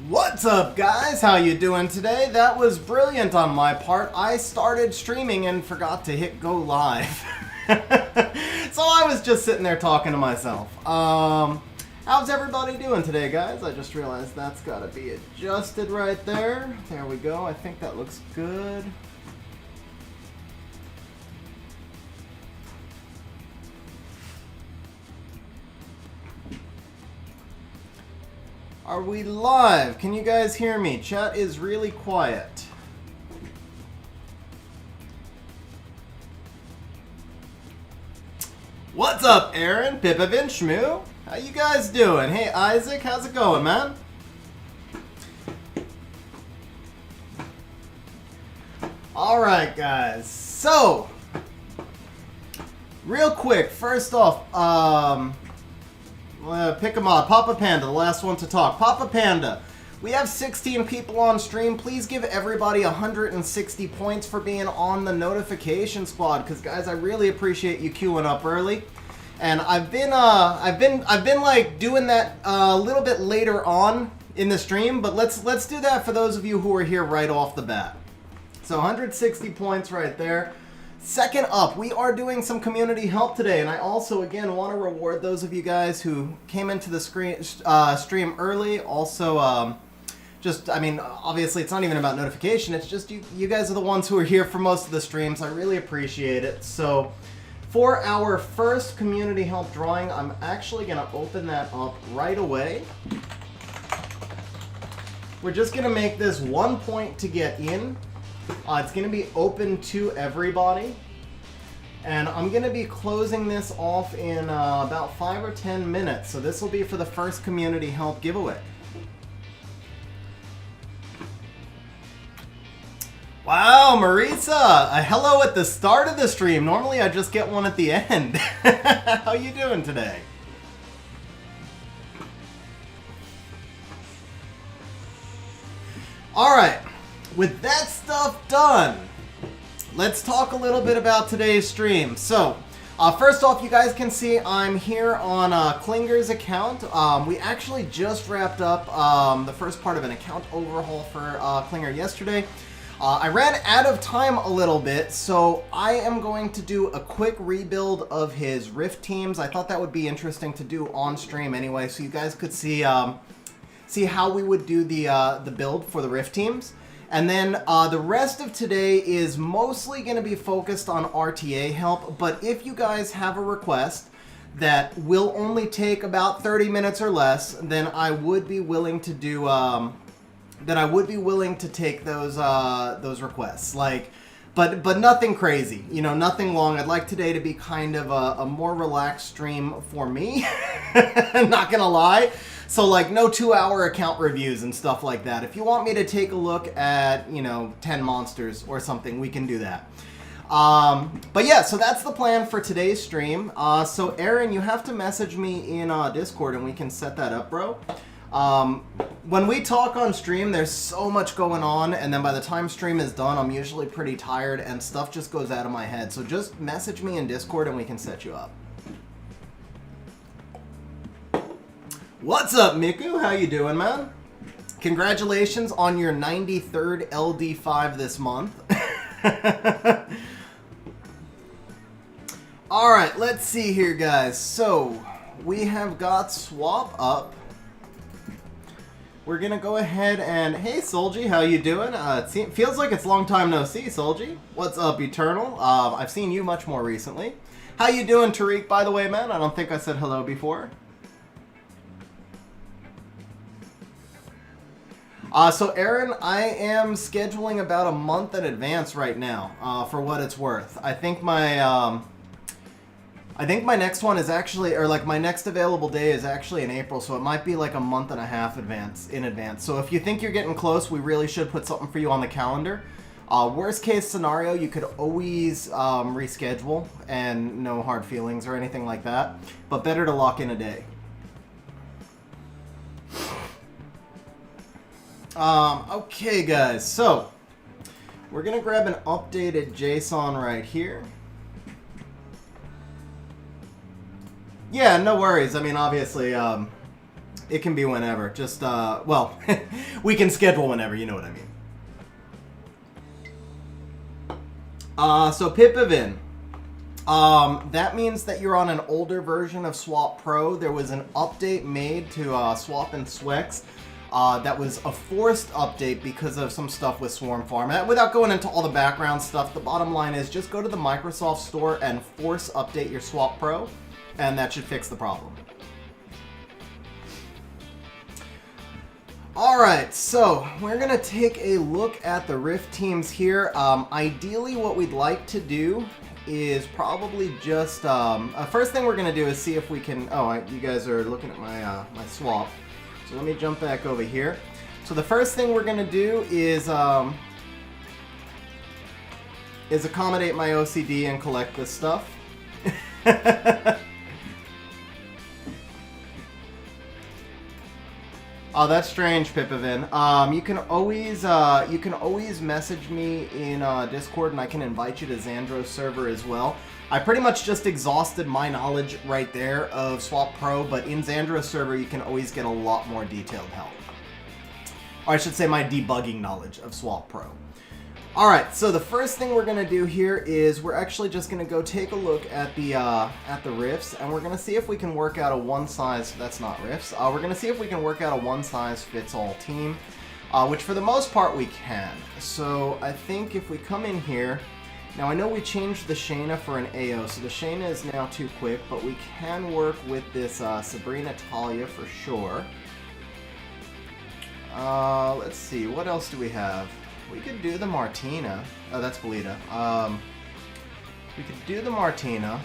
What's up, guys? How you doing today? That was brilliant on my part. I started streaming and forgot to hit go live. So I was just sitting there talking to myself. How's everybody doing today, guys? I just realized that's got to be adjusted right there. There we go. I think that looks good. Are we live? Can you guys hear me? Chat is really quiet. What's up, Aaron, Pipavin, Shmoo? How you guys doing? Hey, Isaac, how's it going, man? Alright, guys. So, real quick, first off, pick them up. Papa Panda, the last one to talk. Papa Panda, we have 16 people on stream. Please give everybody 160 points for being on the notification squad, because guys, I really appreciate you queuing up early. And I've been like doing that a little bit later on in the stream, but let's do that for those of you who are here right off the bat. So 160 points right there. Second up, we are doing some community help today, and I also, again, want to reward those of you guys who came into the stream early. Also, obviously it's not even about notification, it's just you guys are the ones who are here for most of the streams. I really appreciate it. So, for our first community help drawing, I'm actually going to open that up right away. We're just going to make this 1 point to get in. It's going to be open to everybody, and I'm going to be closing this off in about 5 or 10 minutes, so this will be for the first community help giveaway. Wow, Marisa, a hello at the start of the stream. Normally I just get one at the end. How you doing today? Alright. With that stuff done, let's talk a little bit about today's stream. So, first off, you guys can see I'm here on Klinger's account. We actually just wrapped up the first part of an account overhaul for Klinger yesterday. I ran out of time a little bit, so I am going to do a quick rebuild of his Rift teams. I thought that would be interesting to do on stream anyway, so you guys could see how we would do the build for the Rift teams. And then the rest of today is mostly going to be focused on RTA help, but if you guys have a request that will only take about 30 minutes or less, then I would be willing to do take those requests. But nothing crazy, nothing long. I'd like today to be kind of a more relaxed stream for me. Not gonna lie. So, no 2-hour account reviews and stuff like that. If you want me to take a look at, 10 monsters or something, we can do that. But yeah, so that's the plan for today's stream. So, Aaron, you have to message me in Discord and we can set that up, bro. When we talk on stream, there's so much going on, and then by the time stream is done, I'm usually pretty tired and stuff just goes out of my head. So just message me in Discord and we can set you up. What's up, Miku? How you doing, man? Congratulations on your 93rd LD5 this month. Alright, let's see here, guys. So, we have got Swap up. We're going to go ahead and... Hey, Solji, how you doing? It feels like it's a long time no see, Solji. What's up, Eternal? I've seen you much more recently. How you doing, Tariq, by the way, man? I don't think I said hello before. So Aaron, I am scheduling about a month in advance right now, for what it's worth. I think my next one is actually, or my next available day is actually in April, so it might be like a month and a half in advance. So if you think you're getting close, we really should put something for you on the calendar. Worst case scenario, you could always reschedule, and no hard feelings or anything like that, but better to lock in a day. Okay, guys, so we're gonna grab an updated JSON right here. Yeah, no worries. I mean, obviously, It can be whenever. Just, well, we can schedule whenever, you know what I mean. So Pipavin. That means that you're on an older version of Swap Pro. There was an update made to Swap and Swex. That was a forced update because of some stuff with Swarm Farm. Without going into all the background stuff, the bottom line is just go to the Microsoft Store and force update your Swap Pro, and that should fix the problem. Alright, so we're going to take a look at the Rift teams here. Ideally, what we'd like to do is probably just... first thing we're going to do is see if we can... Oh, you guys are looking at my, my swap. So let me jump back over here. So the first thing we're going to do is accommodate my OCD and collect this stuff. Oh, that's strange, Pipavin. You can always message me in Discord, and I can invite you to Xzandro's server as well. I pretty much just exhausted my knowledge right there of Swap Pro, but in Xzandro's server, you can always get a lot more detailed help. Or I should say my debugging knowledge of Swap Pro. Alright, so the first thing we're going to do here is we're actually just going to go take a look at the rifts, and we're going to see if we can work out a one-size... That's not rifts. We're going to see if we can work out a one-size-fits-all team, which for the most part we can. So I think if we come in here... Now I know we changed the Shayna for an AO, so the Shayna is now too quick, but we can work with this Sabrina Talia for sure. Let's see, what else do we have? We could do the Martina. Oh, that's Belita. We could do the Martina.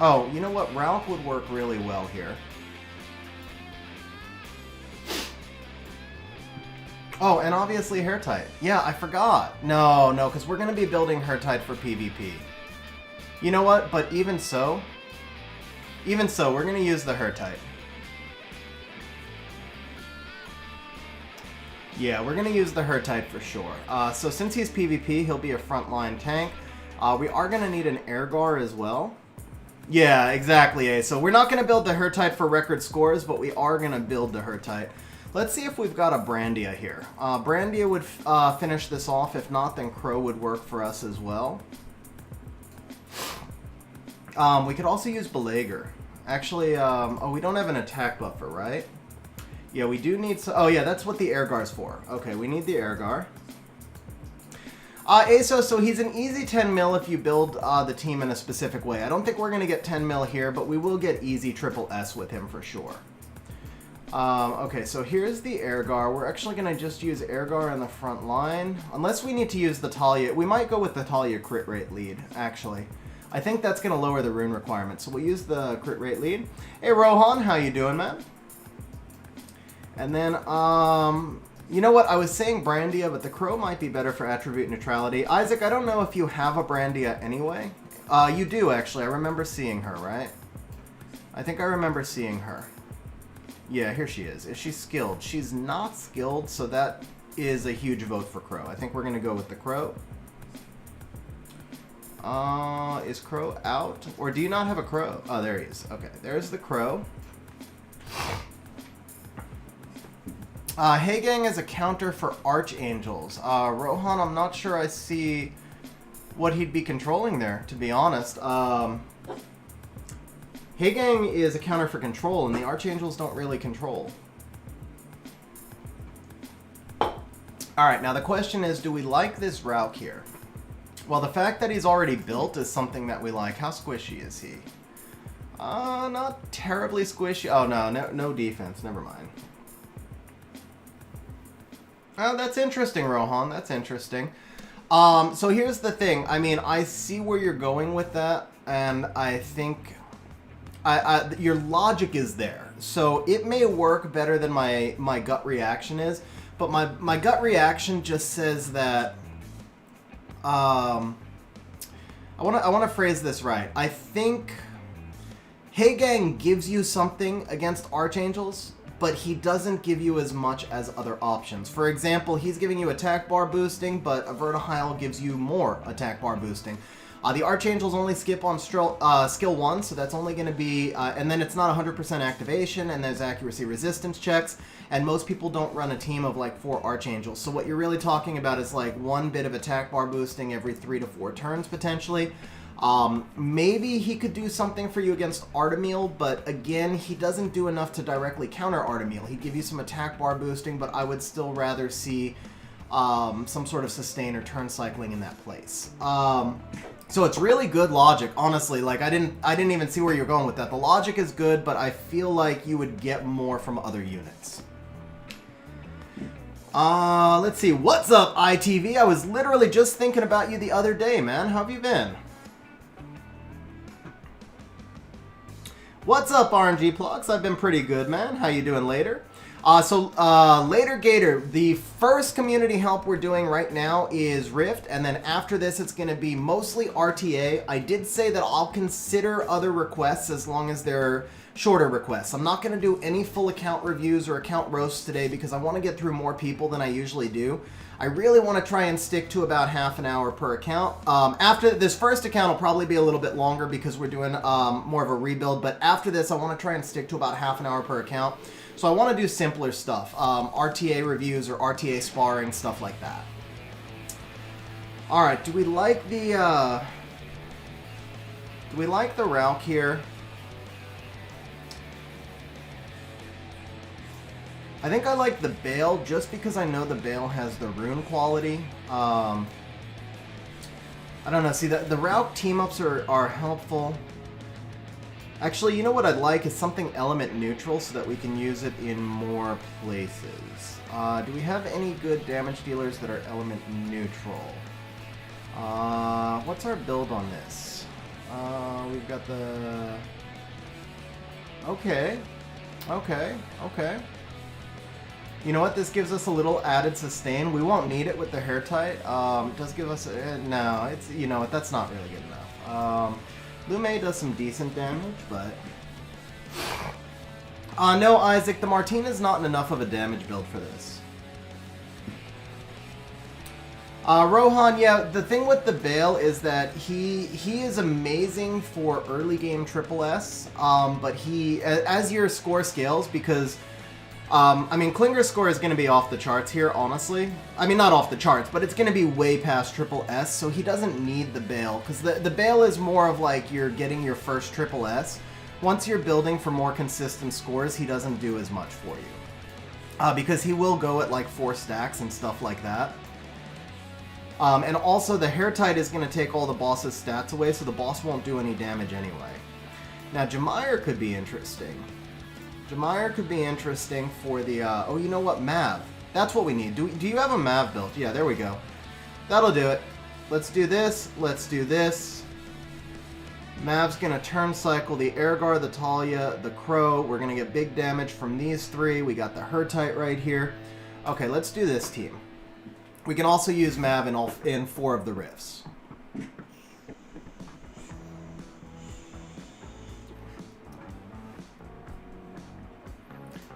Oh, you know what? Ralph would work really well here. Oh, and obviously Hair Tight. Yeah, I forgot. No, because we're going to be building Hair Tight for PvP. You know what? But even so, we're going to use the Hair Tight. Yeah, we're going to use the Hurtite for sure. So since he's PvP, he'll be a frontline tank. We are going to need an Airgar as well. Yeah, exactly, eh? So we're not going to build the Hurtite for record scores, but we are going to build the Hurtite. Let's see if we've got a Brandia here. Brandia would finish this off. If not, then Crow would work for us as well. We could also use Belager. Actually, oh, we don't have an attack buffer, right? Yeah, we do need some... Oh, yeah, that's what the Airgar's for. Okay, we need the Airgar. ASO, so he's an easy 10 mil if you build the team in a specific way. I don't think we're going to get 10 mil here, but we will get easy triple S with him for sure. Okay, so here's the Airgar. We're actually going to just use Airgar in the front line. Unless we need to use the Talia. We might go with the Talia crit rate lead, actually. I think that's going to lower the rune requirement, so we'll use the crit rate lead. Hey, Rohan, how you doing, man? And then, you know what? I was saying Brandia, but the Crow might be better for attribute neutrality. Isaac, I don't know if you have a Brandia anyway. You do, actually. I remember seeing her, right? I think I remember seeing her. Yeah, here she is. Is she skilled? She's not skilled, so that is a huge vote for Crow. I think we're going to go with the Crow. Is Crow out? Or do you not have a Crow? Oh, there he is. Okay, there's the Crow. Hey Gang is a counter for Archangels. Rohan, I'm not sure I see what he'd be controlling there, to be honest. Hey Gang is a counter for control, and the Archangels don't really control. Alright, now the question is, do we like this Rauk here? Well, the fact that he's already built is something that we like. How squishy is he? Not terribly squishy. Oh, no defense. Never mind. Oh, that's interesting, Rohan. That's interesting. So here's the thing. I mean, I see where you're going with that, and I think your logic is there. So it may work better than my gut reaction is, but my gut reaction just says that I want to phrase this right. I think Hey Gang gives you something against Archangels, but he doesn't give you as much as other options. For example, he's giving you attack bar boosting, but a Vertihile gives you more attack bar boosting. The Archangels only skip on skill 1, so that's only going to be, and then it's not 100% activation, and there's accuracy resistance checks, and most people don't run a team of like 4 Archangels. So what you're really talking about is like 1 bit of attack bar boosting every 3 to 4 turns potentially. Maybe he could do something for you against Artemil, but again, he doesn't do enough to directly counter Artemil. He'd give you some attack bar boosting, but I would still rather see some sort of sustain or turn cycling in that place. So it's really good logic, honestly. Like I didn't even see where you're going with that. The logic is good, but I feel like you would get more from other units. Let's see. What's up, ITV? I was literally just thinking about you the other day, man. How have you been? What's up, RNG Plugs? I've been pretty good, man. How you doing later? Later Gator, the first community help we're doing right now is Rift, and then after this it's going to be mostly RTA. I did say that I'll consider other requests as long as they're shorter requests. I'm not going to do any full account reviews or account roasts today because I want to get through more people than I usually do. I really want to try and stick to about half an hour per account. After this first account will probably be a little bit longer because we're doing more of a rebuild, but after this I want to try and stick to about half an hour per account. So I want to do simpler stuff, RTA reviews or RTA sparring, stuff like that. Alright, do we like the Rauk here? I think I like the Bale just because I know the Bale has the rune quality. I don't know, see the Rauk team-ups are helpful. Actually, you know what I'd like is something element neutral so that we can use it in more places. Do we have any good damage dealers that are element neutral? What's our build on this? We've got the... Okay. You know what? This gives us a little added sustain. We won't need it with the hair tight. It does give us... no, it's... You know what? That's not really good enough. Lume does some decent damage, but... no, Isaac, the Martina's not enough of a damage build for this. Rohan, yeah, the thing with the Bale is that he is amazing for early game triple S, but he, as your score scales, because... I mean, Klinger's score is going to be off the charts here, honestly. I mean, not off the charts, but it's going to be way past triple S, so he doesn't need the Bale. Because the Bale is more of like you're getting your first triple S. Once you're building for more consistent scores, he doesn't do as much for you. Because he will go at like 4 stacks and stuff like that. And also, the hair tight is going to take all the boss's stats away, so the boss won't do any damage anyway. Now, Jemire could be interesting. Jemire could be interesting for the, oh, you know what, Mav. That's what we need. Do you have a Mav built? Yeah, there we go. That'll do it. Let's do this. Let's do this. Mav's going to turn cycle the Airgar, the Talia, the Crow. We're going to get big damage from these 3. We got the Hertite right here. Okay, let's do this team. We can also use Mav in 4 of the Rifts.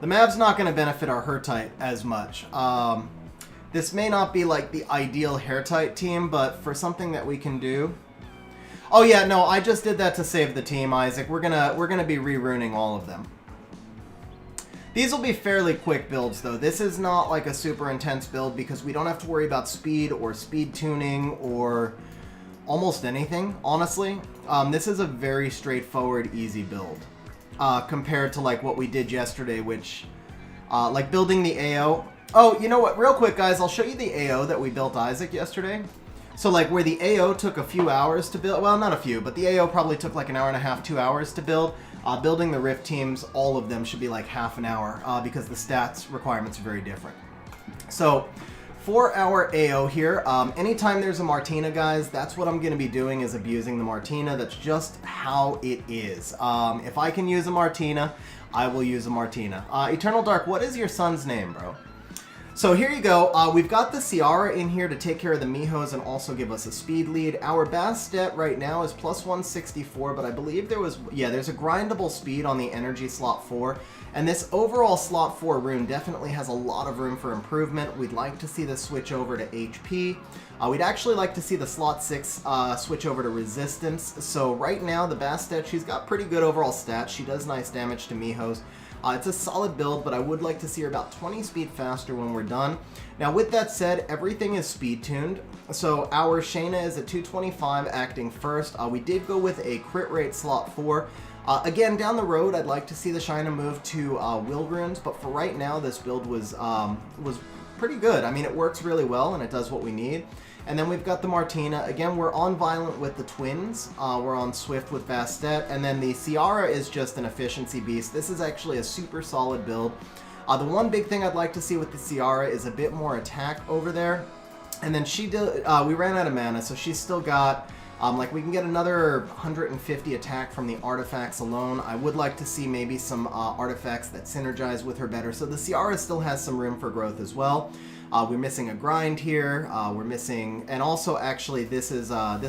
The Mav's not going to benefit our Hertite as much. This may not be like the ideal Hertite team, but for something that we can do... Oh yeah, no, I just did that to save the team, Isaac. We're gonna be re-runing all of them. These will be fairly quick builds, though. This is not like a super intense build because we don't have to worry about speed or speed tuning or almost anything, honestly. This is a very straightforward, easy build. Compared to like what we did yesterday, which like building the AO. Oh, you know what? Real quick, guys, I'll show you the AO that we built Isaac yesterday. So like where the AO took a few hours to build, well, not a few, but the AO probably took like an hour and a half, 2 hours to build. Building the Rift teams, all of them should be like half an hour because the stats requirements are very different. So for our AO here, anytime there's a Martina, guys, that's what I'm going to be doing, is abusing the Martina. That's just how it is. If I can use a Martina, I will use a Martina. Eternal Dark, what is your son's name, bro? So here you go. We've got the Ciara in here to take care of the Mihos and also give us a speed lead. Our Bastet right now is plus 164, but I believe there was... Yeah, there's a grindable speed on the energy slot 4. And this overall slot 4 rune definitely has a lot of room for improvement. We'd like to see this switch over to HP. We'd actually like to see the slot 6 switch over to resistance. So right now, the Bastet, she's got pretty good overall stats. She does nice damage to Mihos. It's a solid build, but I would like to see her about 20 speed faster when we're done. Now, with that said, everything is speed tuned. So our Shayna is at 225 acting first. We did go with a crit rate slot 4. Again, down the road, I'd like to see the Shayna move to Will Runes, but for right now, this build was pretty good. I mean, it works really well, and it does what we need. And then we've got the Martina. Again, we're on Violent with the Twins. We're on Swift with Bastet. And then the Ciara is just an efficiency beast. This is actually a super solid build. The one big thing I'd like to see with the Ciara is a bit more attack over there. And then we ran out of mana, so she's still got... like, we can get another 150 attack from the artifacts alone. I would like to see maybe some artifacts that synergize with her better. So the Ciara still has some room for growth as well. We're missing a grind here. We're missing... And also, actually, this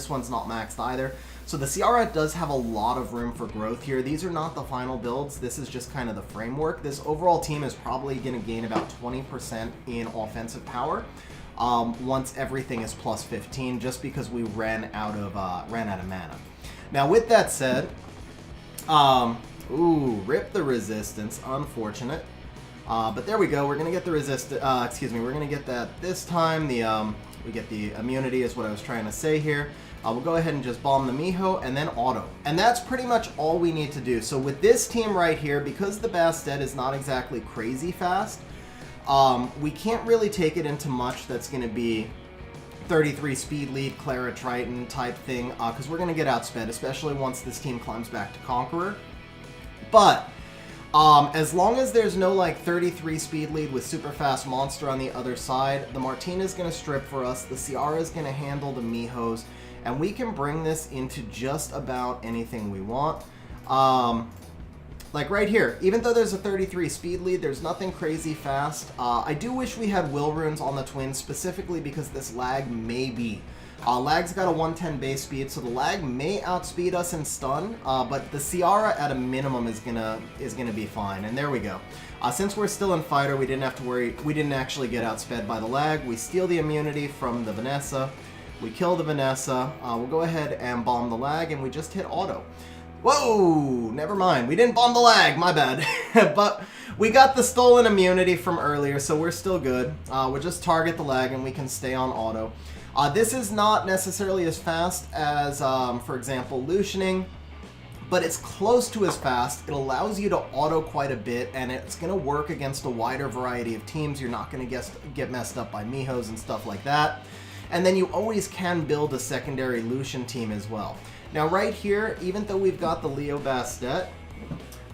one's not maxed either. So the Ciara does have a lot of room for growth here. These are not the final builds. This is just kind of the framework. This overall team is probably going to gain about 20% in offensive power. Once everything is plus 15, just because we ran out of mana. Now, with that said, rip the resistance, unfortunate. But there we go. We're gonna get the we're gonna get that this time. We get the immunity is what I was trying to say here. We'll go ahead and just bomb the Miho and then auto. And that's pretty much all we need to do. So with this team right here, because the Bastet is not exactly crazy fast, we can't really take it into much that's going to be 33 speed lead, Clara Triton type thing, because we're going to get outsped, especially once this team climbs back to Conqueror. But as long as there's no like 33 speed lead with super fast monster on the other side, the Martina is going to strip for us, the Ciara is going to handle the Mihos, and we can bring this into just about anything we want. Like right here, even though there's a 33 speed lead, there's nothing crazy fast. I do wish we had Will Runes on the Twins, specifically because this lag may be. Lag's got a 110 base speed, so the lag may outspeed us in stun, but the Ciara at a minimum is gonna be fine, and there we go. Since we're still in fighter, we didn't have to worry, we didn't actually get outsped by the lag. We steal the immunity from the Vanessa, we kill the Vanessa, we'll go ahead and bomb the lag, and we just hit auto. Whoa, never mind. We didn't bomb the lag, my bad. But we got the stolen immunity from earlier, so we're still good. We'll just target the lag and we can stay on auto. This is not necessarily as fast as, for example, Lutioning, but it's close to as fast. It allows you to auto quite a bit, and it's going to work against a wider variety of teams. You're not going to get messed up by Mihos and stuff like that. And then you always can build a secondary Lucian team as well. Now right here, even though we've got the Leo Bastet,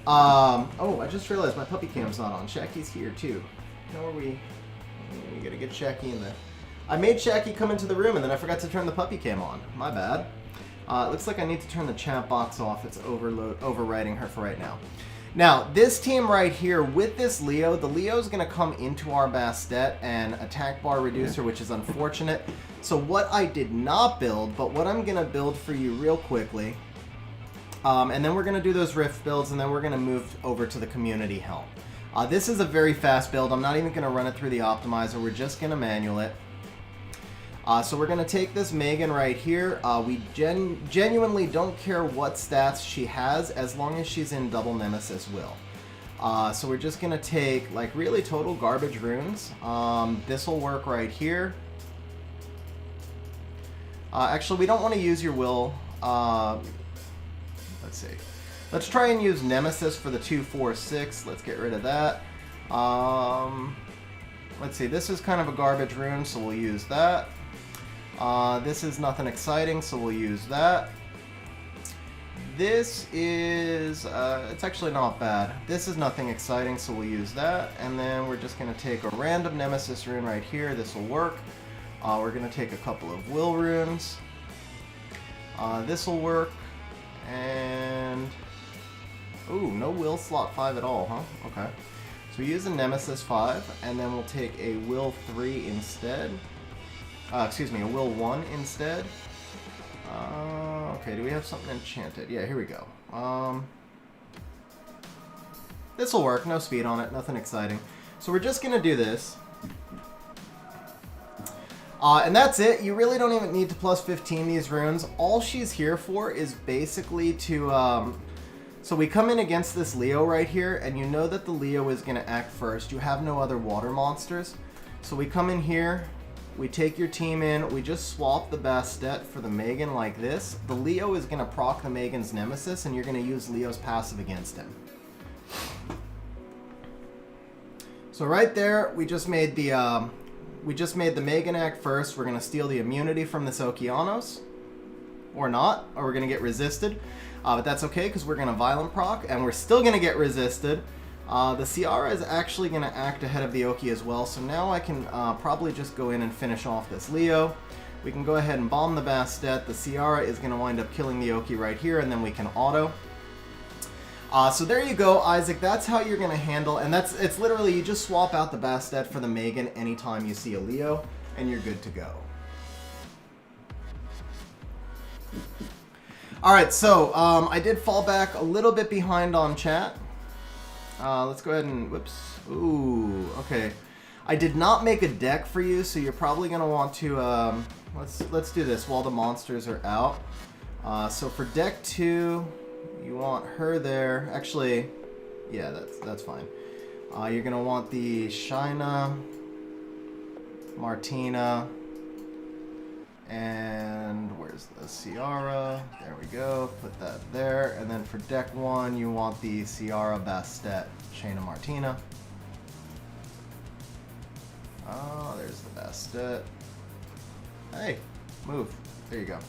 oh, I just realized my puppy cam's not on. Shacky's here too. How are we gotta get Shacky in there. I made Shacky come into the room and then I forgot to turn the puppy cam on. My bad. It looks like I need to turn the chat box off. It's overriding her for right now. Now, this team right here, with this Leo, the Leo's going to come into our Bastet and attack bar reduce her, which is unfortunate. So what I did not build, but what I'm going to build for you real quickly, and then we're going to do those Rift builds, and then we're going to move over to the Community Helm. This is a very fast build. I'm not even going to run it through the optimizer. We're just going to manual it. So we're going to take this Megan right here. We genuinely don't care what stats she has as long as she's in double Nemesis Will. So we're just going to take like really total garbage runes. This will work right here. Actually, we don't want to use your Will. Let's see. Let's try and use Nemesis for the 2, 4, 6. Let's get rid of that. Let's see. This is kind of a garbage rune, so we'll use that. This is nothing exciting, so we'll use that. This is, it's actually not bad. This is nothing exciting, so we'll use that. And then we're just going to take a random Nemesis rune right here. This will work. We're going to take a couple of Will runes. This will work. And, ooh, no Will slot 5 at all, huh? Okay. So we use a Nemesis 5, and then we'll take a Will 3 instead. Excuse me, a Will 1 instead. Okay, do we have something enchanted? Yeah, here we go. This will work, no speed on it, nothing exciting. So we're just gonna do this. And that's it. You really don't even need to plus 15 these runes. All she's here for is basically to... So we come in against this Leo right here, and you know that the Leo is going to act first. You have no other water monsters. So we come in here, we take your team in, we just swap the Bastet for the Megan like this. The Leo is going to proc the Megan's Nemesis, and you're going to use Leo's passive against him. So right there, we just made the Megan act first. We're going to steal the immunity from this Okeanos. Or not, or we're going to get resisted. But that's okay, because we're going to Violent proc, and we're still going to get resisted. The Ciara is actually going to act ahead of the Oki as well, so now I can probably just go in and finish off this Leo. We can go ahead and bomb the Bastet. The Ciara is going to wind up killing the Oki right here, and then we can auto. So there you go, Isaac. That's how you're going to handle, and it's literally you just swap out the Bastet for the Megan anytime you see a Leo, and you're good to go. Alright, so I did fall back a little bit behind on chat. Let's go ahead and, whoops, ooh, okay. I did not make a deck for you, so you're probably going to want to, let's do this while the monsters are out. So for deck 2, you want her there. Actually, yeah, that's fine. You're going to want the Shaina, Martina, and where's the Ciara? There we go. Put that there. And then for deck 1, you want the Ciara, Bastet, Shaina, Martina. Oh, there's the Bastet. Hey, move. There you go.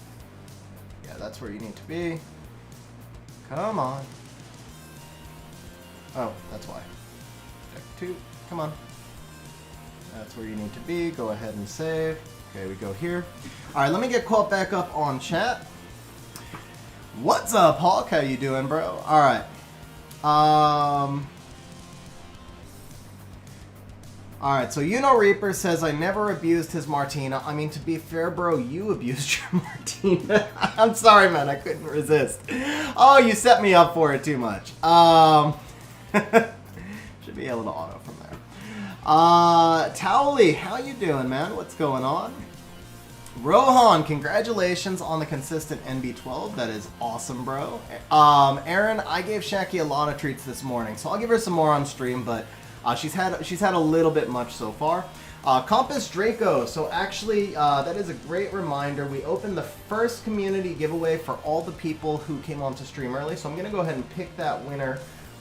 Yeah, that's where you need to be. Come on. Oh, that's why. Deck 2, come on. That's where you need to be. Go ahead and save. Okay, we go here. Alright, let me get caught back up on chat. What's up, Hawk? How you doing, bro? Alright. Alright, so Reaper says, I never abused his Martina. I mean, to be fair, bro, you abused your Martina. I'm sorry, man. I couldn't resist. Oh, you set me up for it too much. Should be able to auto from there. Towley, how you doing, man? What's going on? Rohan, congratulations on the consistent NB12. That is awesome, bro. Aaron, I gave Shaki a lot of treats this morning, so I'll give her some more on stream, but she's had a little bit much so far. Compass Draco, so actually that is a great reminder. We opened the first community giveaway for all the people who came on to stream early, so I'm going to go ahead and pick that winner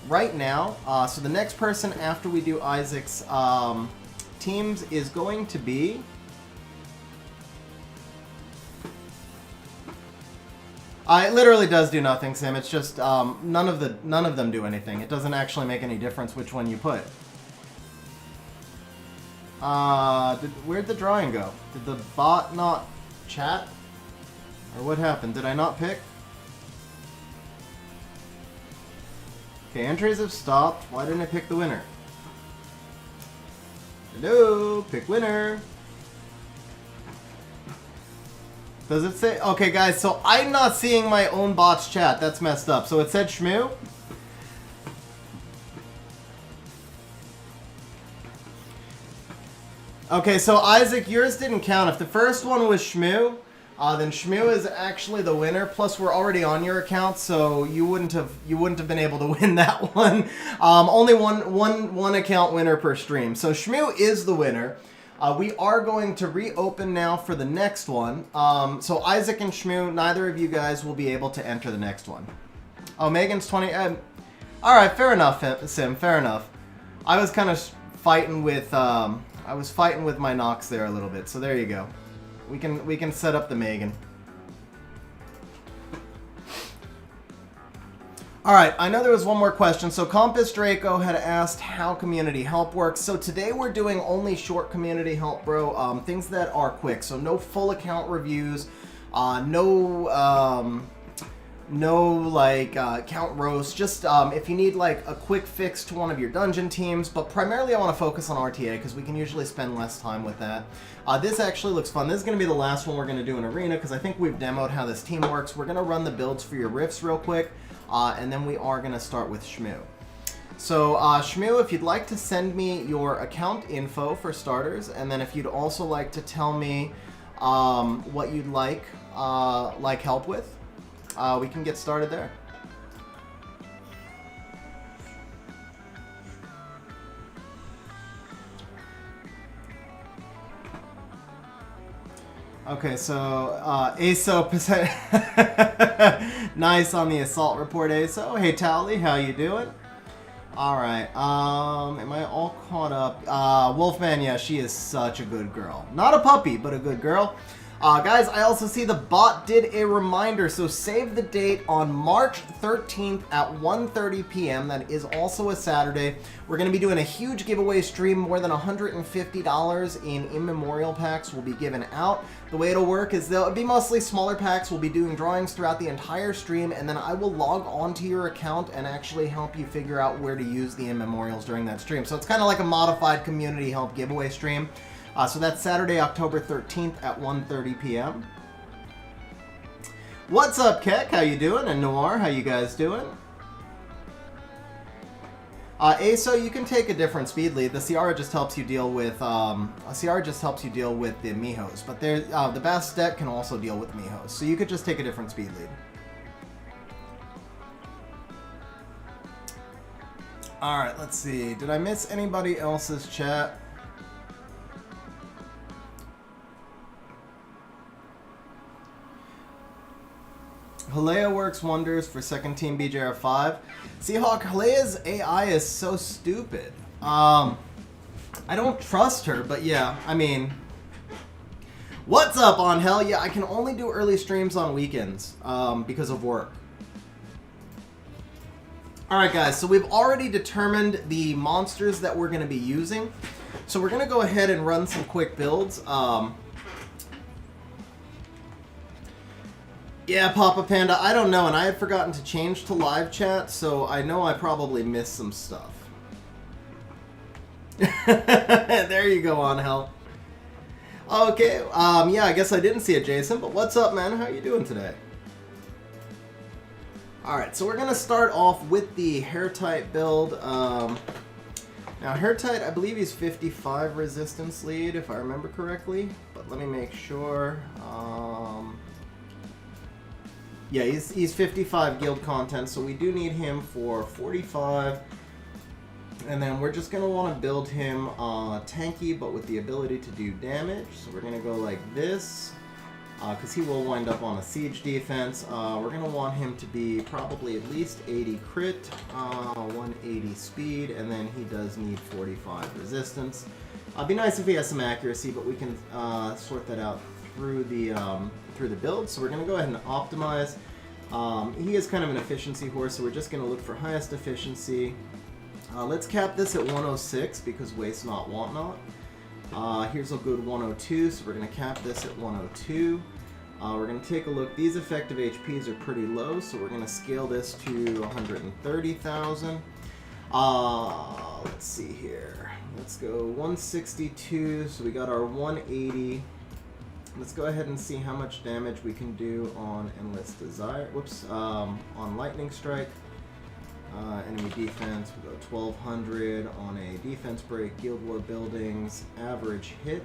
right now. So the next person after we do Isaac's teams is going to be... it literally does do nothing, Sim. It's just none of them do anything. It doesn't actually make any difference which one you put. Where'd the drawing go? Did the bot not chat? Or what happened? Did I not pick? Okay, entries have stopped. Why didn't I pick the winner? Hello, pick winner. Does it say? Okay, guys, so I'm not seeing my own bot's chat. That's messed up. So it said Shmoo. Okay, so Isaac, yours didn't count. If the first one was Shmoo, then Shmoo is actually the winner. Plus, we're already on your account, so you wouldn't have been able to win that one. Only one account winner per stream. So Shmoo is the winner. We are going to reopen now for the next one. So Isaac and Shmoo, neither of you guys will be able to enter the next one. Oh, Megan's 20. All right, fair enough, Sim. Fair enough. I was kind of fighting with my Nox there a little bit. So there you go. We can set up the Megan. Alright, I know there was one more question. So Compass Draco had asked how community help works. So today we're doing only short community help, bro. Things that are quick. So no full account reviews, no account roast. Just if you need like a quick fix to one of your dungeon teams. But primarily I want to focus on RTA because we can usually spend less time with that. This actually looks fun. This is going to be the last one we're going to do in Arena because I think we've demoed how this team works. We're going to run the builds for your rifts real quick. And then we are going to start with Shmoo. So, Shmoo, if you'd like to send me your account info for starters, and then if you'd also like to tell me what you'd like help with, we can get started there. Okay, so ASO, nice on the assault report, ASO. Hey, Tally, how you doing? All right, am I all caught up? Wolfman, yeah, she is such a good girl. Not a puppy, but a good girl. Guys, I also see the bot did a reminder, so save the date on March 13th at 1:30 p.m. That is also a Saturday. We're going to be doing a huge giveaway stream. More than $150 in immemorial packs will be given out. The way it'll work is they'll be mostly smaller packs. We'll be doing drawings throughout the entire stream, and then I will log onto your account and actually help you figure out where to use the immemorials during that stream. So it's kind of like a modified community help giveaway stream. So that's Saturday, October 13th at 1:30 p.m. What's up, Keck? How you doing? And Noir, how you guys doing? ASO, you can take a different speed lead. The Ciara just helps you deal with the Mihos, but the Bastet can also deal with Mihos, so you could just take a different speed lead. All right, let's see. Did I miss anybody else's chat? Halea works wonders for second team BJR5. Seahawk, Halea's AI is so stupid. I don't trust her, but yeah, I mean... What's up, on Hell? Yeah, I can only do early streams on weekends because of work. Alright guys, so we've already determined the monsters that we're going to be using. So we're going to go ahead and run some quick builds. Yeah, Papa Panda, I don't know, and I had forgotten to change to live chat, so I know I probably missed some stuff. There you go, on Hell. Okay, yeah, I guess I didn't see it, Jason, but what's up, man? How you doing today? Alright, so we're going to start off with the hair type build. Now, hair tight, I believe he's 55 resistance lead, if I remember correctly, but let me make sure. Yeah, he's 55 guild content, so we do need him for 45. And then we're just going to want to build him tanky, but with the ability to do damage. So we're going to go like this, because he will wind up on a siege defense. We're going to want him to be probably at least 80 crit, 180 speed, and then he does need 45 resistance. It'd be nice if he has some accuracy, but we can sort that out through the build. So we're going to go ahead and optimize. He is kind of an efficiency horse, so we're just going to look for highest efficiency. Let's cap this at 106 because waste not, want not. Here's a good 102, so we're going to cap this at 102. We're going to take a look. These effective HPs are pretty low, so we're going to scale this to 130,000. Let's see here. Let's go 162, so we got our 180. Let's go ahead and see how much damage we can do on Endless Desire. Whoops, on Lightning Strike. Enemy defense, we go 1200 on a defense break, Guild War buildings, average hit,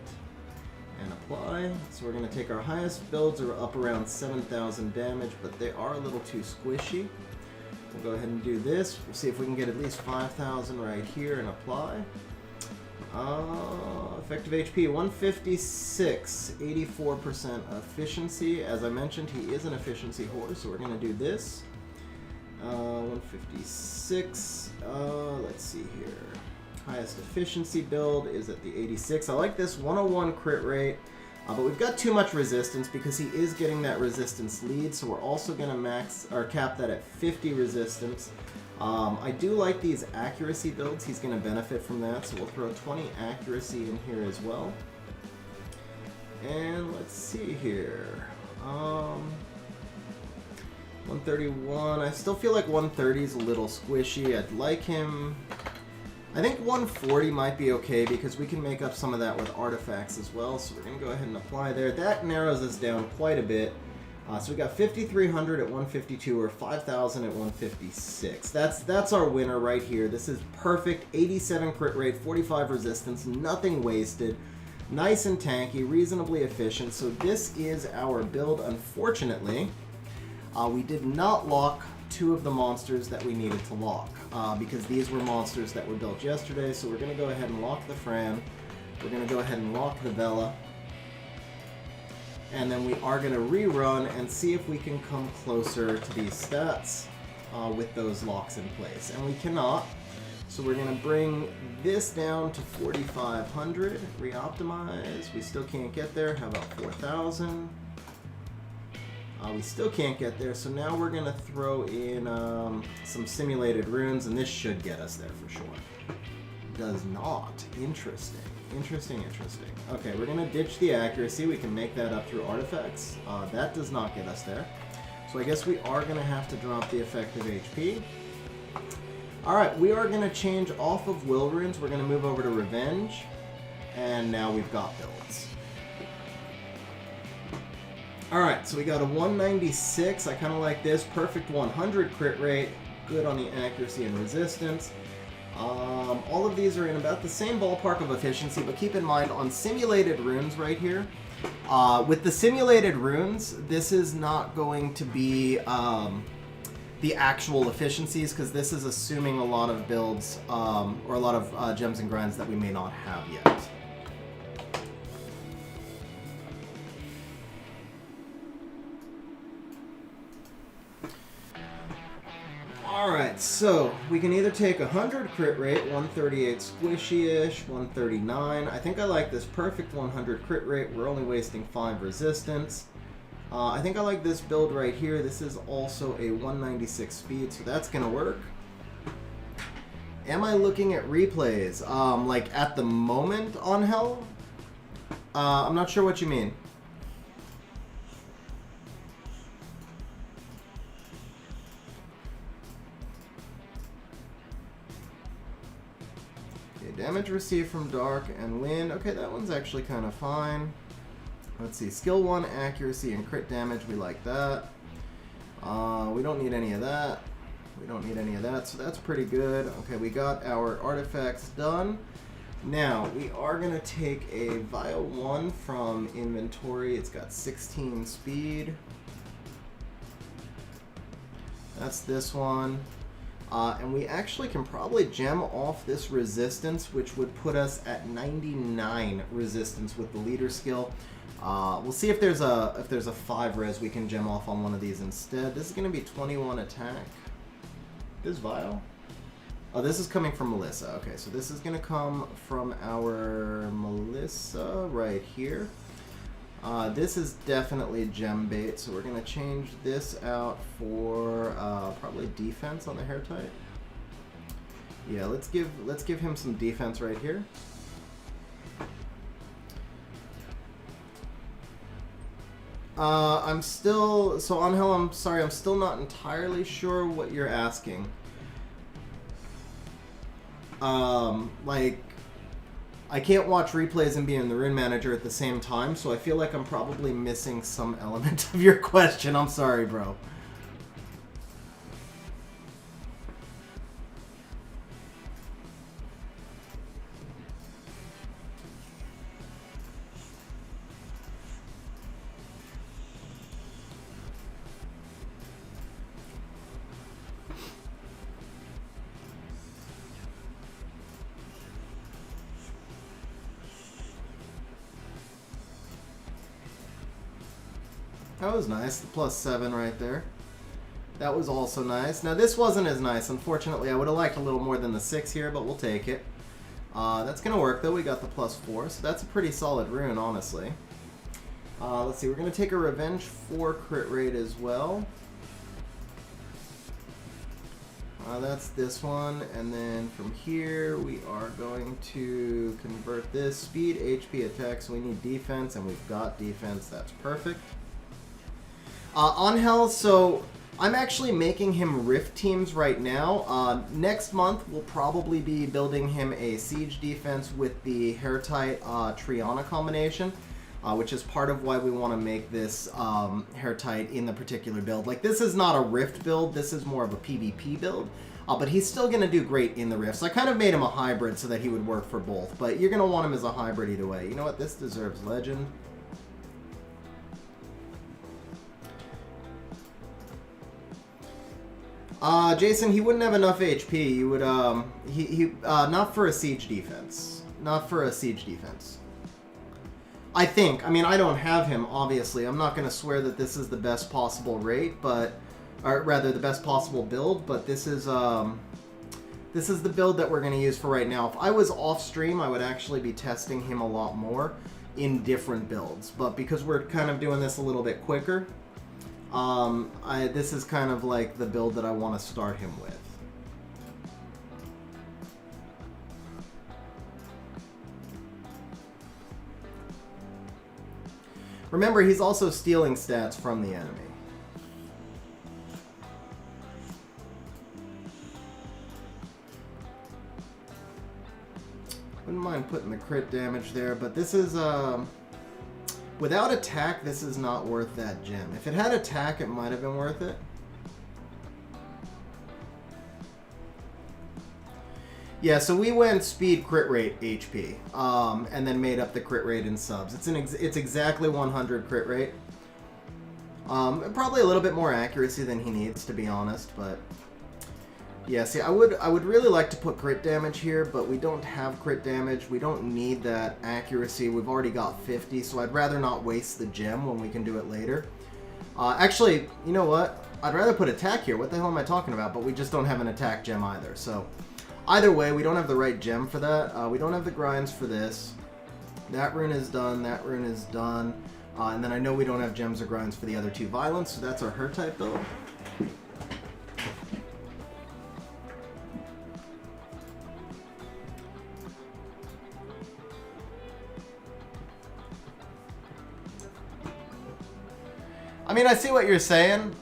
and apply. So we're going to take our highest builds are up around 7,000 damage, but they are a little too squishy. We'll go ahead and do this. We'll see if we can get at least 5,000 right here and apply. Effective HP 156, 84% efficiency. As I mentioned, he is an efficiency horse, so we're going to do this. 156. Let's see here. Highest efficiency build is at the 86. I like this 101 crit rate, but we've got too much resistance because he is getting that resistance lead, so we're also going to max or cap that at 50 resistance. I do like these accuracy builds. He's going to benefit from that, so we'll throw 20 accuracy in here as well. And let's see here. 131. I still feel like 130 is a little squishy. I'd like him... I think 140 might be okay because we can make up some of that with artifacts as well. So we're going to go ahead and apply there. That narrows us down quite a bit. So we got 5,300 at 152 or 5,000 at 156. That's our winner right here. This is perfect. 87 crit rate, 45 resistance, nothing wasted. Nice and tanky, reasonably efficient. So this is our build. Unfortunately, we did not lock two of the monsters that we needed to lock because these were monsters that were built yesterday. So we're going to go ahead and lock the Fran. We're going to go ahead and lock the Vela. And then we are going to rerun and see if we can come closer to these stats with those locks in place. And we cannot. So we're going to bring this down to 4,500. Re-optimize. We still can't get there. How about 4,000? We still can't get there. So now we're going to throw in some simulated runes. And this should get us there for sure. Does not. Interesting. Interesting. Okay, we're going to ditch the accuracy. We can make that up through artifacts. That does not get us there. So I guess we are going to have to drop the effective HP. Alright, we are going to change off of Will Runes. We're going to move over to Revenge. And now we've got builds. Alright, so we got a 196. I kind of like this. Perfect 100 crit rate. Good on the accuracy and resistance. All of these are in about the same ballpark of efficiency, but keep in mind on simulated runes right here, with the simulated runes, this is not going to be the actual efficiencies because this is assuming a lot of builds or a lot of gems and grinds that we may not have yet. Alright, so we can either take 100 crit rate, 138 squishy-ish, 139. I think I like this perfect 100 crit rate. We're only wasting 5 resistance. I think I like this build right here. This is also a 196 speed, so that's going to work. Am I looking at replays? Like at the moment on Hell? I'm not sure what you mean. Damage received from Dark and Wind. Okay, that one's actually kind of fine. Let's see. Skill 1, accuracy, and crit damage. We like that. We don't need any of that. We don't need any of that, so that's pretty good. Okay, we got our artifacts done. Now, we are going to take a Vial 1 from inventory. It's got 16 speed. That's this one. And we actually can probably gem off this resistance, which would put us at 99 resistance with the leader skill. We'll see if there's a 5 res we can gem off on one of these instead. This is going to be 21 attack. This vial? Oh, this is coming from Melissa. Okay, so this is going to come from our Melissa right here. This is definitely gem bait, so we're going to change this out for probably defense on the hair type. Yeah, let's give him some defense right here. I'm still on Hell. I'm sorry, I'm still not entirely sure what you're asking. Like, I can't watch replays and be in the Rune Manager at the same time, so I feel like I'm probably missing some element of your question. I'm sorry, bro. That was nice, the +7 right there. That was also nice. Now this wasn't as nice, unfortunately. I would have liked a little more than the 6 here, but we'll take it. That's going to work though, we got the +4, so that's a pretty solid rune, honestly. Let's see, we're going to take a Revenge 4 crit rate as well. That's this one, and then from here we are going to convert this speed, HP, attack, so we need defense, and we've got defense, that's perfect. On Hell, so I'm actually making him Rift teams right now. Next month, we'll probably be building him a Siege defense with the Hair Tight Triana combination. which is part of why we want to make this hair tight in the particular build. Like, this is not a Rift build, this is more of a PvP build, but he's still going to do great in the Rifts. I kind of made him a hybrid so that he would work for both, but you're going to want him as a hybrid either way. You know what? This deserves Legend. Jason, he wouldn't have enough HP. You would, not for a siege defense. Not for a siege defense. I think. I mean, I don't have him, obviously. I'm not going to swear that this is the best possible rate, but... Or rather, the best possible build, but this is the build that we're going to use for right now. If I was off-stream, I would actually be testing him a lot more in different builds. But because we're kind of doing this a little bit quicker, this is kind of like the build that I want to start him with. Remember, he's also stealing stats from the enemy. Wouldn't mind putting the crit damage there, but this is, without attack, this is not worth that gem. If it had attack, it might have been worth it. Yeah, so we went speed, crit rate, HP, and then made up the crit rate in subs. It's exactly 100 crit rate. Probably a little bit more accuracy than he needs, to be honest, but... Yeah, see, I would really like to put crit damage here, but we don't have crit damage. We don't need that accuracy. We've already got 50, so I'd rather not waste the gem when we can do it later. Actually, you know what? I'd rather put attack here. What the hell am I talking about? But we just don't have an attack gem either, so... Either way, we don't have the right gem for that. We don't have the grinds for this. That rune is done. That rune is done. And then I know we don't have gems or grinds for the other two violence, so that's our her type build. I mean, I see what you're saying.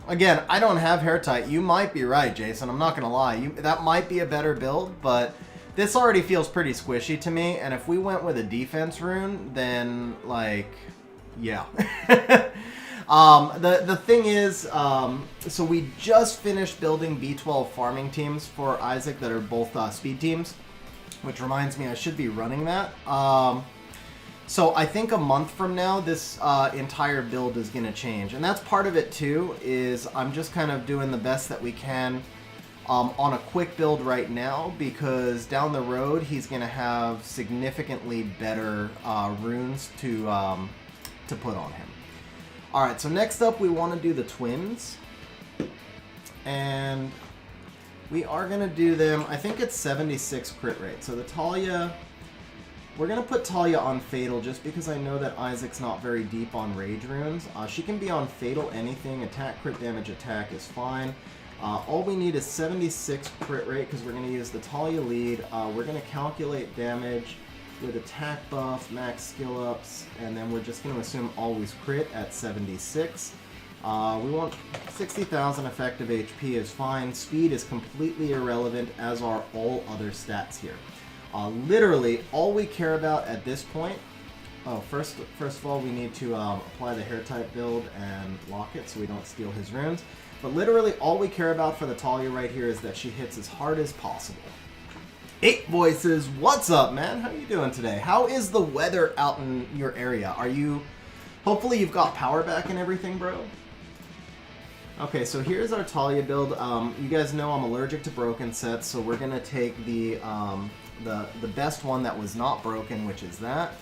Again, I don't have hair tight. You might be right, Jason. I'm not going to lie. That might be a better build, but this already feels pretty squishy to me. And if we went with a defense rune, then, like, yeah. The thing is, so we just finished building B12 farming teams for Isaac that are both speed teams, which reminds me I should be running that. So I think a month from now, this entire build is going to change. And that's part of it too, is I'm just kind of doing the best that we can on a quick build right now, because down the road, he's going to have significantly better runes to put on him. Alright, so next up we want to do the twins. And we are going to do them, I think it's 76 crit rate. So the Talia... We're going to put Talia on Fatal just because I know that Isaac's not very deep on Rage runes. She can be on Fatal anything. Attack, crit damage, attack is fine. All we need is 76 crit rate because we're going to use the Talia lead. We're going to calculate damage with attack buff, max skill ups, and then we're just going to assume always crit at 76. We want 60,000 effective HP is fine. Speed is completely irrelevant, as are all other stats here. Literally, all we care about at this point... Oh, first of all, we need to apply the hair type build and lock it so we don't steal his runes. But literally, all we care about for the Talia right here is that she hits as hard as possible. 8 Voices, what's up, man? How are you doing today? How is the weather out in your area? Are you... Hopefully you've got power back and everything, bro? Okay, so here's our Talia build. You guys know I'm allergic to broken sets, so we're going to take the best one that was not broken, which is that.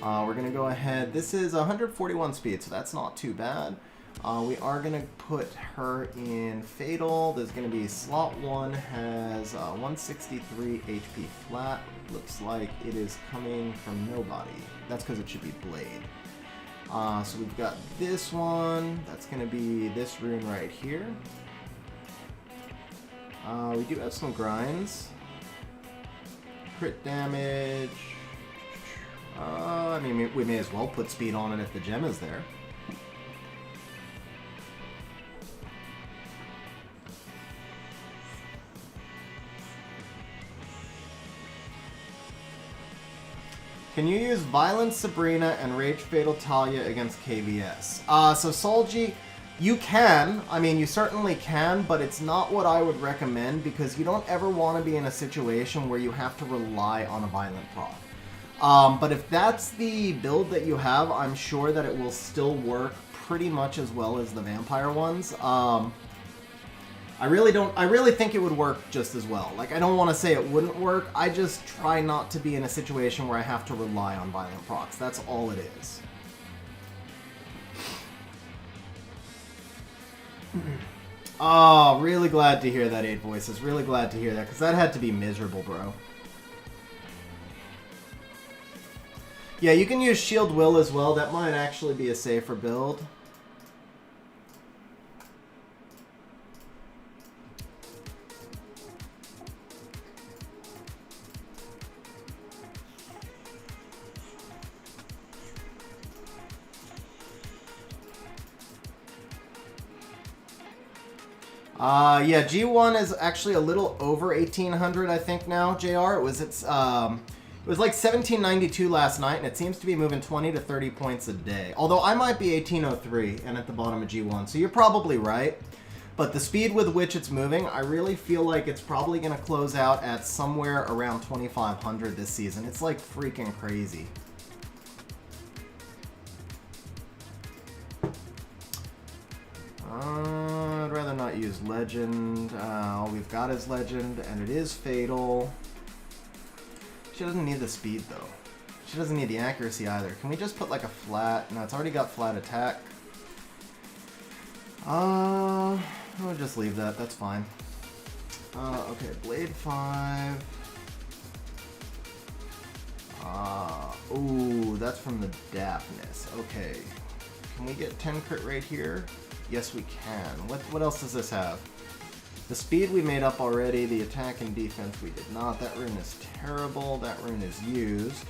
We're going to go ahead. This is 141 speed, so that's not too bad. We are going to put her in Fatal. There's going to be slot 1 has 163 HP flat. Looks like it is coming from nobody. That's because it should be Blade. So we've got this one. That's going to be this rune right here. We do have some grinds. Crit damage. I mean, we may as well put speed on it if the gem is there. Can you use Violent Sabrina and Rage Fatal Talia against KVS? So Solji, you can. I mean, you certainly can, but it's not what I would recommend because you don't ever want to be in a situation where you have to rely on a violent proc. But if that's the build that you have, I'm sure that it will still work pretty much as well as the vampire ones. I really think it would work just as well. Like, I don't want to say it wouldn't work, I just try not to be in a situation where I have to rely on violent procs. That's all it is. Oh, really glad to hear that, 8 Voices. Really glad to hear that, because that had to be miserable, bro. Yeah, you can use Shield Will as well. That might actually be a safer build. Yeah, G1 is actually a little over 1,800, I think now, JR. It was like 1,792 last night, and it seems to be moving 20 to 30 points a day. Although I might be 1,803 and at the bottom of G1, so you're probably right. But the speed with which it's moving, I really feel like it's probably going to close out at somewhere around 2,500 this season. It's like freaking crazy. I'd rather not use Legend. All we've got is Legend, and it is Fatal. She doesn't need the speed, though. She doesn't need the accuracy either. Can we just put, like, a flat? No, it's already got flat attack. We'll just leave that. That's fine. Okay, Blade 5. Ooh, that's from the Daphnis. Okay. Can we get 10 crit rate here? Yes, we can. What else does this have? The speed we made up already. The attack and defense we did not. That rune is terrible. That rune is used.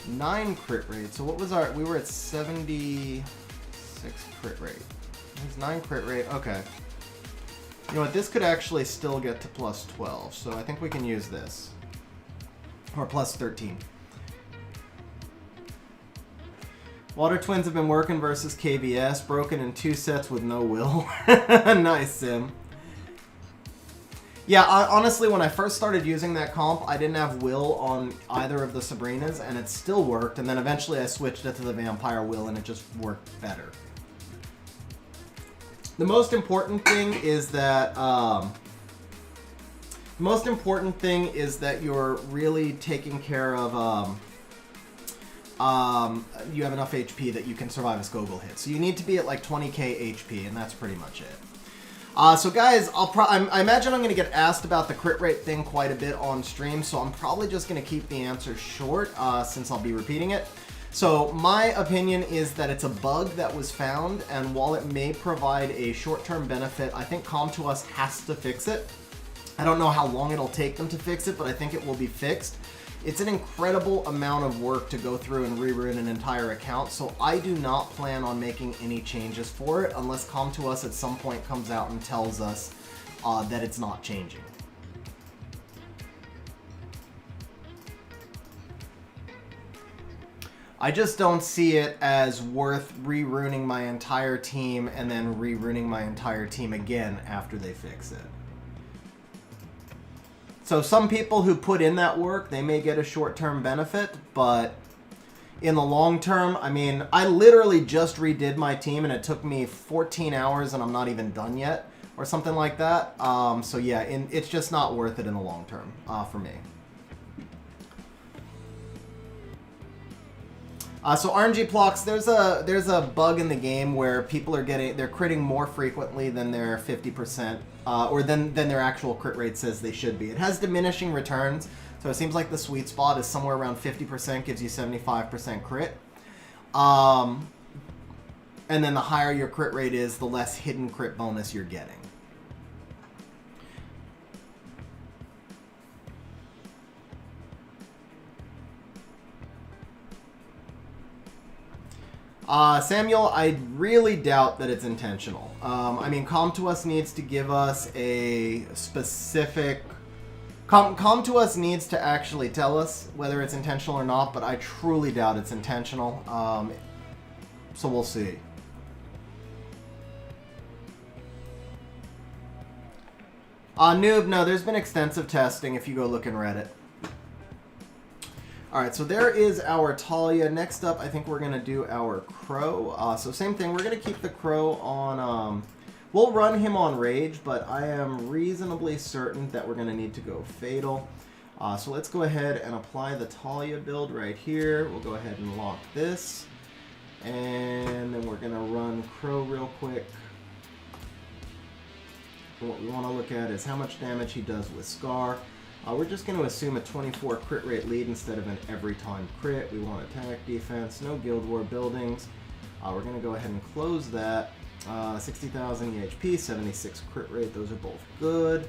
9 crit rate. So what was our... We were at 76 crit rate. It's 9 crit rate. Okay. You know what? This could actually still get to plus 12. So I think we can use this. Or plus 13. Water Twins have been working versus KVS. Broken in 2 sets with no will. Nice, Sim. Yeah, honestly, when I first started using that comp, I didn't have will on either of the Sabrinas, and it still worked. And then eventually I switched it to the Vampire Will, and it just worked better. The most important thing is that... you're really taking care of... you have enough HP that you can survive a Skogul hit. So you need to be at like 20k HP, and that's pretty much it. So guys, I imagine I'm going to get asked about the crit rate thing quite a bit on stream, so I'm probably just going to keep the answer short since I'll be repeating it. So my opinion is that it's a bug that was found, and while it may provide a short-term benefit, I think Com2Us has to fix it. I don't know how long it'll take them to fix it, but I think it will be fixed. It's an incredible amount of work to go through and rerun an entire account, so I do not plan on making any changes for it unless Com2Us at some point comes out and tells us that it's not changing. I just don't see it as worth reruning my entire team and then reruning my entire team again after they fix it. So some people who put in that work, they may get a short-term benefit, but in the long term, I mean, I literally just redid my team and it took me 14 hours and I'm not even done yet, or something like that. So yeah, it's just not worth it in the long term for me. So RNG Plox, there's a bug in the game where people are they're critting more frequently than their 50%, or than their actual crit rate says they should be. It has diminishing returns, so it seems like the sweet spot is somewhere around 50%, gives you 75% crit. And then the higher your crit rate is, the less hidden crit bonus you're getting. Samuel, I really doubt that it's intentional. I mean, Com2Us needs to give us a specific Com to Us needs to actually tell us whether it's intentional or not, but I truly doubt it's intentional. So we'll see. Noob, no, there's been extensive testing if you go look in Reddit. Alright, so there is our Talia. Next up, I think we're going to do our Crow. So same thing, we're going to keep the Crow on... we'll run him on Rage, but I am reasonably certain that we're going to need to go Fatal. So let's go ahead and apply the Talia build right here. We'll go ahead and lock this. And then we're going to run Crow real quick. What we want to look at is how much damage he does with Scar. We're just going to assume a 24 crit rate lead instead of an every time crit. We want attack, defense, no Guild War buildings. We're going to go ahead and close that. 60,000 EHP, 76 crit rate, those are both good.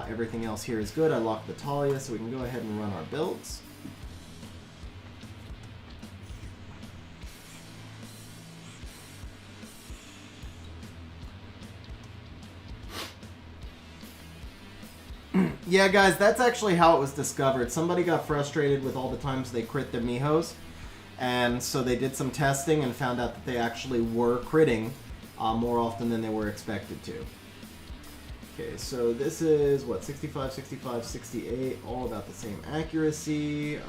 Everything else here is good. I locked the Talia, so we can go ahead and run our builds. Yeah, guys, that's actually how it was discovered. Somebody got frustrated with all the times they crit their Mihos, and so they did some testing and found out that they actually were critting more often than they were expected to. Okay, so this is, what, 65, 65, 68, all about the same accuracy.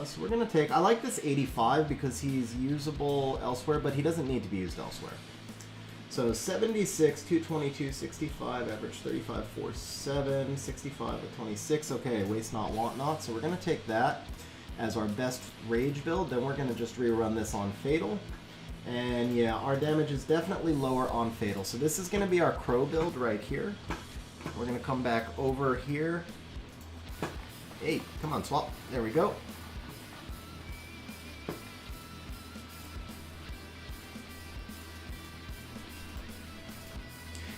So we're going to take, I like this 85 because he's usable elsewhere, but he doesn't need to be used elsewhere. So 76, 222, 65, average 35, 47, 65 to 26. Okay, waste not, want not. So we're going to take that as our best Rage build. Then we're going to just rerun this on Fatal. And yeah, our damage is definitely lower on Fatal. So this is going to be our Crow build right here. We're going to come back over here. Hey, come on, swap. There we go.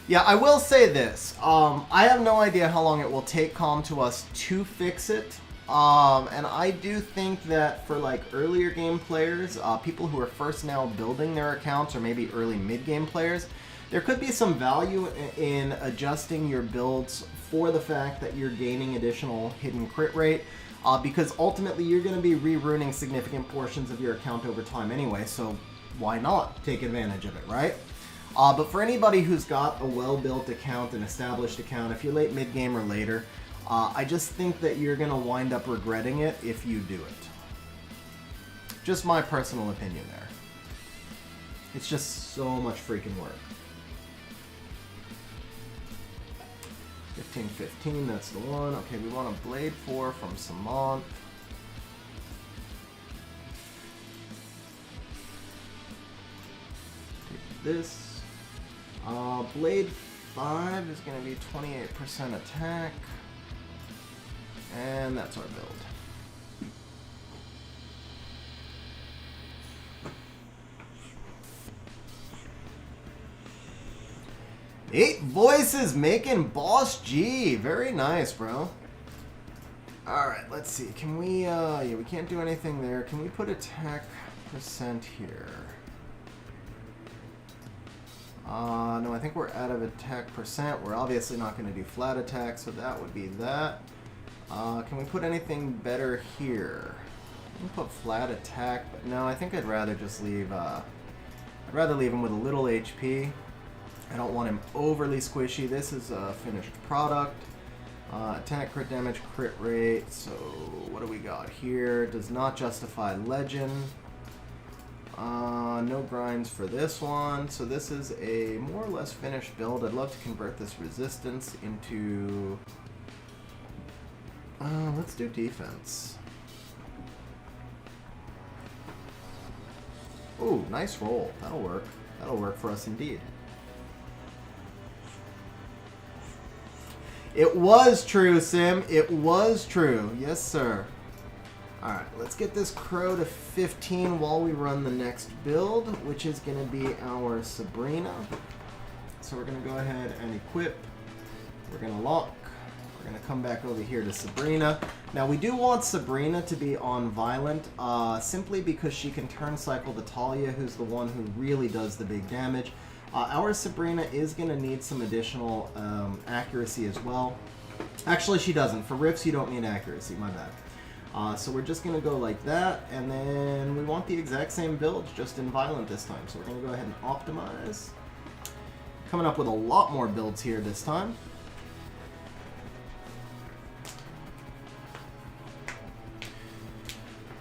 Yeah, I will say this. I have no idea how long it will take Com to Us to fix it. And I do think that for like earlier game players, people who are first now building their accounts, or maybe early mid-game players, there could be some value in adjusting your builds for the fact that you're gaining additional hidden crit rate, because ultimately you're going to be re-runing significant portions of your account over time anyway, so why not take advantage of it, right? But for anybody who's got a well-built account, an established account, if you're late mid-game or later, I just think that you're going to wind up regretting it if you do it. Just my personal opinion there. It's just so much freaking work. 15-15, that's the one. Okay, we want a Blade 4 from Samant. Take this. Blade 5 is going to be 28% attack. And that's our build. Eight voices making Boss G. Very nice, bro. Alright, let's see. Can we, yeah, we can't do anything there. Can we put attack percent here? No, I think we're out of attack percent. We're obviously not going to do flat attack, so that would be that. Can we put anything better here? We can put flat attack, but no, I think I'd rather just leave, I'd rather leave him with a little HP. I don't want him overly squishy. This is a finished product. Attack, crit damage, crit rate. So what do we got here? Does not justify legend. No grinds for this one. So this is a more or less finished build. I'd love to convert this resistance into... let's do defense. Ooh, nice roll. That'll work. That'll work for us indeed. It was true, Sim. It was true. Yes, sir. Alright, let's get this Crow to 15 while we run the next build, which is going to be our Sabrina. So we're going to go ahead and equip. We're going to lock. We're going to come back over here to Sabrina. Now, we do want Sabrina to be on Violent, simply because she can turn cycle to Talia, who's the one who really does the big damage. Our Sabrina is going to need some additional accuracy as well. Actually, she doesn't. For riffs, you don't need accuracy. My bad. So we're just going to go like that, and then we want the exact same build, just in violent this time. So we're going to go ahead and optimize. Coming up with a lot more builds here this time.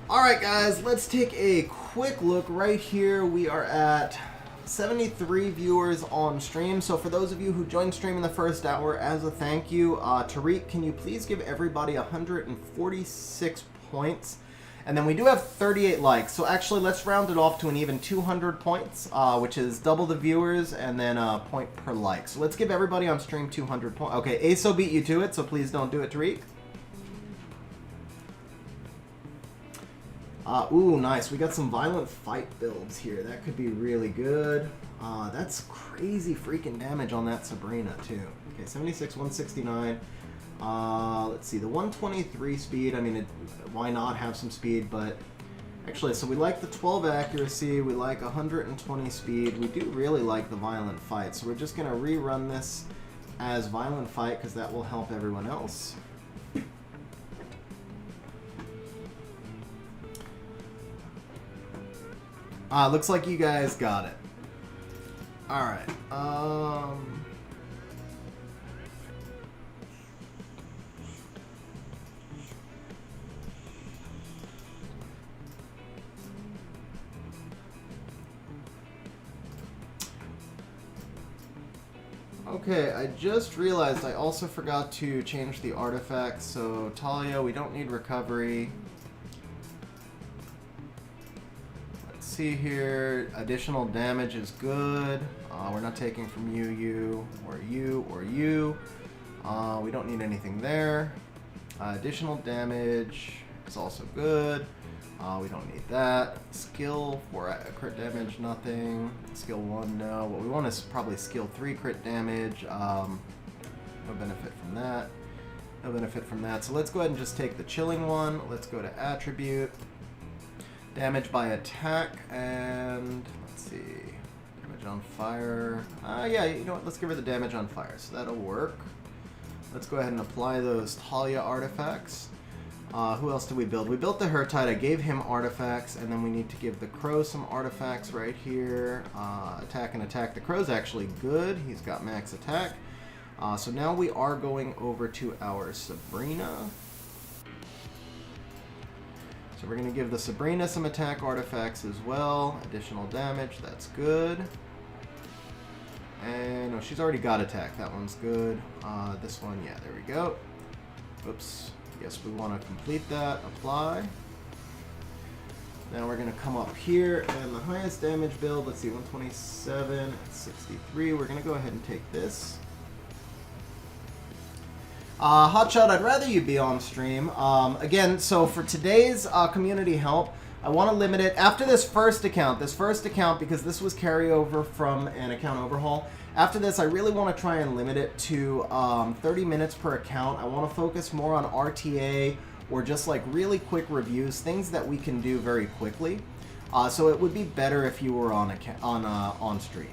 Alright guys, let's take a quick look right here. We are at 73 viewers on stream. So for those of you who joined stream in the first hour, as a thank you, Tariq, can you please give everybody 146 points? And then we do have 38 likes. So actually, let's round it off to an even 200 points, which is double the viewers and then a point per like. So let's give everybody on stream 200 points. Okay, ASO beat you to it, so please don't do it, Tariq. Ooh, nice. We got some violent fight builds here. That could be really good. That's crazy freaking damage on that Sabrina, too. Okay, 76, 169. Let's see, the 123 speed, I mean, why not have some speed, but actually, so we like the 12 accuracy, we like 120 speed, we do really like the violent fight, so we're just going to rerun this as violent fight because that will help everyone else. Looks like you guys got it. Alright, okay, I just realized I also forgot to change the artifacts, so Talia, we don't need recovery. Let's see here, additional damage is good. We're not taking from you, or you, or you. We don't need anything there. Additional damage is also good. We don't need that. Skill 4 crit damage, nothing. Skill 1, no. What we want is probably skill 3 crit damage. No benefit from that. No benefit from that. So let's go ahead and just take the chilling one. Let's go to attribute. Damage by attack, and let's see. Damage on fire. Yeah, you know what? Let's give her the damage on fire. So that'll work. Let's go ahead and apply those Talia artifacts. Who else did we build? We built the Hurtide. I gave him artifacts, and then we need to give the Crow some artifacts right here. Attack and attack. The Crow's actually good. He's got max attack. So now we are going over to our Sabrina. So we're going to give the Sabrina some attack artifacts as well. Additional damage. That's good. And no, she's already got attack. That one's good. This one, yeah, there we go. Oops. Yes, we want to complete that. Apply. Now we're going to come up here, and the highest damage build, let's see, 127 and 63. We're going to go ahead and take this. Hotshot, I'd rather you be on stream. Again, so for today's community help, I want to limit it after this first account, because this was carryover from an account overhaul. After this, I really want to try and limit it to 30 minutes per account. I want to focus more on RTA or just like really quick reviews, things that we can do very quickly. So it would be better if you were on stream.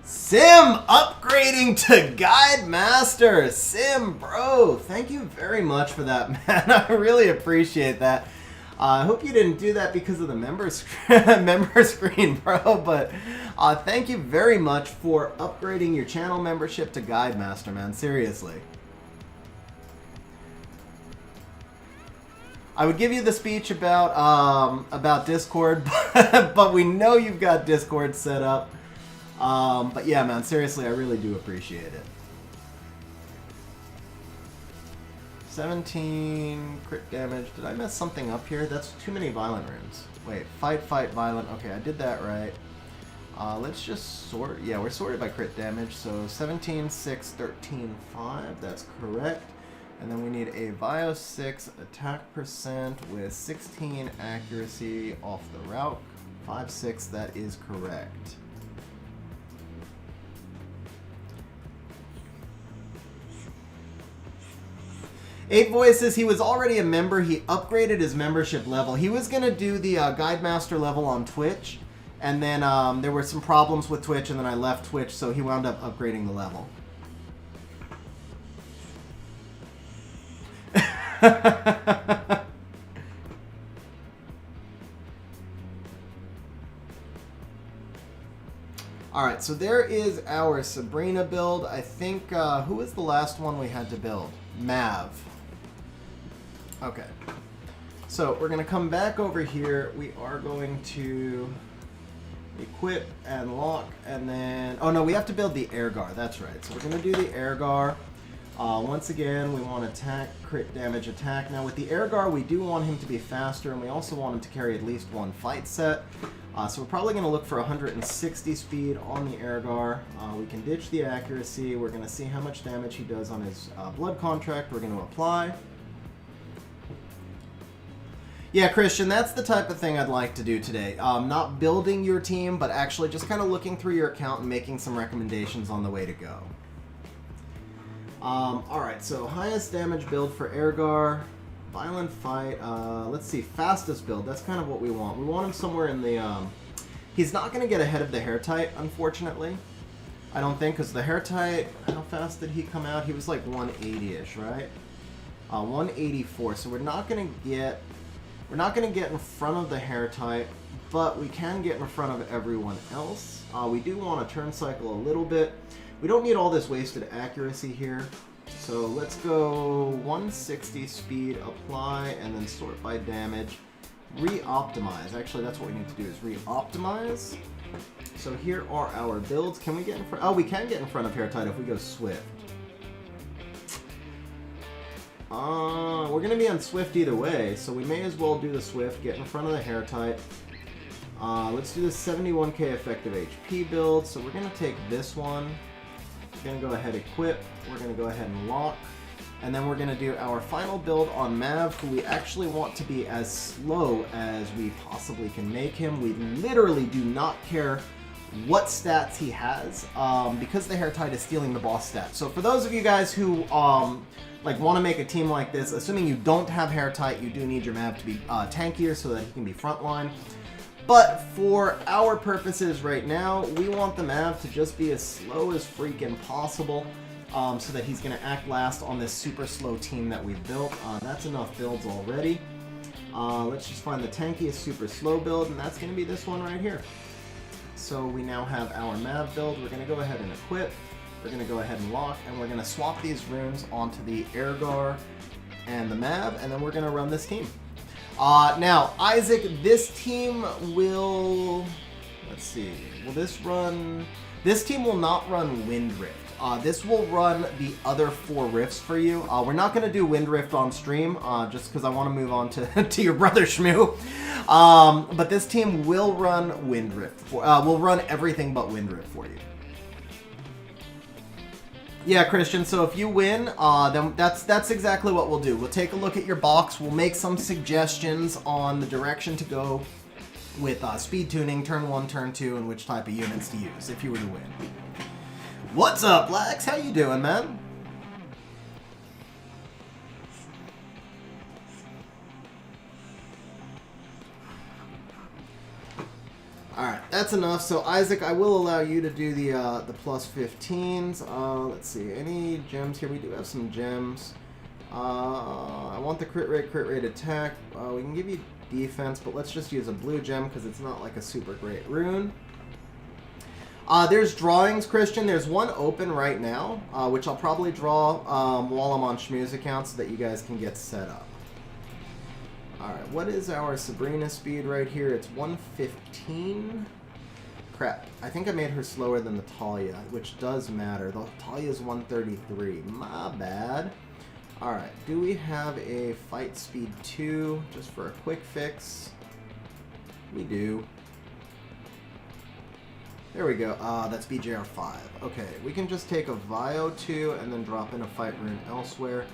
Sim upgrading to Guide Master. Sim, bro, thank you very much for that, man. I really appreciate that. I hope you didn't do that because of the member screen, bro, but thank you very much for upgrading your channel membership to Guide Master, man. Seriously. I would give you the speech about Discord, but we know you've got Discord set up. But yeah, man, seriously, I really do appreciate it. 17 crit damage. Did I mess something up here? That's too many violent runes. Wait, fight, violent. Okay, I did that right. Let's just sort. Yeah, we're sorted by crit damage. So 17, 6, 13, 5. That's correct. And then we need a Bio 6 attack percent with 16 accuracy off the route. 5, 6, that is correct. Eight Voices, he was already a member. He upgraded his membership level. He was going to do the Guide Master level on Twitch, And then there were some problems with Twitch, and then I left Twitch, so he wound up upgrading the level. Alright, so there is our Sabrina build. I think, who was the last one we had to build? Mav. Okay. So, we're going to come back over here. We are going to equip and lock, and then... Oh, no, we have to build the Airgar. That's right. So, we're going to do the Airgar. Once again, we want attack, crit damage, attack. Now, with the Airgar, we do want him to be faster, and we also want him to carry at least one fight set. So we're probably going to look for 160 speed on the Airgar. We can ditch the accuracy. We're going to see how much damage he does on his blood contract. We're going to apply. Yeah, Christian, that's the type of thing I'd like to do today. Not building your team, but actually just kind of looking through your account and making some recommendations on the way to go. Alright, so highest damage build for Airgar. Violent fight. Let's see, fastest build. That's kind of what we want. We want him somewhere in the... He's not going to get ahead of the hair tight, unfortunately. I don't think, because the hair tight, how fast did he come out? He was like 180-ish, right? 184. So we're not going to get... We're not going to get in front of the hair tight, but we can get in front of everyone else. We do want to turn cycle a little bit. We don't need all this wasted accuracy here. So let's go 160 speed, apply, and then sort by damage. Re-optimize. Actually, that's what we need to do is re-optimize. So here are our builds. Can we get in front? Oh, we can get in front of hair tight if we go swift. We're going to be on swift either way, so we may as well do the swift, get in front of the hair tight. Let's do the 71k effective HP build. So we're going to take this one. We're going to go ahead and equip. We're going to go ahead and lock. And then we're going to do our final build on Mav, who we actually want to be as slow as we possibly can make him. We literally do not care what stats he has, because the hair tight is stealing the boss stats. So for those of you guys who like want to make a team like this, assuming you don't have hair tight, you do need your Mav to be tankier so that he can be frontline. But for our purposes right now, we want the Mav to just be as slow as freaking possible, so that he's going to act last on this super slow team that we've built. That's enough builds already. Let's just find the tankiest super slow build, and that's going to be this one right here. So we now have our Mav build. We're going to go ahead and equip. We're going to go ahead and lock, and we're going to swap these runes onto the Airgar and the Mav, and then we're going to run this team. Now, Isaac, this team will... Let's see. Will this run... This team will not run Wind Rift. This will run the other 4 rifts for you. We're not going to do Wind Rift on stream, just because I want to move on to, to your brother Shmoo. But this team will run Wind Rift. Will run everything but Wind Rift for you. Yeah, Christian, so if you win, then that's exactly what we'll do. We'll take a look at your box. We'll make some suggestions on the direction to go with speed tuning, turn 1, turn 2, and which type of units to use if you were to win. What's up, Lax? How you doing, man? Alright, that's enough. So, Isaac, I will allow you to do the plus 15s. Let's see, any gems here? We do have some gems. I want the crit rate attack. We can give you defense, but let's just use a blue gem because it's not like a super great rune. There's drawings, Christian. There's one open right now, which I'll probably draw while I'm on Shmoo's account so that you guys can get set up. Alright, what is our Sabrina speed right here? It's 115. Crap, I think I made her slower than the Talia, which does matter. The Talia is 133. My bad. Alright, do we have a fight speed 2 just for a quick fix? We do. There we go. That's BJR 5. Okay, we can just take a Vio 2 and then drop in a fight rune elsewhere.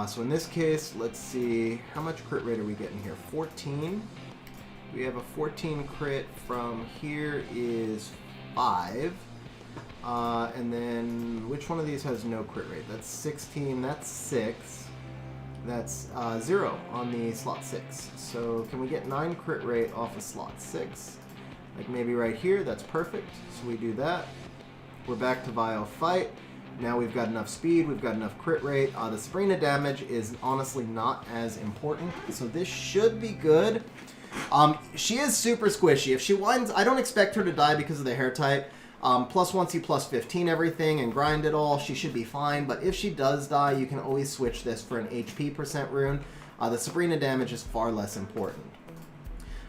So in this case, let's see, how much crit rate are we getting here? 14. We have a 14 crit from here is 5. And then, which one of these has no crit rate? That's 16, that's 6. That's 0 on the slot 6. So can we get 9 crit rate off of slot 6? Like maybe right here, that's perfect. So we do that. We're back to Vio Fight. Now we've got enough speed, we've got enough crit rate. The Sabrina damage is honestly not as important, so this should be good. She is super squishy. If she winds, I don't expect her to die because of the hair type. Plus once you plus 15 everything and grind it all, she should be fine. But if she does die, you can always switch this for an HP % rune. The Sabrina damage is far less important.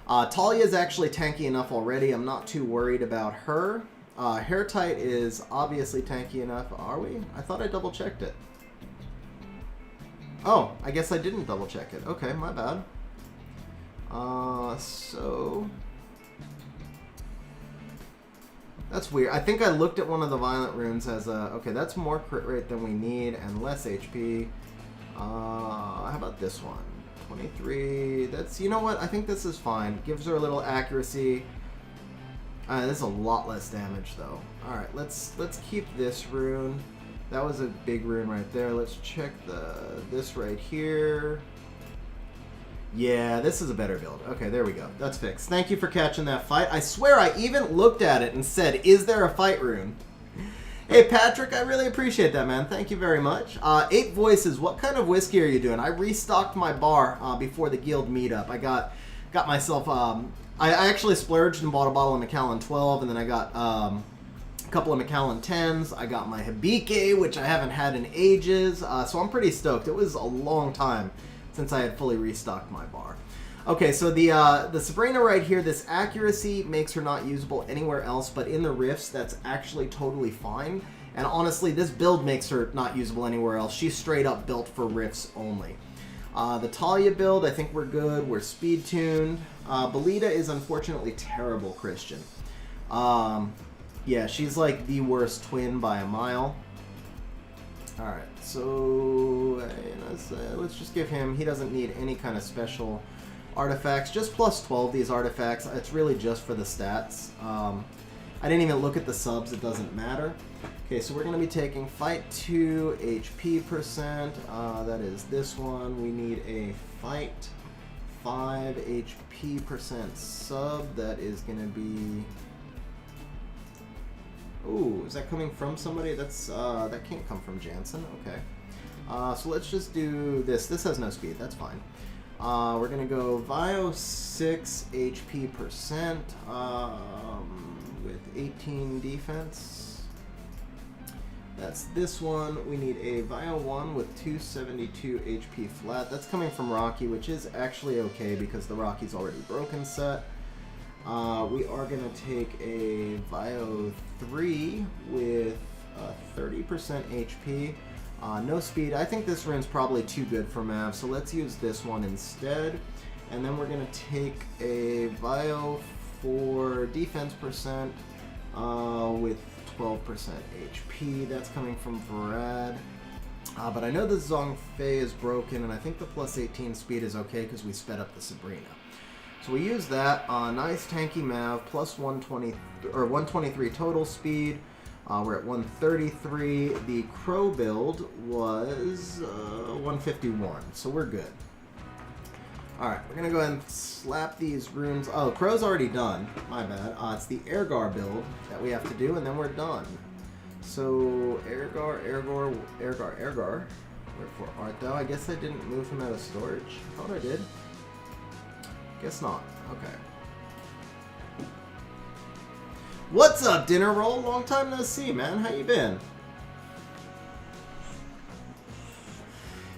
Talia is actually tanky enough already. I'm not too worried about her. Hair tight is obviously tanky enough. Are we? I thought I double checked it. Oh, I guess I didn't double check it. Okay, my bad. So that's weird. I think I looked at one of the violent runes as a, okay, that's more crit rate than we need and less HP. How about this one? 23. That's, you know what? I think this is fine. Gives her a little accuracy. This is a lot less damage though. All right, let's keep this rune. That was a big rune right there. Let's check this right here. Yeah, this is a better build. Okay, there we go. That's fixed. Thank you for catching that fight. I swear I even looked at it and said, is there a fight rune? Hey, Patrick, I really appreciate that, man. Thank you very much. 8 Voices, what kind of whiskey are you doing? I restocked my bar before the guild meetup. I got myself... I actually splurged and bought a bottle of Macallan 12, and then I got a couple of Macallan 10s. I got my Hibike, which I haven't had in ages, so I'm pretty stoked. It was a long time since I had fully restocked my bar. Okay, so the Sabrina right here, this accuracy makes her not usable anywhere else, but in the rifts, that's actually totally fine. And honestly, this build makes her not usable anywhere else. She's straight up built for rifts only. The Talia build, I think we're good. We're speed tuned. Belita is unfortunately terrible Christian. Yeah, she's like the worst twin by a mile. Alright, so let's just give him, he doesn't need any kind of special artifacts, just plus 12 these artifacts. It's really just for the stats. I didn't even look at the subs, it doesn't matter. Okay, so we're going to be taking Fight 2 HP %. That is this one. We need a Fight 5 HP % sub. That is going to be... Ooh, is that coming from somebody? That's that can't come from Jansen. Okay. So let's just do this. This has no speed. That's fine. We're going to go Vio 6 HP % with 18 defense. That's this one. We need a Vio 1 with 272 HP flat. That's coming from Rocky, which is actually okay because the Rocky's already broken set. We are going to take a Vio 3 with 30% HP. No speed. I think this rune's probably too good for Mav, so let's use this one instead. And then we're going to take a Vio 4 defense % with 12% HP. That's coming from Brad. But I know the Zhongfei is broken, and I think the plus 18 speed is okay because we sped up the Sabrina. So we use that. Nice tanky Mav, plus 120 or 123 total speed. We're at 133. The Crow build was 151, so we're good. Alright, we're going to go ahead and slap these runes. Oh, Crow's already done. My bad. It's the Ergar build that we have to do, and then we're done. So, Ergar. Wherefore art thou? I guess I didn't move him out of storage. I thought I did. Guess not. Okay. What's up, Dinner Roll? Long time no see, man. How you been?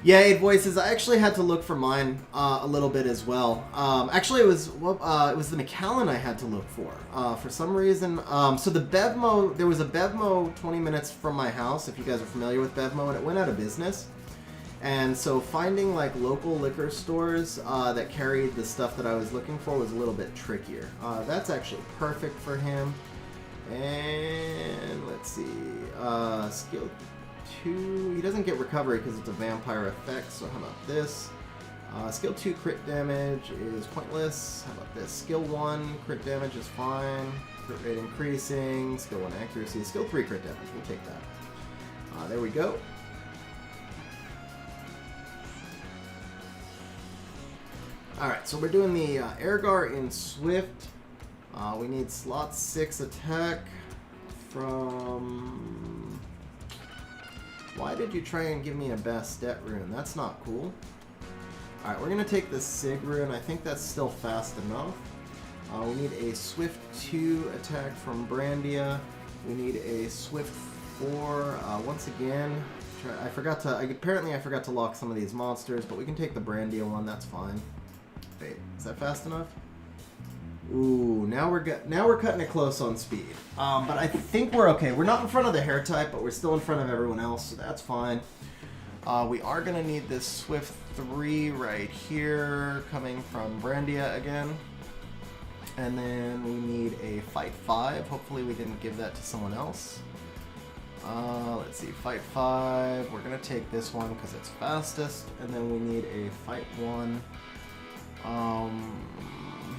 Yeah, 8 Voices. I actually had to look for mine a little bit as well. Actually, it was the Macallan I had to look for some reason. So the Bevmo, there was a Bevmo 20 minutes from my house, if you guys are familiar with Bevmo, and it went out of business. And so finding like local liquor stores that carried the stuff that I was looking for was a little bit trickier. That's actually perfect for him. And let's see, skill 2, he doesn't get recovery because it's a vampire effect, so how about this? Skill 2 crit damage is pointless. How about this? Skill 1 crit damage is fine. Crit rate increasing. Skill 1 accuracy. Skill 3 crit damage. We'll take that. There we go. Alright, so we're doing the Ergar in Swift. We need slot 6 attack from... Why did you try and give me a Bastet rune? That's not cool. Alright, we're going to take the Sig rune. I think that's still fast enough. We need a Swift 2 attack from Brandia. We need a Swift 4. Once again, apparently I forgot to lock some of these monsters, but we can take the Brandia one, that's fine. Wait, is that fast enough? Ooh, now we're cutting it close on speed. But I think we're okay. We're not in front of the hair type, but we're still in front of everyone else, so that's fine. We are going to need this Swift 3 right here, coming from Brandia again. And then we need a Fight 5. Hopefully we didn't give that to someone else. Let's see, Fight 5. We're going to take this one because it's fastest. And then we need a Fight 1.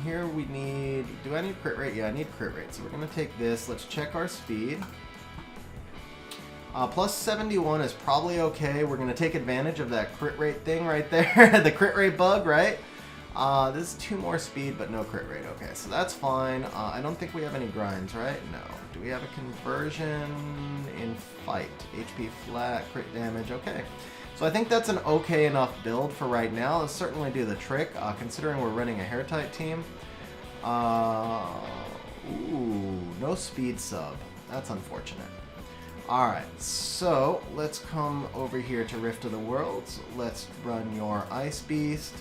Here we need... Do I need crit rate? Yeah, I need crit rate. So we're going to take this. Let's check our speed. Plus 71 is probably okay. We're going to take advantage of that crit rate thing right there. The crit rate bug, right? This is 2 more speed, but no crit rate. Okay, so that's fine. I don't think we have any grinds, right? No. Do we have a conversion in fight? HP flat, crit damage. Okay. So I think that's an okay enough build for right now. Let's certainly do the trick, considering we're running a hair type team. Ooh, no speed sub. That's unfortunate. Alright, so let's come over here to Rift of the Worlds. Let's run your Ice Beast.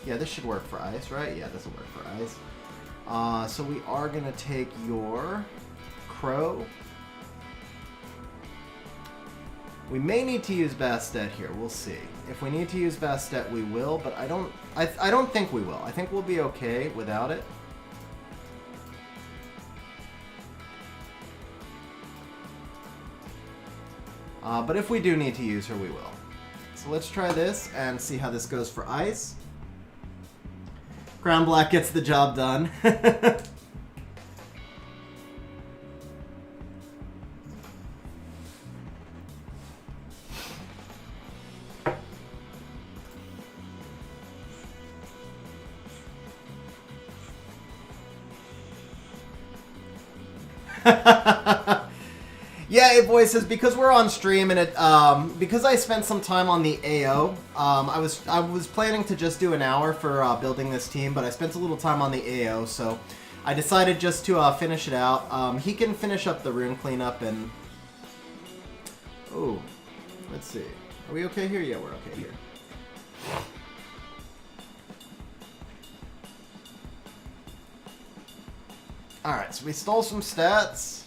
Yeah, this should work for ice, right? Yeah, this will work for ice. So we are going to take your Crow. We may need to use Bastet here. We'll see. If we need to use Bastet, we will, but I don't think we will. I think we'll be okay without it. But if we do need to use her, we will. So let's try this and see how this goes for ice. Crown Black gets the job done. Yeah, it voices because we're on stream and it because I spent some time on the AO. I was planning to just do an hour for building this team, but I spent a little time on the AO, so I decided just to finish it out. He can finish up the rune cleanup and oh, let's see. Are we okay here? Yeah, we're okay here. All right, so we stole some stats.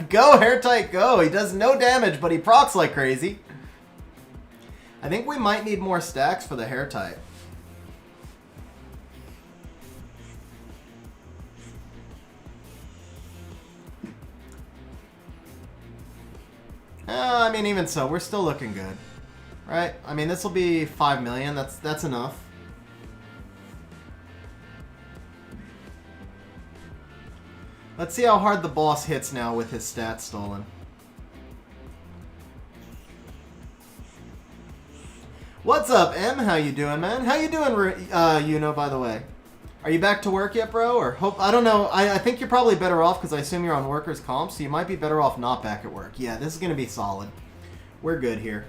Go, hair tight, go. He does no damage, but he procs like crazy. I think we might need more stacks for the hair type. I mean, even so, we're still looking good. Right? I mean, this will be 5 million. That's enough. Let's see how hard the boss hits now with his stats stolen. What's up, M? How you doing, man? How you doing, by the way? Are you back to work yet, bro? Or I don't know. I think you're probably better off because I assume you're on workers' comp, so you might be better off not back at work. Yeah, this is going to be solid. We're good here.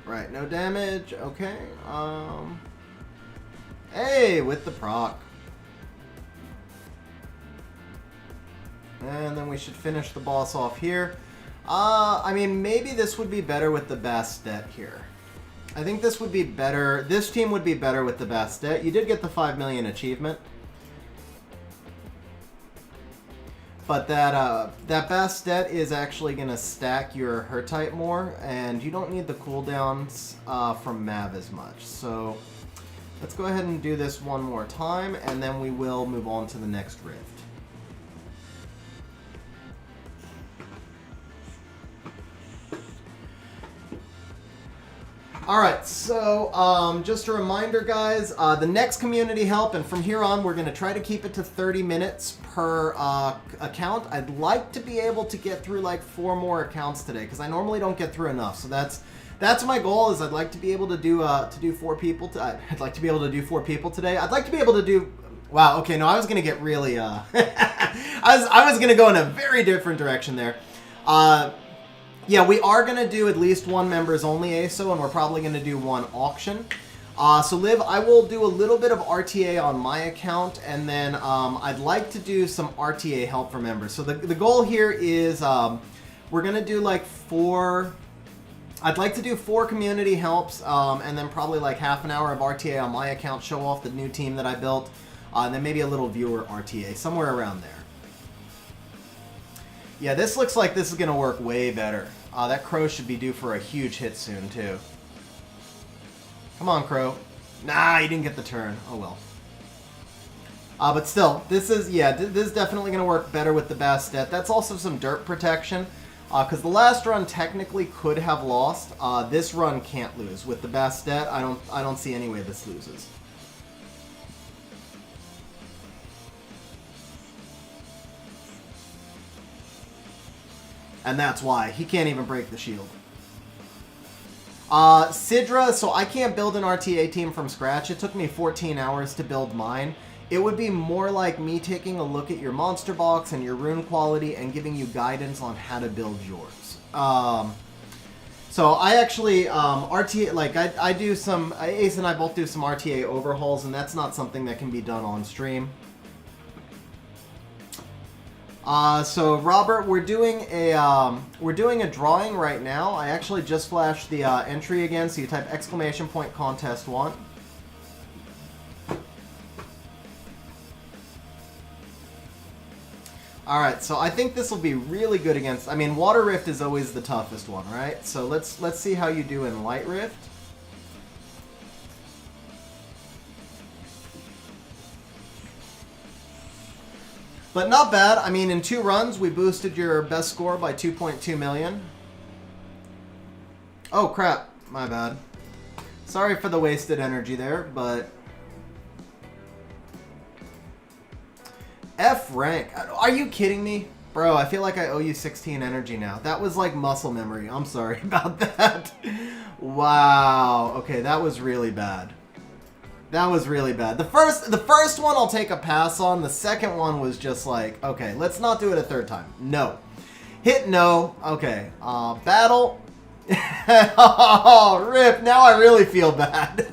Right, no damage. Okay. Hey, with the proc. And then we should finish the boss off here. I mean, maybe this would be better with the Bastet here. I think this would be better. This team would be better with the Bastet. You did get the 5 million achievement. But that Bastet is actually going to stack your her type more, and you don't need the cooldowns from Mav as much. So let's go ahead and do this one more time, and then we will move on to the next rift. Alright, so just a reminder, guys, the next community help, and from here on, we're going to try to keep it to 30 minutes per account. I'd like to be able to get through like 4 more accounts today, because I normally don't get through enough. So that's my goal, is I'd like to be able to do 4 people. I'd like to be able to do 4 people today. I'd like to be able to do... Wow, okay, no, I was going to get really... I was going to go in a very different direction there. Yeah, we are going to do at least 1 members only ASO, and we're probably going to do 1 auction. So Liv, I will do a little bit of RTA on my account, and then I'd like to do some RTA help for members. So the goal here is we're going to do like 4... I'd like to do 4 community helps, and then probably like half an hour of RTA on my account, show off the new team that I built, and then maybe a little viewer RTA, somewhere around there. Yeah, this looks like this is going to work way better. That crow should be due for a huge hit soon, too. Come on, crow. Nah, you didn't get the turn. Oh, well. But still, this is definitely going to work better with the Bastet. That's also some dirt protection, because the last run technically could have lost. This run can't lose. With the Bastet, I don't see any way this loses. And that's why. He can't even break the shield. Sidra, so I can't build an RTA team from scratch. It took me 14 hours to build mine. It would be more like me taking a look at your monster box and your rune quality and giving you guidance on how to build yours. So I actually, RTA, like I do some, Ace and I both do some RTA overhauls, and that's not something that can be done on stream. So Robert, we're doing a drawing right now. I actually just flashed the entry again, so you type !contest1. Alright, so I think this will be really good against... I mean, Water Rift is always the toughest one, right? So let's see how you do in Light Rift. But not bad. I mean, in 2 runs, we boosted your best score by 2.2 million. Oh, crap. My bad. Sorry for the wasted energy there, but... F rank. Are you kidding me? Bro, I feel like I owe you 16 energy now. That was like muscle memory. I'm sorry about that. Wow. Okay, that was really bad. That was really bad. The first one I'll take a pass on. The second one was just like, okay, let's not do it a 3rd time. No. Hit no. Okay. Battle. Oh, rip. Now I really feel bad.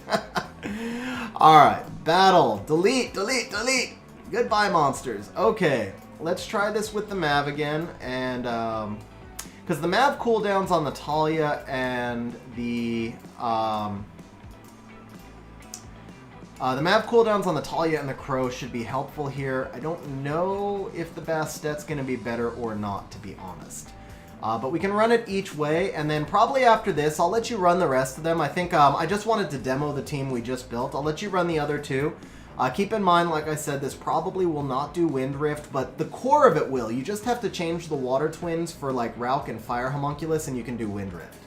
Alright. Battle. Delete, delete, delete. Goodbye, monsters. Okay. Let's try this with the Mav again. And, because the Mav cooldowns on the Talia and the Mav cooldowns on the Talia and the Crow should be helpful here. I don't know if the Bastet's going to be better or not, to be honest. But we can run it each way, and then probably after this, I'll let you run the rest of them. I think I just wanted to demo the team we just built. I'll let you run the other 2. Keep in mind, like I said, this probably will not do Wind Rift, but the core of it will. You just have to change the Water Twins for like Rauk and Fire Homunculus, and you can do Wind Rift.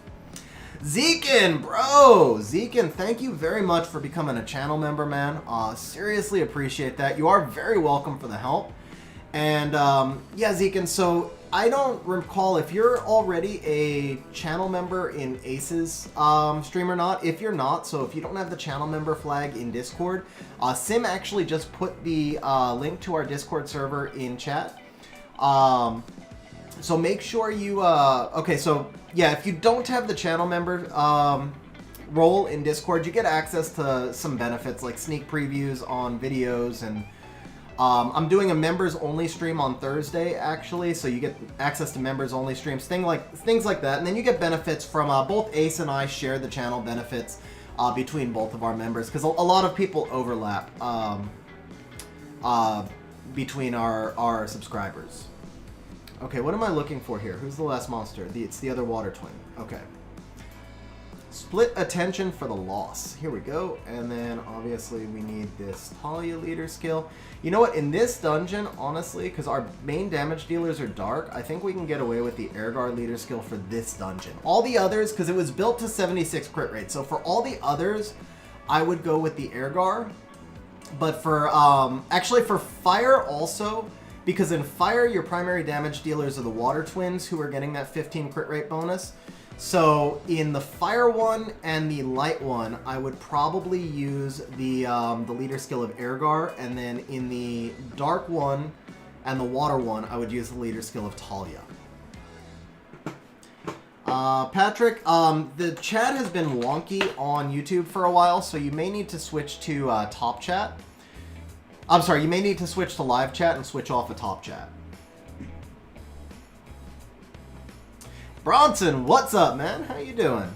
Zekin, bro! Zekin, thank you very much for becoming a channel member, man. Seriously appreciate that. You are very welcome for the help. And, yeah, Zekin, so I don't recall if you're already a channel member in Ace's stream or not. If you're not, so if you don't have the channel member flag in Discord, Sim actually just put the link to our Discord server in chat. So make sure you, okay, so yeah, if you don't have the channel member role in Discord, you get access to some benefits like sneak previews on videos, and I'm doing a members only stream on Thursday actually, so you get access to members only streams, things like that, and then you get benefits from both Ace and I share the channel benefits between both of our members, because a lot of people overlap between our subscribers. Okay, what am I looking for here? Who's the last monster? It's the other Water Twin. Okay. Split attention for the loss. Here we go. And then obviously we need this Talia leader skill. You know what? In this dungeon, honestly, because our main damage dealers are dark, I think we can get away with the Airguard leader skill for this dungeon. All the others, because it was built to 76 crit rate. So for all the others, I would go with the Airguard. But for, actually for Fire also, because in Fire, your primary damage dealers are the Water Twins who are getting that 15 crit rate bonus. So in the Fire one and the Light one, I would probably use the leader skill of Airgar, and then in the Dark one and the Water one, I would use the leader skill of Talia. Patrick, the chat has been wonky on YouTube for a while, so you may need to switch to top chat. I'm sorry, you may need to switch to live chat and switch off of top chat. Bronson, what's up, man? How you doing?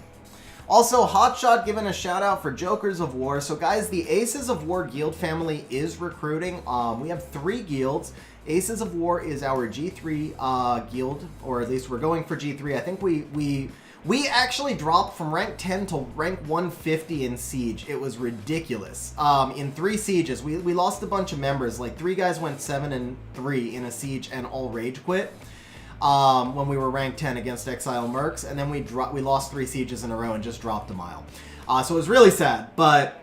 Also, Hotshot giving a shout out for Jokers of War. So guys, the Aces of War guild family is recruiting. We have 3 guilds. Aces of War is our G3 guild, or at least we're going for G3. I think we actually dropped from rank 10 to rank 150 in Siege. It was ridiculous. In 3 sieges, we lost a bunch of members. Like 3 guys went 7 and 3 in a siege and all rage quit. When we were ranked 10 against Exile Mercs, and then we lost 3 sieges in a row and just dropped a mile. So it was really sad, but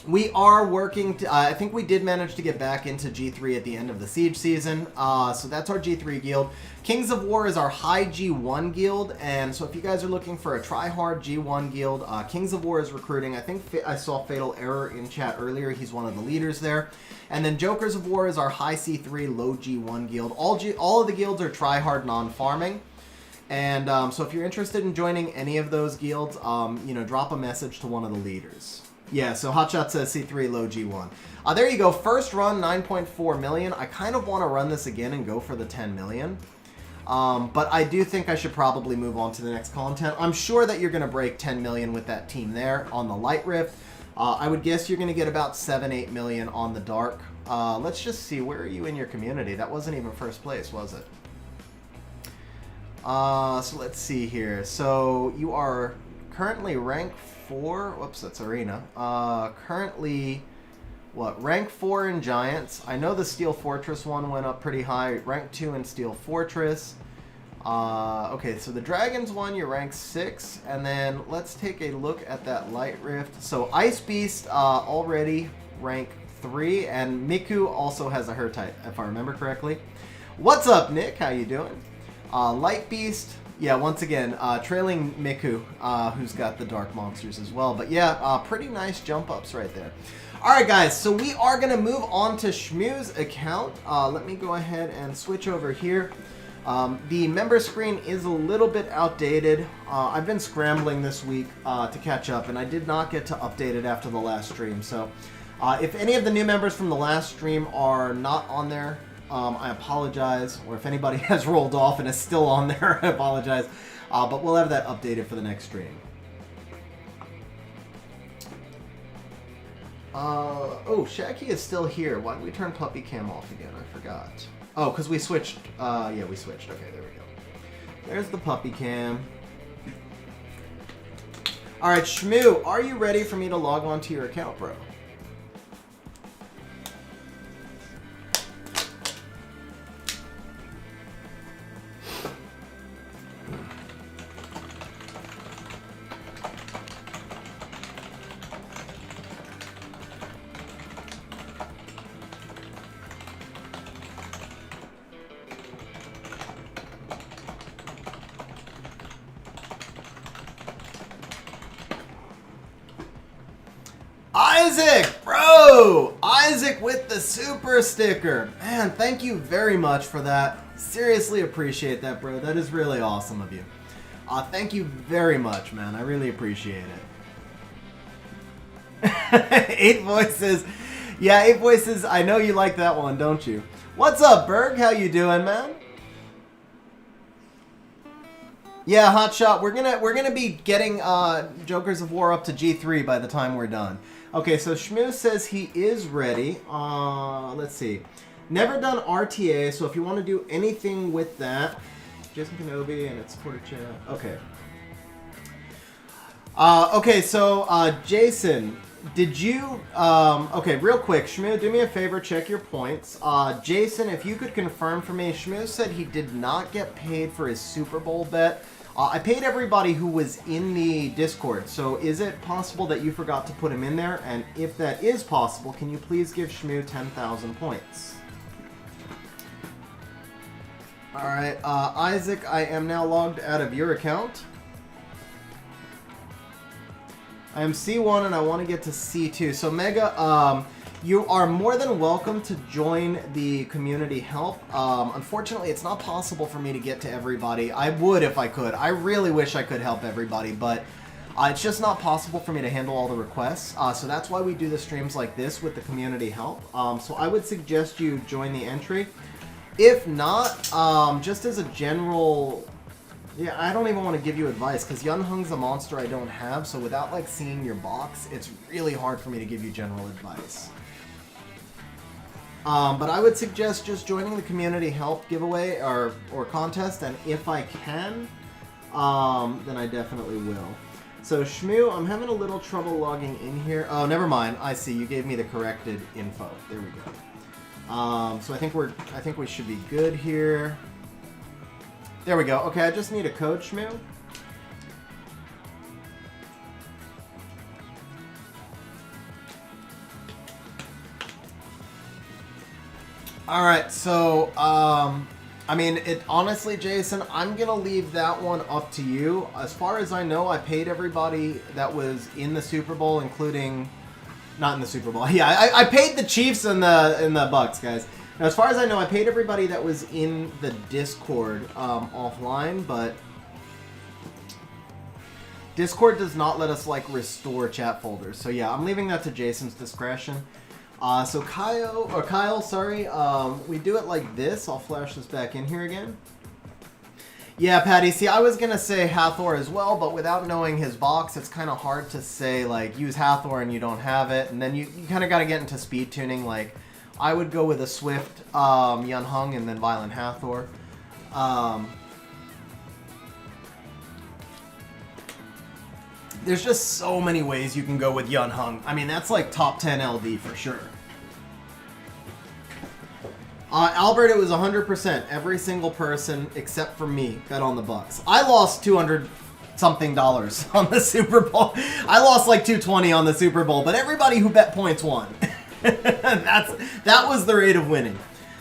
we are working to, I think we did manage to get back into G3 at the end of the Siege season, so that's our G3 guild. Kings of War is our high G1 guild, and so if you guys are looking for a try-hard G1 guild, Kings of War is recruiting. I think I saw Fatal Error in chat earlier. He's one of the leaders there. And then Jokers of War is our high C3, low G1 guild. All of the guilds are try-hard non-farming. And so if you're interested in joining any of those guilds, you know, drop a message to one of the leaders. Yeah, so Hotshot says C3, low G1. There you go. First run, 9.4 million. I kind of want to run this again and go for the 10 million. But I do think I should probably move on to the next content. I'm sure that you're going to break 10 million with that team there on the Light Rift. I would guess you're going to get about 7-8 million on the Dark. Let's just see. Where are you in your community? That wasn't even first place, was it? So let's see here. So you are currently rank 4. Whoops, that's Arena. Currently, what, rank 4 in Giants. I know the Steel Fortress one went up pretty high. Rank 2 in Steel Fortress. Okay, so the Dragons one, you're rank 6. And then let's take a look at that Light Rift. So Ice Beast already rank 3. And Miku also has a her type, if I remember correctly. What's up, Nick? How you doing? Light Beast, yeah, once again, trailing Miku, who's got the Dark Monsters as well. But yeah, pretty nice jump ups right there. Alright guys, so we are going to move on to Shmu's account. Let me go ahead and switch over here. The member screen is a little bit outdated. I've been scrambling this week to catch up, and I did not get to update it after the last stream. So if any of the new members from the last stream are not on there, I apologize, or if anybody has rolled off and is still on there, I apologize. But we'll have that updated for the next stream. Oh, Shaggy is still here. Why did we turn Puppy Cam off again? I forgot. Oh, because we switched. Yeah, we switched. Okay, there we go. There's the Puppy Cam. Alright, Shmu, are you ready for me to log on to your account, bro? Isaac, bro! Isaac with the super sticker. Man, thank you very much for that. Seriously appreciate that, bro. That is really awesome of you. Thank you very much, man. I really appreciate it. 8 Voices. Yeah, 8 Voices. I know you like that one, don't you? What's up, Berg? How you doing, man? Yeah, Hotshot. We're gonna be getting Jokers of War up to G3 by the time we're done. Okay, so Shmu says he is ready. Let's see. Never done RTA, so if you want to do anything with that, Jason Kenobi and it's supporter chat. Okay. Okay, so Jason, did you? Okay, real quick, Shmoo, do me a favor, check your points. Jason, if you could confirm for me, Shmoo said he did not get paid for his Super Bowl bet. I paid everybody who was in the Discord, so is it possible that you forgot to put him in there? And if that is possible, can you please give Shmoo 10,000 points? Alright, Isaac, I am now logged out of your account. I am C1 and I want to get to C2. So Mega, you are more than welcome to join the community help. Unfortunately, it's not possible for me to get to everybody. I would if I could. I really wish I could help everybody, but it's just not possible for me to handle all the requests. So that's why we do the streams like this with the community help. So I would suggest you join the entry. If not, just as a general... Yeah, I don't even want to give you advice, because Yun Hung's a monster I don't have, so without, like, seeing your box, it's really hard for me to give you general advice. But I would suggest just joining the community help giveaway or contest, and if I can, then I definitely will. So Shmoo, I'm having a little trouble logging in here. Oh, never mind. I see. You gave me the corrected info. There we go. So I think we should be good here. There we go. Okay, I just need a code, Shmoo. Alright, so, I mean, honestly, Jason, I'm gonna leave that one up to you. As far as I know, I paid everybody that was in the Super Bowl, including... Not in the Super Bowl. Yeah, I paid the Chiefs and the Bucks, guys. Now, as far as I know, I paid everybody that was in the Discord offline, but... Discord does not let us, like, restore chat folders. So, yeah, I'm leaving that to Jason's discretion. So Kyle, sorry, we do it like this. I'll flash this back in here again. Yeah, Patty, see, I was going to say Hathor as well, but without knowing his box, it's kind of hard to say, like, use Hathor and you don't have it. And then you kind of got to get into speed tuning. Like, I would go with a Swift Yun Hung and then Violent Hathor. There's just so many ways you can go with Yun Hung. I mean, that's like top 10 LD for sure. Albert, it was 100%. Every single person except for me bet on the Bucks. I lost $200-something on the Super Bowl. I lost like $220 on the Super Bowl, but everybody who bet points won. That was the rate of winning.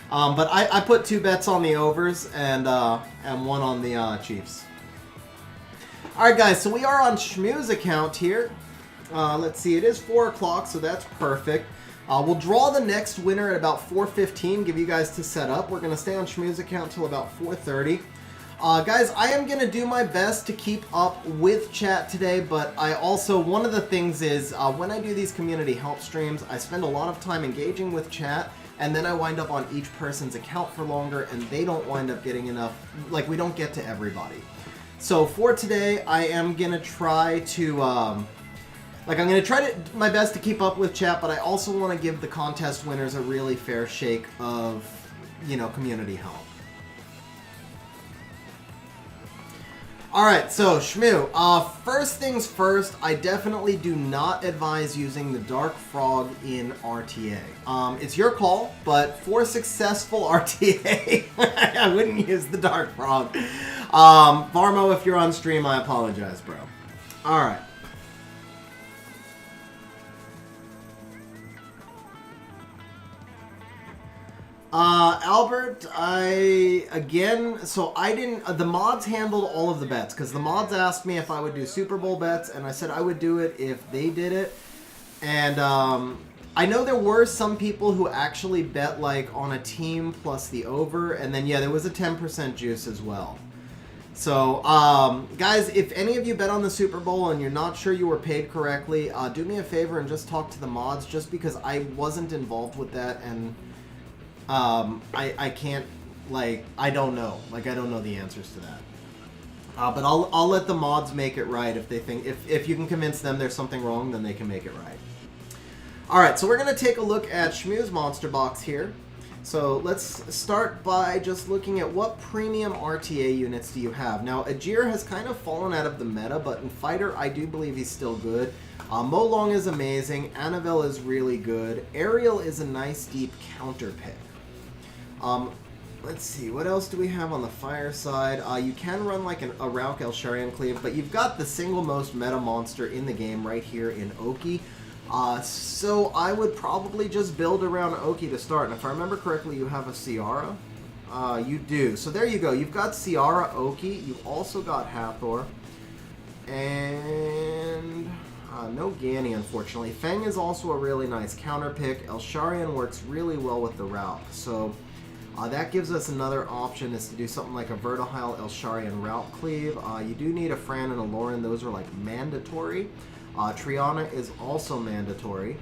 But I put 2 bets on the overs and 1 on the Chiefs. Alright guys, so we are on Shmoo's account here. Let's see, it is 4 o'clock, so that's perfect. We'll draw the next winner at about 4:15, give you guys to set up. We're going to stay on Shmoo's account till about 4:30. Guys, I am going to do my best to keep up with chat today, but I also, one of the things is, when I do these community help streams, I spend a lot of time engaging with chat, and then I wind up on each person's account for longer, and they don't wind up getting enough, like, we don't get to everybody. So for today, I am going to try to, I'm going to try my best to keep up with chat, but I also want to give the contest winners a really fair shake of, you know, community help. Alright, so Shmoo, first things first, I definitely do not advise using the Dark Frog in RTA. It's your call, but for successful RTA, I wouldn't use the Dark Frog. Varmo, if you're on stream, I apologize, bro. Alright. Albert, the mods handled all of the bets, because the mods asked me if I would do Super Bowl bets, and I said I would do it if they did it, and, I know there were some people who actually bet, like, on a team plus the over, and then, yeah, there was a 10% juice as well. So, guys, if any of you bet on the Super Bowl and you're not sure you were paid correctly, do me a favor and just talk to the mods, just because I wasn't involved with that, and... I can't, like, I don't know. Like, I don't know the answers to that. But I'll let the mods make it right if they think, if you can convince them there's something wrong, then they can make it right. Alright, so we're going to take a look at Shmoo's monster box here. So let's start by just looking at what premium RTA units do you have. Now, Ajir has kind of fallen out of the meta, but in Fighter, I do believe he's still good. Molong is amazing. Annabelle is really good. Ariel is a nice deep counter pick. Let's see, what else do we have on the fire side? You can run like a Rauk Elsharian Cleave, but you've got the single most meta monster in the game right here in Oki. So I would probably just build around Oki to start. And if I remember correctly, you have a Ciara. You do. So there you go. You've got Ciara, Oki. You've also got Hathor. And no Ganny, unfortunately. Feng is also a really nice counter pick. Elsharian works really well with the Rauk. So that gives us another option, is to do something like a Vertihile Elsharian Rauk Cleave. You do need a Fran and a Lauren. Those are like mandatory. Triana is also mandatory.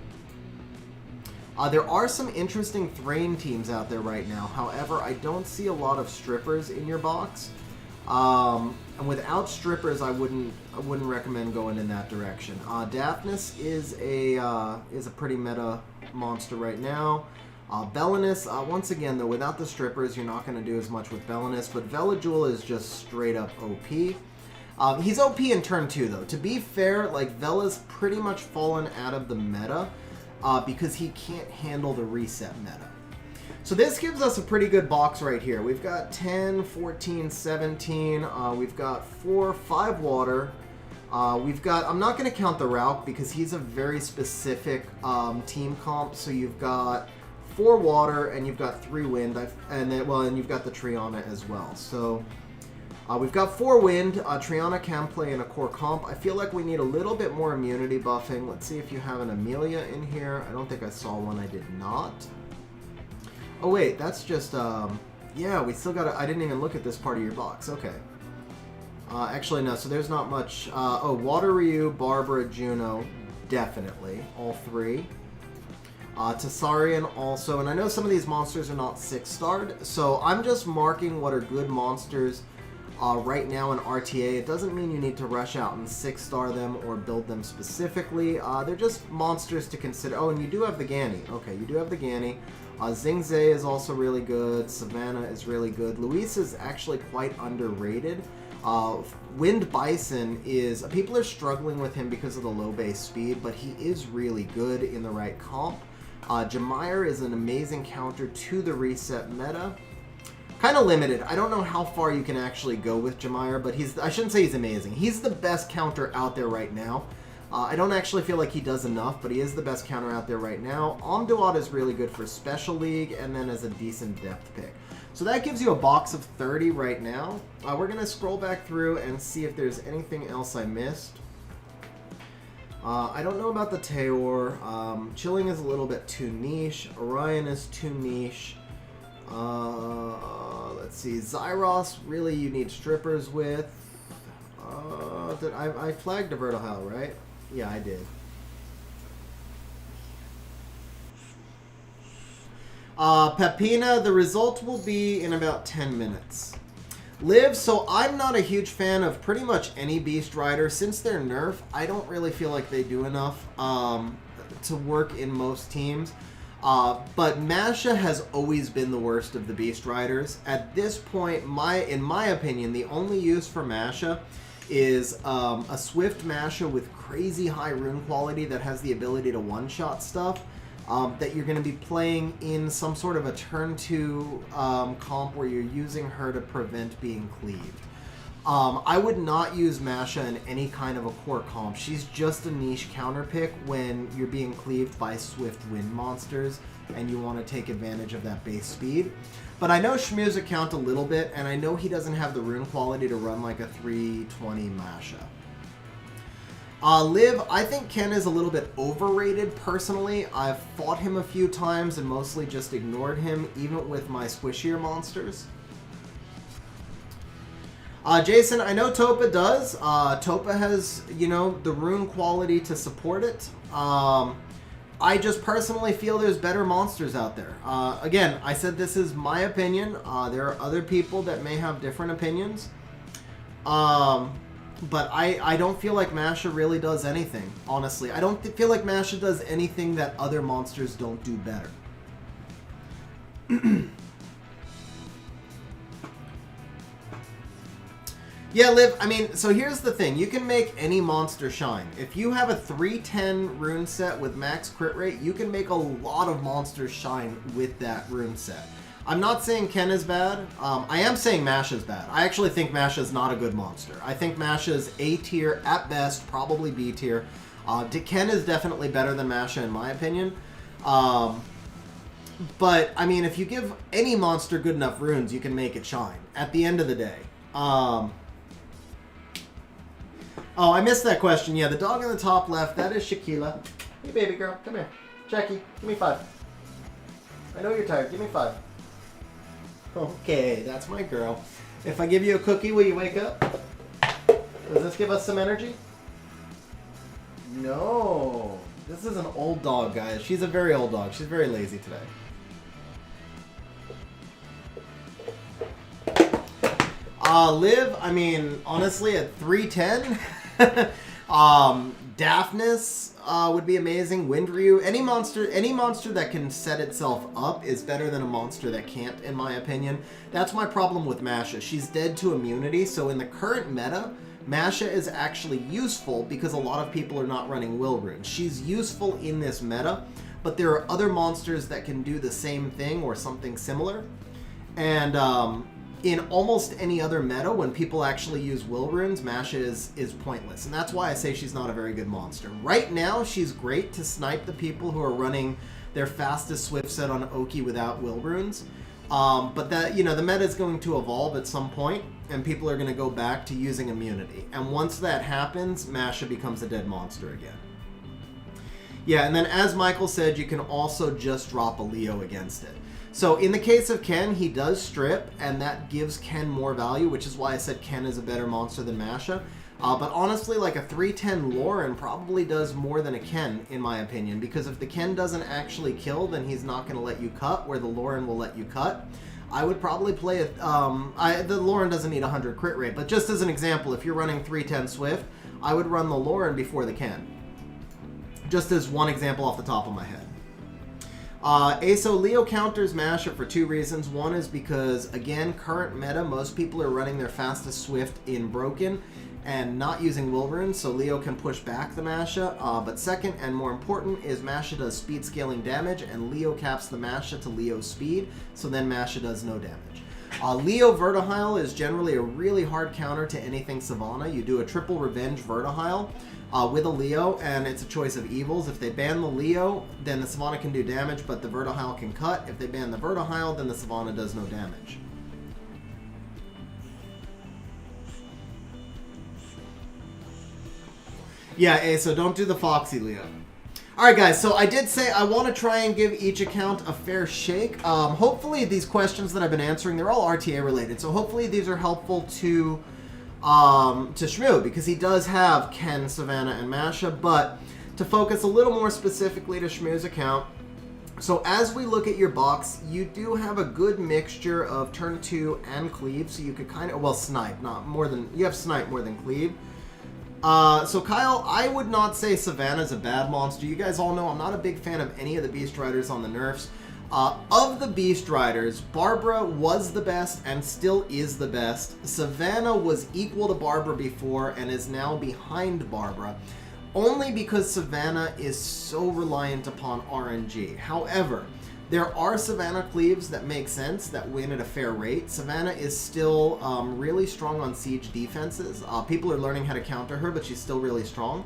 There are some interesting Thrain teams out there right now. However, I don't see a lot of strippers in your box. And without strippers, I wouldn't recommend going in that direction. Daphnis is a pretty meta monster right now. Belinus, once again though, without the strippers, you're not going to do as much with Belinus. But Velajul is just straight up OP. He's OP in turn 2, though. To be fair, like, Vela's pretty much fallen out of the meta because he can't handle the reset meta. So this gives us a pretty good box right here. We've got 10, 14, 17. We've got 5 water. We've got, I'm not going to count the Rauk because he's a very specific team comp. So you've got 4 water and you've got 3 wind. And you've got the Triana as well. So we've got 4 wind. Triana can play in a core comp. I feel like we need a little bit more immunity buffing. Let's see if you have an Amelia in here. I don't think I saw one. I did not. Oh wait, that's just, yeah, we still got I didn't even look at this part of your box. Okay. Actually, no, so there's not much. Oh, Water Ryu, Barbara, Juno, definitely. All 3. Tessarian also. And I know some of these monsters are not 6-starred, so I'm just marking what are good monsters right now in RTA. It doesn't mean you need to rush out and 6-star them or build them specifically. They're just monsters to consider. Oh, and you do have the Ganny. Okay, you do have the Ganny. Xingzhe is also really good. Savannah is really good. Luis is actually quite underrated. Wind Bison is... People are struggling with him because of the low base speed, but he is really good in the right comp. Jemire is an amazing counter to the reset meta. Kind of limited. I don't know how far you can actually go with Jemire, but I shouldn't say he's amazing. He's the best counter out there right now. I don't actually feel like he does enough, but he is the best counter out there right now. Amduat is really good for Special League, and then as a decent depth pick. So that gives you a box of 30 right now. We're going to scroll back through and see if there's anything else I missed. I don't know about the Teor. Chilling is a little bit too niche. Orion is too niche. Let's see. Zyros, really you need strippers with. I flagged a Vertihile, right? Yeah, I did. Pepina, the result will be in about 10 minutes. Liv, so I'm not a huge fan of pretty much any Beast Rider. Since they're nerf, I don't really feel like they do enough to work in most teams. But Masha has always been the worst of the Beast Riders. At this point, in my opinion, the only use for Masha is a Swift Masha with crazy high rune quality that has the ability to one-shot stuff. That you're going to be playing in some sort of a turn 2 comp where you're using her to prevent being cleaved. I would not use Masha in any kind of a core comp. She's just a niche counter pick when you're being cleaved by swift wind monsters and you want to take advantage of that base speed. But I know Shmu's account a little bit, and I know he doesn't have the rune quality to run like a 320 Masha. Liv, I think Ken is a little bit overrated personally. I've fought him a few times and mostly just ignored him, even with my squishier monsters. Jason, I know Topa does. Topa has, you know, the rune quality to support it. I just personally feel there's better monsters out there. Again, I said this is my opinion. There are other people that may have different opinions. But I don't feel like Masha really does anything, honestly. I don't feel like Masha does anything that other monsters don't do better. Yeah, Liv, I mean, so here's the thing. You can make any monster shine. If you have a 310 rune set with max crit rate, you can make a lot of monsters shine with that rune set. I'm not saying Ken is bad. I am saying Masha is bad. I actually think Masha is not a good monster. I think Masha is A tier at best, probably B tier. Ken is definitely better than Masha in my opinion. But, I mean, if you give any monster good enough runes, you can make it shine at the end of the day. Oh, I missed that question. Yeah, the dog in the top left, that is Shaquila. Hey, baby girl, come here. Jackie, give me 5. I know you're tired. Give me 5. Okay, that's my girl. If I give you a cookie, will you wake up? Does this give us some energy? No. This is an old dog, guys. She's a very old dog. She's very lazy today. Liv, I mean, honestly, at 310, Daphnis would be amazing. Windryu, any monster that can set itself up is better than a monster that can't, in my opinion. That's my problem with Masha. She's dead to immunity, so in the current meta, Masha is actually useful because a lot of people are not running will runes. She's useful in this meta, but there are other monsters that can do the same thing or something similar. And in almost any other meta, when people actually use will runes, Masha is pointless. And that's why I say she's not a very good monster. Right now, she's great to snipe the people who are running their fastest Swift set on Oki without will runes. But that, you know, the meta is going to evolve at some point, and people are going to go back to using immunity. And once that happens, Masha becomes a dead monster again. Yeah, and then as Michael said, you can also just drop a Leo against it. So in the case of Ken, he does strip, and that gives Ken more value, which is why I said Ken is a better monster than Masha. But honestly, like a 310 Lauren probably does more than a Ken, in my opinion, because if the Ken doesn't actually kill, then he's not going to let you cut, where the Lauren will let you cut. I would probably play it. The Lauren doesn't need 100 crit rate, but just as an example, if you're running 310 Swift, I would run the Lauren before the Ken. Just as one example off the top of my head. ASO Leo counters Masha for 2 reasons. One is because, again, current meta, most people are running their fastest Swift in Broken and not using will runes, so Leo can push back the Masha. But second, and more important, is Masha does speed scaling damage, and Leo caps the Masha to Leo's speed, so then Masha does no damage. Leo Vertihile is generally a really hard counter to anything Savannah. You do a triple revenge Vertihile with a Leo, and it's a choice of evils. If they ban the Leo, then the Savannah can do damage, but the Vertihile can cut. If they ban the Vertihile, then the Savannah does no damage. Yeah, so don't do the Foxy Leo. Alright guys, so I did say I want to try and give each account a fair shake. Hopefully these questions that I've been answering, they're all RTA related, so hopefully these are helpful to Shmoo, because he does have Ken, Savannah, and Masha, but to focus a little more specifically to Shmoo's account, so as we look at your box, you do have a good mixture of turn 2 and cleave, so you could kind of, well, snipe, not more than, you have snipe more than cleave. So Kyle, I would not say Savannah's a bad monster. You guys all know I'm not a big fan of any of the Beast Riders on the nerfs. Of the Beast Riders, Barbara was the best and still is the best. Savannah was equal to Barbara before and is now behind Barbara, only because Savannah is so reliant upon RNG. However, there are Savannah cleaves that make sense, that win at a fair rate. Savannah is still really strong on siege defenses. People are learning how to counter her, but she's still really strong.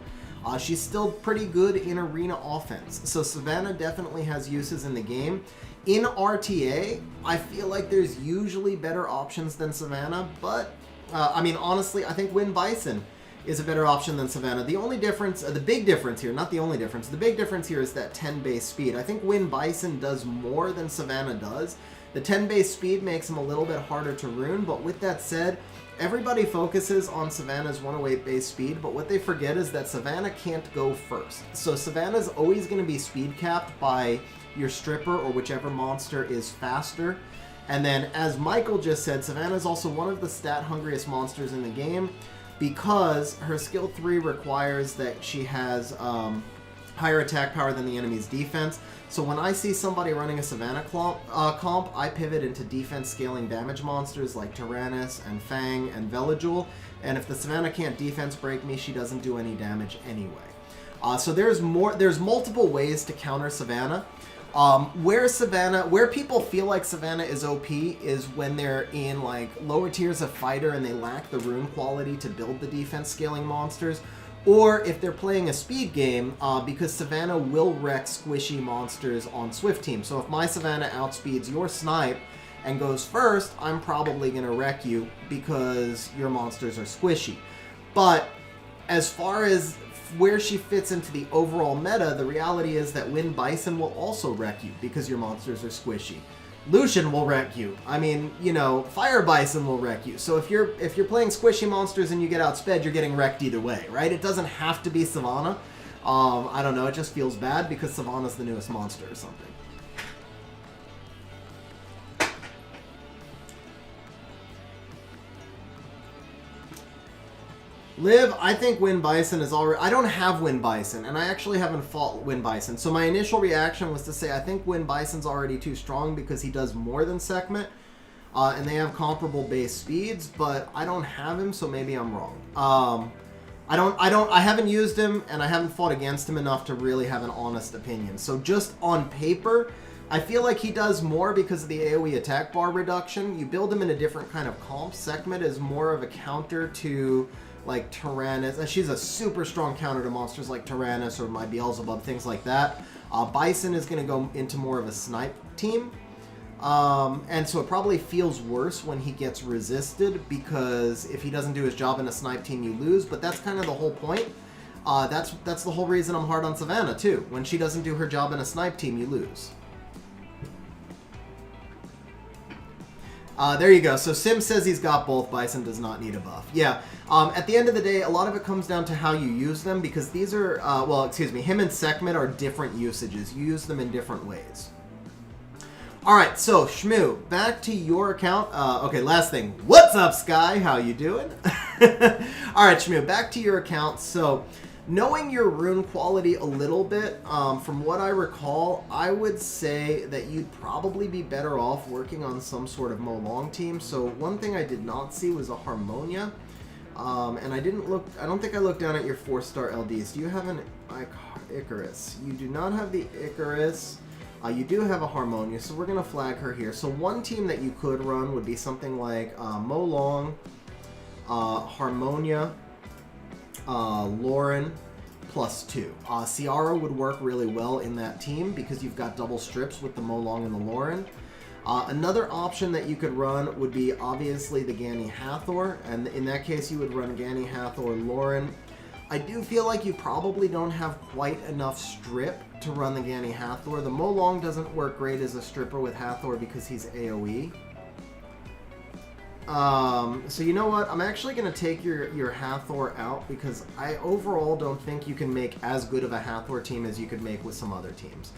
She's still pretty good in arena offense. So Savannah definitely has uses in the game. In RTA, I feel like there's usually better options than Savannah, but I mean, honestly, I think Win Bison is a better option than Savannah. The only difference, the big difference here, not the only difference, the big difference here is that 10 base speed. I think Win Bison does more than Savannah does. The 10 base speed makes him a little bit harder to rune, but with that said, everybody focuses on Savannah's 108 base speed, but what they forget is that Savannah can't go first. So Savannah's always going to be speed capped by your stripper or whichever monster is faster. And then, as Michael just said, Savannah's also one of the stat hungriest monsters in the game, because her skill 3 requires that she has higher attack power than the enemy's defense. So when I see somebody running a Savannah comp, I pivot into defense scaling damage monsters like Tyrannus and Fang and Veligul. And if the Savannah can't defense break me, she doesn't do any damage anyway. So there's multiple ways to counter Savannah. Where people feel like Savannah is OP is when they're in like lower tiers of fighter and they lack the rune quality to build the defense scaling monsters, or if they're playing a speed game, because Savannah will wreck squishy monsters on Swift team. So if my Savannah outspeeds your snipe and goes first, I'm probably going to wreck you because your monsters are squishy. But as far as where she fits into the overall meta, the reality is that Wind Bison will also wreck you because your monsters are squishy. Lucian will wreck you. I mean, you know, Fire Bison will wreck you. So if you're playing squishy monsters and you get outsped, you're getting wrecked either way, right? It doesn't have to be Savannah. I don't know, it just feels bad because Savannah's the newest monster or something. Liv, I think Wind Bison is already... I don't have Wind Bison, and I actually haven't fought Wind Bison. So my initial reaction was to say I think Wind Bison's already too strong because he does more than Sekhmet, and they have comparable base speeds, but I don't have him, so maybe I'm wrong. I haven't used him, and I haven't fought against him enough to really have an honest opinion. So just on paper, I feel like he does more because of the AoE attack bar reduction. You build him in a different kind of comp. Sekhmet is more of a counter to like Tyrannus, and she's a super strong counter to monsters like Tyrannus or my Beelzebub, things like that. Bison is going to go into more of a snipe team, and so it probably feels worse when he gets resisted, because if he doesn't do his job in a snipe team, you lose, but that's kind of the whole point. That's the whole reason I'm hard on Savannah, too. When she doesn't do her job in a snipe team, you lose. There you go. So Sim says he's got both. Bison does not need a buff. Yeah. At the end of the day, a lot of it comes down to how you use them, because these are, him and Sekhmet are different usages. You use them in different ways. Alright, so Shmoo, back to your account. Okay, last thing. What's up, Sky? How you doing? Alright, Shmoo, back to your account. So, knowing your rune quality a little bit, from what I recall, I would say that you'd probably be better off working on some sort of Molong team. So one thing I did not see was a Harmonia, and I don't think I looked down at your 4-star LDs. Do you have an Icarus? You do not have the Icarus. You do have a Harmonia, so we're going to flag her here. So one team that you could run would be something like Molong, Harmonia, Lauren, +2. Ciara would work really well in that team because you've got double strips with the Molong and the Lauren. Another option that you could run would be obviously the Gani Hathor, and in that case you would run Gani Hathor, Lauren. I do feel like you probably don't have quite enough strip to run the Gani Hathor. The Molong doesn't work great as a stripper with Hathor because he's AoE. So you know what? I'm actually going to take your Hathor out because I overall don't think you can make as good of a Hathor team as you could make with some other teams.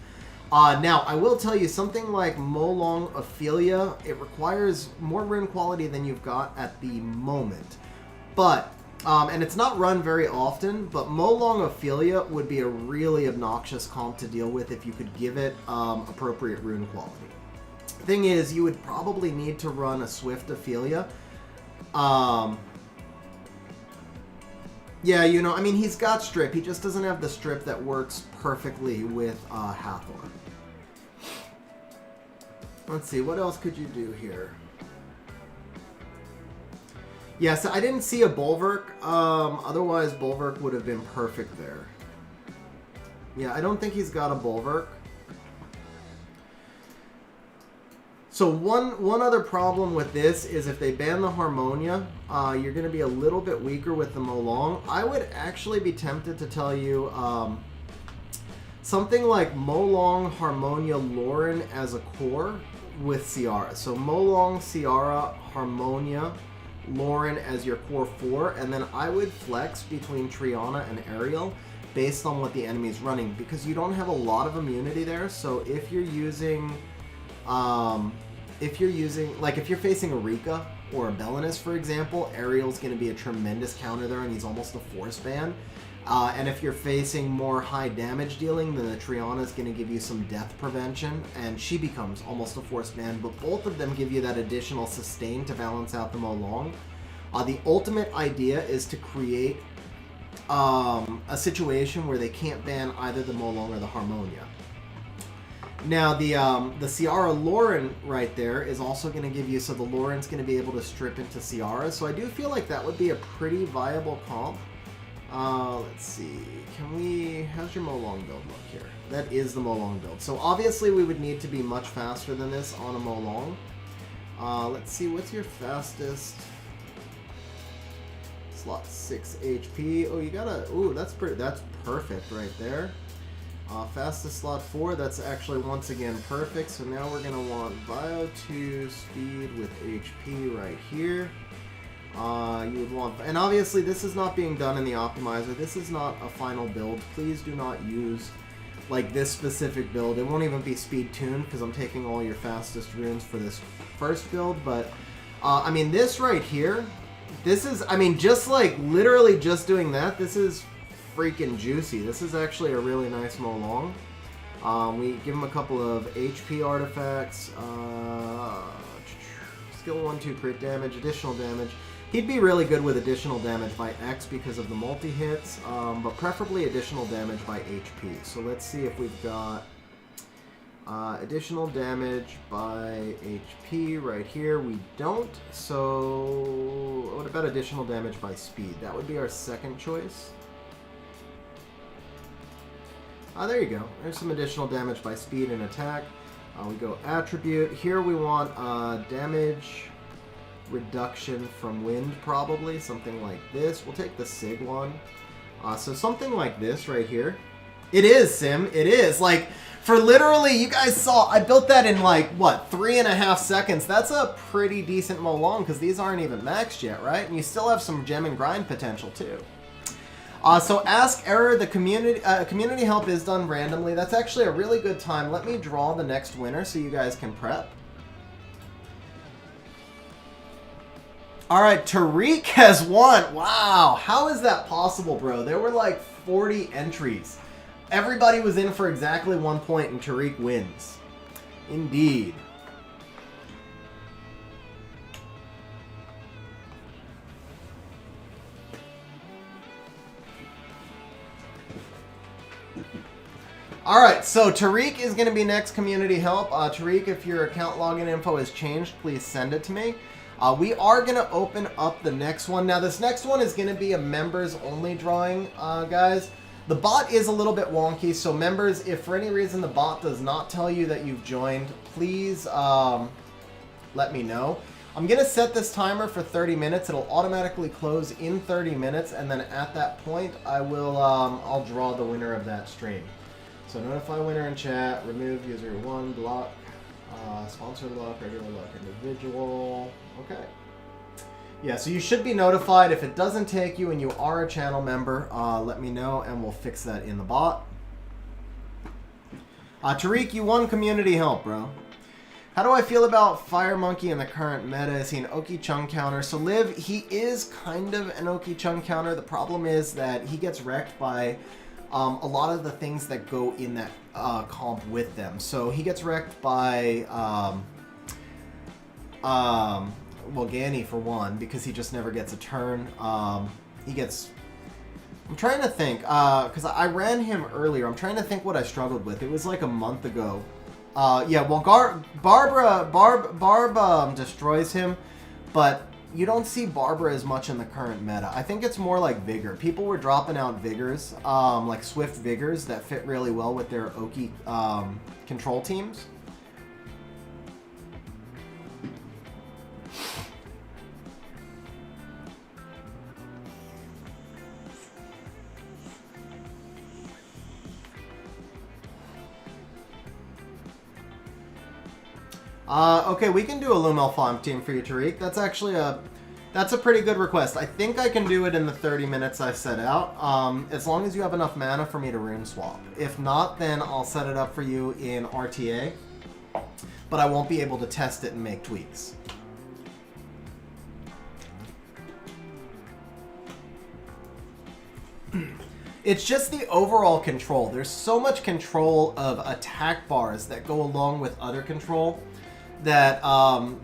Now, I will tell you, something like Molong Ophelia, it requires more rune quality than you've got at the moment. But, and it's not run very often, but Molong Ophelia would be a really obnoxious comp to deal with if you could give it appropriate rune quality. Thing is, you would probably need to run a Swift Ophelia. Yeah, you know, I mean, he's got strip. He just doesn't have the strip that works perfectly with Hathor. Let's see, what else could you do here? Yeah, so I didn't see a Bulwark. Otherwise, Bulwark would have been perfect there. Yeah, I don't think he's got a Bulwark. So one other problem with this is if they ban the Harmonia, you're going to be a little bit weaker with the Molong. I would actually be tempted to tell you something like Molong, Harmonia, Lauren as a core with Ciara. So Molong, Ciara, Harmonia, Lauren as your core 4, and then I would flex between Triana and Ariel based on what the enemy is running, because you don't have a lot of immunity there. So if you're using... if you're facing a Rika or a Belinus, for example, Ariel's going to be a tremendous counter there, and he's almost a force ban. And if you're facing more high damage dealing, then the Triana is going to give you some death prevention, and she becomes almost a forced ban, but both of them give you that additional sustain to balance out the Molong. The ultimate idea is to create a situation where they can't ban either the Molong or the Harmonia. Now, the Ciara Lauren right there is also going to give you, so the Lauren's going to be able to strip into Ciara, so I do feel like that would be a pretty viable comp. Let's see, how's your Molong build look here? That is the Molong build. So obviously we would need to be much faster than this on a Molong. Let's see, what's your fastest? Slot 6 HP. Oh, you gotta, ooh, that's perfect right there. Fastest slot 4, that's actually once again perfect. So now we're gonna want Bio 2 speed with HP right here. You would want, and obviously this is not being done in the optimizer. This is not a final build. Please do not use like this specific build. It won't even be speed tuned because I'm taking all your fastest runes for this first build. But I mean, this right here, this is, I mean, just like literally just doing that, this is freaking juicy. This is actually a really nice Molong. We give him a couple of HP artifacts, skill 1-2 crit damage, additional damage. He'd be really good with additional damage by X because of the multi-hits, but preferably additional damage by HP. So let's see if we've got additional damage by HP right here. We don't, so what about additional damage by speed? That would be our second choice. There you go. There's some additional damage by speed and attack. We go attribute. Here we want damage reduction from wind, probably something like this. We'll take the Sig one. So something like this right here. It is, Sim. It is. Like, for literally, you guys saw, I built that in like, what, 3.5 seconds. That's a pretty decent Molong because these aren't even maxed yet, right? And you still have some gem and grind potential too. So Ask Error, the community help is done randomly. That's actually a really good time. Let me draw the next winner so you guys can prep. All right, Tariq has won. Wow, how is that possible, bro? There were like 40 entries. Everybody was in for exactly 1 point, and Tariq wins. Indeed. All right, so Tariq is going to be next community help. Tariq, if your account login info has changed, please send it to me. We are going to open up the next one. Now, this next one is going to be a members-only drawing, guys. The bot is a little bit wonky, so members, if for any reason the bot does not tell you that you've joined, please let me know. I'm going to set this timer for 30 minutes. It'll automatically close in 30 minutes, and then at that point, I'll draw the winner of that stream. So notify winner in chat, remove user 1, block, sponsor lock, regular lock, individual. Okay. Yeah, so you should be notified. If it doesn't take you and you are a channel member, let me know and we'll fix that in the bot. Tariq, you won community help, bro. How do I feel about Fire Monkey in the current meta? Is he an Oki Chung counter? So Liv, he is kind of an Oki Chung counter. The problem is that he gets wrecked by a lot of the things that go in that comp with them. So he gets wrecked by well, Gani for one, because he just never gets a turn. He gets... I'm trying to think, because I ran him earlier. I'm trying to think what I struggled with. It was like a month ago. Yeah, well, Barb destroys him, but you don't see Barbara as much in the current meta. I think it's more like Vigor. People were dropping out Vigors, like Swift Vigors that fit really well with their Oki control teams. Okay, we can do a Lumel farm team for you, Tariq. That's actually that's a pretty good request. I think I can do it in the 30 minutes I set out, as long as you have enough mana for me to rune swap. If not, then I'll set it up for you in RTA, but I won't be able to test it and make tweaks. It's just the overall control. There's so much control of attack bars that go along with other control that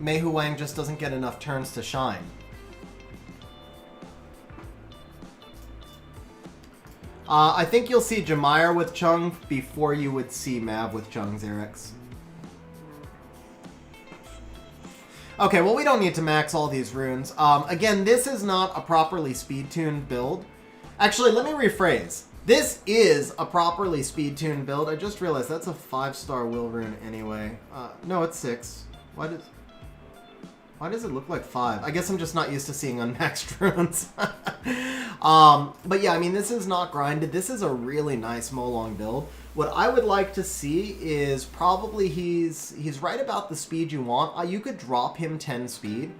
Mei Hu Wang just doesn't get enough turns to shine. I think you'll see Jemire with Chung before you would see Mav with Chung, Xerex. Okay, well, we don't need to max all these runes. Again, this is not a properly speed-tuned build. Actually, let me rephrase. This is a properly speed-tuned build. I just realized that's a 5-star will rune anyway. No, it's 6. Why does it look like 5? I guess I'm just not used to seeing unmaxed runes. But yeah, I mean, this is not grinded. This is a really nice Molong build. What I would like to see is probably he's right about the speed you want. You could drop him 10 speed.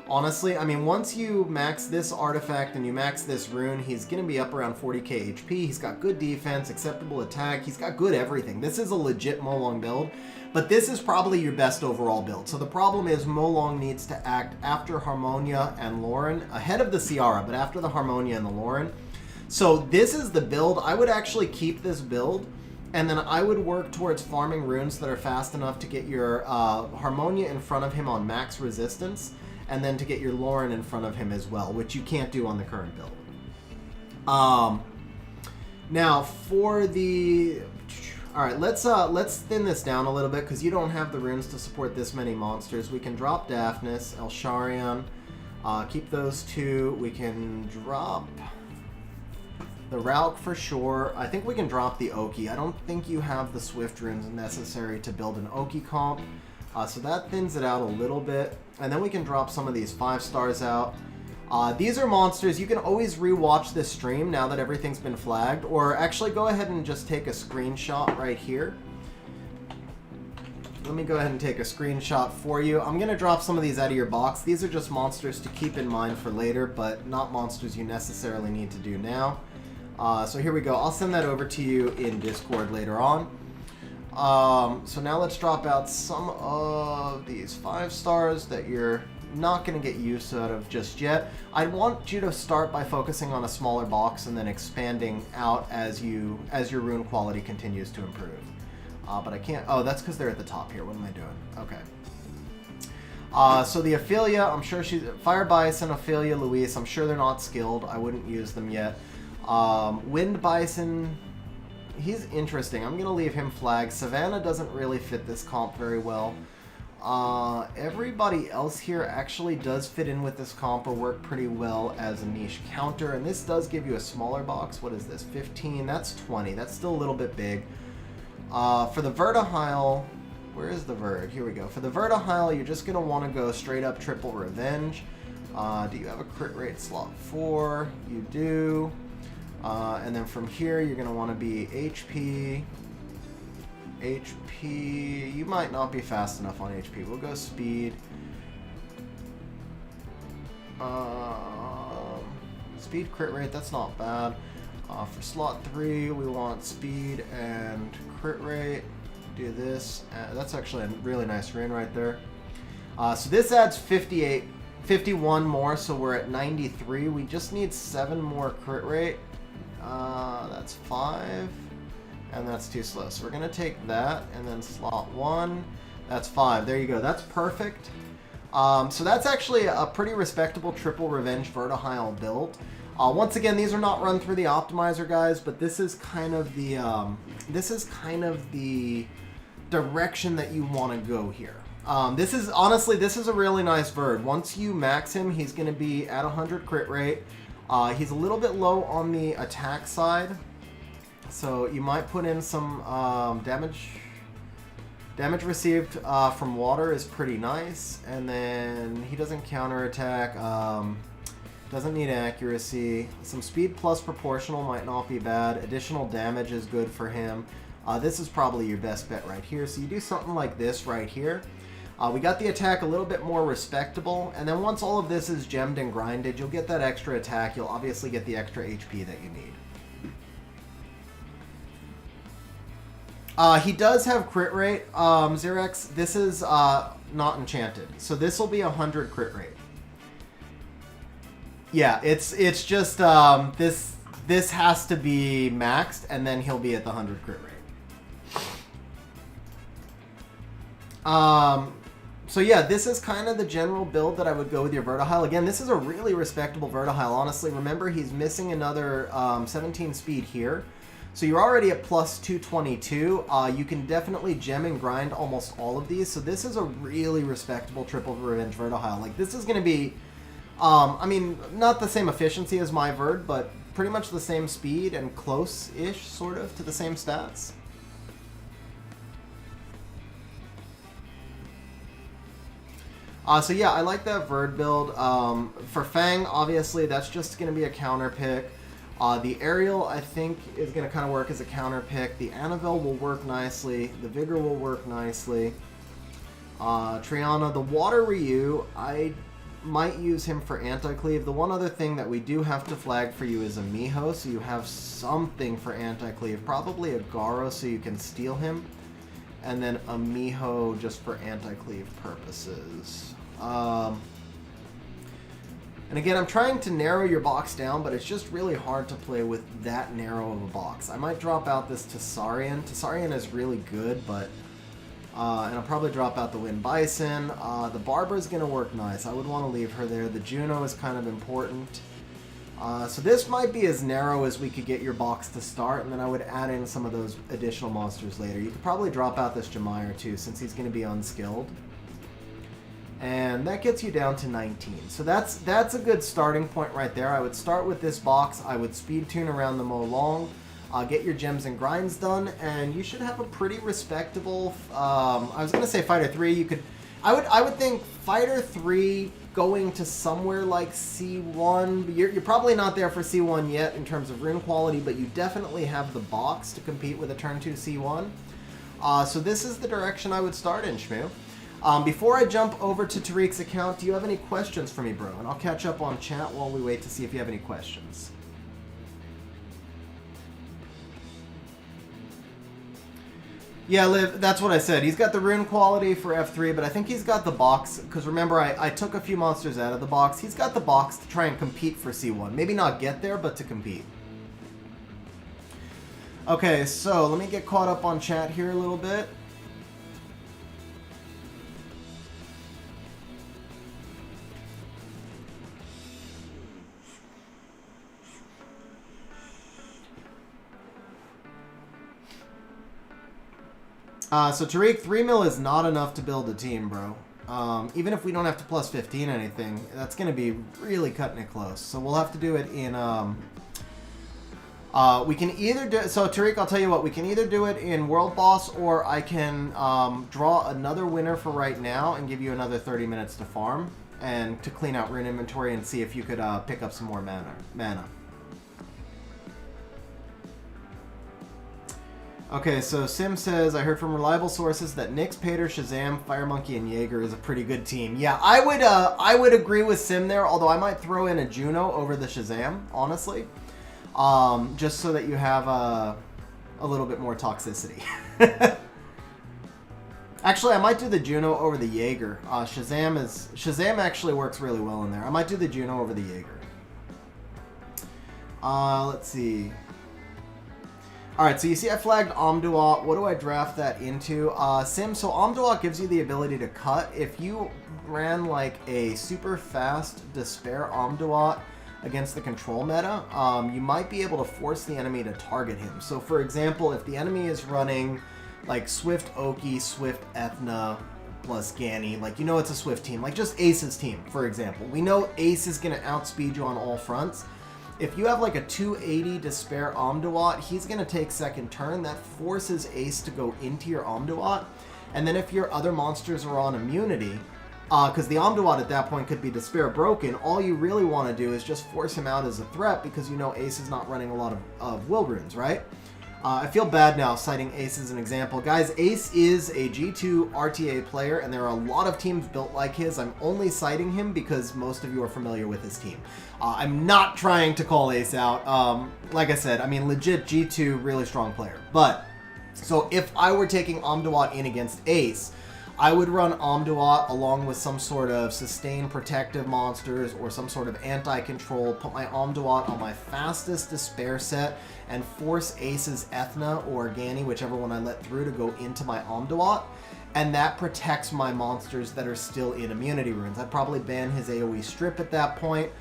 Honestly, I mean, once you max this artifact and you max this rune, he's going to be up around 40k HP. He's got good defense, acceptable attack. He's got good everything. This is a legit Molong build, but this is probably your best overall build. So the problem is Molong needs to act after Harmonia and Lauren, ahead of the Ciara, but after the Harmonia and the Lauren. So this is the build. I would actually keep this build, and then I would work towards farming runes that are fast enough to get your Harmonia in front of him on max resistance, and then to get your Lauren in front of him as well, which you can't do on the current build. Now for the... Alright, let's thin this down a little bit, because you don't have the runes to support this many monsters. We can drop Daphnis, Elsharion, keep those 2. We can drop the Rauk for sure. I think we can drop the Oki. I don't think you have the Swift runes necessary to build an Oki comp. So that thins it out a little bit. And then we can drop some of these 5 stars out. These are monsters. You can always rewatch this stream now that everything's been flagged. Or actually go ahead and just take a screenshot right here. Let me go ahead and take a screenshot for you. I'm going to drop some of these out of your box. These are just monsters to keep in mind for later, but not monsters you necessarily need to do now. So here we go. I'll send that over to you in Discord later on. So now let's drop out some of these 5 stars that you're not going to get use out of just yet. I want you to start by focusing on a smaller box and then expanding out as your rune quality continues to improve. But I can't... Oh, that's because they're at the top here. What am I doing? Okay. So the Ophelia, I'm sure she's... Fire Bison, Ophelia, Luis, I'm sure they're not skilled. I wouldn't use them yet. Wind Bison... He's interesting. I'm going to leave him flagged. Savannah doesn't really fit this comp very well. Everybody else here actually does fit in with this comp or work pretty well as a niche counter. And this does give you a smaller box. What is this? 15. That's 20. That's still a little bit big. For the Vertihile... Where is the Verd? Here we go. For the Vertihile, you're just going to want to go straight up triple revenge. Do you have a crit rate slot 4? You do. And then from here, you're going to want to be HP. You might not be fast enough on HP. We'll go speed. Speed crit rate, that's not bad. For slot 3, we want speed and crit rate. Do this. That's actually a really nice rune right there. So this adds 51 more, so we're at 93. We just need 7 more crit rate. That's 5, and that's too slow. So we're going to take that, and then slot 1, that's 5. There you go. That's perfect. So that's actually a pretty respectable triple revenge Vertihile build. Once again, these are not run through the optimizer, guys, but this is kind of the direction that you want to go here. This is a really nice Verd. Once you max him, he's going to be at 100 crit rate. He's a little bit low on the attack side, so you might put in some damage. Damage received from water is pretty nice, and then he doesn't counterattack, doesn't need accuracy. Some speed plus proportional might not be bad. Additional damage is good for him. This is probably your best bet right here, so you do something like this right here. We got the attack a little bit more respectable, and then once all of this is gemmed and grinded, you'll get that extra attack. You'll obviously get the extra HP that you need. He does have crit rate, Xerex. This is not enchanted, so this will be 100 crit rate. Yeah, it's just this this has to be maxed, and then he'll be at the 100 crit rate. So yeah, this is kind of the general build that I would go with your Vertihile. Again, this is a really respectable Vertihile, honestly. Remember, he's missing another 17 speed here. So you're already at plus 222. You can definitely gem and grind almost all of these. So this is a really respectable triple revenge Vertihile. Like, this is going to be, I mean, not the same efficiency as my Verd, but pretty much the same speed and close-ish, sort of, to the same stats. So yeah, I like that Verd build. For Fang, obviously, that's just going to be a counter pick. The Aerial, I think, is going to kind of work as a counter pick. The Annabelle will work nicely. The Vigor will work nicely. Triana, the Water Ryu, I might use him for anti-cleave. The one other thing that we do have to flag for you is a Miho, so you have something for anti-cleave. Probably a Garo, so you can steal him. And then a Miho just for anti-cleave purposes. And again, I'm trying to narrow your box down, but it's just really hard to play with that narrow of a box. I might drop out this Tessarian. Tessarian is really good, but... and I'll probably drop out the Wind Bison. The Barbara's going to work nice. I would want to leave her there. The Juno is kind of important. So this might be as narrow as we could get your box to start, and then I would add in some of those additional monsters later. You could probably drop out this Jemire too, since he's going to be unskilled. And that gets you down to 19. So that's a good starting point right there. I would start with this box. I would speed tune around the Molong. Get your gems and grinds done, and you should have a pretty respectable. I was going to say Fighter 3. You could, I would think Fighter 3 going to somewhere like C1. You're probably not there for C1 yet in terms of rune quality, but you definitely have the box to compete with a turn 2 C1. So this is the direction I would start in, Shmoo. Before I jump over to Tariq's account, do you have any questions for me, bro? And I'll catch up on chat while we wait to see if you have any questions. Yeah, Liv, that's what I said. He's got the rune quality for F3, but I think he's got the box, because remember, I took a few monsters out of the box. He's got the box to try and compete for C1. Maybe not get there, but to compete. Okay, so let me get caught up on chat here a little bit. So Tariq, 3 mil is not enough to build a team, bro. Even if we don't have to plus 15 anything, that's going to be really cutting it close. So we'll have to do it in, we can either do, so Tariq, I'll tell you what, we can either do it in World Boss, or I can draw another winner for right now and give you another 30 minutes to farm and to clean out rune inventory and see if you could pick up some more mana. Okay, so Sim says, I heard from reliable sources that Nyx, Pater, Shazam, Fire Monkey, and Jaeger is a pretty good team. Yeah, I would agree with Sim there, although I might throw in a Juno over the Shazam, honestly. Just so that you have a little bit more toxicity. Actually, I might do the Juno over the Jaeger. Shazam actually works really well in there. I might do the Juno over the Jaeger. Let's see. Alright, so you see I flagged Amduat. What do I draft that into? Sim, so Amduat gives you the ability to cut. If you ran like a super fast Despair Amduat against the control meta, you might be able to force the enemy to target him. So for example, if the enemy is running like Swift Oki, Swift Ethna plus Ganny, like you know it's a Swift team, like just Ace's team, for example. We know Ace is going to outspeed you on all fronts. If you have like a 280 Despair Amduat, he's going to take second turn. That forces Ace to go into your Amduat. And then if your other monsters are on immunity, because the Amduat at that point could be Despair broken, all you really want to do is just force him out as a threat because you know Ace is not running a lot of will runes, right? I feel bad now citing Ace as an example. Guys, Ace is a G2 RTA player, and there are a lot of teams built like his. I'm only citing him because most of you are familiar with his team. I'm not trying to call Ace out. Like I said, I mean, legit G2, really strong player. But, so if I were taking Amduat in against Ace, I would run Omduat along with some sort of sustained protective monsters or some sort of anti-control, put my Omduat on my fastest despair set, and force Ace's Ethna or Organi, whichever one I let through, to go into my Omduat. And that protects my monsters that are still in immunity runes. I'd probably ban his AoE strip at that point.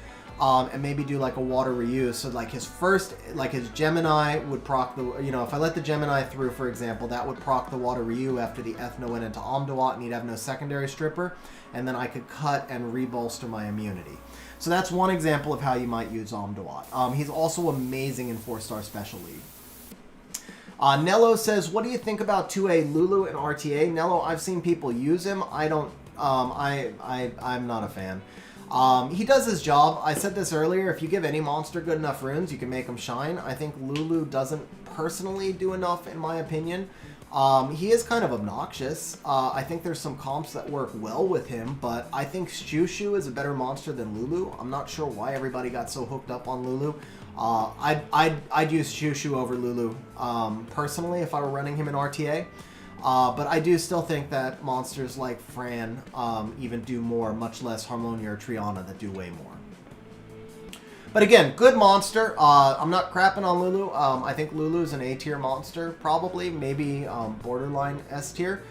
And maybe do like a water reuse. So like his first, like his Gemini would proc the, you know, if I let the Gemini through, for example, that would proc the water reuse after the Ethna went into Omduat and he'd have no secondary stripper. And then I could cut and rebolster my immunity. So that's one example of how you might use Omduat. He's also amazing in 4-star Special League. Nello says, what do you think about 2A Lulu and RTA? Nello, I've seen people use him. I don't, I'm not a fan. He does his job. I said this earlier, if you give any monster good enough runes, you can make them shine. I think Lulu doesn't personally do enough, in my opinion. He is kind of obnoxious. I think there's some comps that work well with him, but I think Shushu is a better monster than Lulu. I'm not sure why everybody got so hooked up on Lulu. I'd use Shushu over Lulu, personally, if I were running him in RTA. But I do still think that monsters like Fran even do more, much less Harmonia or Triana that do way more. But again, good monster. I'm not crapping on Lulu. I think Lulu's an A-tier monster, probably, maybe borderline S-tier.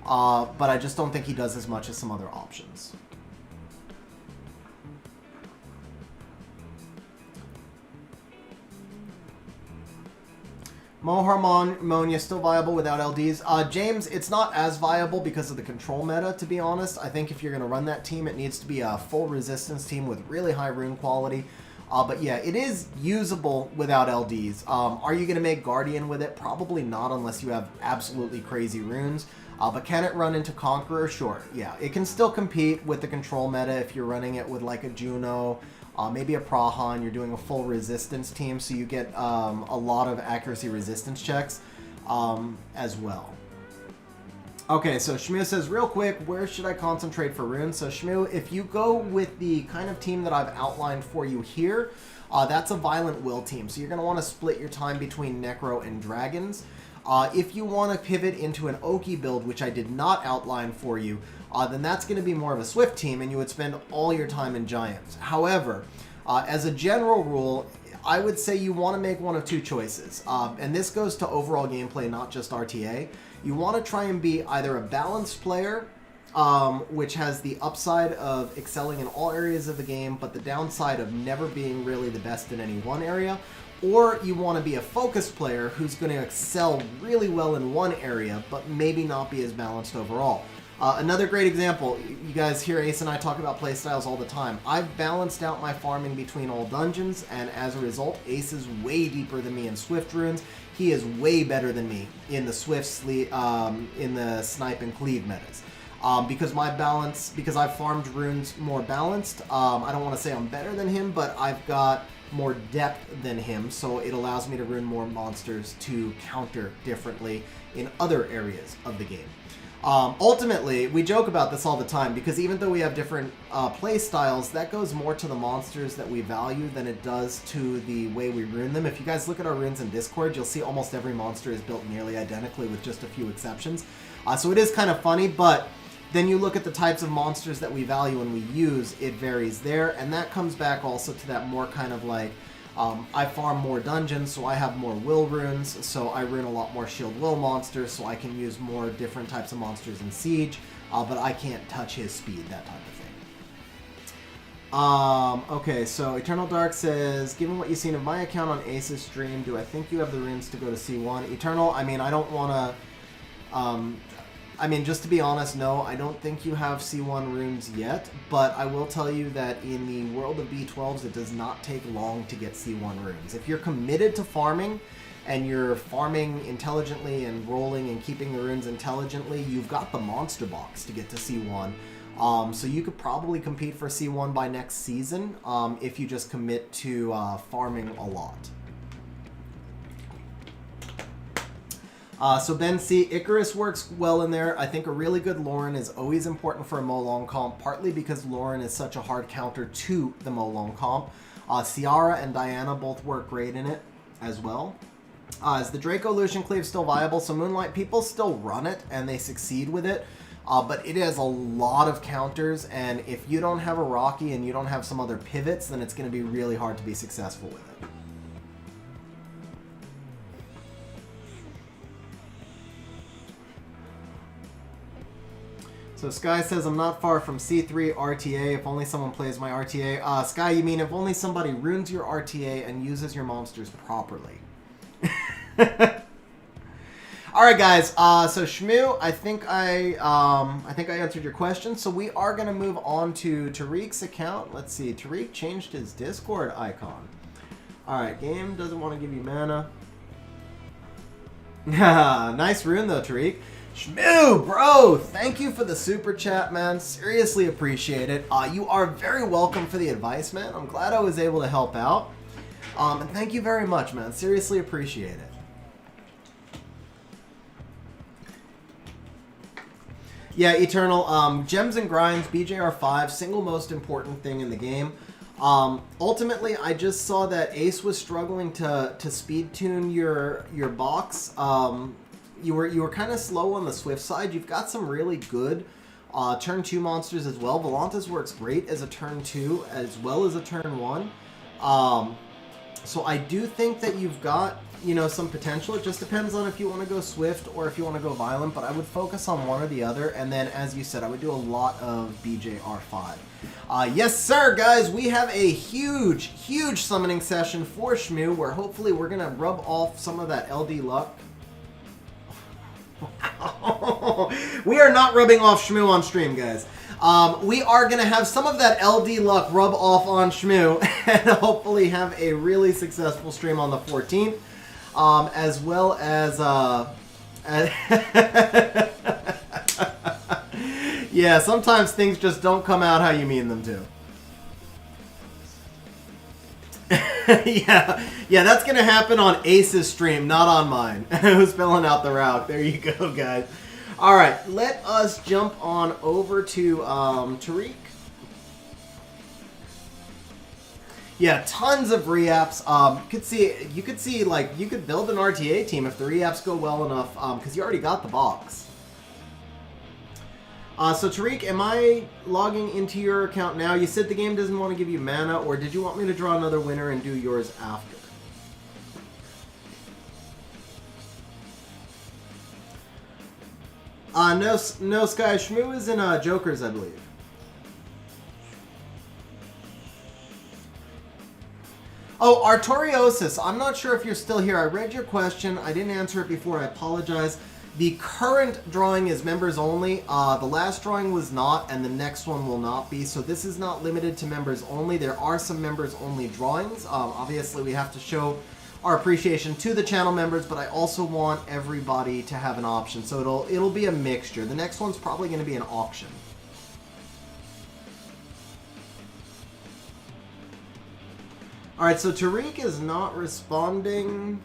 But I just don't think he does as much as some other options. Harmonia still viable without LDs. James, it's not as viable because of the control meta, to be honest. I think if you're going to run that team, it needs to be a full resistance team with really high rune quality. But yeah, it is usable without LDs. Are you going to make Guardian with it? Probably not unless you have absolutely crazy runes. But can it run into Conqueror? Sure. Yeah, it can still compete with the control meta if you're running it with like a Juno, maybe a Prahan. You're doing a full resistance team, so you get a lot of accuracy resistance checks as well. Okay, so Shmu says, real quick, where should I concentrate for runes? So Shmu, if you go with the kind of team that I've outlined for you here, that's a Violent Will team. So you're going to want to split your time between Necro and Dragons. If you want to pivot into an Oki build, which I did not outline for you, then that's going to be more of a Swift team, and you would spend all your time in Giants. However, as a general rule, I would say you want to make one of two choices. And this goes to overall gameplay, not just RTA. You want to try and be either a balanced player, which has the upside of excelling in all areas of the game, but the downside of never being really the best in any one area, or you want to be a focused player who's going to excel really well in one area, but maybe not be as balanced overall. Another great example, you guys hear Ace and I talk about playstyles all the time. I've balanced out my farming between all dungeons, and as a result, Ace is way deeper than me in Swift runes. He is way better than me in the in the Snipe and Cleave metas. Because I've farmed runes more balanced, I don't want to say I'm better than him, but I've got more depth than him, so it allows me to rune more monsters to counter differently in other areas of the game. Ultimately, we joke about this all the time, because even though we have different play styles, that goes more to the monsters that we value than it does to the way we rune them. If you guys look at our runes in Discord, you'll see almost every monster is built nearly identically with just a few exceptions. So it is kind of funny, but then you look at the types of monsters that we value and we use, it varies there, and that comes back also to that more kind of like, I farm more dungeons, so I have more will runes, so I rune a lot more shield will monsters, so I can use more different types of monsters in Siege, but I can't touch his speed, that type of thing. Okay, so Eternal Dark says, given what you've seen of my account on Ace's stream, do I think you have the runes to go to C1? Eternal, I mean, I don't want to... just to be honest, no, I don't think you have C1 runes yet, but I will tell you that in the world of B12s, it does not take long to get C1 runes. If you're committed to farming, and you're farming intelligently and rolling and keeping the runes intelligently, you've got the monster box to get to C1. So you could probably compete for C1 by next season, if you just commit to farming a lot. So Ben C, Icarus works well in there. I think a really good Lauren is always important for a Molong comp, partly because Lauren is such a hard counter to the Molong comp. Ciara and Diana both work great in it as well. Is the Draco Lucian Cleave still viable? So Moonlight, people still run it and they succeed with it. but it has a lot of counters, and if you don't have a Rocky and you don't have some other pivots, then it's going to be really hard to be successful with it. So Sky says, I'm not far from C3 RTA, if only someone plays my RTA. Sky, you mean if only somebody runes your RTA and uses your monsters properly. Alright guys, so Shmoo, I think I answered your question. So we are going to move on to Tariq's account. Let's see, Tariq changed his Discord icon. Alright, game doesn't want to give you mana. Nice rune though, Tariq. Shmoo, bro, thank you for the super chat, man. Seriously appreciate it. You are very welcome for the advice, man. I'm glad I was able to help out. And thank you very much, man. Seriously appreciate it. Yeah, Eternal. Gems and Grinds, BJR5, single most important thing in the game. Ultimately, I just saw that Ace was struggling to speed tune your box. You were kind of slow on the Swift side. You've got some really good turn 2 monsters as well. Volantis works great as a turn 2 as well as a turn 1. So I do think that you've got, you know, some potential. It just depends on if you want to go Swift or if you want to go Violent, but I would focus on one or the other. And then, as you said, I would do a lot of BJR5. Yes, sir, guys. We have a huge, huge summoning session for Shmoo where hopefully we're going to rub off some of that LD luck. We are not rubbing off Shmoo on stream, guys. We are going to have some of that LD luck rub off on Shmoo and hopefully have a really successful stream on the 14th, as well as... yeah, sometimes things just don't come out how you mean them to. yeah, that's going to happen on Ace's stream, not on mine. Who's filling out the route? There you go, guys. All right, let us jump on over to Tariq. Yeah, tons of reaps. You could see like you could build an RTA team if the reaps go well enough, because you already got the box. So Tariq, am I logging into your account now? You said the game doesn't want to give you mana, or did you want me to draw another winner and do yours after? No, Sky. Shmoo is in Jokers, I believe. Oh, Artoriosis. I'm not sure if you're still here. I read your question. I didn't answer it before. I apologize. The current drawing is members only. The last drawing was not, and the next one will not be. So this is not limited to members only. There are some members only drawings. Obviously, we have to show our appreciation to the channel members, but I also want everybody to have an option. So it'll be a mixture. The next one's probably going to be an auction. All right, so Tariq is not responding.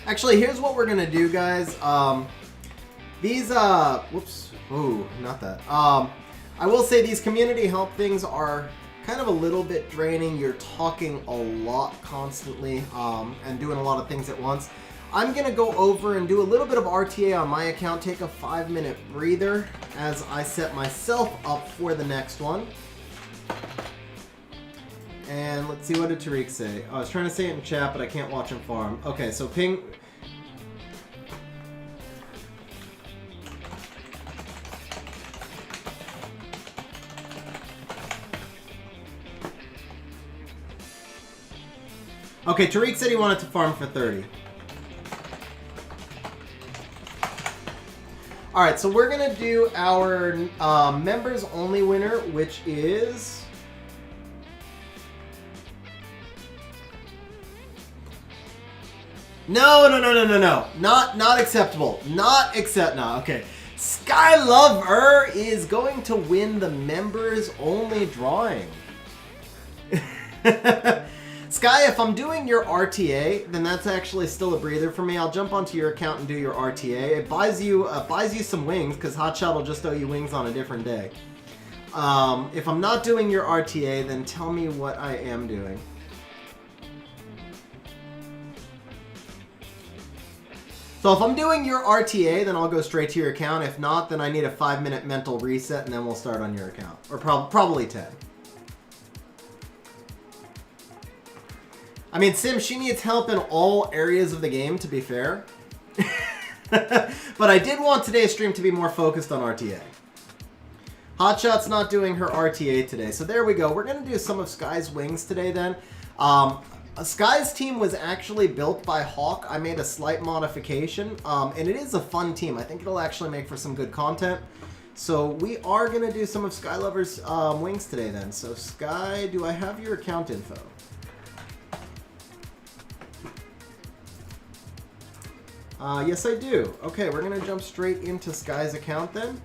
Actually, here's what we're gonna do, guys. Whoops, ooh, not that. I will say these community help things are kind of a little bit draining. You're talking a lot constantly, and doing a lot of things at once. I'm gonna go over and do a little bit of RTA on my account, take a 5-minute breather as I set myself up for the next one. And let's see, what did Tariq say? I was trying to say it in chat, but I can't watch him farm. Okay, so ping... Okay, Tariq said he wanted to farm for 30. Alright, so we're going to do our members only winner, which is... No. Not acceptable. No, okay. Sky Lover is going to win the members only drawing. Sky, if I'm doing your RTA, then that's actually still a breather for me. I'll jump onto your account and do your RTA. It buys you some wings, because Hotshot will just owe you wings on a different day. If I'm not doing your RTA, then tell me what I am doing. So if I'm doing your RTA, then I'll go straight to your account. If not, then I need a 5-minute mental reset, and then we'll start on your account. Or probably 10. I mean, Sim, she needs help in all areas of the game, to be fair. But I did want today's stream to be more focused on RTA. Hotshot's not doing her RTA today. So there we go. We're going to do some of Sky's wings today then. Sky's team was actually built by Hawk. I made a slight modification. And it is a fun team. I think it'll actually make for some good content. So we are going to do some of Sky Lover's wings today then. So Sky, do I have your account info? Yes, I do. Okay, we're going to jump straight into Sky's account then.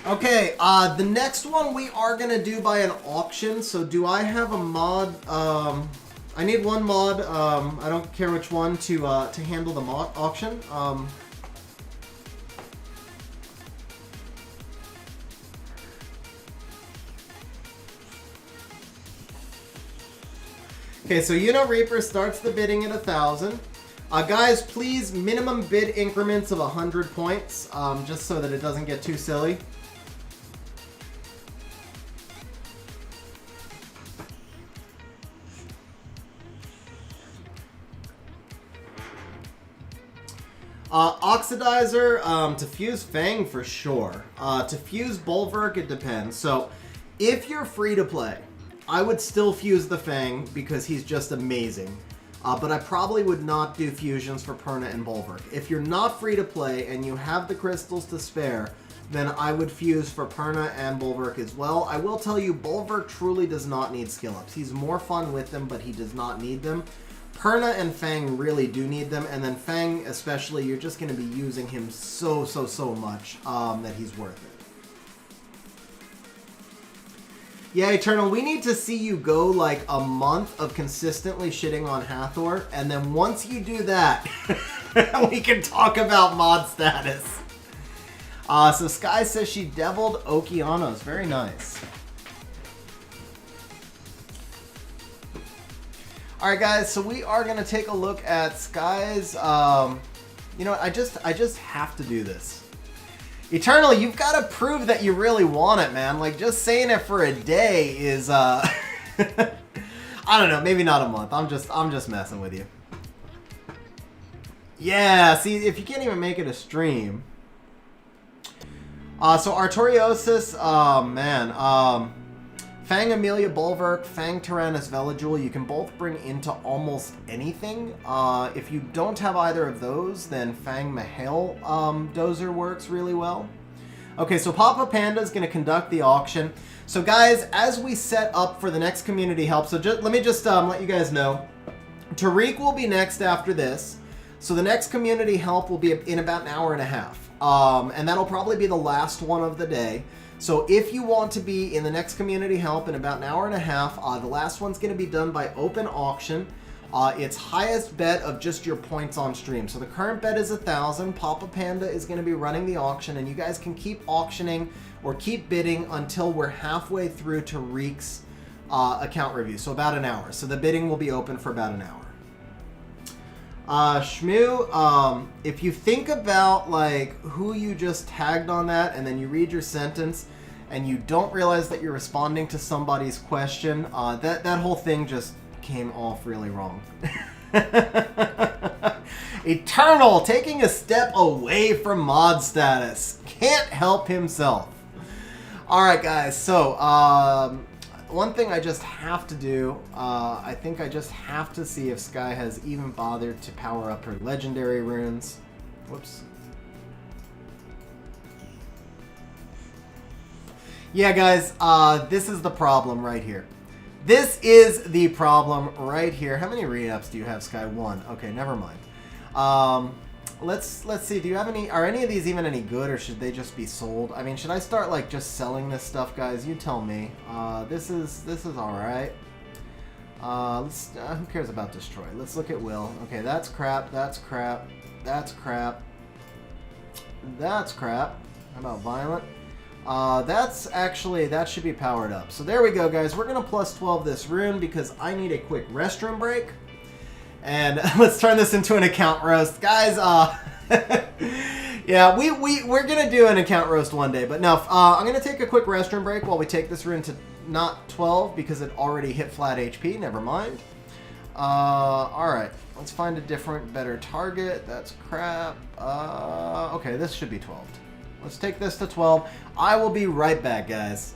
Okay, the next one we are going to do by an auction. So do I have a mod? I need one mod. I don't care which one to handle the mod auction. Okay, so Reaper starts the bidding at 1,000. Guys, please, minimum bid increments of 100 points, just so that it doesn't get too silly. Oxidizer, to fuse Fang for sure. To fuse Bulwark, it depends. So, if you're free to play, I would still fuse the Fang because he's just amazing. But I probably would not do fusions for Perna and Bulwark. If you're not free to play and you have the crystals to spare, then I would fuse for Perna and Bulwark as well. I will tell you, Bulwark truly does not need skill ups. He's more fun with them, but he does not need them. Perna and Fang really do need them, and then Fang especially, you're just going to be using him so much that he's worth it. Yeah, Eternal, we need to see you go like a month of consistently shitting on Hathor, and then once you do that, we can talk about mod status. So Sky says she deviled Okeanos. Very nice. Alright guys, so we are going to take a look at Sky's, you know, I just have to do this. Eternal, you've got to prove that you really want it, man. Like, just saying it for a day is, I don't know, maybe not a month. I'm just messing with you. Yeah, see, if you can't even make it a stream. So Artoriosis, man, Fang Amelia Bulwark, Fang Tyrannus Veligul, you can both bring into almost anything. If you don't have either of those, then Fang Mahale Dozer works really well. Okay, so Papa Panda is going to conduct the auction. So guys, as we set up for the next community help, so let me just let you guys know, Tariq will be next after this. So the next community help will be in about an hour and a half. And that'll probably be the last one of the day. So if you want to be in the next community help in about an hour and a half, the last one's going to be done by open auction. It's highest bet of just your points on stream. So the current bet is 1,000. Papa Panda is going to be running the auction, and you guys can keep auctioning or keep bidding until we're halfway through Tariq's account review. So about an hour. So the bidding will be open for about an hour. Shmoo, if you think about like who you just tagged on that and then you read your sentence and you don't realize that you're responding to somebody's question, that whole thing just came off really wrong. Eternal, taking a step away from mod status. Can't help himself. Alright guys, so one thing I just have to do, I think I just have to see if Sky has even bothered to power up her legendary runes. Whoops. Yeah, guys, this is the problem right here. This is the problem right here. How many re-ups do you have, Sky? 1. Okay, never mind. let's see. Do you have any? Are any of these even any good, or should they just be sold? I mean, should I start like just selling this stuff, guys? You tell me. This is all right. Who cares about destroy? Let's look at will. Okay, that's crap. That's crap. That's crap. That's crap. How about violent? That's actually, that should be powered up. So there we go, guys. We're gonna plus 12 this rune because I need a quick restroom break. And let's turn this into an account roast. Guys, yeah, we're going to do an account roast one day. But no, I'm going to take a quick restroom break while we take this rune to not 12 because it already hit flat HP. Never mind. Alright, let's find a different, better target. That's crap. Okay, this should be 12. Let's take this to 12. I will be right back, guys.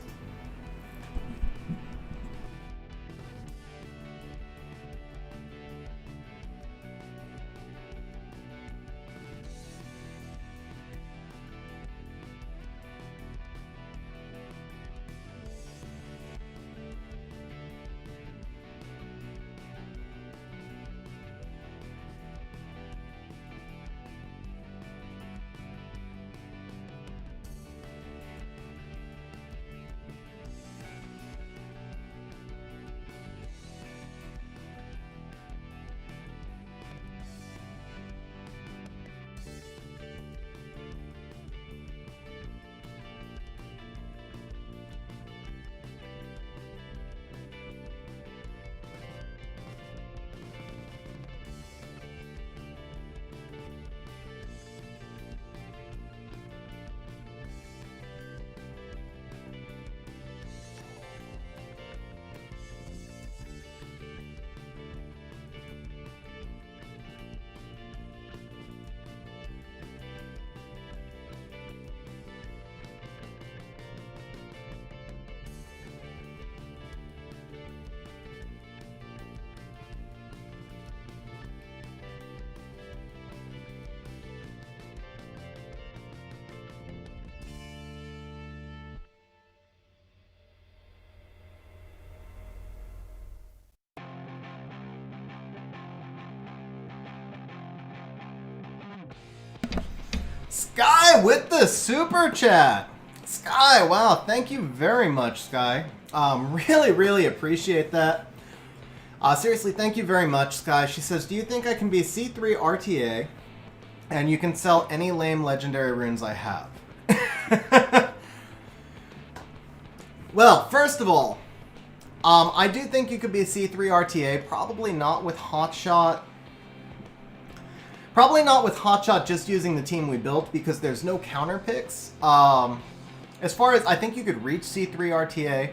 Sky with the super chat. Sky, wow, thank you very much, Sky. Really appreciate that. Seriously, thank you very much, Sky. She says, do you think I can be C3 RTA and you can sell any lame legendary runes I have? Well, first of all, I do think you could be a C3 RTA, probably not with Hotshot. Probably not with Hotshot just using the team we built because there's no counter picks. As far as, I think you could reach C3 RTA.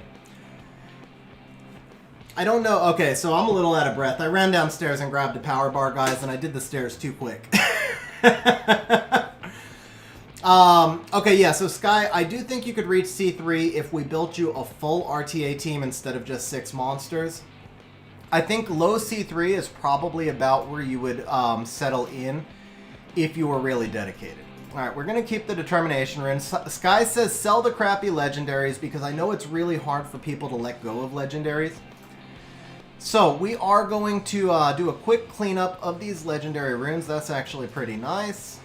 I don't know. Okay, so I'm a little out of breath. I ran downstairs and grabbed a power bar, guys, and I did the stairs too quick. Okay, yeah, so Sky, I do think you could reach C3 if we built you a full RTA team instead of just 6 monsters. I think low C3 is probably about where you would settle in if you were really dedicated. Alright, we're going to keep the determination rune. Sky says sell the crappy legendaries because I know it's really hard for people to let go of legendaries. So we are going to do a quick cleanup of these legendary runes. That's actually pretty nice.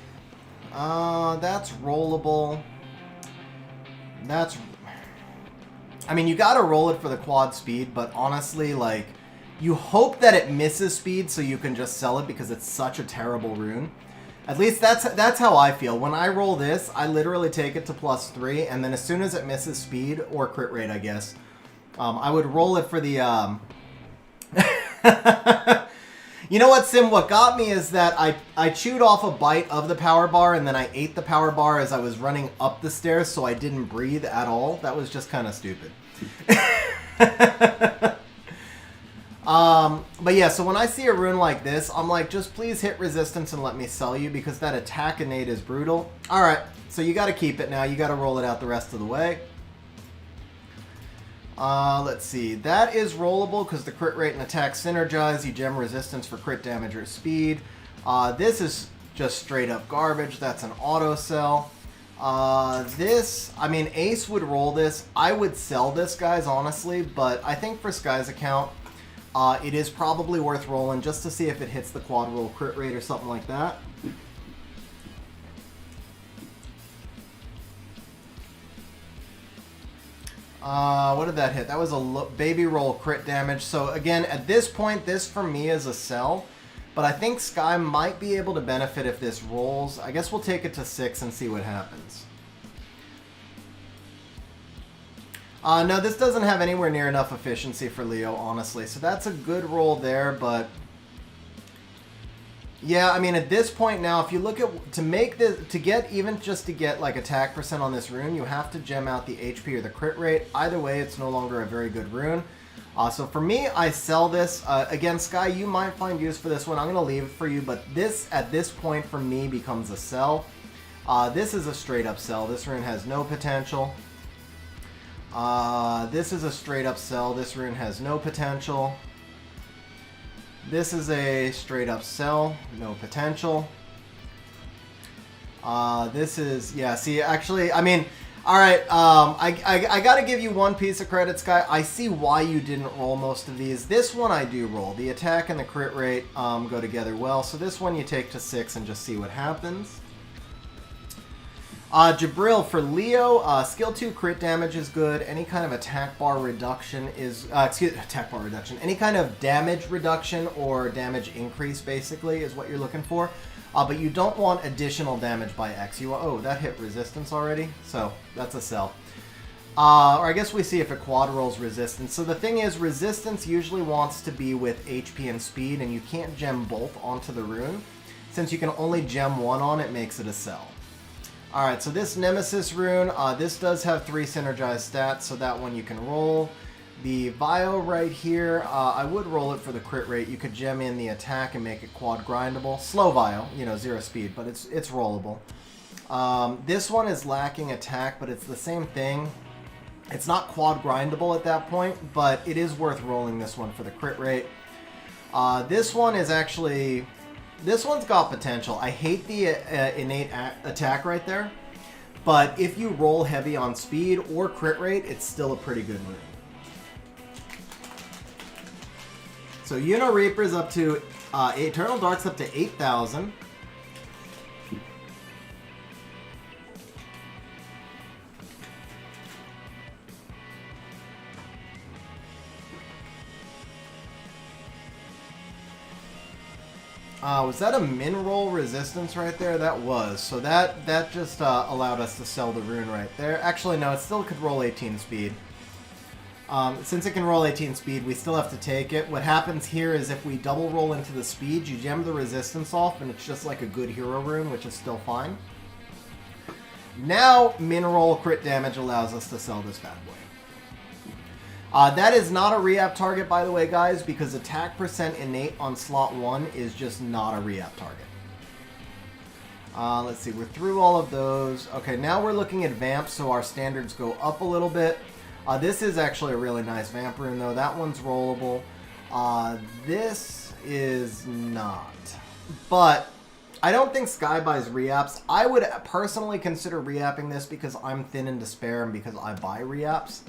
That's rollable. That's... I mean, you gotta roll it for the quad speed, but honestly, like, you hope that it misses speed so you can just sell it because it's such a terrible rune. At least that's how I feel. When I roll this, I literally take it to +3, and then as soon as it misses speed, or crit rate, I guess, I would roll it for the... You know what, Sim? What got me is that I chewed off a bite of the power bar, and then I ate the power bar as I was running up the stairs, so I didn't breathe at all. That was just kind of stupid. But yeah, so when I see a rune like this, I'm like, just please hit resistance and let me sell you, because that attack innate is brutal. Alright, so you gotta keep it now. You gotta roll it out the rest of the way. Let's see. That is rollable because the crit rate and attack synergize. You gem resistance for crit damage or speed. This is just straight up garbage. That's an auto sell. This, I mean, Ace would roll this. I would sell this, guys, honestly, but I think for Sky's account, it is probably worth rolling just to see if it hits the quad roll crit rate or something like that. What did that hit? That was a baby roll crit damage. So again, at this point, this for me is a sell. But I think Sky might be able to benefit if this rolls. I guess we'll take it to 6 and see what happens. No, this doesn't have anywhere near enough efficiency for Leo, honestly. So that's a good roll there, but... yeah, I mean, at this point now, if you look at... to make this... to get, even just to get, like, attack percent on this rune, you have to gem out the HP or the crit rate. Either way, it's no longer a very good rune. So for me, I sell this. Again, Sky, you might find use for this one. I'm going to leave it for you, but this, at this point, for me, becomes a sell. This is a straight-up sell. This rune has no potential. This is a straight-up sell. This rune has no potential. This is a straight-up sell. No potential. This is... yeah, see, actually, I mean... alright, I gotta give you one piece of credit, Sky. I see why you didn't roll most of these. This one I do roll. The attack and the crit rate go together well. So this one you take to 6 and just see what happens. Jabril, for Leo, skill 2 crit damage is good. Any kind of attack bar reduction is... attack bar reduction. Any kind of damage reduction or damage increase, basically, is what you're looking for. But you don't want additional damage by X. You want... oh, that hit resistance already? So, that's a sell. Or I guess we see if it quad rolls resistance. So the thing is, resistance usually wants to be with HP and speed, and you can't gem both onto the rune. Since you can only gem one on, it makes it a sell. Alright, so this Nemesis rune, this does have 3 synergized stats, so that one you can roll. The Bio right here, I would roll it for the crit rate. You could gem in the attack and make it quad grindable. Slow Bio, you know, 0 speed, but it's rollable. This one is lacking attack, but it's the same thing. It's not quad grindable at that point, but it is worth rolling this one for the crit rate. This one is actually... this one's got potential. I hate the innate attack right there, but if you roll heavy on speed or crit rate, it's still a pretty good rune. So Uno Reaper's up to... Eternal Dark's up to 8,000. Was that a min roll resistance right there? That was. So that just allowed us to sell the rune right there. Actually, no, it still could roll 18 speed. Since it can roll 18 speed, we still have to take it. What happens here is if we double roll into the speed, you gem the resistance off, and it's just like a good hero rune, which is still fine. Now, min roll crit damage allows us to sell this bad boy. That is not a re-app target, by the way, guys, because attack percent innate on slot 1 is just not a re-app target. Let's see, we're through all of those. Okay, now we're looking at vamps, so our standards go up a little bit. This is actually a really nice vamp rune, though. That one's rollable. This is not. But I don't think Sky buys re-apps. I would personally consider re-apping this because I'm thin in despair and because I buy re-apps.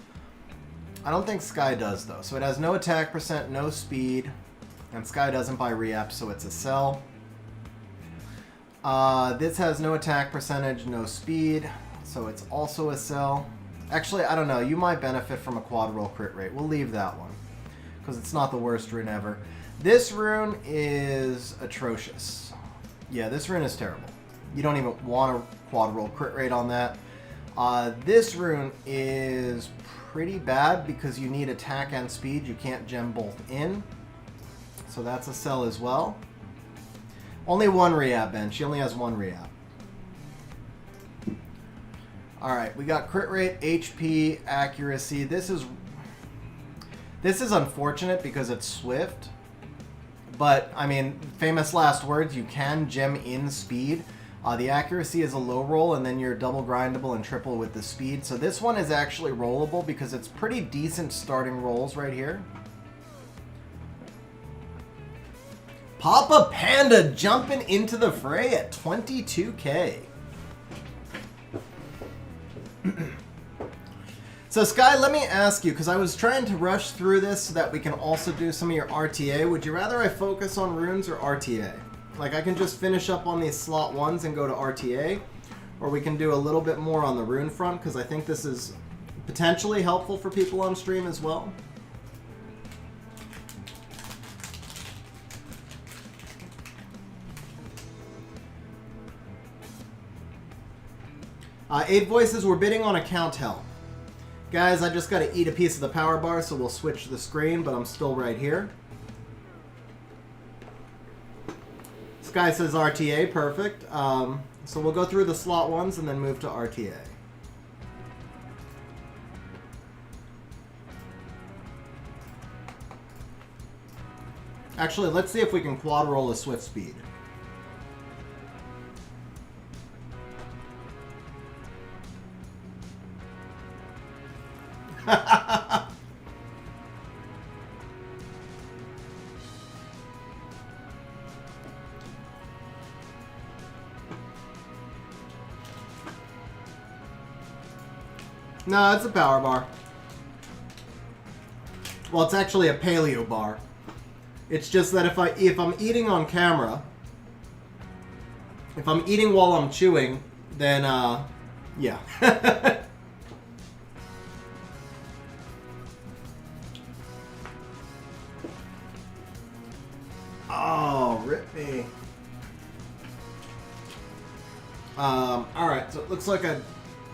I don't think Sky does, though. So it has no attack percent, no speed, and Sky doesn't buy re-apps, so it's a sell. This has no attack percentage, no speed, so it's also a sell. Actually, I don't know. You might benefit from a quad roll crit rate. We'll leave that one because it's not the worst rune ever. This rune is atrocious. Yeah, this rune is terrible. You don't even want a quad roll crit rate on that. This rune is pretty bad because you need attack and speed. You can't gem both in. So that's a sell as well. Only one re-app, Ben. She only has one re-app. Alright, we got crit rate, HP, accuracy. This is unfortunate because it's swift. But, I mean, famous last words, you can gem in speed. The accuracy is a low roll, and then you're double grindable and triple with the speed. So this one is actually rollable because it's pretty decent starting rolls right here. Papa Panda jumping into the fray at 22K. So Sky, let me ask you, because I was trying to rush through this so that we can also do some of your RTA. Would you rather I focus on runes or RTA? Like, I can just finish up on these slot 1s and go to RTA, or we can do a little bit more on the rune front, because I think this is potentially helpful for people on stream as well. Eight Voices, we're bidding on account help. Guys, I just got to eat a piece of the power bar, so we'll switch the screen, but I'm still right here. This guy says RTA, perfect. So we'll go through the slot ones and then move to RTA. Actually, let's see if we can quad roll a swift speed. No, it's a power bar. Well, it's actually a paleo bar. It's just that if I'm eating on camera, if I'm eating while I'm chewing, then yeah. Oh, rip me. Alright, so it looks like I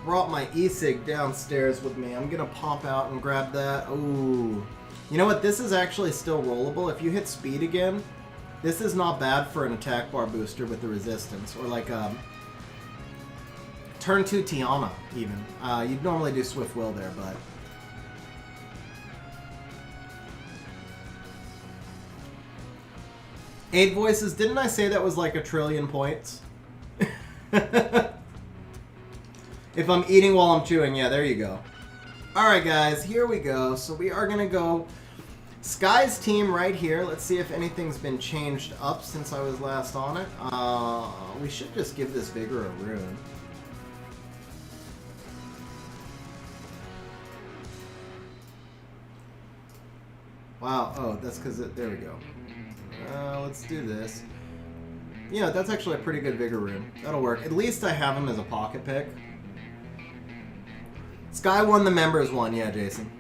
brought my e-cig downstairs with me. I'm gonna pop out and grab that. Ooh. You know what? This is actually still rollable. If you hit speed again, this is not bad for an attack bar booster with the resistance. Or like turn 2 Tiana, even. You'd normally do Swift Will there, but... Eight Voices, didn't I say that was like 1 trillion points? If I'm eating while I'm chewing, yeah, there you go. Alright guys, here we go. So we are going to go Sky's team right here. Let's see if anything's been changed up since I was last on it. We should just give this Vigor a rune. Wow, oh, that's because there we go. Let's do this. Yeah, that's actually a pretty good Vigor rune. That'll work. At least I have him as a pocket pick. Sky won the members one, yeah, Jason.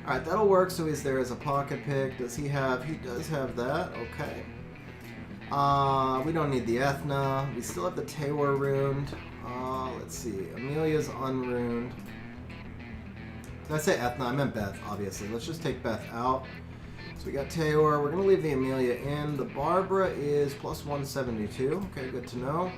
Alright, that'll work, so he's there as a pocket pick. Does he have... He does have that, okay. We don't need the Ethna. We still have the Taywar ruined. Let's see. Amelia's unruined. Did I say Ethna? I meant Beth, obviously. Let's just take Beth out. So we got Taywar. We're going to leave the Amelia in. The Barbara is plus 172. Okay, good to know.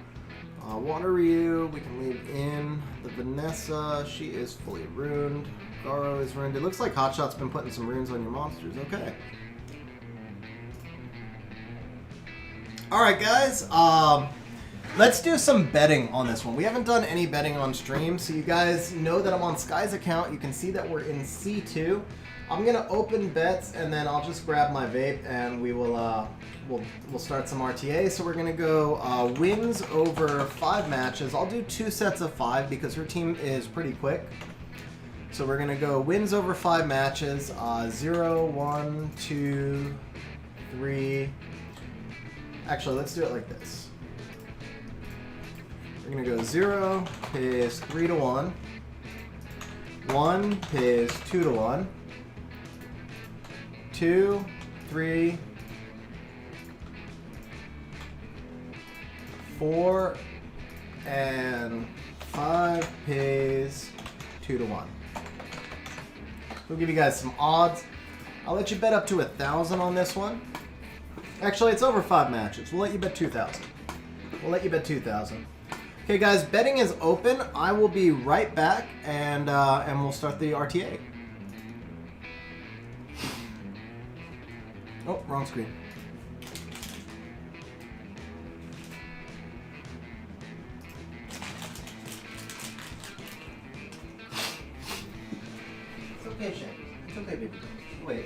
Water Ryu, we can leave in. The Vanessa, she is fully ruined. Garo is ruined. It looks like Hotshot's been putting some runes on your monsters. Okay. Alright, guys. Let's do some betting on this one. We haven't done any betting on stream, so you guys know that I'm on Sky's account. You can see that we're in C2. I'm going to open bets, and then I'll just grab my vape, and we will... We'll start some RTA. So we're going to go wins over 5 matches. I'll do 2 sets of 5 because her team is pretty quick. So we're going to go wins over 5 matches. 0, 1, 2, 3. Actually, let's do it like this. We're going to go 0 pays 3 to 1. 1 pays 2 to 1. 2, 3, 4, and 5 pays 2 to 1. We'll give you guys some odds. I'll let you bet up to 1,000 on this one. Actually, it's over 5 matches. We'll let you bet 2,000. We'll let you bet 2,000. Okay, guys, betting is open. I will be right back, and we'll start the RTA. Oh, wrong screen. It's okay, Shane. It's okay, baby. Wait.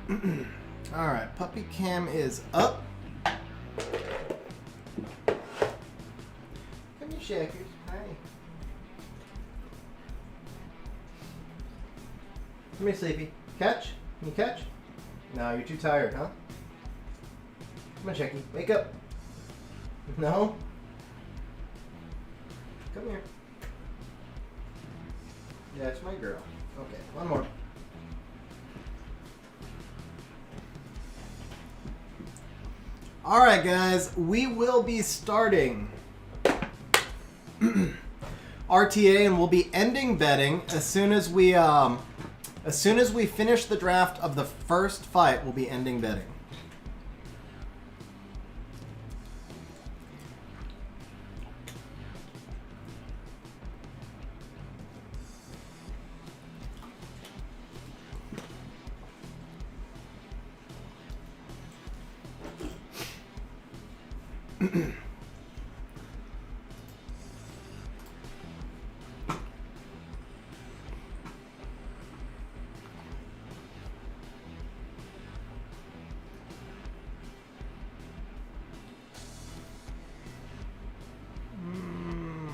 Alright, puppy cam is up. Come here, Shakers. Hi. Come here, Sleepy. Catch? Can you catch? No, you're too tired, huh? Come on, Shaky. Wake up. No? Come here. Yeah, it's my girl. Okay, one more. Alright guys, we will be starting RTA and we'll be ending betting as soon as we finish the draft of the first fight, we'll be ending betting.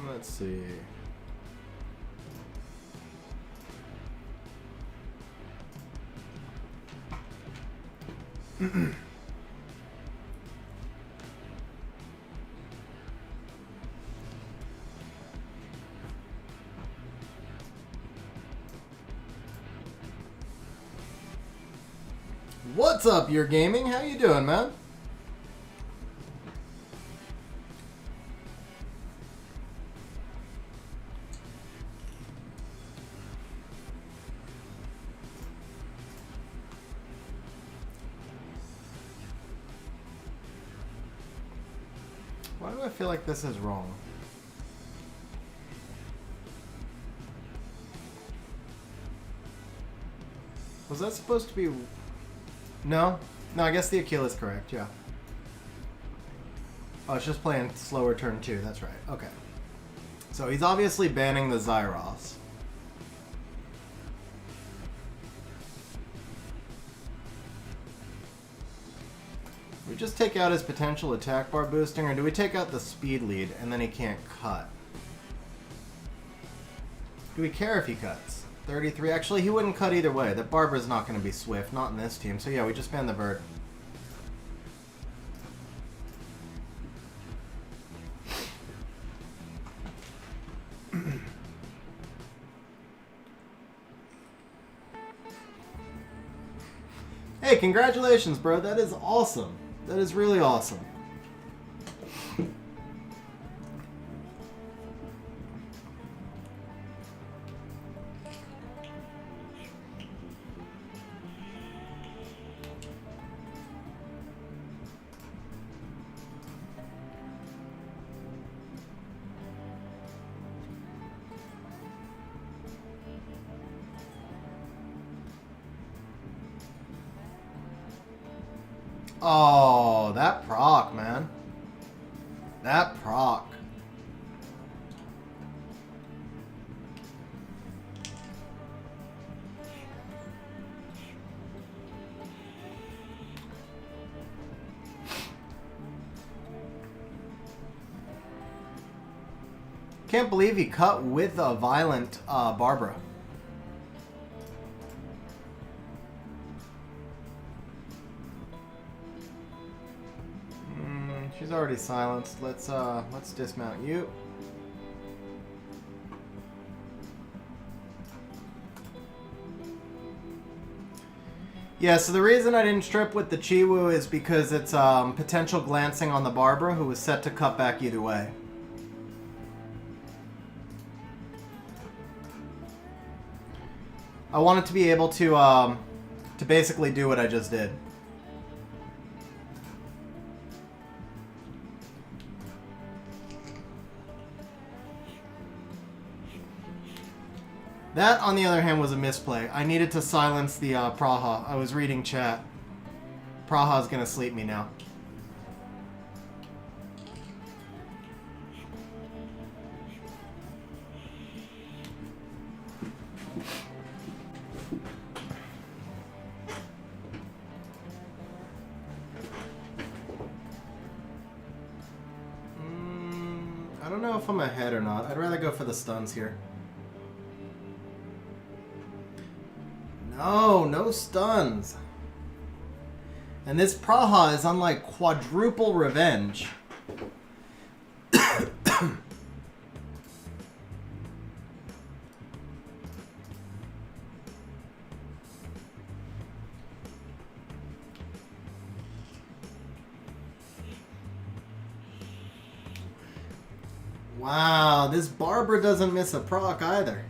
Let's see. What's up, Your Gaming? How you doing, man? Why do I feel like this is wrong? Was that supposed to be... No? No, I guess the Achilles is correct, yeah. Oh, it's just playing slower turn 2, that's right. Okay. So he's obviously banning the Zyros. We just take out his potential attack bar boosting, or do we take out the speed lead and then he can't cut? Do we care if he cuts? 33. Actually, he wouldn't cut either way. That Barbara's not going to be swift, not in this team. So yeah, we just ban the bird. Hey, congratulations, bro. That is awesome. That is really awesome. Oh, that proc, man. That proc. Can't believe he cut with a violent Barbara. She's already silenced. Let's dismount you. Yeah, so the reason I didn't strip with the Chiwu is because it's potential glancing on the Barbara, who was set to cut back either way. I wanted to be able to basically do what I just did. That, on the other hand, was a misplay. I needed to silence the Praha. I was reading chat. Praha's gonna sleep me now. if I'm ahead or not. I'd rather go for the stuns here. No, no stuns. And this Praha is on like quadruple revenge. Wow, this Barbara doesn't miss a proc either.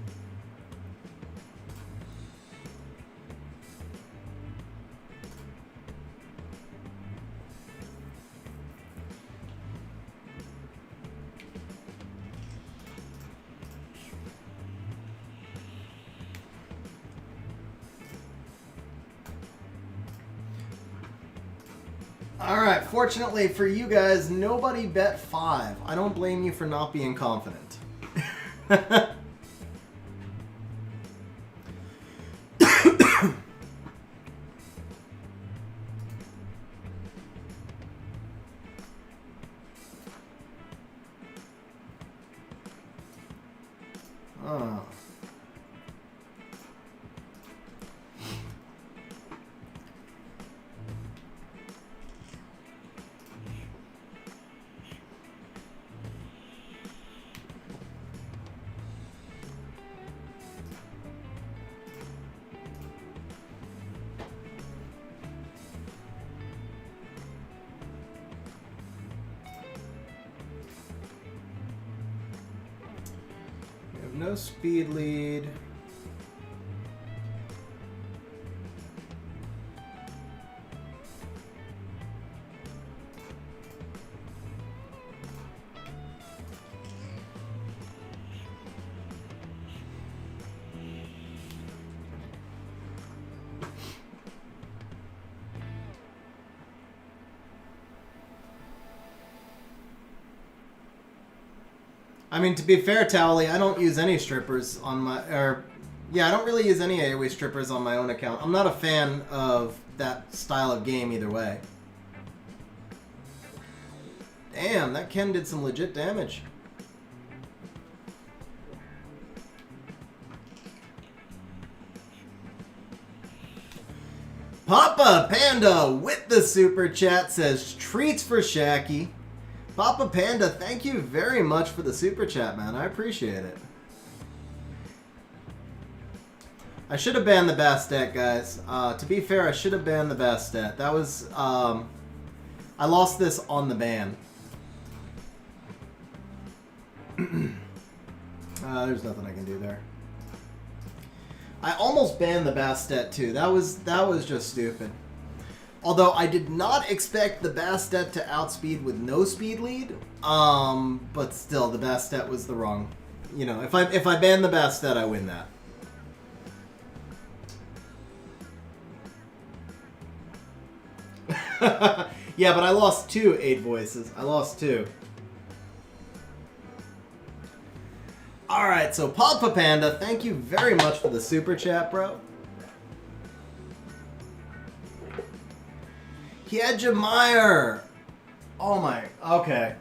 Alright, fortunately for you guys, nobody bet 5. I don't blame you for not being confident. Oh. No speed lead. I mean, to be fair, Towley, I don't use any strippers on my... yeah, I don't really use any AoE strippers on my own account. I'm not a fan of that style of game either way. Damn, that Ken did some legit damage. Papa Panda with the super chat says, treats for Shacky. Papa Panda, thank you very much for the super chat, man. I appreciate it. I should have banned the Bastet, guys. To be fair, I should have banned the Bastet. That was... I lost this on the ban. There's nothing I can do there. I almost banned the Bastet, too. That was just stupid. Although I did not expect the Bastet to outspeed with no speed lead, but still, the Bastet was the wrong. You know, if I ban the Bastet, I win that. Yeah, but I lost 2 8 voices. I lost 2. Alright, so Papa Panda, thank you very much for the super chat, bro. Hedgemeyer! Oh my, okay.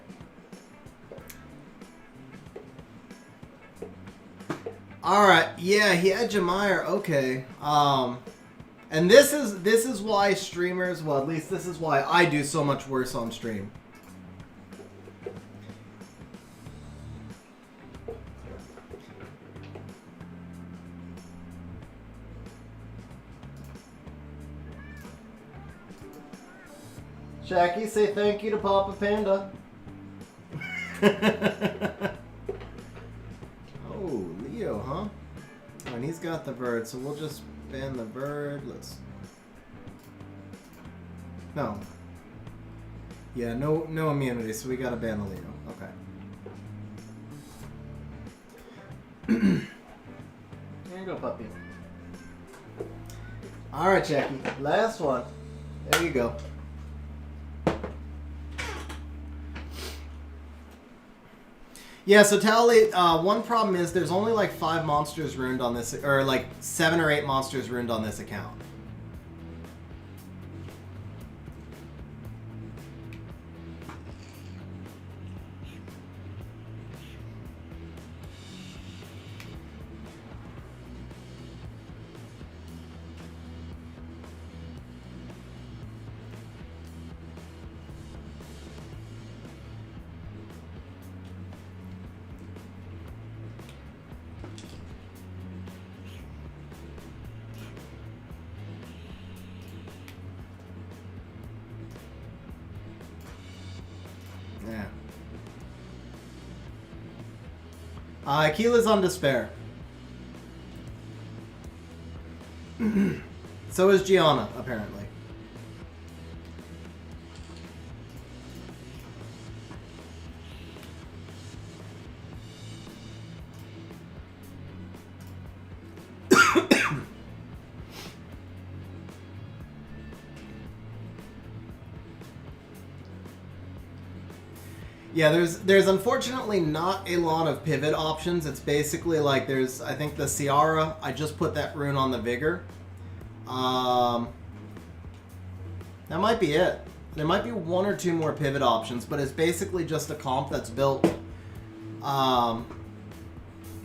Alright, yeah, Hedgemeyer, okay. And this is why streamers, well, at least this is why I do so much worse on stream. Shacky, say thank you to Papa Panda. Oh, Leo, huh? Oh, and he's got the bird, so we'll just ban the bird. Let's... No. Yeah, no immunity, so we gotta ban the Leo. Okay. Here you go, puppy. Alright, Jackie. Last one. There you go. Yeah, so Tally, one problem is there's only like 5 monsters ruined on this, or like 7 or 8 monsters ruined on this account. Yeah. Keela's on despair. So is Gianna, apparently. Yeah, there's unfortunately not a lot of pivot options. It's basically like there's, I think the Ciara, I just put that rune on the Vigor. That might be it. There might be one or two more pivot options, but it's basically just a comp that's built. And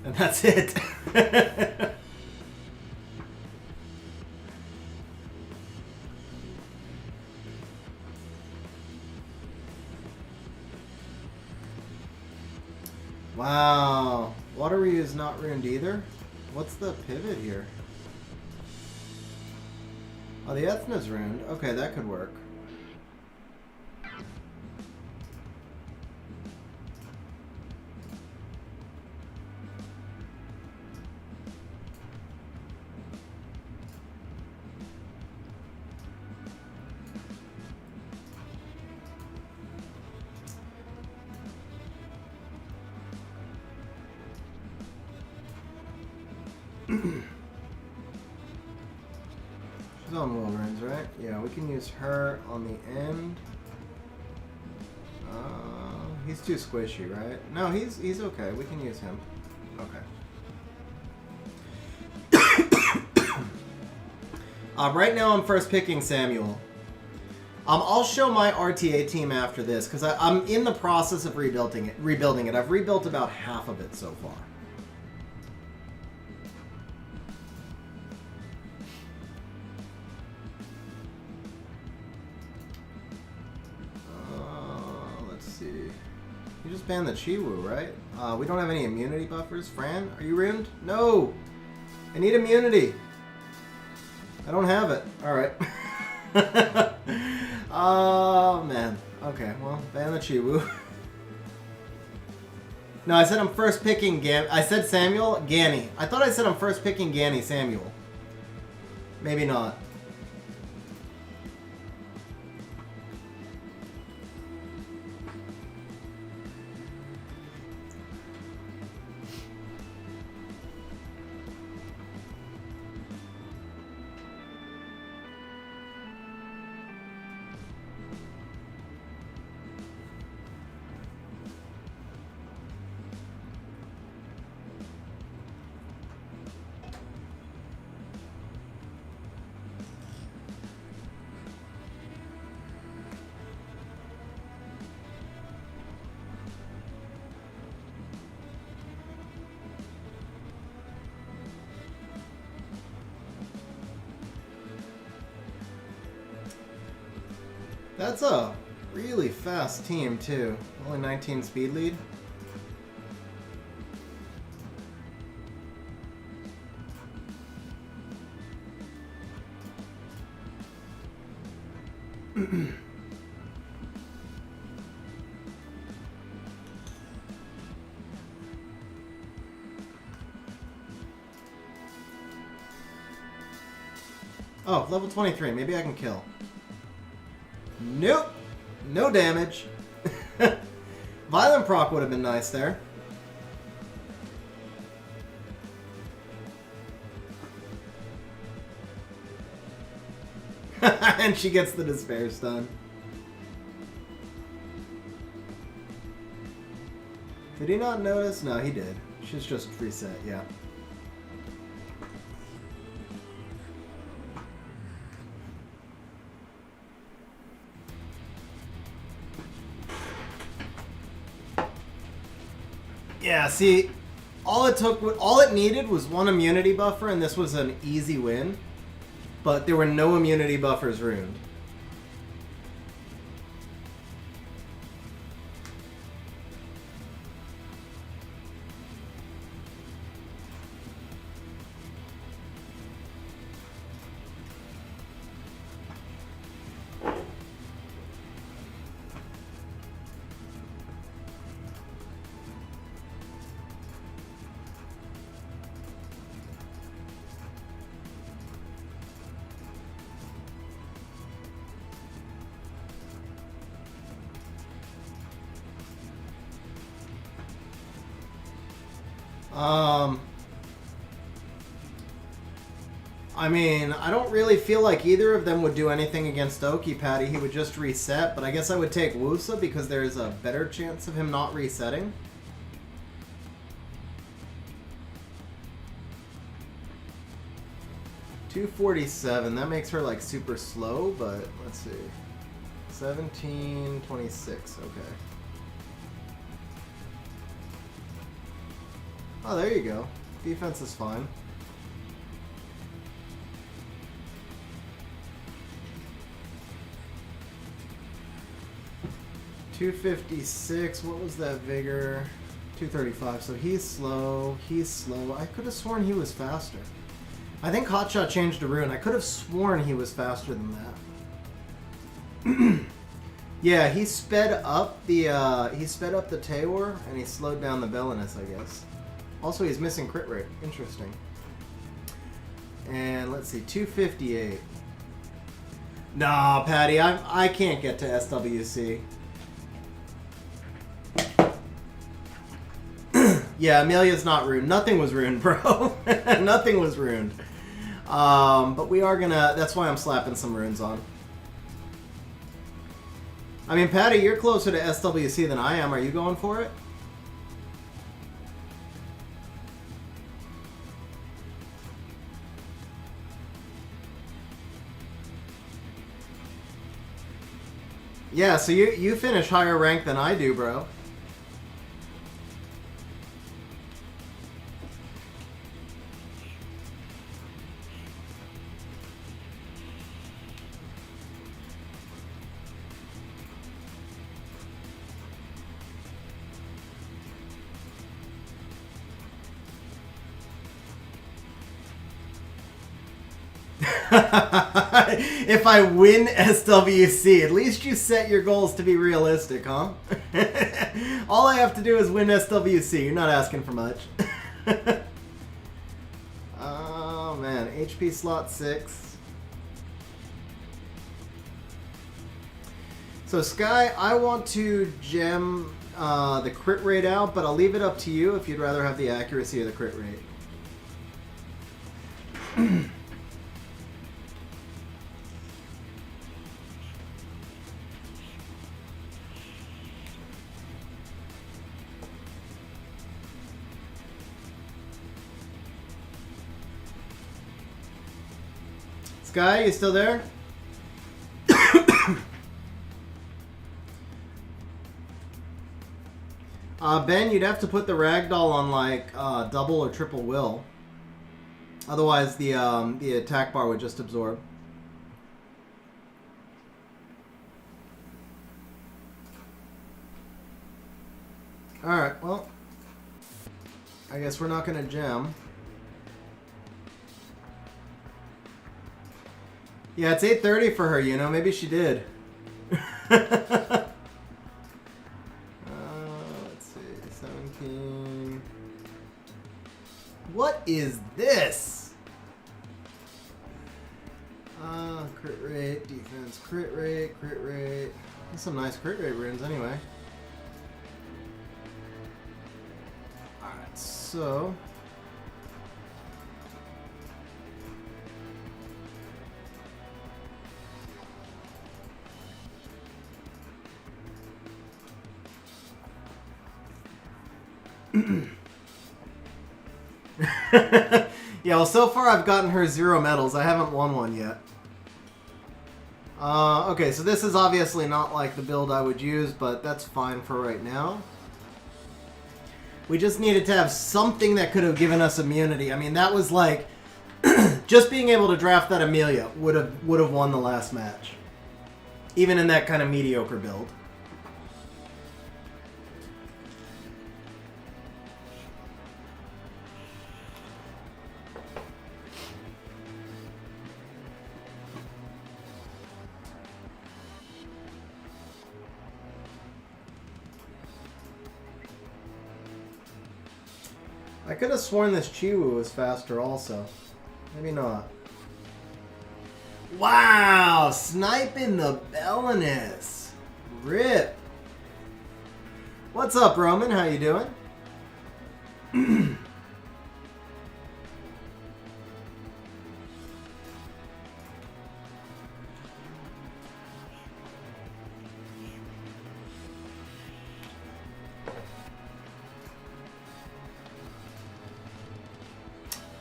that's it. Wow. Watery is not ruined either. What's the pivot here? Oh, the Ethna's ruined. Okay, that could work. She's on Wolverines, right? Yeah, we can use her on the end. He's too squishy, right? No, he's okay. We can use him. Okay. Right now I'm first picking Samuel. I'll show my RTA team after this because I'm in the process of rebuilding it. I've rebuilt about half of it so far. Let's see. You just banned the Chiwu, right? We don't have any immunity buffers. Fran, are you ruined? No! I need immunity. I don't have it. Alright. Oh, man. Okay, well, ban the Chiwu. No, I said I'm first picking I said Samuel? Ganny. I thought I said I'm first picking Ganny Samuel. Maybe not. That's a really fast team, too. Only 19 speed lead. Oh, level 23. Maybe I can kill. Nope. No damage. Violent proc would have been nice there. And she gets the despair stun. Did he not notice? No, he did. She's just reset, yeah. Yeah, see, all it needed was one immunity buffer, and this was an easy win. But there were no immunity buffers ruined. I mean, I don't really feel like either of them would do anything against Oki Patty. He would just reset, but I guess I would take Wusa because there's a better chance of him not resetting. $247. That makes her like super slow, but let's see. 1726. Okay. Oh, there you go. Defense is fine. $256. What was that vigor? 235. So he's slow. He's slow. I could have sworn he was faster. I think Hotshot changed to Rune. I could have sworn he was faster than that. Yeah, he sped up the Taewar and he slowed down the Belinus, I guess. Also, he's missing crit rate. Interesting. And let's see, 258. Nah, Patty, I can't get to SWC. Yeah, Amelia's not ruined. Nothing was ruined, bro. Nothing was ruined. But we are gonna... That's why I'm slapping some runes on. I mean, Patty, you're closer to SWC than I am. Are you going for it? Yeah, so you finish higher rank than I do, bro. If I win SWC, at least you set your goals to be realistic, huh? All I have to do is win SWC. You're not asking for much. Oh, man. HP slot 6. So, Sky, I want to gem the crit rate out, but I'll leave it up to you if you'd rather have the accuracy or the crit rate. Sky, you still there? Ben, you'd have to put the ragdoll on like double or triple will. Otherwise, the attack bar would just absorb. All right. Well, I guess we're not gonna gem. Yeah, it's 8:30 for her, you know. Maybe she did. Let's see. 17. What is this? Crit rate, defense, crit rate, crit rate. There's some nice crit rate runes anyway. Alright, so... Yeah, well, so far I've gotten her 0 medals. I haven't won one yet. Okay, so this is obviously not like the build I would use, but that's fine for right now. We just needed to have something that could have given us immunity. I mean, that was like... just being able to draft that Amelia would have won the last match. Even in that kind of mediocre build. I could have sworn this Chiwu was faster also. Maybe not. Wow! Sniping the Belinus. Rip. What's up, Roman? How you doing?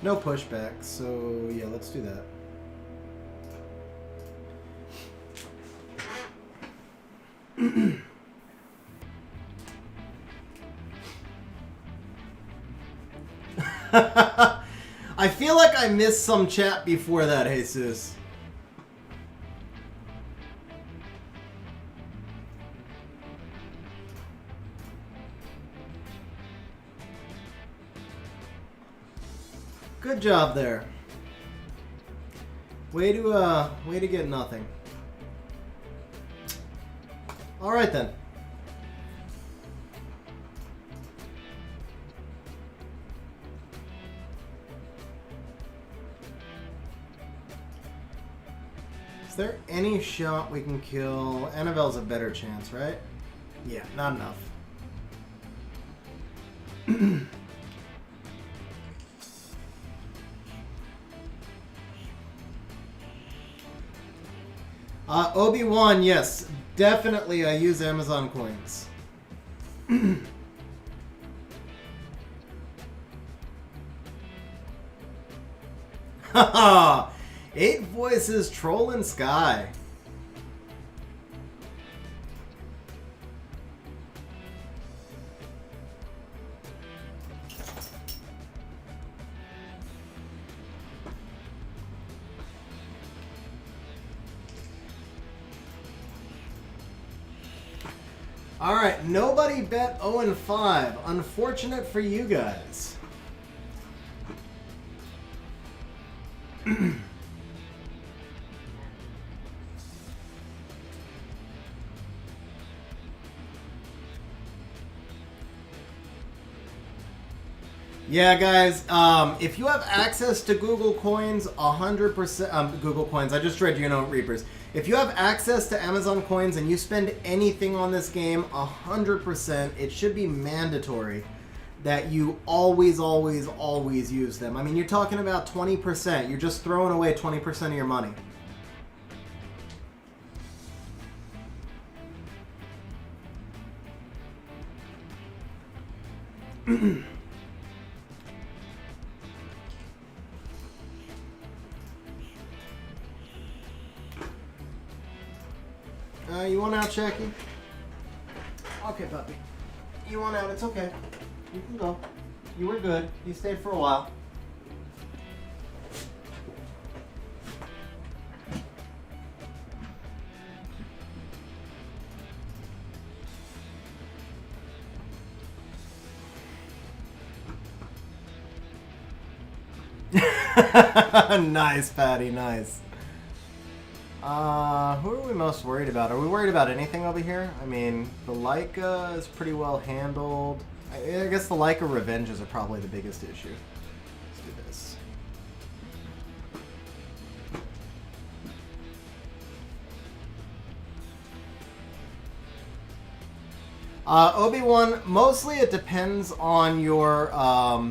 No pushback, so yeah, let's do that. I feel like I missed some chat before that, Jesus. Good job there. Way to get nothing. All right then. Is there any shot we can kill? Annabelle's a better chance, right? Yeah, not enough. Obi-Wan, yes. Definitely I use Amazon coins. Haha! 8 voices, troll and sky. Alright, nobody bet 0-5. Unfortunate for you guys. Yeah, guys, if you have access to Google Coins, 100%, Google Coins, I just read your note, Reapers. If you have access to Amazon Coins and you spend anything on this game, 100%, it should be mandatory that you always, always, always use them. I mean, you're talking about 20%. You're just throwing away 20% of your money. You want out, Jackie? Okay, puppy. You want out, it's okay. You can go. You were good. You stayed for a while. Nice, Patty, nice. Who are we most worried about? Are we worried about anything over here? I mean, the Leica is pretty well handled. I guess the Leica revenges are probably the biggest issue. Let's do this. Obi-Wan, mostly it depends on your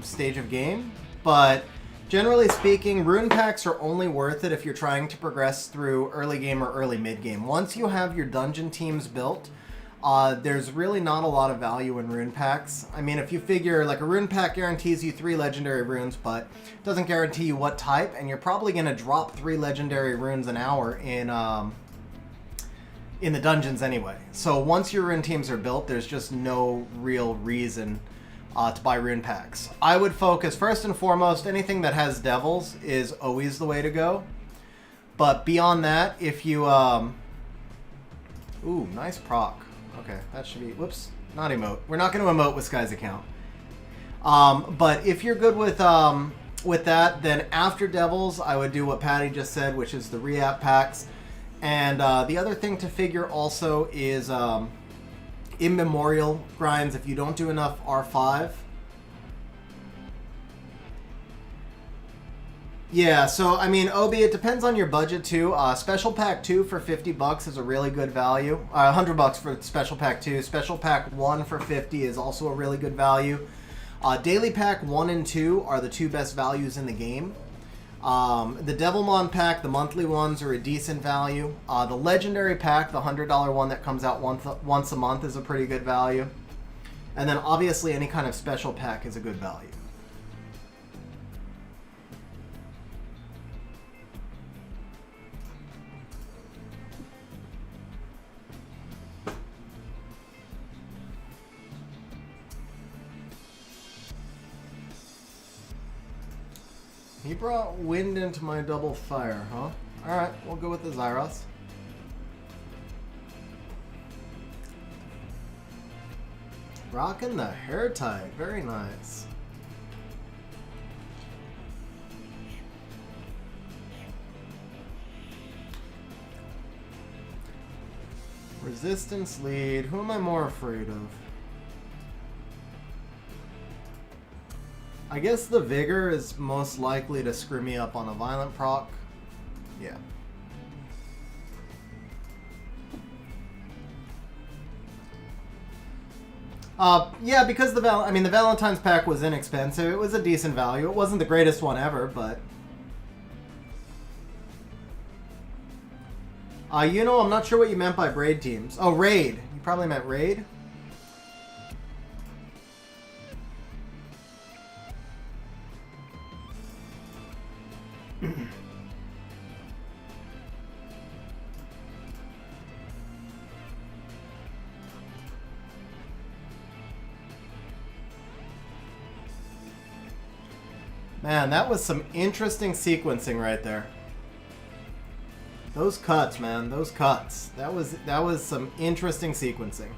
stage of game, but generally speaking, rune packs are only worth it if you're trying to progress through early game or early mid game. Once you have your dungeon teams built, there's really not a lot of value in rune packs. I mean, if you figure like a rune pack guarantees you 3 legendary runes, but doesn't guarantee you what type, and you're probably going to drop 3 legendary runes an hour in the dungeons anyway. So once your rune teams are built, there's just no real reason to buy rune packs. I would focus first and foremost, anything that has devils is always the way to go. But beyond that, if you ooh, nice proc. Okay, that should be, whoops, not emote. We're not going to emote with Sky's account. But if you're good with that, then after devils, I would do what Patty just said, which is the re-app packs. And the other thing to figure also is immemorial grinds if you don't do enough R5. Yeah, so I mean, Obi, it depends on your budget too. Special Pack 2 for $50 is a really good value. $100 for Special Pack 2. Special Pack 1 for $50 is also a really good value. Daily Pack 1 and 2 are the 2 best values in the game. The Devilmon pack, the monthly ones, are a decent value. The Legendary pack, the $100 one that comes out once a month, is a pretty good value. And then obviously any kind of special pack is a good value. He brought wind into my double fire, huh? Alright, we'll go with the Zyros. Rocking the hair tie. Very nice. Resistance lead. Who am I more afraid of? I guess the Vigor is most likely to screw me up on a violent proc. Yeah. Yeah, because the Valentine's pack was inexpensive. It was a decent value. It wasn't the greatest one ever, but... you know, I'm not sure what you meant by braid teams. Oh, raid. You probably meant raid? Man, that was some interesting sequencing right there. Those cuts, man, those cuts. That was some interesting sequencing.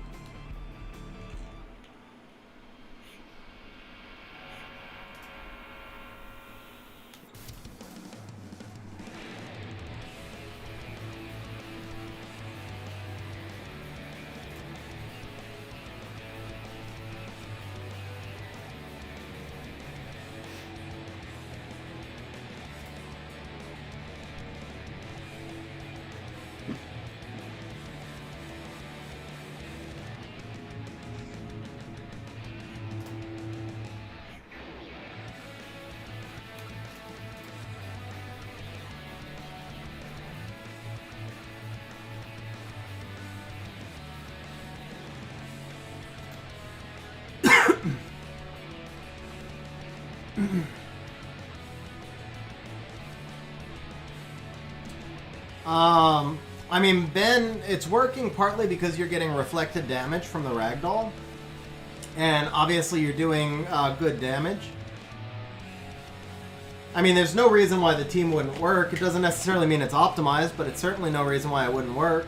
I mean, Ben, it's working partly because you're getting reflected damage from the ragdoll. And obviously you're doing good damage. I mean, there's no reason why the team wouldn't work. It doesn't necessarily mean it's optimized, but it's certainly no reason why it wouldn't work.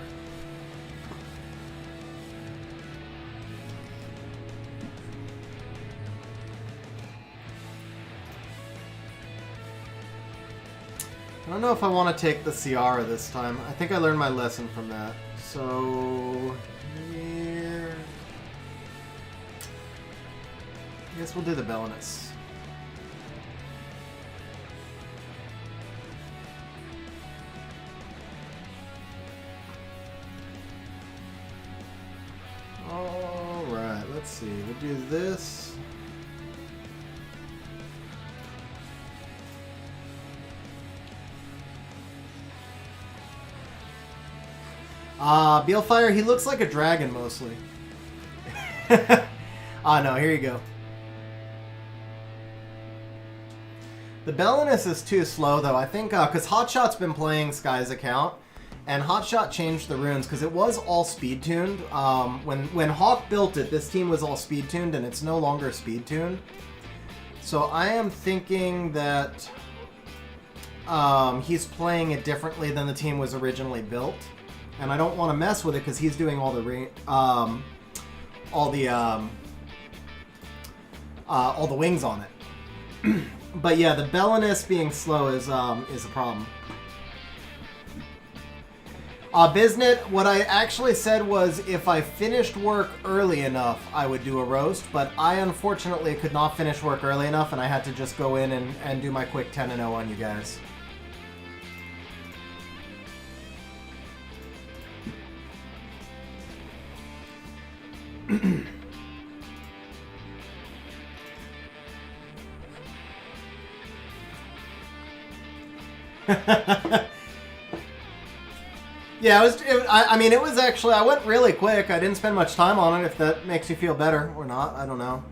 I don't know if I want to take the Ciara this time. I think I learned my lesson from that. So... here... I guess we'll do the Belinus. Alright, let's see. We'll do this. Beelfire, he looks like a dragon mostly. No, here you go. The Belinus is too slow though, I think, because Hotshot's been playing Sky's account, and Hotshot changed the runes, because it was all speed-tuned. When Hawk built it, this team was all speed-tuned, and it's no longer speed-tuned. So I am thinking that he's playing it differently than the team was originally built. And I don't want to mess with it because he's doing all the wings on it. But yeah, the Belinus being slow is a problem. Biznit, what I actually said was if I finished work early enough, I would do a roast. But I unfortunately could not finish work early enough, and I had to just go in and do my quick 10-0 on you guys. Yeah, I mean, it was actually, I went really quick. I didn't spend much time on it, if that makes you feel better or not. I don't know.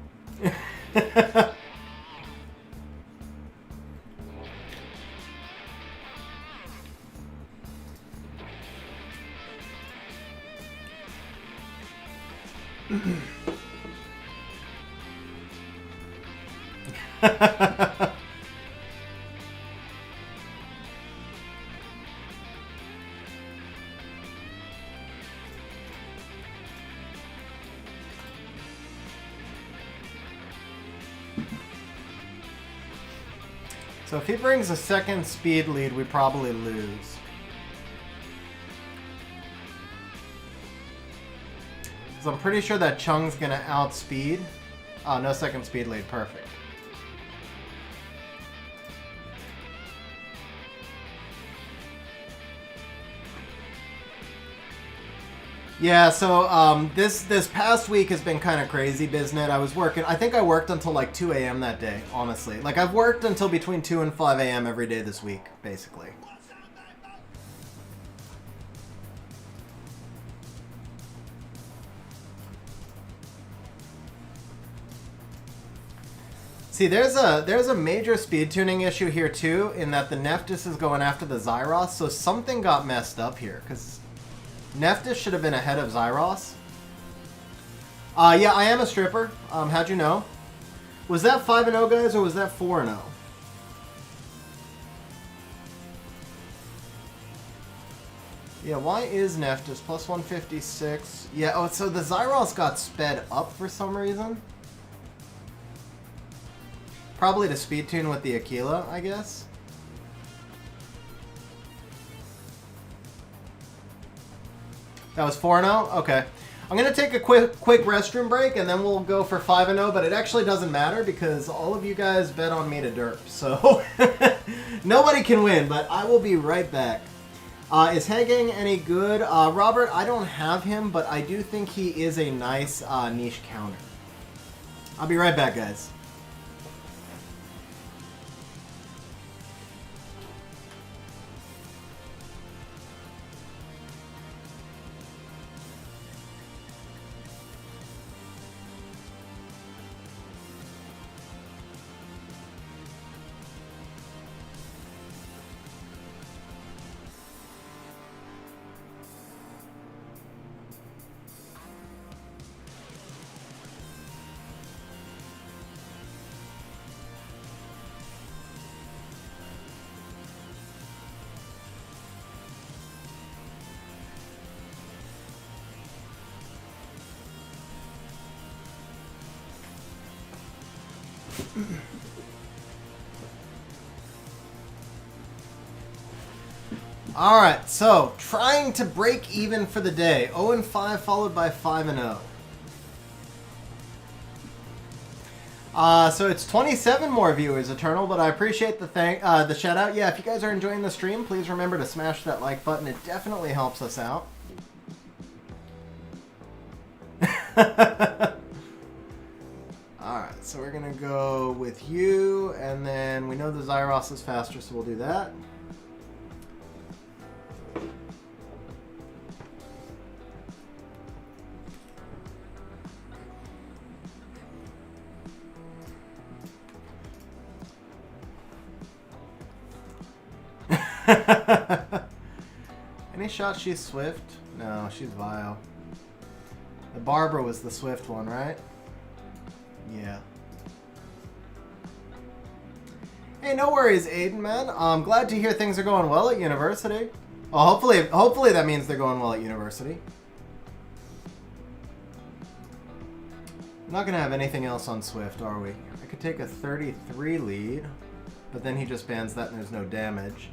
So if he brings a second speed lead, we probably lose. Because I'm pretty sure that Chung's going to outspeed. Oh, no second speed lead. Perfect. Yeah, so this past week has been kind of crazy, Biznit. I was working, I think I worked until like 2 a.m. that day, honestly. Like, I've worked until between 2 and 5 a.m. every day this week, basically. See, there's a major speed tuning issue here too, in that the Nephthys is going after the Zyros, so something got messed up here, because Nephthys should have been ahead of Zyros. Yeah, I am a stripper. How'd you know? Was that 5-0, guys, or was that 4-0? Yeah, why is Nephthys plus 156? Yeah, oh, so the Zyros got sped up for some reason. Probably to speed tune with the Aquila, I guess. That was 4-0? Okay. I'm going to take a quick restroom break, and then we'll go for 5-0, but it actually doesn't matter because all of you guys bet on me to derp. So nobody can win, but I will be right back. Is Hegang any good? Robert, I don't have him, but I do think he is a nice niche counter. I'll be right back, guys. Alright, so trying to break even for the day. 0-5 followed by 5-0. So it's 27 more viewers, Eternal, but I appreciate the shout out. Yeah, if you guys are enjoying the stream, please remember to smash that like button. It definitely helps us out. Alright, so we're going to go with you, and then we know the Zyros is faster, so we'll do that. Any shot she's Swift? No, she's Vile. The Barbara was the Swift one, right? Yeah. Hey, no worries, Aiden, man. I'm glad to hear things are going well at university. Well, hopefully that means they're going well at university. I'm not going to have anything else on Swift, are we? I could take a 33 lead, but then he just bans that and there's no damage.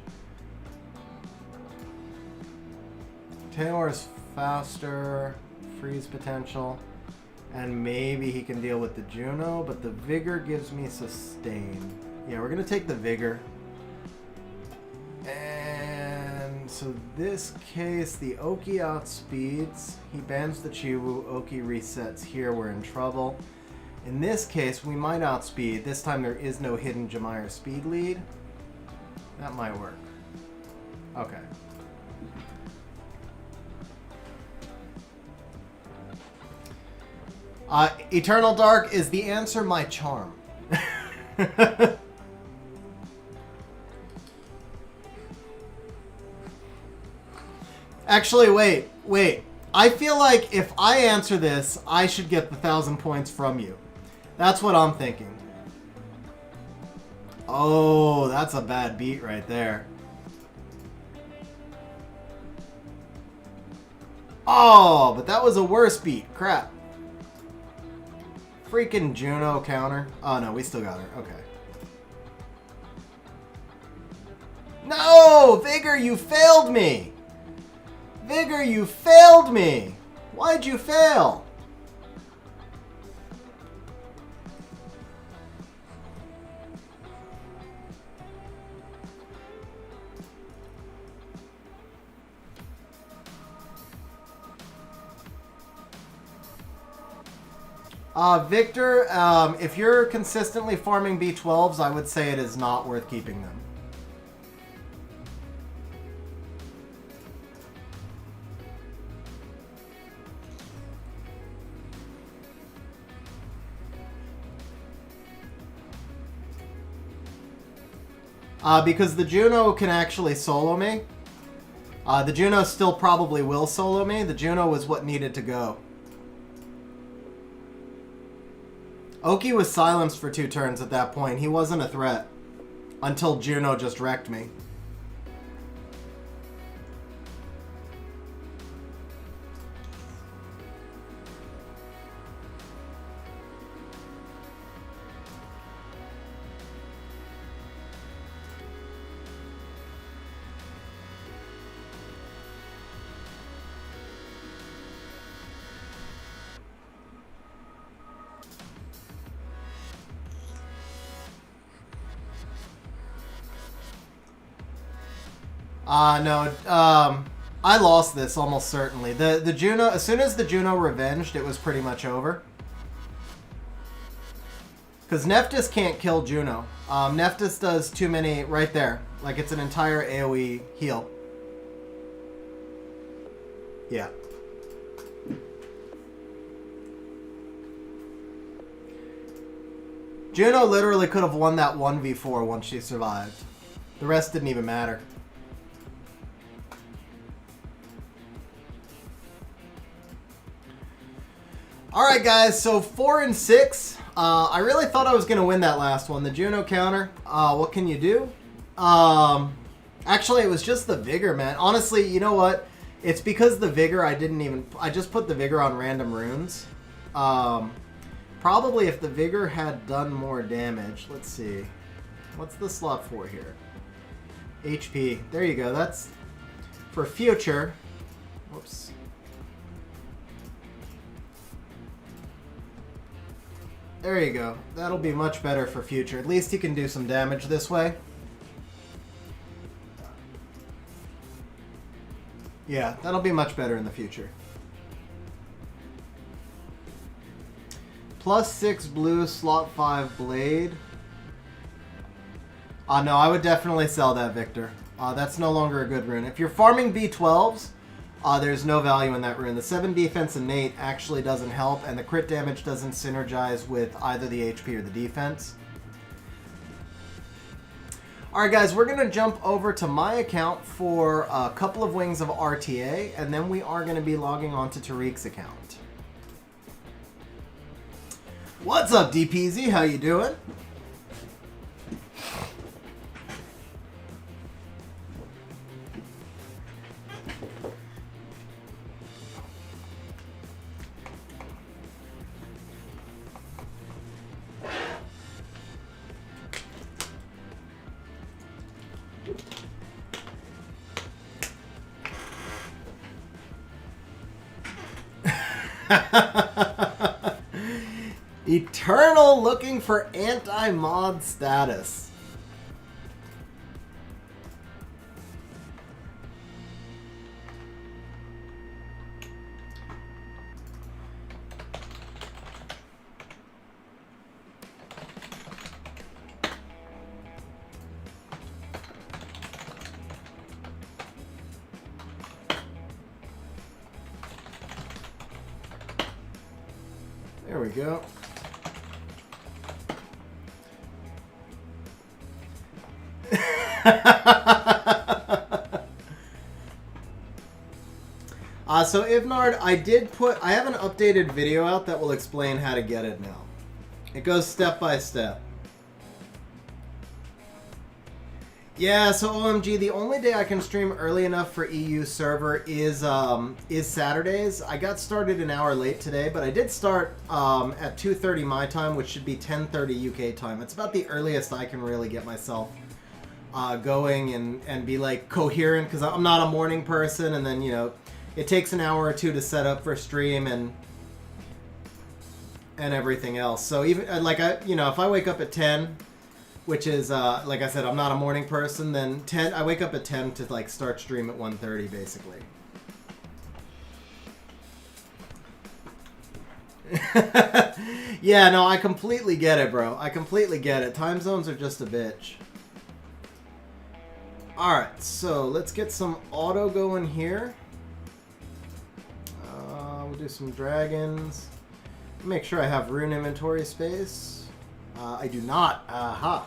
Taylor's faster, freeze potential, and maybe he can deal with the Juno, but the Vigor gives me sustain. Yeah, we're going to take the Vigor. And so this case, the Oki outspeeds. He bans the Chiwu, Oki resets here, we're in trouble. In this case, we might outspeed. This time there is no hidden Jemire speed lead. That might work. Okay. Eternal Dark, is the answer my charm? Actually, wait. I feel like if I answer this, I should get the 1,000 points from you. That's what I'm thinking. Oh, that's a bad beat right there. Oh, but that was a worse beat. Crap. Freaking Juno counter. Oh, no, we still got her. Okay. No! Vigor, you failed me! Vigor, you failed me! Why'd you fail? Victor, if you're consistently farming B12s, I would say it is not worth keeping them. Because the Juno can actually solo me. The Juno still probably will solo me. The Juno was what needed to go. Oki was silenced for 2 turns at that point. He wasn't a threat. Until Juno just wrecked me. No, I lost this almost certainly. The Juno, as soon as the Juno revenged, it was pretty much over. Because Nephthys can't kill Juno. Nephthys does too many, right there. Like it's an entire AoE heal. Yeah. Juno literally could have won that 1v4 once she survived. The rest didn't even matter. Alright guys, so 4 and 6. I really thought I was going to win that last one. The Juno counter. What can you do? Actually, it was just the Vigor, man. Honestly, you know what? It's because the Vigor, I just put the Vigor on random runes. Probably if the Vigor had done more damage. Let's see. What's the slot for here? HP. There you go. That's for future. Whoops. There you go. That'll be much better for future. At least he can do some damage this way. Yeah, that'll be much better in the future. +6 blue, slot 5 blade. No, I would definitely sell that, Victor. That's no longer a good rune. If you're farming B12s, there's no value in that rune. The 7 defense innate actually doesn't help, and the crit damage doesn't synergize with either the HP or the defense. Alright guys, we're going to jump over to my account for a couple of wings of RTA, and then we are going to be logging on to Tariq's account. What's up, DPZ? How you doing? Eternal looking for anti-mod status. There we go. So Ivnard, I have an updated video out that will explain how to get it now. It goes step by step. Yeah, so OMG, the only day I can stream early enough for EU server is Saturdays. I got started an hour late today, but I did start at 2:30 my time, which should be 10:30 UK time. It's about the earliest I can really get myself going and be like coherent, because I'm not a morning person, and then, you know, it takes an hour or two to set up for stream and everything else. So even like you know, if I wake up at 10, which is like I said, I'm not a morning person, then I wake up at 10 to like start stream at 1:30 basically. Yeah, no, I completely get it, bro. I completely get it. Time zones are just a bitch. Alright, so let's get some auto going here. We'll do some dragons. Make sure I have rune inventory space. I do not. Aha.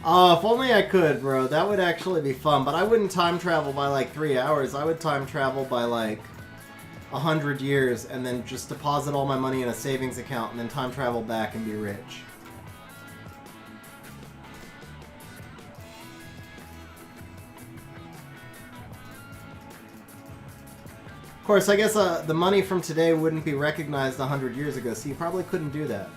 Oh, if only I could, bro. That would actually be fun. But I wouldn't time travel by like 3 hours. I would time travel by like 100 years and then just deposit all my money in a savings account and then time travel back and be rich. Of course, I guess the money from today wouldn't be recognized 100 years ago, so you probably couldn't do that.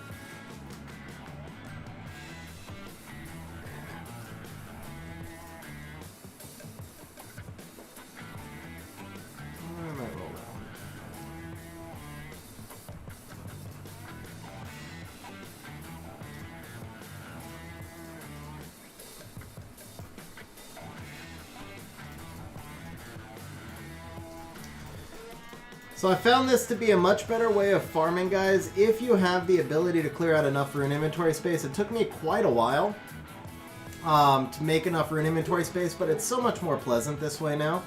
So I found this to be a much better way of farming, guys, if you have the ability to clear out enough rune inventory space. It took me quite a while to make enough rune inventory space, but it's so much more pleasant this way now.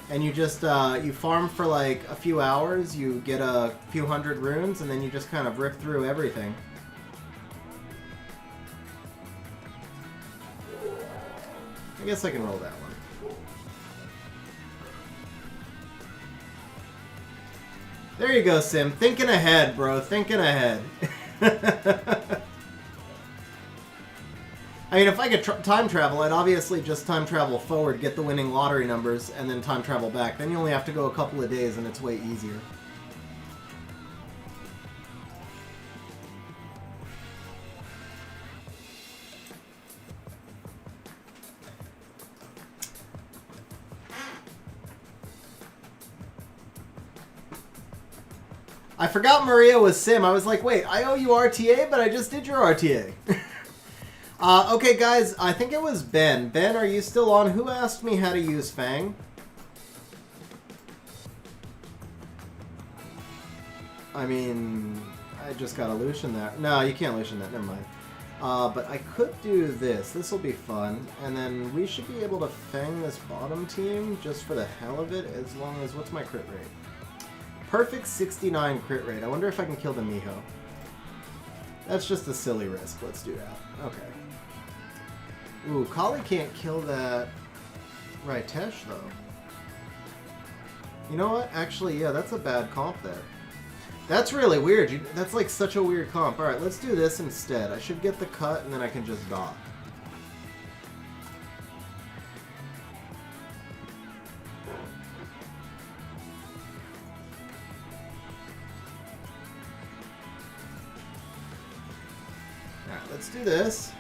And you just, you farm for like a few hours, you get a few hundred runes, and then you just kind of rip through everything. I guess I can roll that one. There you go, Sim. Thinking ahead, bro. Thinking ahead. I mean, if I could time travel, I'd obviously just time travel forward, get the winning lottery numbers, and then time travel back. Then you only have to go a couple of days, and it's way easier. I forgot Maria was Sim. I was like, wait, I owe you RTA, but I just did your RTA. Okay, guys, I think it was Ben. Ben, are you still on? Who asked me how to use Fang? I mean, I just got to Lucian that. No, you can't Lucian that. Never mind. But I could do this. This will be fun. And then we should be able to Fang this bottom team just for the hell of it, as long as... What's my crit rate? Perfect 69 crit rate. I wonder if I can kill the Miho. That's just a silly risk. Let's do that. Okay. Ooh, Kali can't kill that Ritesh, though. You know what? Actually, yeah, that's a bad comp there. That's really weird. That's like such a weird comp. Alright, let's do this instead. I should get the cut, and then I can just dot. Let's do this.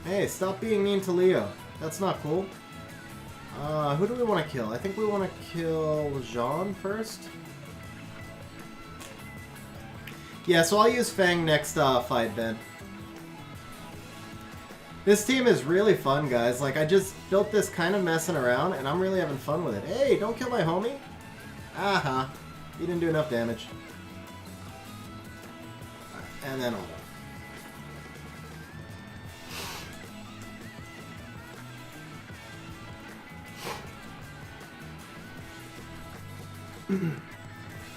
Hey, stop being mean to Leo. That's not cool. Who do we want to kill? I think we want to kill Jean first. Yeah, so I'll use Fang next fight, Ben. This team is really fun, guys. Like, I just built this kind of messing around, and I'm really having fun with it. Hey, don't kill my homie. Uh-huh. You didn't do enough damage. And then auto.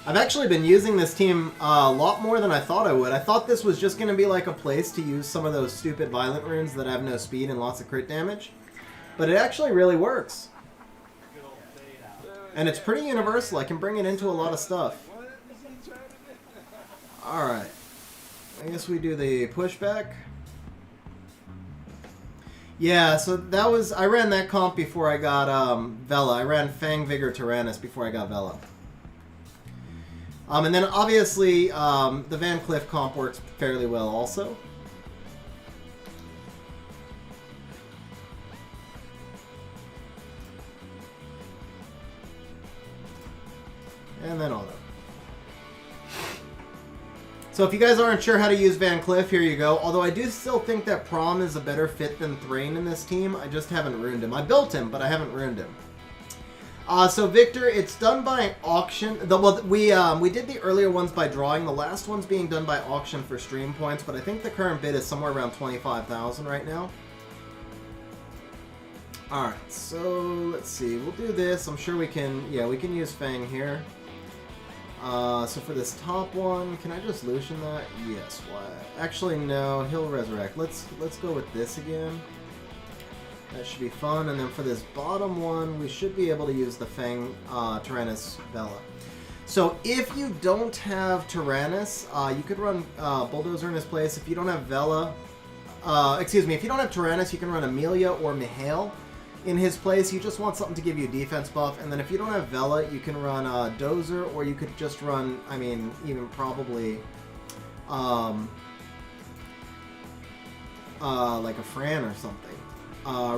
I've actually been using this team a lot more than I thought I would. I thought this was just going to be like a place to use some of those stupid violent runes that have no speed and lots of crit damage. But it actually really works. And it's pretty universal. I can bring it into a lot of stuff. Alright. I guess we do the pushback. Yeah, so that was... I ran that comp before I got Vela. I ran Fang Vigor Tyrannus before I got Vela. And then obviously the Van Cleef comp works fairly well also. And then auto. So if you guys aren't sure how to use Van Cleef, here you go. Although I do still think that Prom is a better fit than Thrain in this team. I just haven't ruined him. I built him, but I haven't ruined him. So Victor, it's done by auction. We did the earlier ones by drawing. The last one's being done by auction for stream points, but I think the current bid is somewhere around 25,000 right now. Alright, so let's see. We'll do this. I'm sure we can, yeah, we can use Fang here. So for this top one, can I just Lucian that? Yes, why? Actually, no, he'll resurrect. Let's go with this again. That should be fun. And then for this bottom one, we should be able to use the Fang Tyrannus Vela. So if you don't have Tyrannus, you could run Bulldozer in his place. If you don't have Vela, excuse me, if you don't have Tyrannus, you can run Amelia or Mihail in his place. You just want something to give you a defense buff. And then if you don't have Vela, you can run Dozer, or you could just run, I mean, even probably like a Fran or something.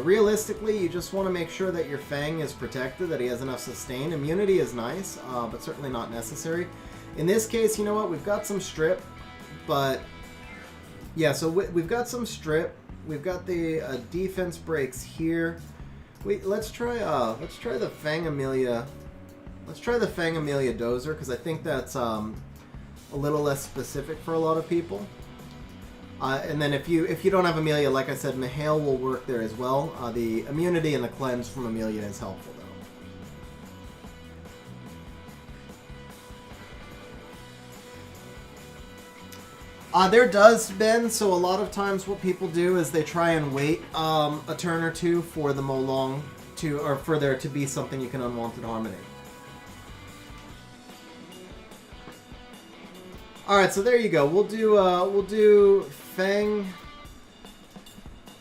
Realistically, you just want to make sure that your Fang is protected, that he has enough sustain. Immunity is nice, but certainly not necessary. In this case, you know what? We've got some strip, but yeah, so we've got some strip. We've got the defense breaks here. Let's try the Fang Amelia. Let's try the Fang Amelia Dozer, because I think that's a little less specific for a lot of people. And then if you don't have Amelia, like I said, Mihail will work there as well. The immunity and the cleanse from Amelia is helpful, though. There does, Ben, so a lot of times what people do is they try and wait a turn or two for the Molong to, or for there to be something you can Unwanted Harmony. Alright, so there you go. We'll do Fang,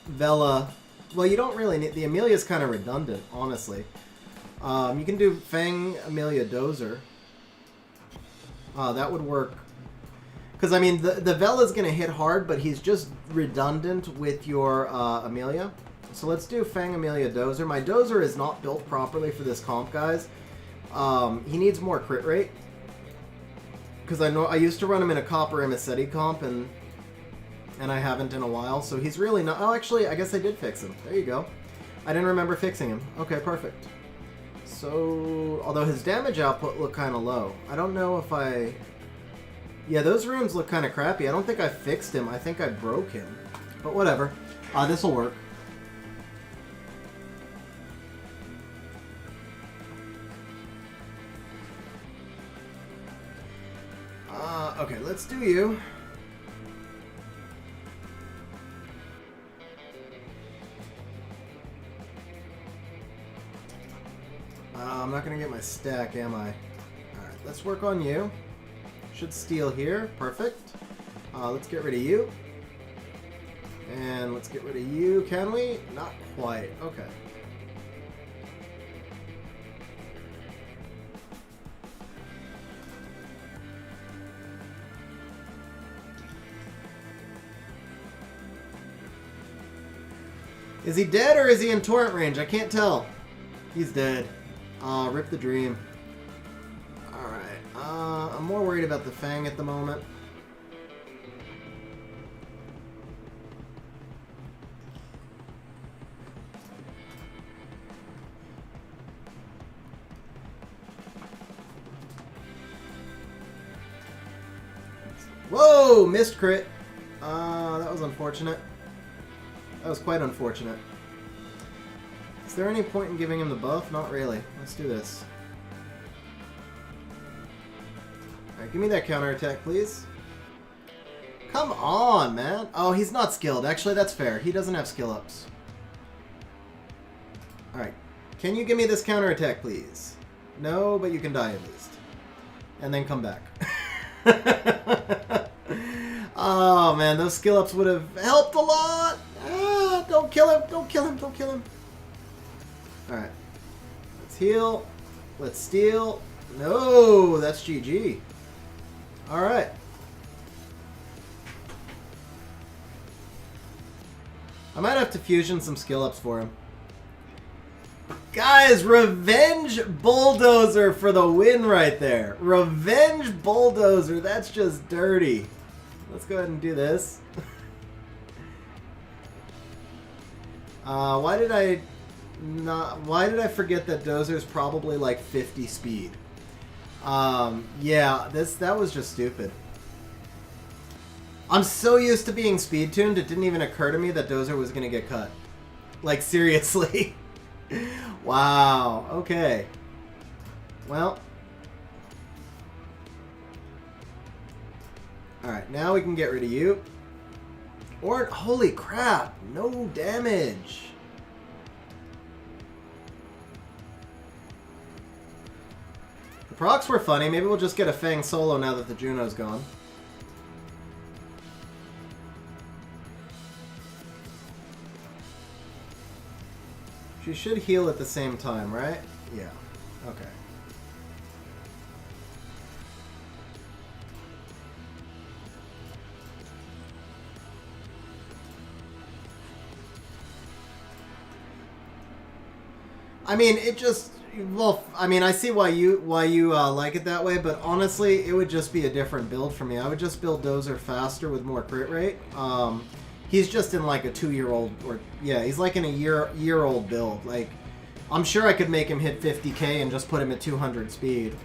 Vela. Well, you don't really need... The Amelia's kind of redundant, honestly. You can do Fang, Amelia, Dozer. That would work. Because, I mean, the Vela's going to hit hard, but he's just redundant with your Amelia. So let's do Fang, Amelia, Dozer. My Dozer is not built properly for this comp, guys. He needs more crit rate. Because I used to run him in a Copper Emisetti comp, and I haven't in a while, so he's really not... Oh, actually, I guess I did fix him. There you go. I didn't remember fixing him. Okay, perfect. So, although his damage output looked kind of low. I don't know if I... Yeah, those runes look kind of crappy. I don't think I fixed him. I think I broke him. But whatever. This will work. Okay, let's do you. I'm not going to get my stack, am I? Alright, let's work on you. Should steal here. Perfect. Let's get rid of you. And let's get rid of you. Can we? Not quite. Okay. Is he dead or is he in torrent range? I can't tell. He's dead. Rip the dream. Alright. I'm more worried about the Fang at the moment. Whoa, missed crit. That was unfortunate. That was quite unfortunate. Is there any point in giving him the buff? Not really. Let's do this. Alright, give me that counterattack, please. Come on, man. Oh, he's not skilled. Actually, that's fair. He doesn't have skill ups. Alright. Can you give me this counterattack, please? No, but you can die at least. And then come back. Oh, man. Those skill ups would have helped a lot. Ah, don't kill him. Don't kill him. Don't kill him. Alright. Let's heal. Let's steal. No, that's GG. Alright. I might have to fusion some skill ups for him. Guys, Revenge Bulldozer for the win right there. Revenge Bulldozer, that's just dirty. Let's go ahead and do this. Why did I forget that Dozer's probably like 50 speed? Yeah, that was just stupid. I'm so used to being speed tuned, it didn't even occur to me that Dozer was gonna get cut. Like, seriously. Wow, okay. Well. Alright, now we can get rid of you. Or, holy crap, no damage. The procs were funny, maybe we'll just get a Fang solo now that the Juno's gone. She should heal at the same time, right? Yeah. Okay. I mean, it just... Well, I mean, I see why you like it that way, but honestly, it would just be a different build for me. I would just build Dozer faster with more crit rate. He's just in like a 2-year-old, or yeah, he's like in a year-old build. Like, I'm sure I could make him hit 50k and just put him at 200 speed.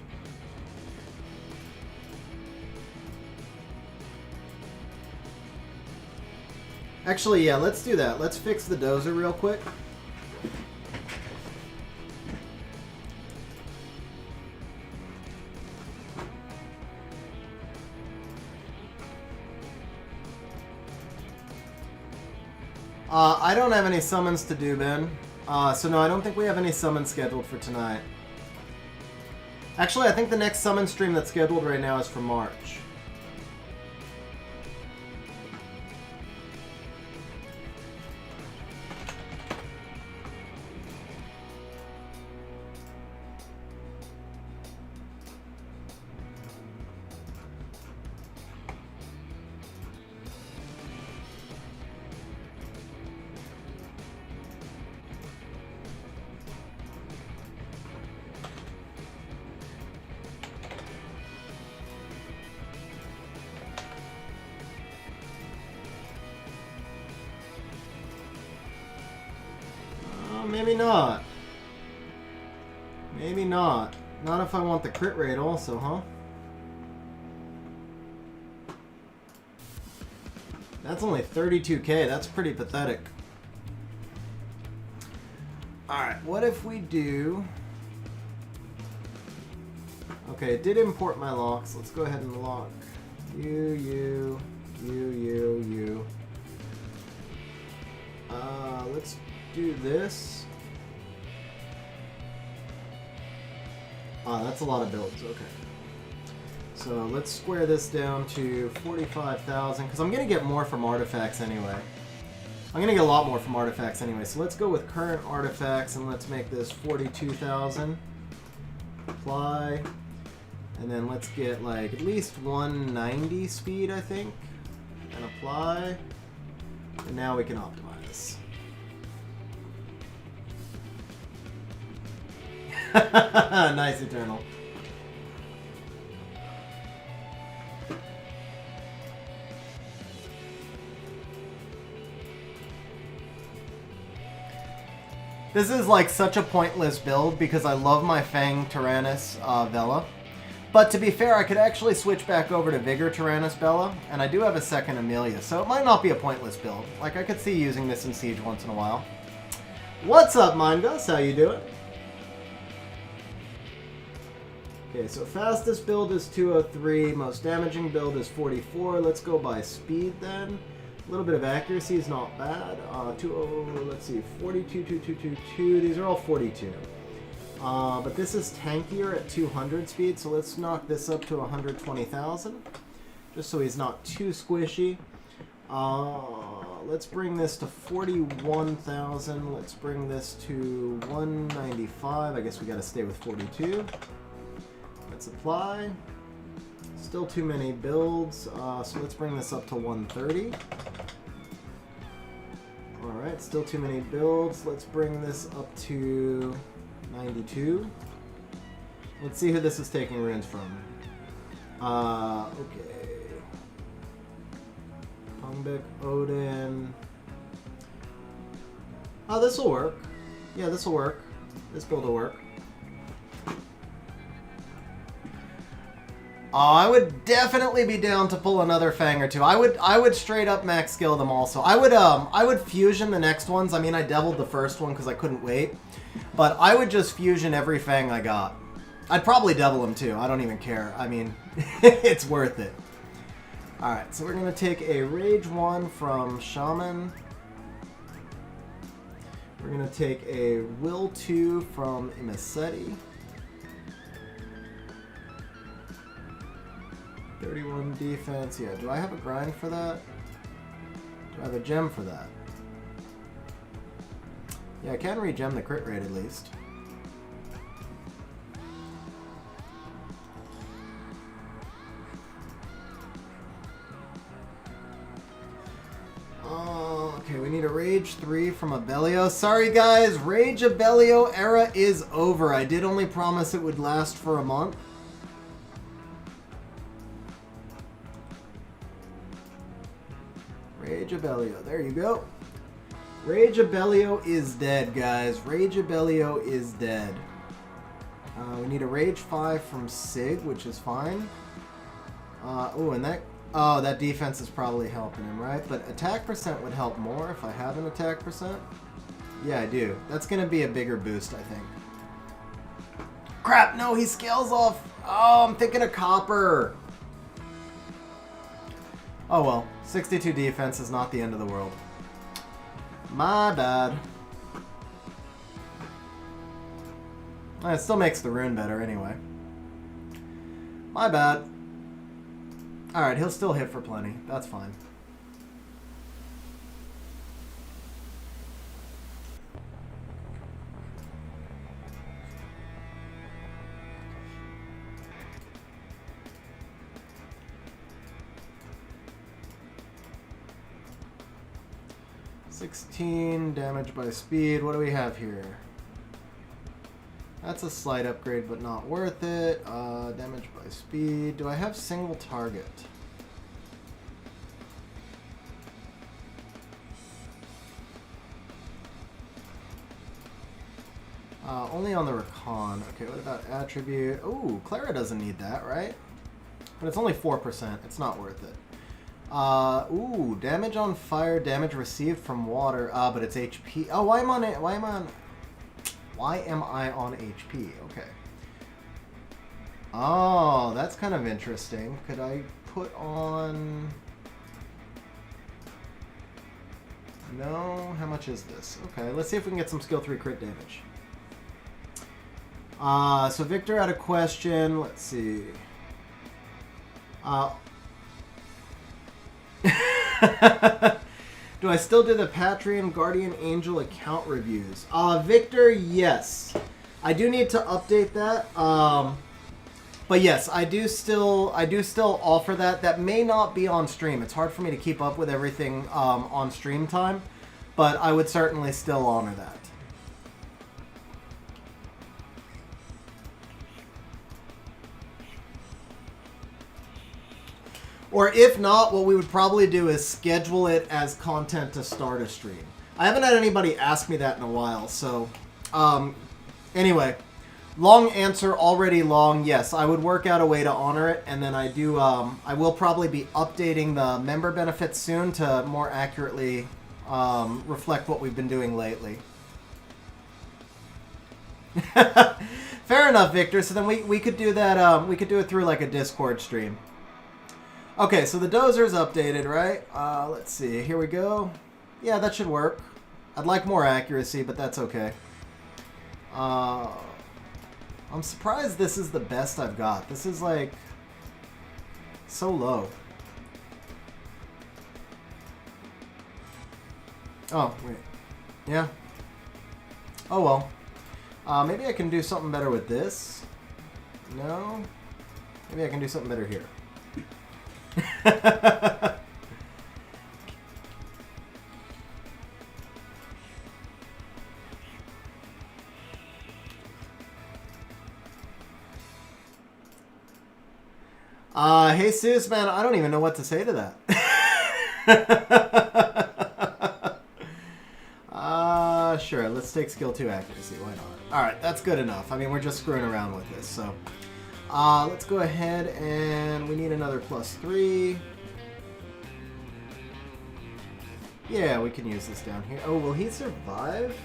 Actually, yeah, let's do that. Let's fix the Dozer real quick. I don't have any summons to do, Ben. So no, I don't think we have any summons scheduled for tonight. Actually, I think the next summon stream that's scheduled right now is for March. Maybe not. Maybe not. Not if I want the crit rate also, huh? That's only 32k. That's pretty pathetic. Alright, what if we do... Okay, it did import my locks. Let's go ahead and lock you. Let's do this. That's a lot of builds, okay. So let's square this down to 45,000, because I'm going to get more from artifacts anyway. I'm going to get a lot more from artifacts anyway, so let's go with current artifacts, and let's make this 42,000. Apply. And then let's get like at least 190 speed, I think. And apply. And now we can optimize. Nice, Eternal. This is like such a pointless build because I love my Fang Tyrannus Vela. But to be fair, I could actually switch back over to Vigor Tyrannus Bella, and I do have a second Amelia, so it might not be a pointless build. Like, I could see using this in Siege once in a while. What's up, Mindgus? How you doing? Okay, so fastest build is 203, most damaging build is 44. Let's go by speed then. A little bit of accuracy is not bad. Let's see, 42, 2222. These are all 42. But this is tankier at 200 speed, so let's knock this up to 120,000, just so he's not too squishy. Let's bring this to 41,000. Let's bring this to 195. I guess we got to stay with 42. Let's apply. Still too many builds, so let's bring this up to 130. Alright, still too many builds. Let's bring this up to 92. Let's see who this is taking runes from. Okay. Pungbik, Odin. Oh, this will work. Yeah, this will work. This build will work. Oh, I would definitely be down to pull another Fang or two. I would straight up max skill them also. I would fusion the next ones. I mean, I deviled the first one because I couldn't wait. But I would just fusion every Fang I got. I'd probably devil them too. I don't even care. I mean, it's worth it. Alright, so we're going to take a Rage 1 from Shaman. We're going to take a Will 2 from Imasetti. 31 defense. Yeah, do I have a grind for that? Do I have a gem for that? Yeah, I can regem the crit rate at least. Okay, we need a Rage 3 from Abellio. Sorry guys, Rage Abellio era is over. I did only promise it would last for a month. Rage Abellio, there you go. Rage Abellio is dead, guys. Rage Abellio is dead. We need a Rage 5 from Sig, which is fine. Oh, and that... Oh, that defense is probably helping him, right? But attack percent would help more if I have an attack percent. Yeah, I do. That's going to be a bigger boost, I think. Crap, no, he scales off. Oh, I'm thinking of Copper. Oh, well. 62 defense is not the end of the world. My bad. It still makes the rune better anyway. My bad. Alright, he'll still hit for plenty. That's fine. $16 damage by speed. What do we have here? That's a slight upgrade, but not worth it. Damage by speed. Do I have single target? Only on the Recon. Okay, what about attribute? Ooh, Clara doesn't need that, right? But it's only 4%. It's not worth it. Ooh, damage on fire, damage received from water. But it's HP. Oh, why am I on HP? Okay. Oh, that's kind of interesting. Could I put on... No? How much is this? Okay, let's see if we can get some skill 3 crit damage. So Victor had a question. Let's see. Do I still do the Patreon Guardian Angel account reviews? Victor, yes. I do need to update that. But yes, I do still offer that. That may not be on stream. It's hard for me to keep up with everything on stream time, but I would certainly still honor that. Or if not, what we would probably do is schedule it as content to start a stream. I haven't had anybody ask me that in a while, so... anyway, Long answer, already long. Yes, I would work out a way to honor it, and then I will probably be updating the member benefits soon to more accurately reflect what we've been doing lately. Fair enough, Victor. So then we could do that. We could do it through like a Discord stream. Okay, so the dozer's updated, right? Let's see. Here we go. Yeah, that should work. I'd like more accuracy, but that's okay. I'm surprised this is the best I've got. This is like so low. Oh, wait. Yeah. Oh, well. Maybe I can do something better with this. No? Maybe I can do something better here. Hey, Seuss, man, I don't even know what to say to that. Sure, let's take skill 2 accuracy, why not? Alright, that's good enough. I mean, we're just screwing around with this, so. Let's go ahead and we need another +3. Yeah, we can use this down here. Oh, will he survive?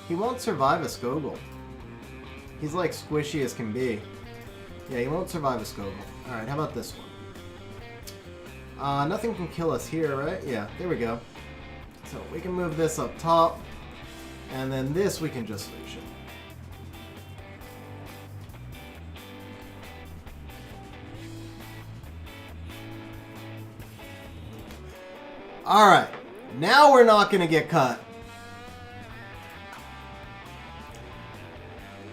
He won't survive a Skogul. He's like squishy as can be. Yeah, he won't survive a Skogul. Alright, how about this one? Nothing can kill us here, right? Yeah, there we go. So we can move this up top. And then this we can just Lucian. Alright, now we're not going to get cut.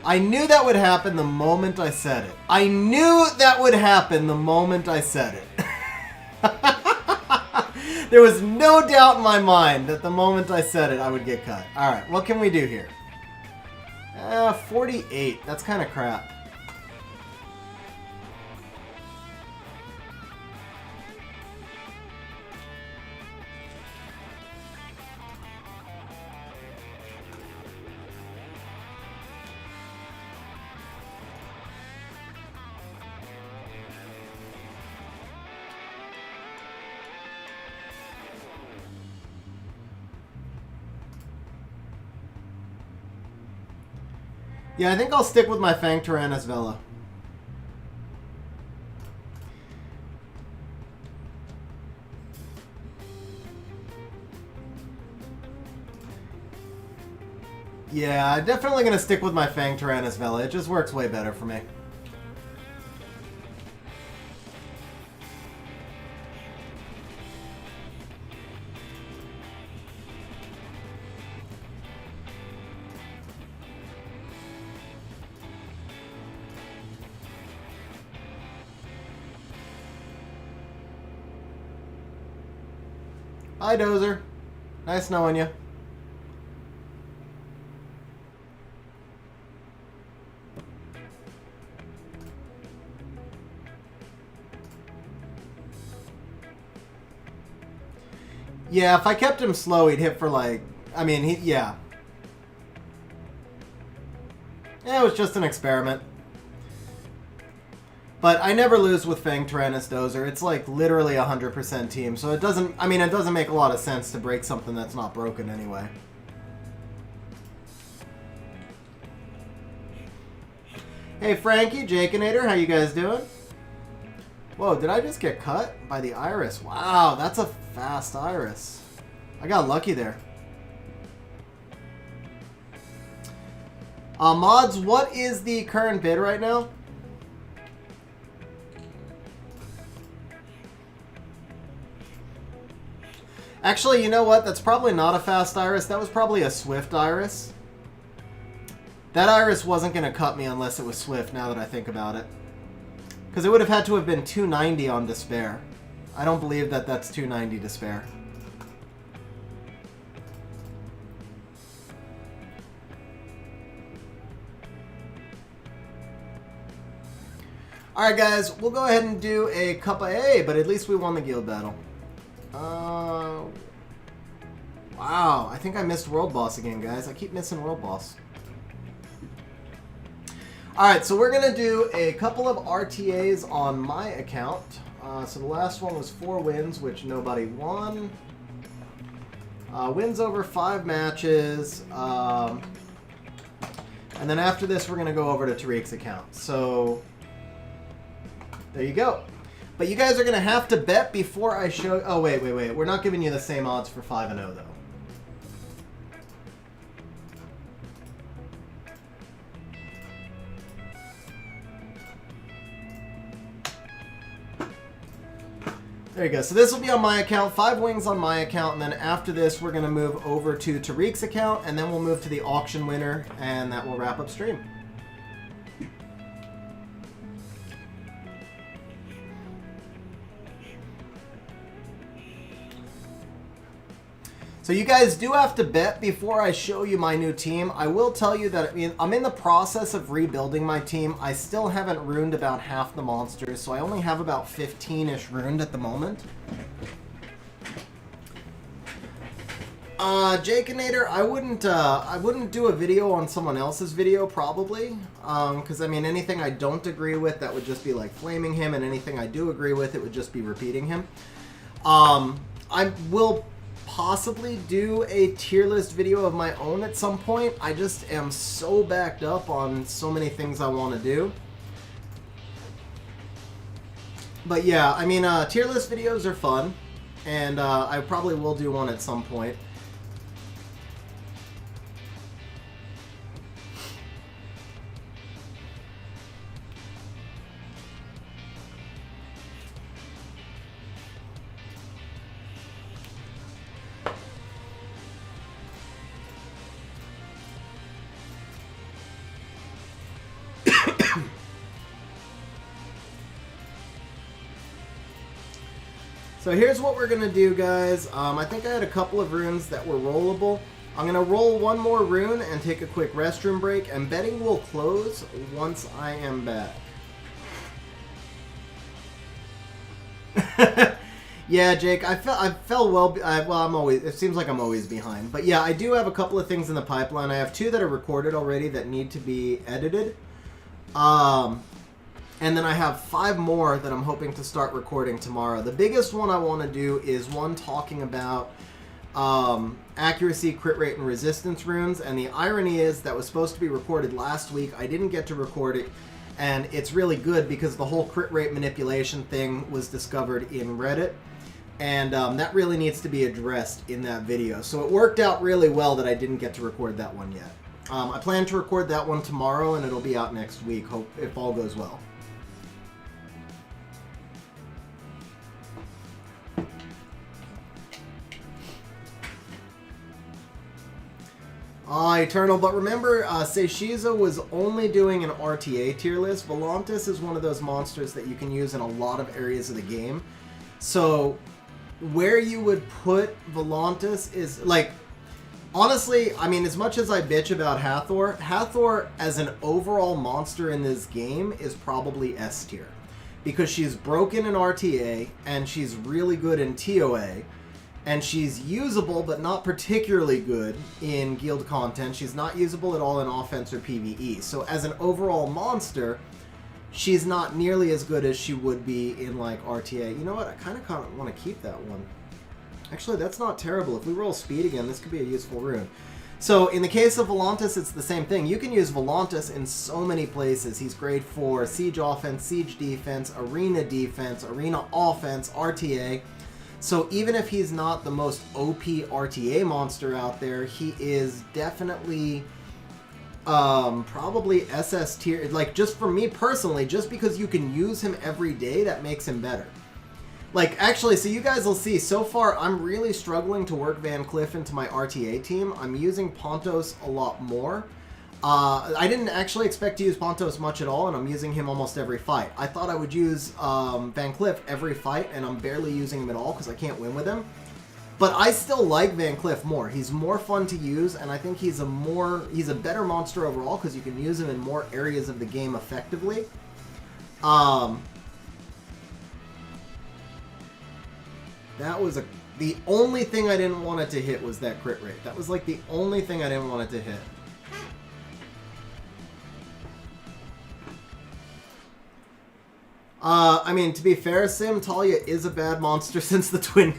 I knew that would happen the moment I said it. I knew that would happen the moment I said it. There was no doubt in my mind that the moment I said it, I would get cut. Alright, what can we do here? 48. That's kind of crap. Yeah, I think I'll stick with my Fang Tyrannus Vela. Yeah, I'm definitely going to stick with my Fang Tyrannus Vela. It just works way better for me. Hi, Dozer. Nice knowing you. Yeah, if I kept him slow, he'd hit for like... I mean, yeah. Yeah, it was just an experiment. But I never lose with Fang Tyrannus Dozer. It's like literally 100% team. So it doesn't... I mean, it doesn't make a lot of sense to break something that's not broken anyway. Hey, Frankie, Jakeinator, how you guys doing? Whoa, did I just get cut by the Iris? Wow, that's a fast Iris. I got lucky there. Mods, what is the current bid right now? Actually, you know what? That's probably not a fast Iris. That was probably a swift Iris. That Iris wasn't going to cut me unless it was swift, now that I think about it. Because it would have had to have been 290 on Despair. I don't believe that that's 290 Despair. Alright guys, we'll go ahead and do a Cup A, but at least we won the guild battle. Wow, I think I missed World Boss again, guys. I keep missing World Boss. Alright, so we're going to do a couple of RTAs on my account. So the last one was 4 wins, which nobody won. Wins over 5 matches. And then after this, we're going to go over to Tariq's account. So there you go. But you guys are going to have to bet before I show... Oh, wait. We're not giving you the same odds for 5-0, though. There you go. So this will be on my account, 5 wings on my account, and then after this we're going to move over to Tariq's account, and then we'll move to the auction winner, and that will wrap up stream. So you guys do have to bet before I show you my new team. I will tell you that I'm in the process of rebuilding my team. I still haven't ruined about half the monsters, so I only have about 15-ish ruined at the moment. Jakeinator, I wouldn't do a video on someone else's video, probably. Because, I mean, anything I don't agree with, that would just be like flaming him, and anything I do agree with, it would just be repeating him. I will possibly do a tier list video of my own at some point. I just am so backed up on so many things I want to do. But yeah, I mean, tier list videos are fun, and I probably will do one at some point. So here's what we're going to do, guys. I think I had a couple of runes that were rollable. I'm going to roll one more rune and take a quick restroom break, and betting will close once I am back. Yeah, Jake, I fell well, it seems like I'm always behind. But yeah, I do have a couple of things in the pipeline. I have 2 that are recorded already that need to be edited. And then I have 5 more that I'm hoping to start recording tomorrow. The biggest one I want to do is one talking about accuracy, crit rate, and resistance runes. And the irony is that was supposed to be recorded last week. I didn't get to record it. And it's really good because the whole crit rate manipulation thing was discovered in Reddit. And that really needs to be addressed in that video. So it worked out really well that I didn't get to record that one yet. I plan to record that one tomorrow, and it'll be out next week, if all goes well. Eternal, but remember, Seishiza was only doing an RTA tier list. Volantis is one of those monsters that you can use in a lot of areas of the game. So, where you would put Volantis is, like, honestly, I mean, as much as I bitch about Hathor, Hathor as an overall monster in this game is probably S tier. Because she's broken in RTA, and she's really good in TOA. And she's usable, but not particularly good in guild content. She's not usable at all in offense or PvE. So as an overall monster, she's not nearly as good as she would be in, like, RTA. You know what? I kind of want to keep that one. Actually, that's not terrible. If we roll speed again, this could be a useful rune. So in the case of Volantis, it's the same thing. You can use Volantis in so many places. He's great for siege offense, siege defense, arena offense, RTA. So even if he's not the most OP RTA monster out there, he is definitely probably SS tier. Like, just for me personally, just because you can use him every day, that makes him better. Like, actually, so you guys will see, so far I'm really struggling to work Van Cleef into my RTA team. I'm using Pontos a lot more. I didn't actually expect to use Pontos much at all, and I'm using him almost every fight. I thought I would use Van Cleef every fight, and I'm barely using him at all because I can't win with him. But I still like Van Cleef more. He's more fun to use, and I think he's a better monster overall because you can use him in more areas of the game effectively. That was the only thing I didn't want it to hit was that crit rate. That was like the only thing I didn't want it to hit. I mean, to be fair, Sim, Talia is a bad monster since the twin.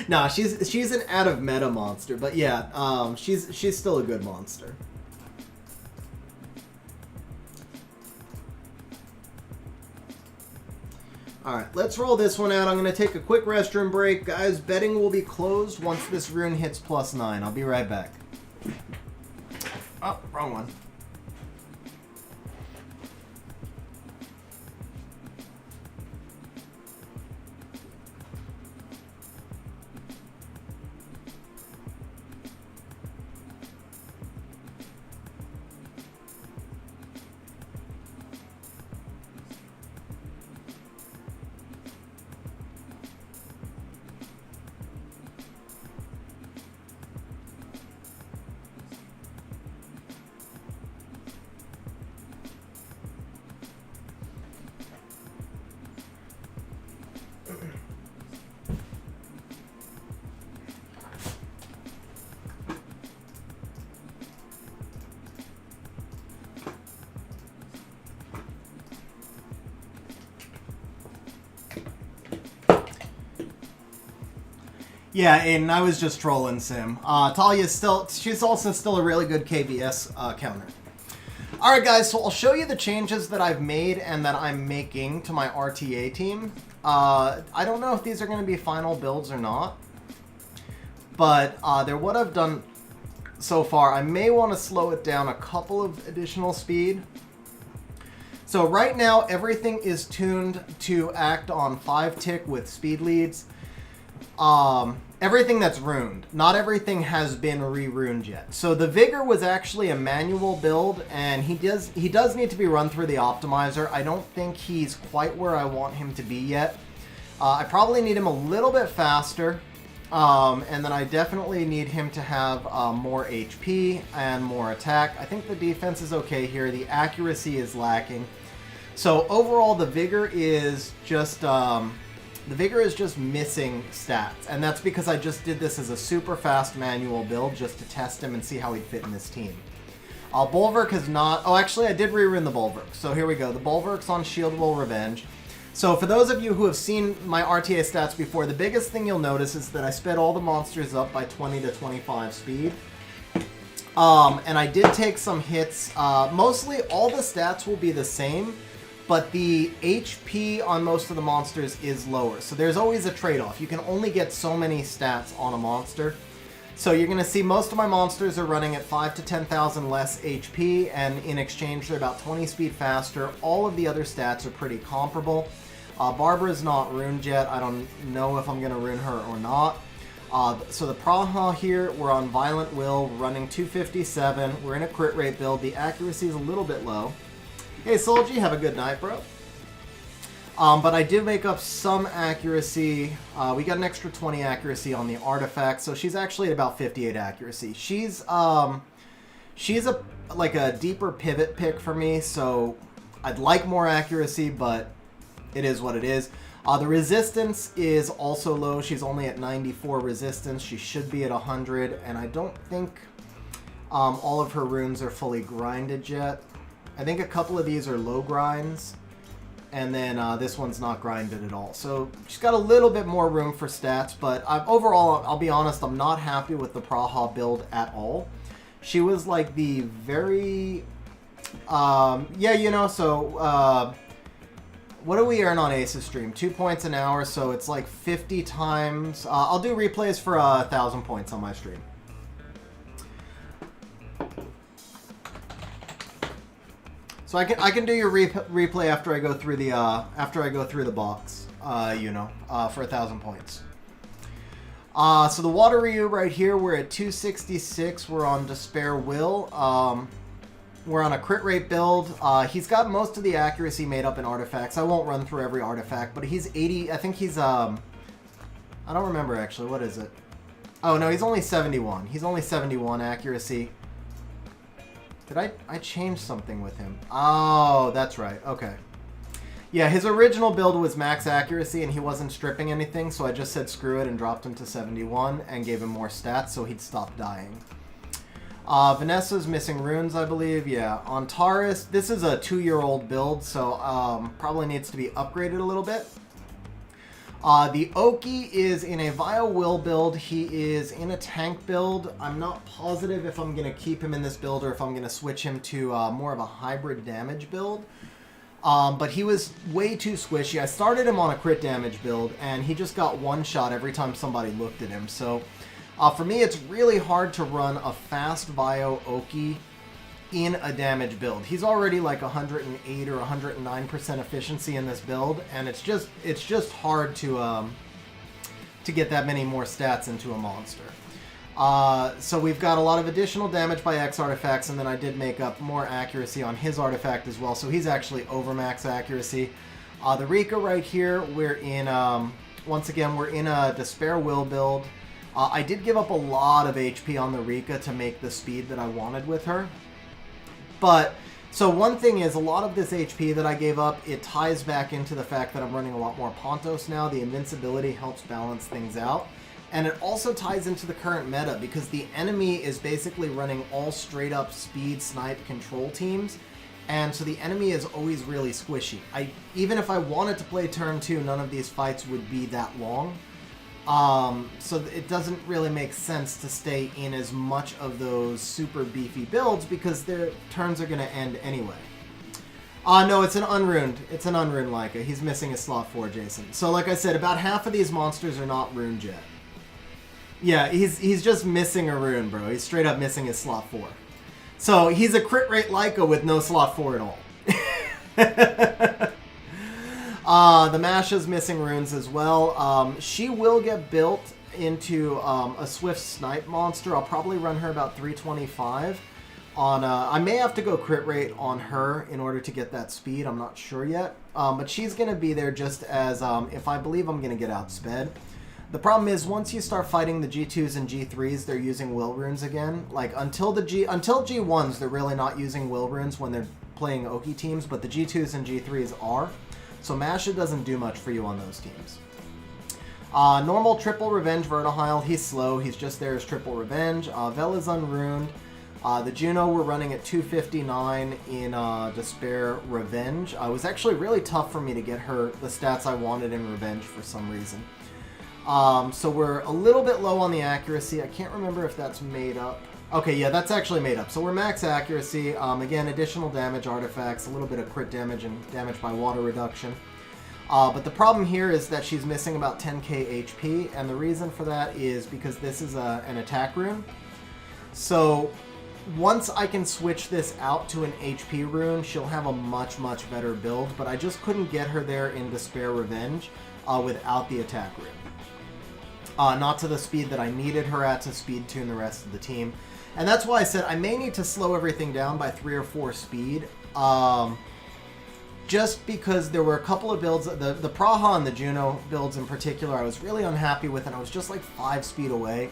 Nah, she's an out of meta monster, but yeah, she's still a good monster. Alright, let's roll this one out. I'm going to take a quick restroom break. Guys, betting will be closed once this rune hits +9. I'll be right back. Oh, wrong one. Yeah, Aiden, I was just trolling Sim. Talia's she's also still a really good KBS counter. Alright guys, so I'll show you the changes that I've made and that I'm making to my RTA team. I don't know if these are going to be final builds or not, but they're what I've done so far. I may want to slow it down a couple of additional speed. So right now, everything is tuned to act on 5 tick with speed leads. Everything that's runed. Not everything has been re-runed yet. So the Vigor was actually a manual build, and he does need to be run through the optimizer. I don't think he's quite where I want him to be yet. I probably need him a little bit faster, and then I definitely need him to have more HP and more attack. I think the defense is okay here. The accuracy is lacking. So overall, the Vigor is just... the Vigor is just missing stats, and that's because I just did this as a super fast manual build just to test him and see how he'd fit in this team. Bulwark is not... Oh, actually, I did re-run the Bulwark. So here we go. The Bulwark's on Shieldable Revenge. So for those of you who have seen my RTA stats before, the biggest thing you'll notice is that I sped all the monsters up by 20 to 25 speed. And I did take some hits. Mostly, all the stats will be the same, but the HP on most of the monsters is lower. So there's always a trade-off. You can only get so many stats on a monster. So you're going to see most of my monsters are running at 5,000 to 10,000 less HP, and in exchange they're about 20 speed faster. All of the other stats are pretty comparable. Barbara's not runed yet. I don't know if I'm going to rune her or not. So the Praha here, we're on Violent Will, running 257. We're in a crit rate build. The accuracy is a little bit low. Hey, Solji, have a good night, bro. But I did make up some accuracy. We got an extra 20 accuracy on the artifact, so she's actually at about 58 accuracy. She's a deeper pivot pick for me, so I'd like more accuracy, but it is what it is. The resistance is also low. She's only at 94 resistance. She should be at 100, and I don't think all of her runes are fully grinded yet. I think a couple of these are low grinds, and then this one's not grinded at all. So she's got a little bit more room for stats, but overall, I'll be honest, I'm not happy with the Praha build at all. She was like the very... yeah, you know, so... what do we earn on Ace's stream? 2 points an hour, so it's like 50 times... I'll do replays for 1,000 points on my stream. So I can do your replay after I go through the box, you know, for 1,000 points. So the Water Ryu right here, we're at 266. We're on Despair Will. We're on a crit rate build. He's got most of the accuracy made up in artifacts. I won't run through every artifact, but he's 80. I think he's I don't remember actually. What is it? Oh no, he's only 71. He's only 71 accuracy. Did I change something with him? Oh, that's right. Okay. Yeah, his original build was max accuracy and he wasn't stripping anything, so I just said screw it and dropped him to 71 and gave him more stats so he'd stop dying. Vanessa's missing runes, I believe. Yeah. On Taurus, this is a 2-year-old build, so probably needs to be upgraded a little bit. The Oki is in a Vile Will build. He is in a tank build. I'm not positive if I'm going to keep him in this build or if I'm going to switch him to more of a hybrid damage build. But he was way too squishy. I started him on a crit damage build, and he just got one shot every time somebody looked at him. So for me, it's really hard to run a fast Vio Oki in a damage build. He's already like 108 or 109% efficiency in this build, and it's just hard to get that many more stats into a monster. So we've got a lot of additional damage by X artifacts, and then I did make up more accuracy on his artifact as well, so he's actually over max accuracy. The Rika right here, we're in, once again, we're in a Despair Will build. I did give up a lot of HP on the Rika to make the speed that I wanted with her. But, so one thing is, a lot of this HP that I gave up, it ties back into the fact that I'm running a lot more Pontos now. The invincibility helps balance things out. And it also ties into the current meta, because the enemy is basically running all straight up speed snipe control teams. And so the enemy is always really squishy. Even if I wanted to play turn 2, none of these fights would be that long. So it doesn't really make sense to stay in as much of those super beefy builds because their turns are going to end anyway. No, it's an unruined. It's an unruined Leica. He's missing a slot 4, Jason. So like I said, about half of these monsters are not runed yet. Yeah, he's just missing a rune, bro. He's straight up missing his slot 4. So he's a crit rate Leica with no slot 4 at all. The Masha's missing runes as well. She will get built into a Swift Snipe monster. I'll probably run her about 325. I may have to go crit rate on her in order to get that speed. I'm not sure yet. But she's going to be there just as if I believe I'm going to get outsped. The problem is once you start fighting the G2s and G3s, they're using will runes again. Like until G1s, they're really not using will runes when they're playing Oki teams, but the G2s and G3s are. So Masha doesn't do much for you on those teams. Normal triple revenge Vertihile. He's slow. He's just there as triple revenge. Vela's unruined. The Juno we're running at 259 in Despair Revenge. It was actually really tough for me to get her the stats I wanted in Revenge for some reason. So we're a little bit low on the accuracy. I can't remember if that's made up. Okay, yeah, that's actually made up. So we're max accuracy. Again, additional damage artifacts, a little bit of crit damage and damage by water reduction. But the problem here is that she's missing about 10k HP, and the reason for that is because this is an attack rune. So once I can switch this out to an HP rune, she'll have a much, much better build, but I just couldn't get her there in Despair Revenge without the attack rune. Not to the speed that I needed her at to speed tune the rest of the team. And that's why I said I may need to slow everything down by 3 or 4 speed. Just because there were a couple of builds, the Praha and the Juno builds in particular, I was really unhappy with, and I was just like 5 speed away.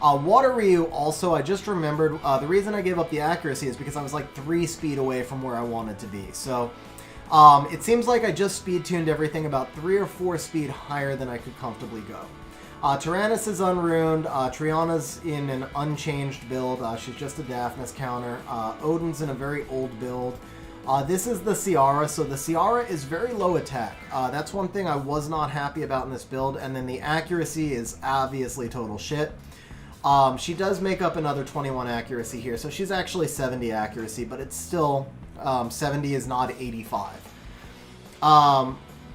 Water Ryu also, I just remembered, the reason I gave up the accuracy is because I was like 3 speed away from where I wanted to be. So it seems like I just speed tuned everything about 3 or 4 speed higher than I could comfortably go. Tyrannus is unruined. Triana's in an unchanged build. She's just a Daphnis counter. Odin's in a very old build. This is the Ciara. So the Ciara is very low attack. That's one thing I was not happy about in this build. And then the accuracy is obviously total shit. She does make up another 21 accuracy here. So she's actually 70 accuracy, but it's still 70 is not 85.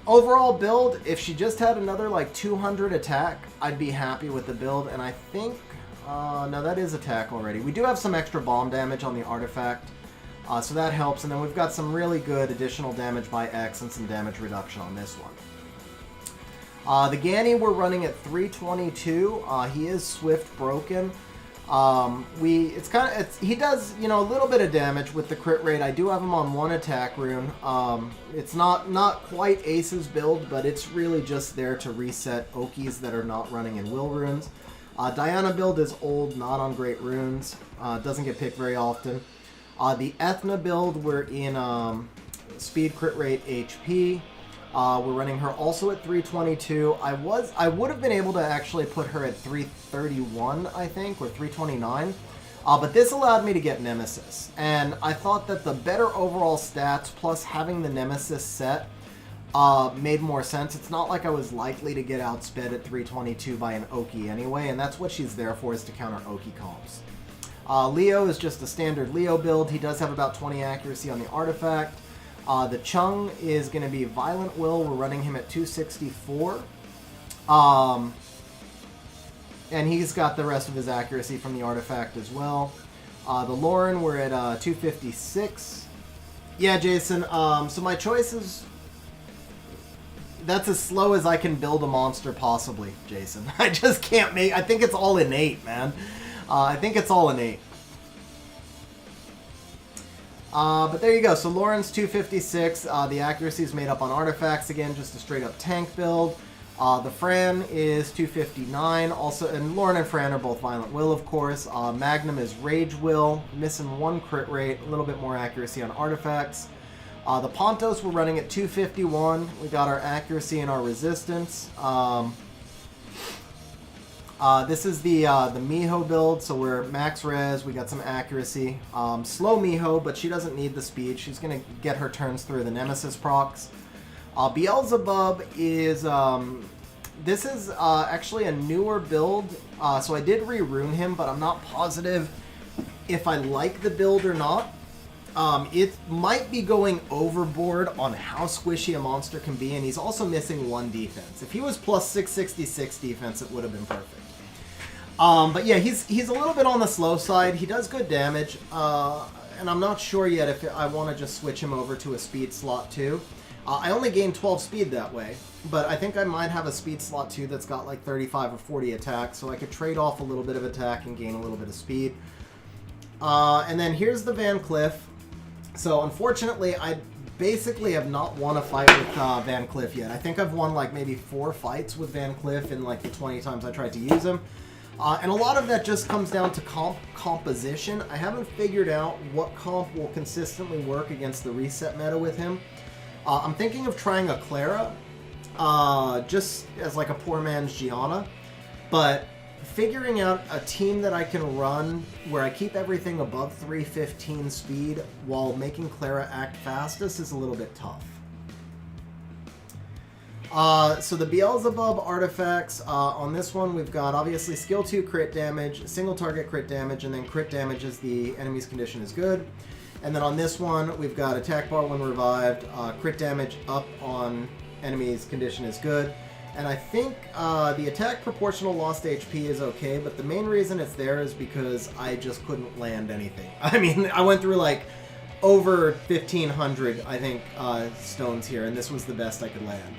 Overall build, if she just had another like 200 attack, I'd be happy with the build. And I think, no, that is attack already. We do have some extra bomb damage on the artifact, so that helps. And then we've got some really good additional damage by X and some damage reduction on this one. The Ganny we're running at 322. He is Swift broken. He does, you know, a little bit of damage with the crit rate. I do have him on 1 attack rune. It's not quite Ace's build, but it's really just there to reset Okis that are not running in will runes. Diana build is old, not on great runes. Doesn't get picked very often. The Ethna build, we're in speed, crit rate, HP. We're running her also at 322. I would have been able to actually put her at 331, I think, or 329. But this allowed me to get Nemesis. And I thought that the better overall stats plus having the Nemesis set made more sense. It's not like I was likely to get outsped at 322 by an Oki anyway, and that's what she's there for, is to counter Oki comps. Leo is just a standard Leo build. He does have about 20 accuracy on the artifact. The Chung is going to be Violent Will. We're running him at 264. And he's got the rest of his accuracy from the artifact as well. The Lauren, we're at 256. Yeah, Jason, so my choice is... That's as slow as I can build a monster possibly, Jason. I just can't make... I think it's all innate, man. I think it's all innate. But there you go. So Lauren's 256. The accuracy is made up on artifacts again, just a straight up tank build. The Fran is 259. Also, and Lauren and Fran are both Violent Will, of course. Magnum is Rage Will, missing 1 crit rate, a little bit more accuracy on artifacts. The Pontos we're running at 251. We got our accuracy and our resistance. This is the Miho build, so we're max res, we got some accuracy. Slow Miho, but she doesn't need the speed. She's going to get her turns through the Nemesis procs. Beelzebub is, this is actually a newer build, so I did re-rune him, but I'm not positive if I like the build or not. It might be going overboard on how squishy a monster can be, and he's also missing 1 defense. If he was plus 666 defense, it would have been perfect. But yeah, he's a little bit on the slow side. He does good damage, and I'm not sure yet if I want to just switch him over to a speed slot too. I only gained 12 speed that way, but I think I might have a speed slot too that's got like 35 or 40 attack, so I could trade off a little bit of attack and gain a little bit of speed. And then here's the Van Cleef. So unfortunately, I basically have not won a fight with Van Cleef yet. I think I've won like maybe 4 fights with Van Cleef in like the 20 times I tried to use him. And a lot of that just comes down to composition. I haven't figured out what comp will consistently work against the reset meta with him. I'm thinking of trying a Clara, just as like a poor man's Gianna. But figuring out a team that I can run where I keep everything above 315 speed while making Clara act fastest is a little bit tough. So the Beelzebub artifacts, on this one we've got obviously skill 2 crit damage, single target crit damage, and then crit damage as the enemy's condition is good. And then on this one we've got attack bar when revived, crit damage up on enemy's condition is good. And I think the attack proportional lost HP is okay, but the main reason it's there is because I just couldn't land anything. I mean, I went through like over 1,500, I think, stones here, and this was the best I could land.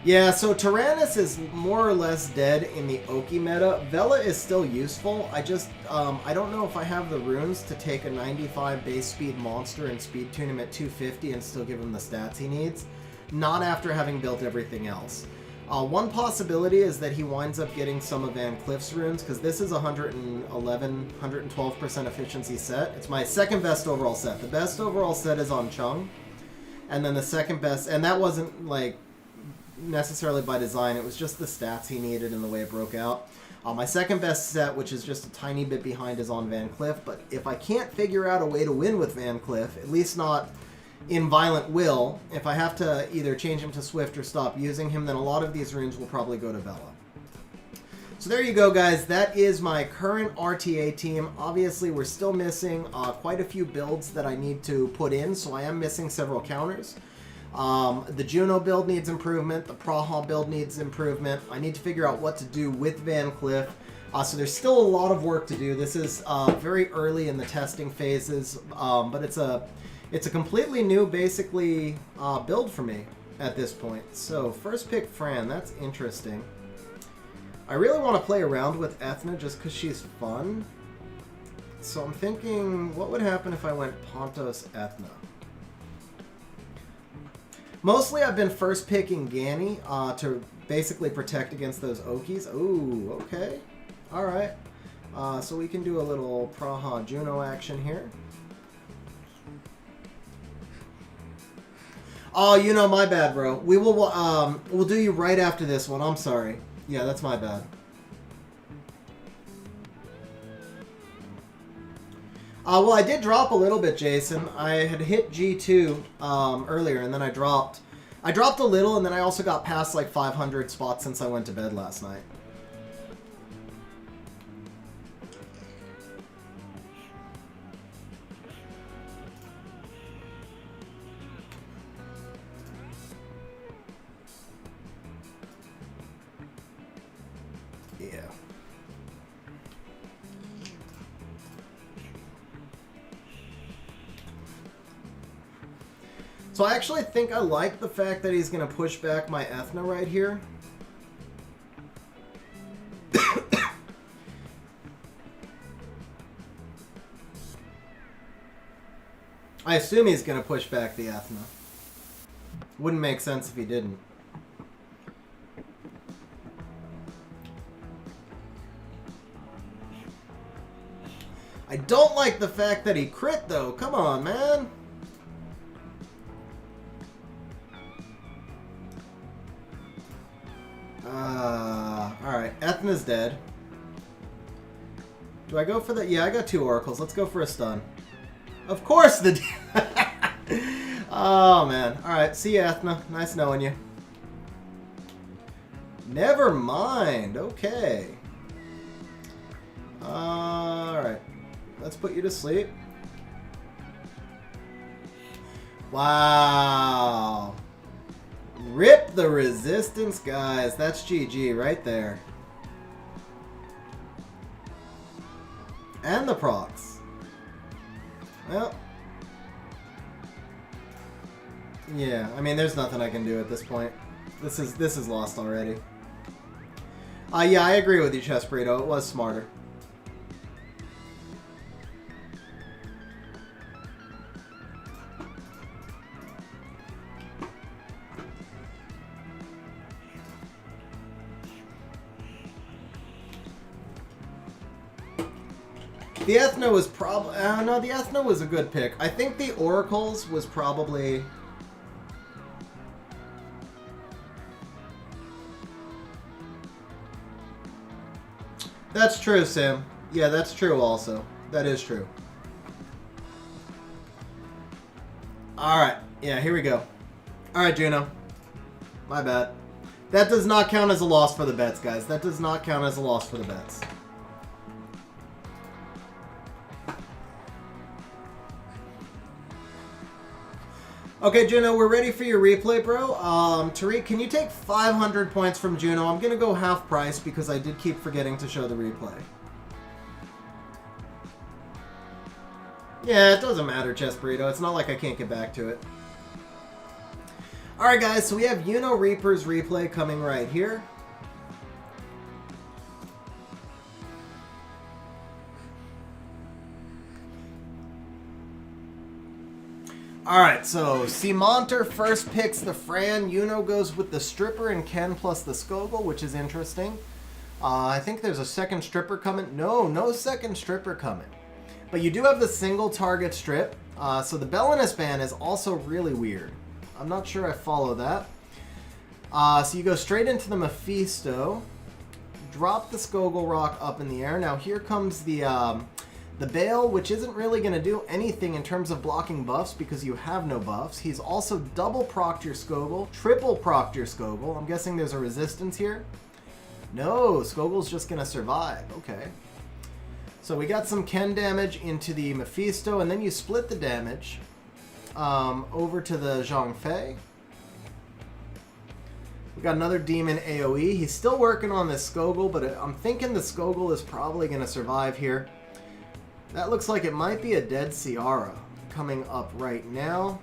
Yeah, so Tyrannus is more or less dead in the Oki meta. Vela is still useful. I just, I don't know if I have the runes to take a 95 base speed monster and speed tune him at 250 and still give him the stats he needs. Not after having built everything else. One possibility is that he winds up getting some of Van Cleef's runes, because this is 111, 112% efficiency set. It's my second best overall set. The best overall set is on Chung. And then the second best, and that wasn't like necessarily by design, it was just the stats he needed and the way it broke out. My second best set, which is just a tiny bit behind, is on Van Cleef, but if I can't figure out a way to win with Van Cleef, at least not in Violent Will, if I have to either change him to Swift or stop using him, then a lot of these runes will probably go to Vela. So there you go, guys. That is my current RTA team. Obviously, we're still missing quite a few builds that I need to put in, so I am missing several counters. The Juno build needs improvement. The Praha build needs improvement. I need to figure out what to do with Van Cleef. So there's still a lot of work to do. This is very early in the testing phases, but it's a completely new, basically, build for me at this point. So first pick Fran. That's interesting. I really want to play around with Ethna just because she's fun. So I'm thinking, what would happen if I went Pontos Ethna? Mostly I've been first picking Gani to basically protect against those Okies. Ooh, okay. Alright. So we can do a little Praha Juno action here. Oh, you know, my bad, bro. We will, we'll do you right after this one. I'm sorry. Yeah, that's my bad. Well, I did drop a little bit, Jason. I had hit G2 earlier, and then I dropped. I dropped a little, and then I also got past like 500 spots since I went to bed last night. Yeah. So I actually think I like the fact that he's going to push back my Ethna right here. I assume he's going to push back the Ethna. Wouldn't make sense if he didn't. I don't like the fact that he crit, though. Come on, man. Alright, Ethna's dead. Do I go for the... Yeah, I got 2 oracles. Let's go for a stun. Of course the... Oh, man. Alright, see you, Ethna. Nice knowing you. Never mind. Okay. Alright. Let's put you to sleep. Wow. Rip the resistance, guys. That's GG right there. And the procs. Well. Yeah, I mean, there's nothing I can do at this point. This is lost already. Yeah, I agree with you, Chess Burrito. It was smarter. The Ethna was probably... no, the Ethna was a good pick. I think the Oracles was probably... That's true, Sim. Yeah, that's true also. That is true. Alright. Yeah, here we go. Alright, Juno. My bad. That does not count as a loss for the bets, guys. That does not count as a loss for the bets. Okay, Juno, we're ready for your replay, bro. Tariq, can you take 500 points from Juno? I'm going to go half price because I did keep forgetting to show the replay. Yeah, it doesn't matter, Chess Burrito. It's not like I can't get back to it. Alright, guys, so we have Uno Reaper's replay coming right here. Alright, so Simonter first picks the Fran, Uno goes with the Stripper, and Ken plus the Skogul, which is interesting. I think there's a second Stripper coming. No second Stripper coming. But you do have the single target strip, so the Belinus ban is also really weird. I'm not sure I follow that. So you go straight into the Mephisto, drop the Skogul Rock up in the air. Now here comes the Bale, which isn't really going to do anything in terms of blocking buffs because you have no buffs. He's also double procced your Skogul, triple procced your Skogul. I'm guessing there's a resistance here. No, Skogul's just going to survive. Okay. So we got some Ken damage into the Mephisto, and then you split the damage over to the Zhang Fei. We got another Demon AoE. He's still working on this Skogul, but I'm thinking the Skogul is probably going to survive here. That looks like it might be a dead Ciara coming up right now.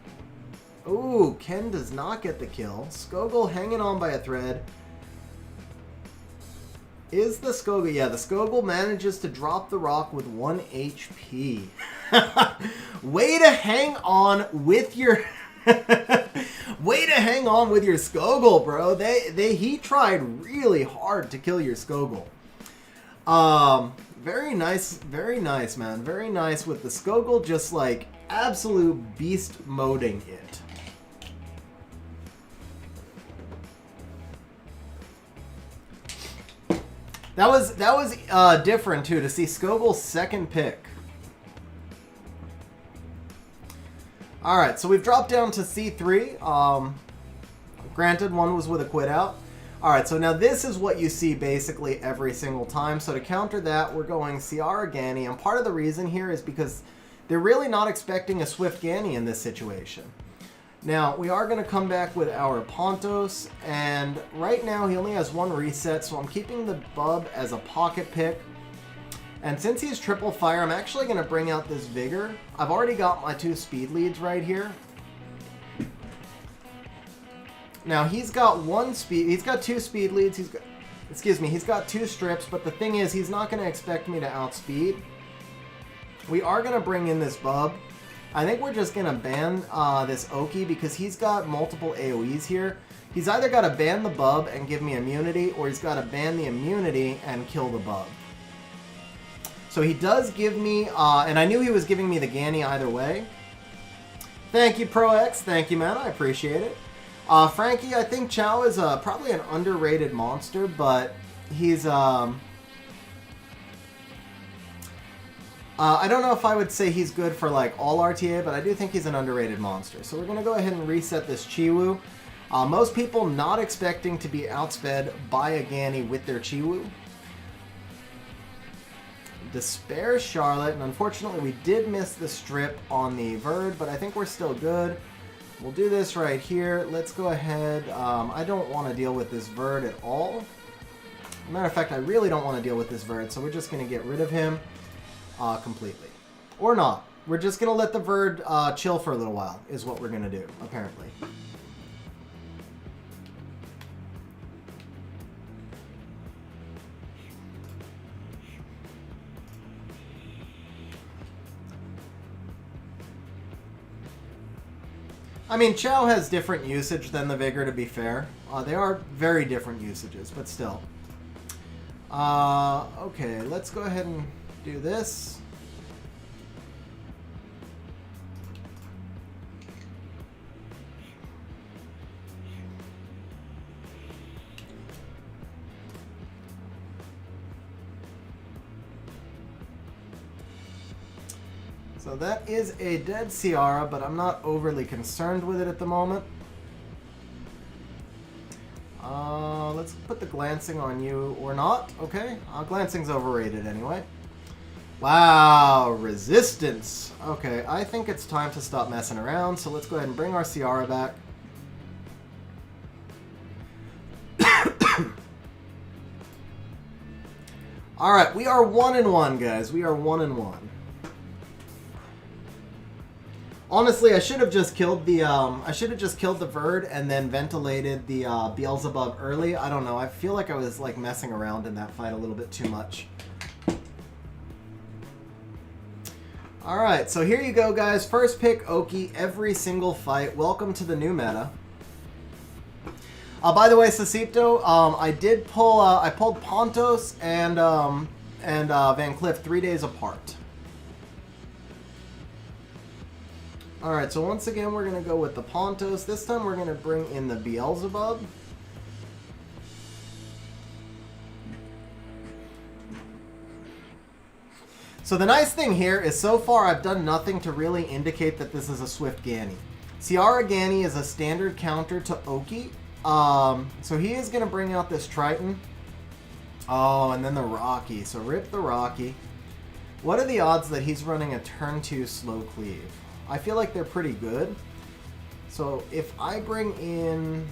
Ooh, Ken does not get the kill. Skogul hanging on by a thread. Is the Skogul... Yeah, the Skogul manages to drop the rock with 1 HP. Way to hang on with your... Way to hang on with your Skogul, bro. He tried really hard to kill your Skogul. Very nice, man. Very nice with the Skogul just like absolute beast moding it. That was different too to see Skogul's second pick. Alright, so we've dropped down to C3. Granted, one was with a quit out. Alright, so now this is what you see basically every single time. So to counter that, we're going Ciara Ganny. And part of the reason here is because they're really not expecting a Swift Ganny in this situation. Now, we are going to come back with our Pontos. And right now, he only has one reset. So I'm keeping the Bub as a pocket pick. And since he's triple fire, I'm actually going to bring out this Vigor. I've already got my 2 speed leads right here. Now he's got 2 speed leads. He's got 2 strips, but the thing is, he's not going to expect me to outspeed. We are going to bring in this Bub. I think we're just going to ban this Oki because he's got multiple AoEs here. He's either got to ban the Bub and give me immunity, or he's got to ban the immunity and kill the Bub. So he does give me, and I knew he was giving me the Ganny either way. Thank you, ProX. Thank you, man. I appreciate it. Frankie, I think Chow is probably an underrated monster, but he's, I don't know if I would say he's good for like all RTA, but I do think he's an underrated monster. So we're going to go ahead and reset this Chiwu. Most people not expecting to be outsped by a Ganny with their Chiwu. Despair Charlotte, and unfortunately we did miss the strip on the Verd, but I think we're still good. We'll do this right here. Let's go ahead. I don't want to deal with this Verd at all. As a matter of fact, I really don't want to deal with this Verd, so we're just going to get rid of him completely. Or not. We're just going to let the Verd chill for a little while, is what we're going to do, apparently. I mean, Chow has different usage than the Vigor, to be fair. They are very different usages, but still. Okay, let's go ahead and do this. So that is a dead Ciara, but I'm not overly concerned with it at the moment. Let's put the glancing on you, or not. Okay, glancing's overrated anyway. Wow, resistance. Okay, I think it's time to stop messing around, so let's go ahead and bring our Ciara back. Alright, we are 1-1, guys. We are 1-1. Honestly, I should have just killed the Verd and then ventilated the Beelzebub early. I don't know. I feel like I was like messing around in that fight a little bit too much. All right, so here you go, guys. First pick Oki every single fight. Welcome to the new meta. By the way, Sasipto, I pulled Pontos and Van Cliff 3 days apart. Alright, so once again, we're going to go with the Pontos. This time we're going to bring in the Beelzebub. So the nice thing here is so far I've done nothing to really indicate that this is a Swift Ganny. Ciara Ganny is a standard counter to Oki. So he is going to bring out this Triton. Oh, and then the Rocky. So rip the Rocky. What are the odds that he's running a turn 2 slow cleave? I feel like they're pretty good. So if I bring in...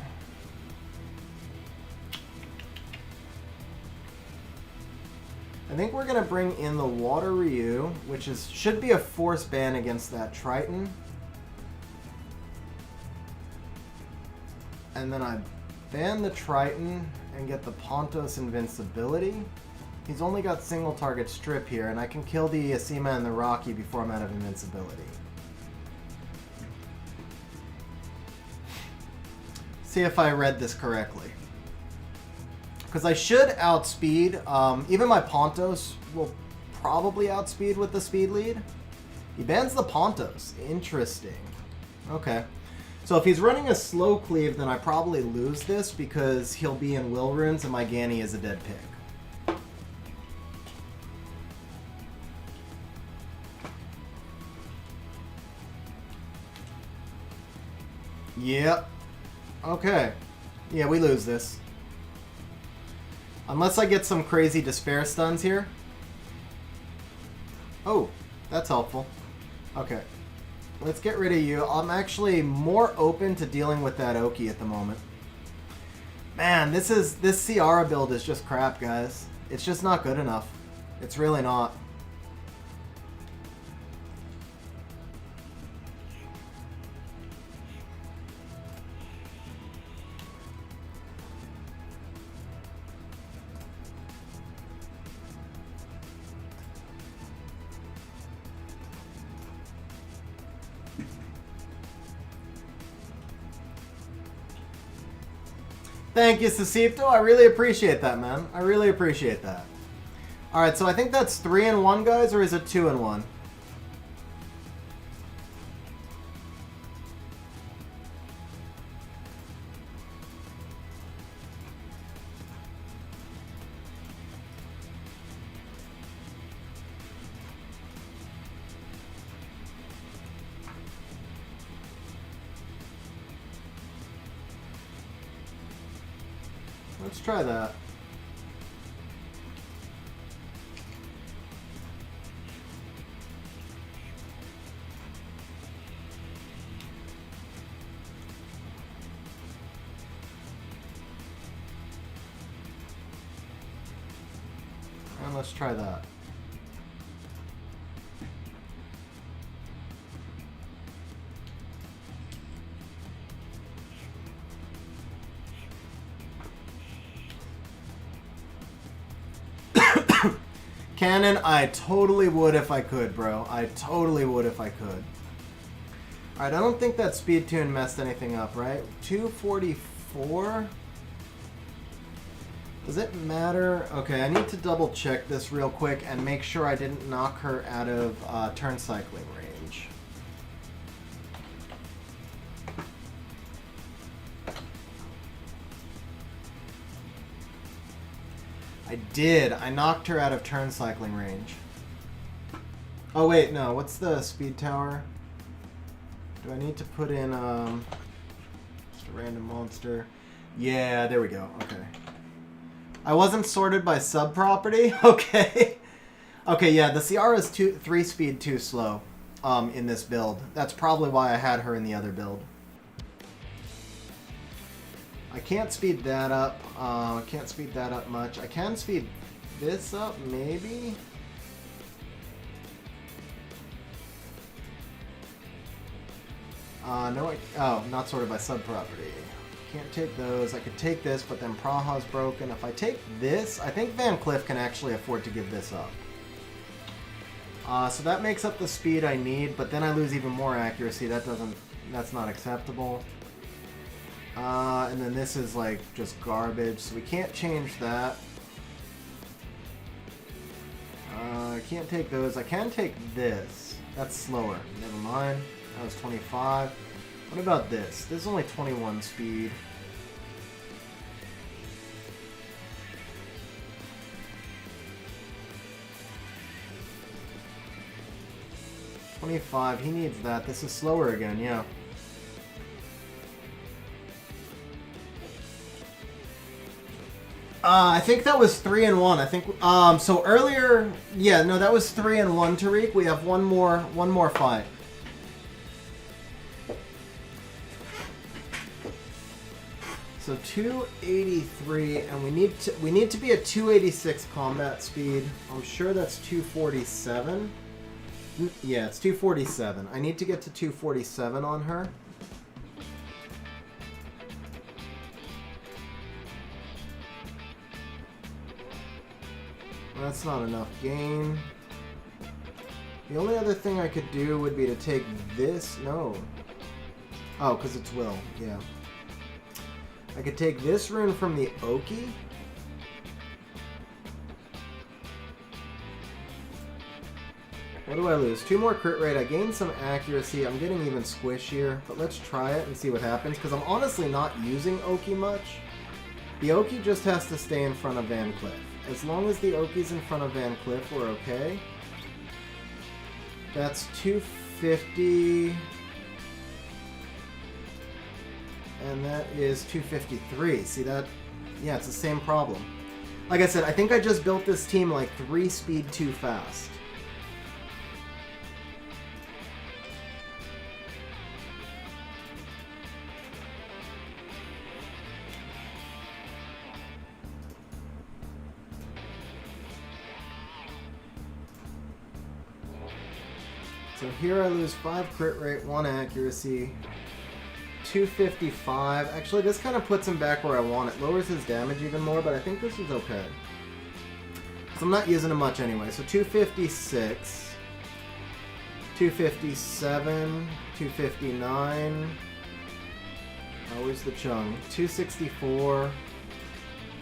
I think we're going to bring in the Water Ryu, which should be a force ban against that Triton. And then I ban the Triton and get the Pontos invincibility. He's only got single target strip here, and I can kill the Asima and the Rocky before I'm out of invincibility. See if I read this correctly. Because I should outspeed. Even my Pontos will probably outspeed with the speed lead. He bans the Pontos. Interesting. Okay. So if he's running a slow cleave, then I probably lose this because he'll be in Will Runes and my Ganny is a dead pick. Yep. Okay. Yeah, we lose this. Unless I get some crazy despair stuns here. Oh, that's helpful. Okay. Let's get rid of you. I'm actually more open to dealing with that Oki at the moment. Man, this Ciara build is just crap, guys. It's just not good enough. It's really not. Thank you, Sasipto. I really appreciate that, man. I really appreciate that. Alright, so I think that's 3-1, guys, or is it 2-1? Let's try that. And let's try that. Cannon, I totally would if I could, bro. I totally would if I could. Alright, I don't think that speed tune messed anything up, right? 244? Does it matter? Okay, I need to double check this real quick and make sure I didn't knock her out of turn cycling range. I did. I knocked her out of turn cycling range. Oh wait, no. What's the speed tower? Do I need to put in just a random monster? Yeah, there we go. Okay. I wasn't sorted by sub-property? Okay. Okay, yeah, the Ciara is 3 speed too slow in this build. That's probably why I had her in the other build. I can't speed that up. I can't speed that up much. I can speed this up, maybe? No, not sorted by sub-property. Can't take those. I could take this, but then Praha's broken. If I take this, I think Van Cliff can actually afford to give this up. So that makes up the speed I need, but then I lose even more accuracy. That's not acceptable. And then this is like just garbage, so we can't change that. I can't take those. I can take this. That's slower. Never mind. That was 25. What about this? This is only 21 speed. $25. He needs that. This is slower again, yeah. I think that was 3-1. I think so earlier. Yeah, no, that was 3-1. Tariq, we have one more fight. So 283, and we need to be at 286 combat speed. I'm sure that's 247. Yeah, it's 247. I need to get to 247 on her. That's not enough gain. The only other thing I could do would be to take this. No. Oh, because it's will. Yeah. I could take this rune from the Oki. What do I lose? 2 more crit rate. I gained some accuracy. I'm getting even squishier, but let's try it and see what happens, because I'm honestly not using Oki much. The Oki just has to stay in front of Van Cliff. As long as the Oki's in front of Van Cliff, we're okay. That's 250. and that is 253. See that? Yeah, it's the same problem. Like I said, I think I just built this team like 3 speed too fast. So here I lose 5 crit rate, 1 accuracy, 255. Actually, this kind of puts him back where I want it. Lowers his damage even more, but I think this is okay. Because I'm not using him much anyway. So 256, 257, 259. Oh, where's the chung? 264,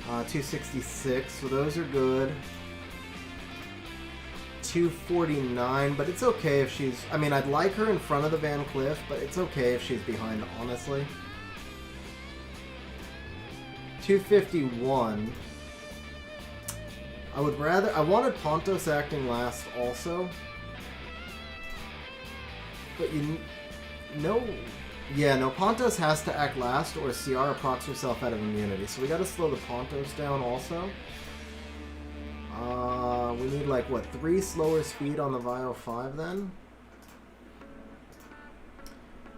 266. So those are good. 249, but it's okay if she's... I mean, I'd like her in front of the Van Cliff, but it's okay if she's behind, honestly. 251. I would rather... I wanted Pontos acting last also. But you... No... Yeah, no, Pontos has to act last or Ciara procs herself out of immunity. So we gotta slow the Pontos down also. We need like, what, 3 slower speed on the Vio 5 then?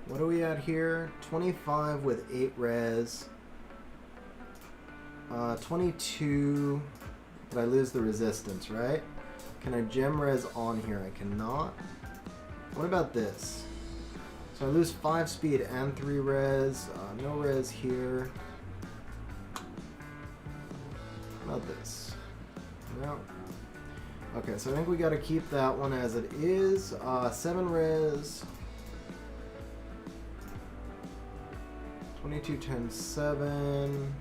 What are we at here? 25 with 8 res. 22. Did I lose the resistance, right? Can I gem res on here? I cannot. What about this? So I lose 5 speed and 3 res. No res here. What about this? No. Okay, so I think we got to keep that one as it is. 7 res. 22, 10, 7.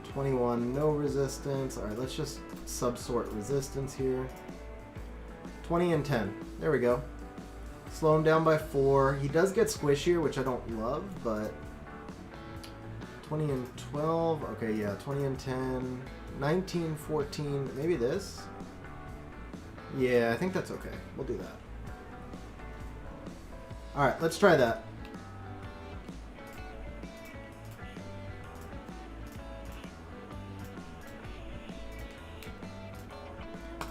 21, no resistance. Alright, let's just subsort resistance here. 20 and 10. There we go. Slow him down by 4. He does get squishier, which I don't love, but... 20 and 12. Okay, yeah, 20 and 10. 19, 14. Maybe this? Yeah, I think that's okay. We'll do that. Alright, let's try that.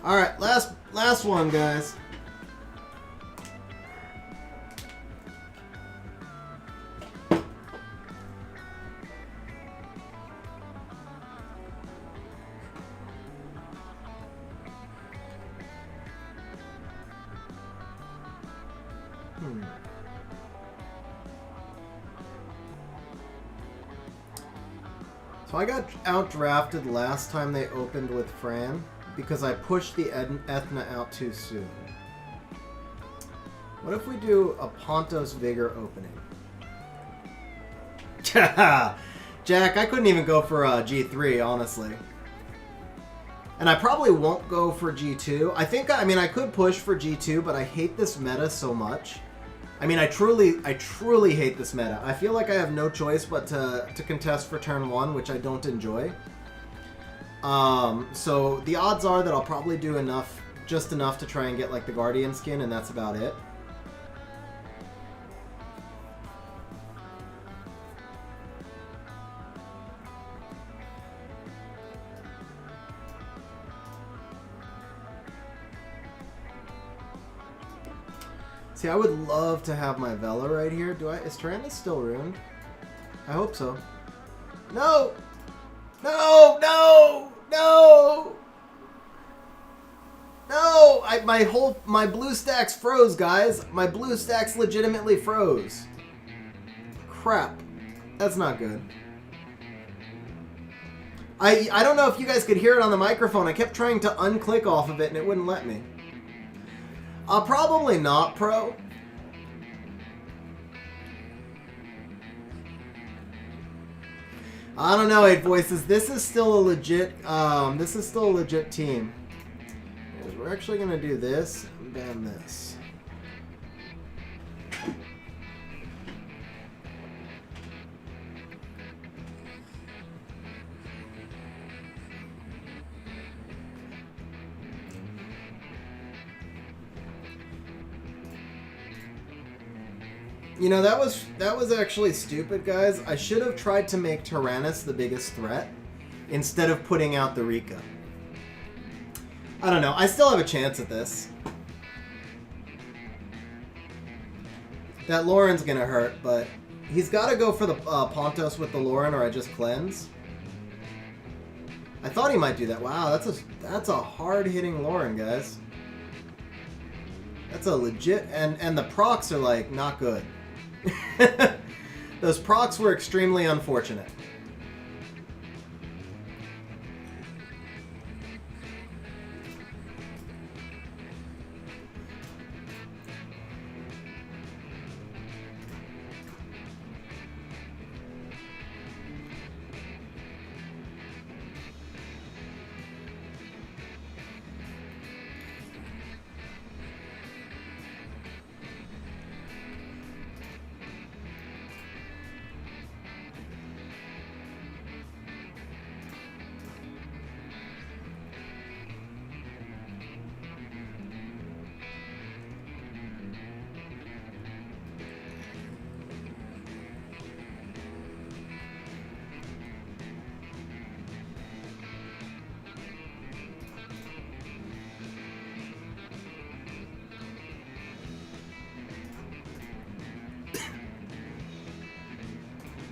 Alright, last one, guys. So I got outdrafted last time they opened with Fran because I pushed the Ethna out too soon. What if we do a Pontos Vigor opening? Jack, I couldn't even go for G3, honestly. And I probably won't go for G2. I mean, I could push for G2, but I hate this meta so much. I mean, I truly hate this meta. I feel like I have no choice but to contest for turn 1, which I don't enjoy. So the odds are that I'll probably do just enough to try and get like the Guardian skin, and that's about it. See, I would love to have my Vela right here. Is Tyrannus still ruined? I hope so. No! No! No! No! No! My blue stacks froze, guys. My blue stacks legitimately froze. Crap. That's not good. I don't know if you guys could hear it on the microphone. I kept trying to unclick off of it and it wouldn't let me. Probably not, Pro. I don't know, 8 Voices. This is still a legit team. We're actually gonna do this and ban this. You know, that was actually stupid, guys. I should have tried to make Tyrannus the biggest threat instead of putting out the Rika. I don't know. I still have a chance at this. That Lauren's gonna hurt, but he's got to go for the Pontos with the Lauren, or I just cleanse. I thought he might do that. Wow, that's a hard-hitting Lauren, guys. That's a legit... And the procs are, like, not good. Those procs were extremely unfortunate.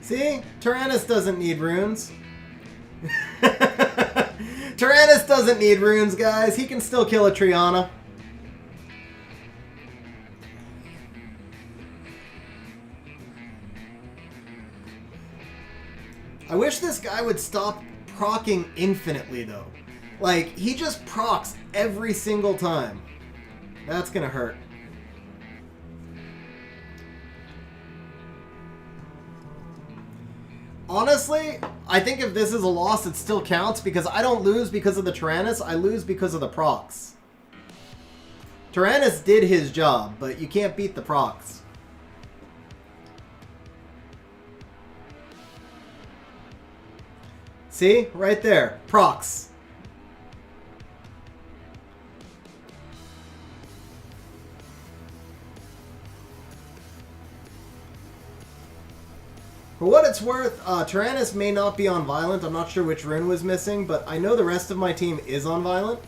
See? Tyrannus doesn't need runes. Tyrannus doesn't need runes, guys. He can still kill a Triana. I wish this guy would stop procking infinitely, though. Like, he just procs every single time. That's gonna hurt. Honestly, I think if this is a loss, it still counts because I don't lose because of the Tyrannus. I lose because of the procs. Tyrannus did his job, but you can't beat the procs. See? Right there. Procs. For what it's worth, Tyrannus may not be on Violent. I'm not sure which rune was missing, but I know the rest of my team is on Violent.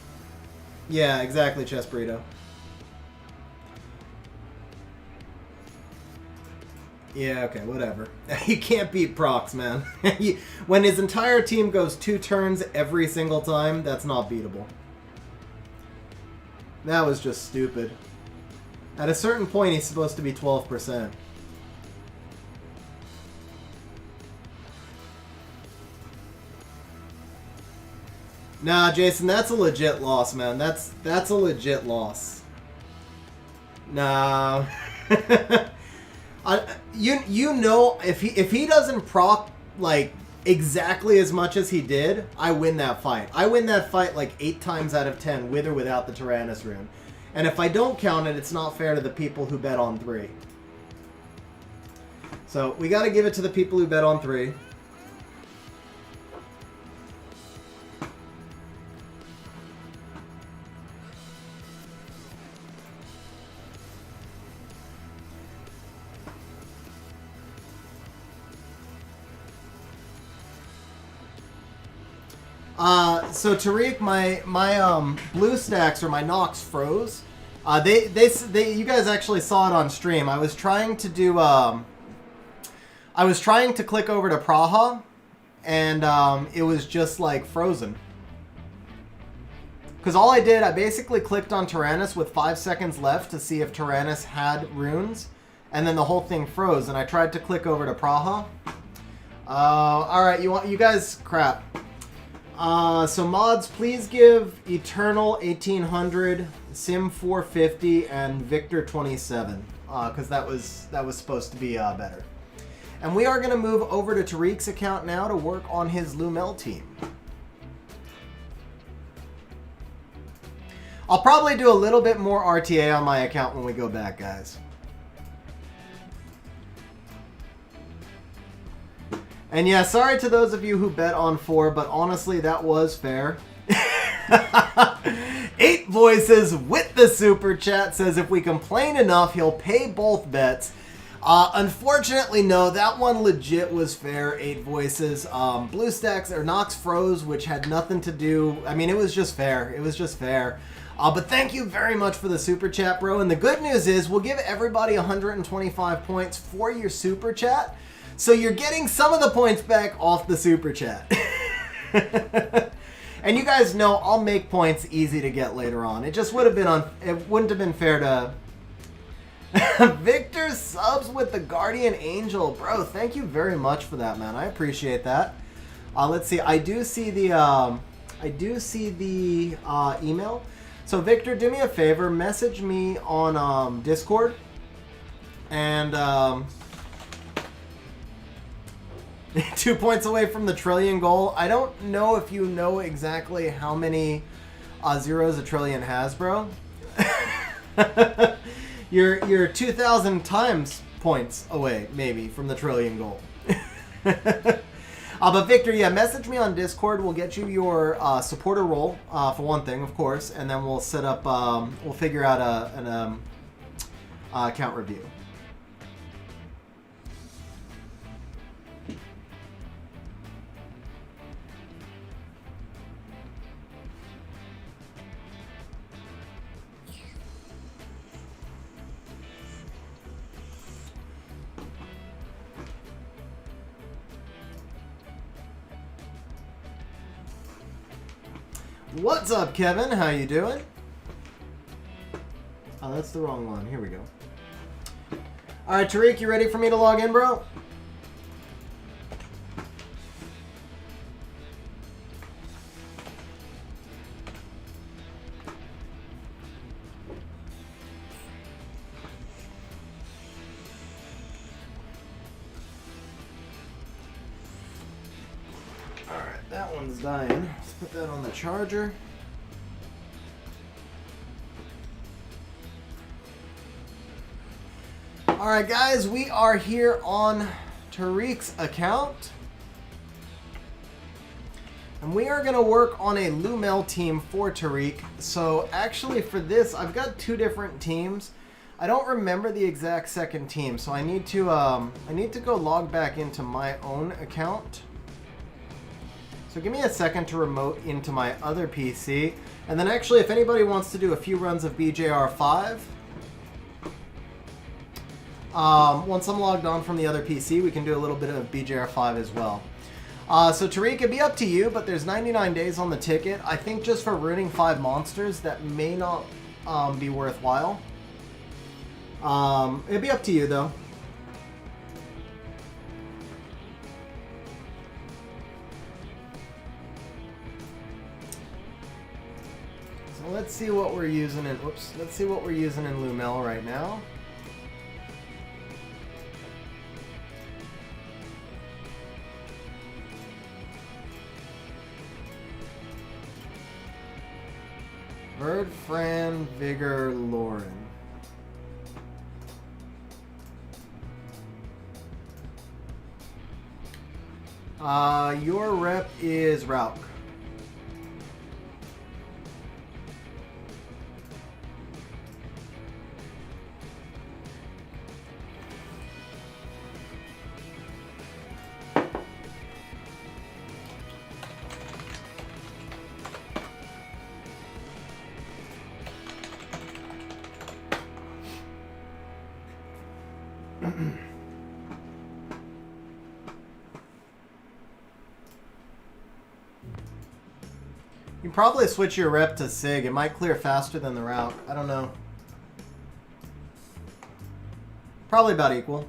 Yeah, exactly, Chess Burrito. Yeah, okay, whatever. You can't beat procs, man. When his entire team goes 2 turns every single time, that's not beatable. That was just stupid. At a certain point, he's supposed to be 12%. Nah, Jason, that's a legit loss, man. That's a legit loss. Nah. You know, if he doesn't proc like exactly as much as he did, I win that fight. I win that fight like 8 times out of 10 with or without the Tyrannus rune. And if I don't count it, it's not fair to the people who bet on 3. So we got to give it to the people who bet on 3. So Tariq, my blue stacks or my Nox froze. You guys actually saw it on stream. I was trying to do I was trying to click over to Praha, and it was just like frozen. Because all I did, I basically clicked on Tyrannus with 5 seconds left to see if Tyrannus had runes, and then the whole thing froze. And I tried to click over to Praha. All right, you guys crap. So mods, please give Eternal 1800, Sim 450, and Victor 27, because that was supposed to be better. And we are going to move over to Tariq's account now to work on his Lumel team. I'll probably do a little bit more RTA on my account when we go back, guys. And yeah, sorry to those of you who bet on 4, but honestly, that was fair. 8 Voices with the super chat says if we complain enough, he'll pay both bets. Unfortunately, no. That one legit was fair. 8 voices. BlueStacks or Nox froze, which had nothing to do. I mean, it was just fair. It was just fair. But thank you very much for the super chat, bro. And the good news is we'll give everybody 125 points for your super chat. So you're getting some of the points back off the super chat. And you guys know I'll make points easy to get later on. It just would have been it wouldn't have been fair to Victor subs with the Guardian Angel. Bro, thank you very much for that, man. I appreciate that. Let's see. I do see the email. So Victor, do me a favor, message me on Discord, and 2 points away from the trillion goal. I don't know if you know exactly how many zeros a trillion has, bro. You're 2,000 times points away, maybe, from the trillion goal. But Victor, yeah, message me on Discord. We'll get you your supporter role, for one thing, of course, and then we'll set up, we'll figure out an account review. What's up, Kevin? How you doing? Oh, that's the wrong one. Here we go. All right, Tariq, you ready for me to log in, bro? All right, that one's dying. Let's put that on the charger. Alright guys, we are here on Tariq's account. And we are going to work on a Lumel team for Tariq. So actually for this, I've got 2 different teams. I don't remember the exact second team, so I need to go log back into my own account. So give me a second to remote into my other PC. And then actually, if anybody wants to do a few runs of BJR5, once I'm logged on from the other PC, we can do a little bit of BJR5 as well. So Tariq, it'd be up to you, but there's 99 days on the ticket. I think just for ruining 5 monsters, that may not be worthwhile. It'd be up to you, though. So let's see what we're using in, let's see what we're using in Lumel right now. Bird, Fran, Vigor, Lauren. Your rep is Rauk. You can probably switch your rep to Sig. It might clear faster than the Rauk. I don't know. Probably about equal.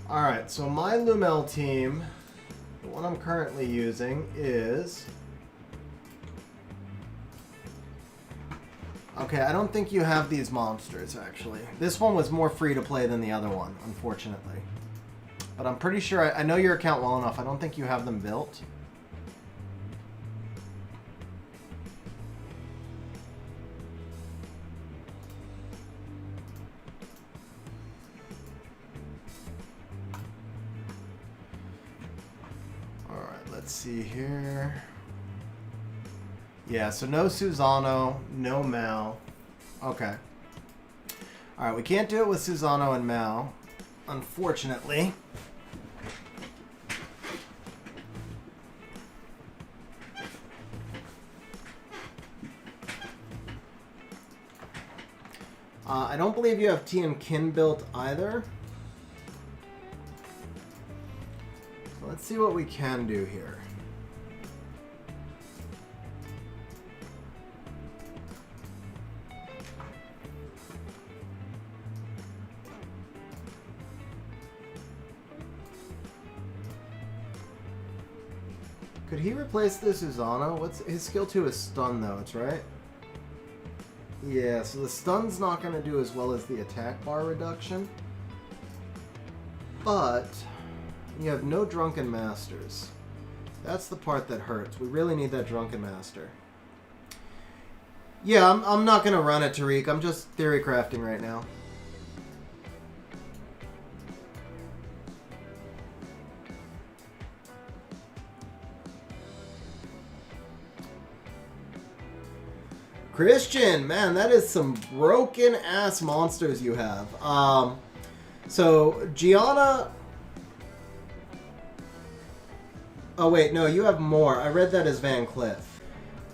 Alright, so my Lumel team, the one I'm currently using is... Okay, I don't think you have these monsters, actually. This one was more free to play than the other one, unfortunately. But I'm pretty sure, I know your account well enough, I don't think you have them built. Alright, let's see here. Yeah, so no Xzandro, no Mal. Okay. Alright, we can't do it with Xzandro and Mal, unfortunately. I don't believe you have T and Kin built either. So let's see what we can do here. Could he replace this Xzandro? What's his skill 2 is stun though, it's right? Yeah, so the stun's not going to do as well as the attack bar reduction. But you have no Drunken Masters. That's the part that hurts. We really need that Drunken Master. Yeah, I'm not going to run it, Tariq. I'm just theory crafting right now. Christian, man, that is some broken ass monsters you have. So Gianna. Oh wait, no, you have more. I read that as Van Cliff,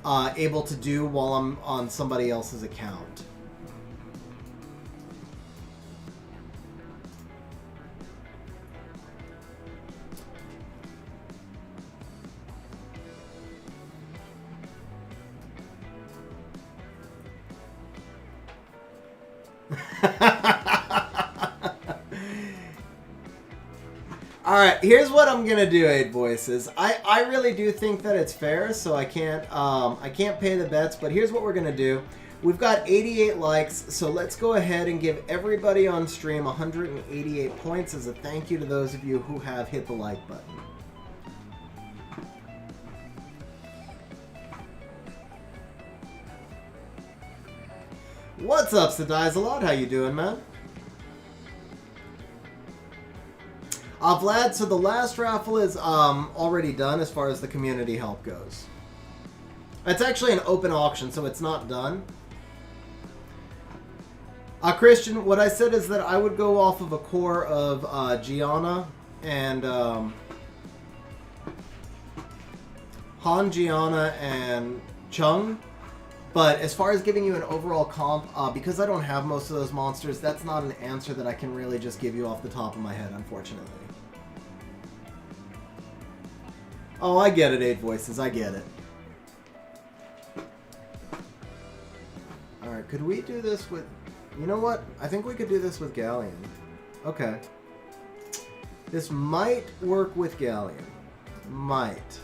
able to do while I'm on somebody else's account. Alright, here's what I'm gonna do, 8 Voices. I really do think that it's fair, so I can't pay the bets, but here's what we're gonna do. We've got 88 likes, so let's go ahead and give everybody on stream 188 points as a thank you to those of you who have hit the like button. What's up, Sadies-a-lot? How you doing, man? Vlad, so the last raffle is already done as far as the community help goes. It's actually an open auction, so it's not done. Christian, what I said is that I would go off of a core of Gianna and Han, Gianna, and Chung. But as far as giving you an overall comp, because I don't have most of those monsters, that's not an answer that I can really just give you off the top of my head, unfortunately. Oh, I get it, 8 Voices, I get it. Alright, could we do this with... You know what? I think we could do this with Galleon. Okay. This might work with Galleon. Might.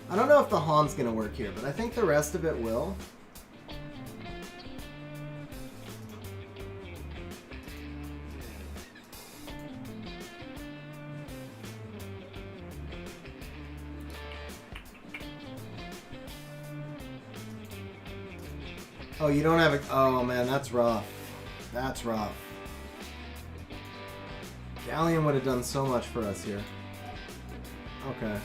I don't know if the Han's going to work here, but I think the rest of it will. Oh, you don't have a... Oh, man, that's rough. That's rough. Galleon would have done so much for us here. Okay.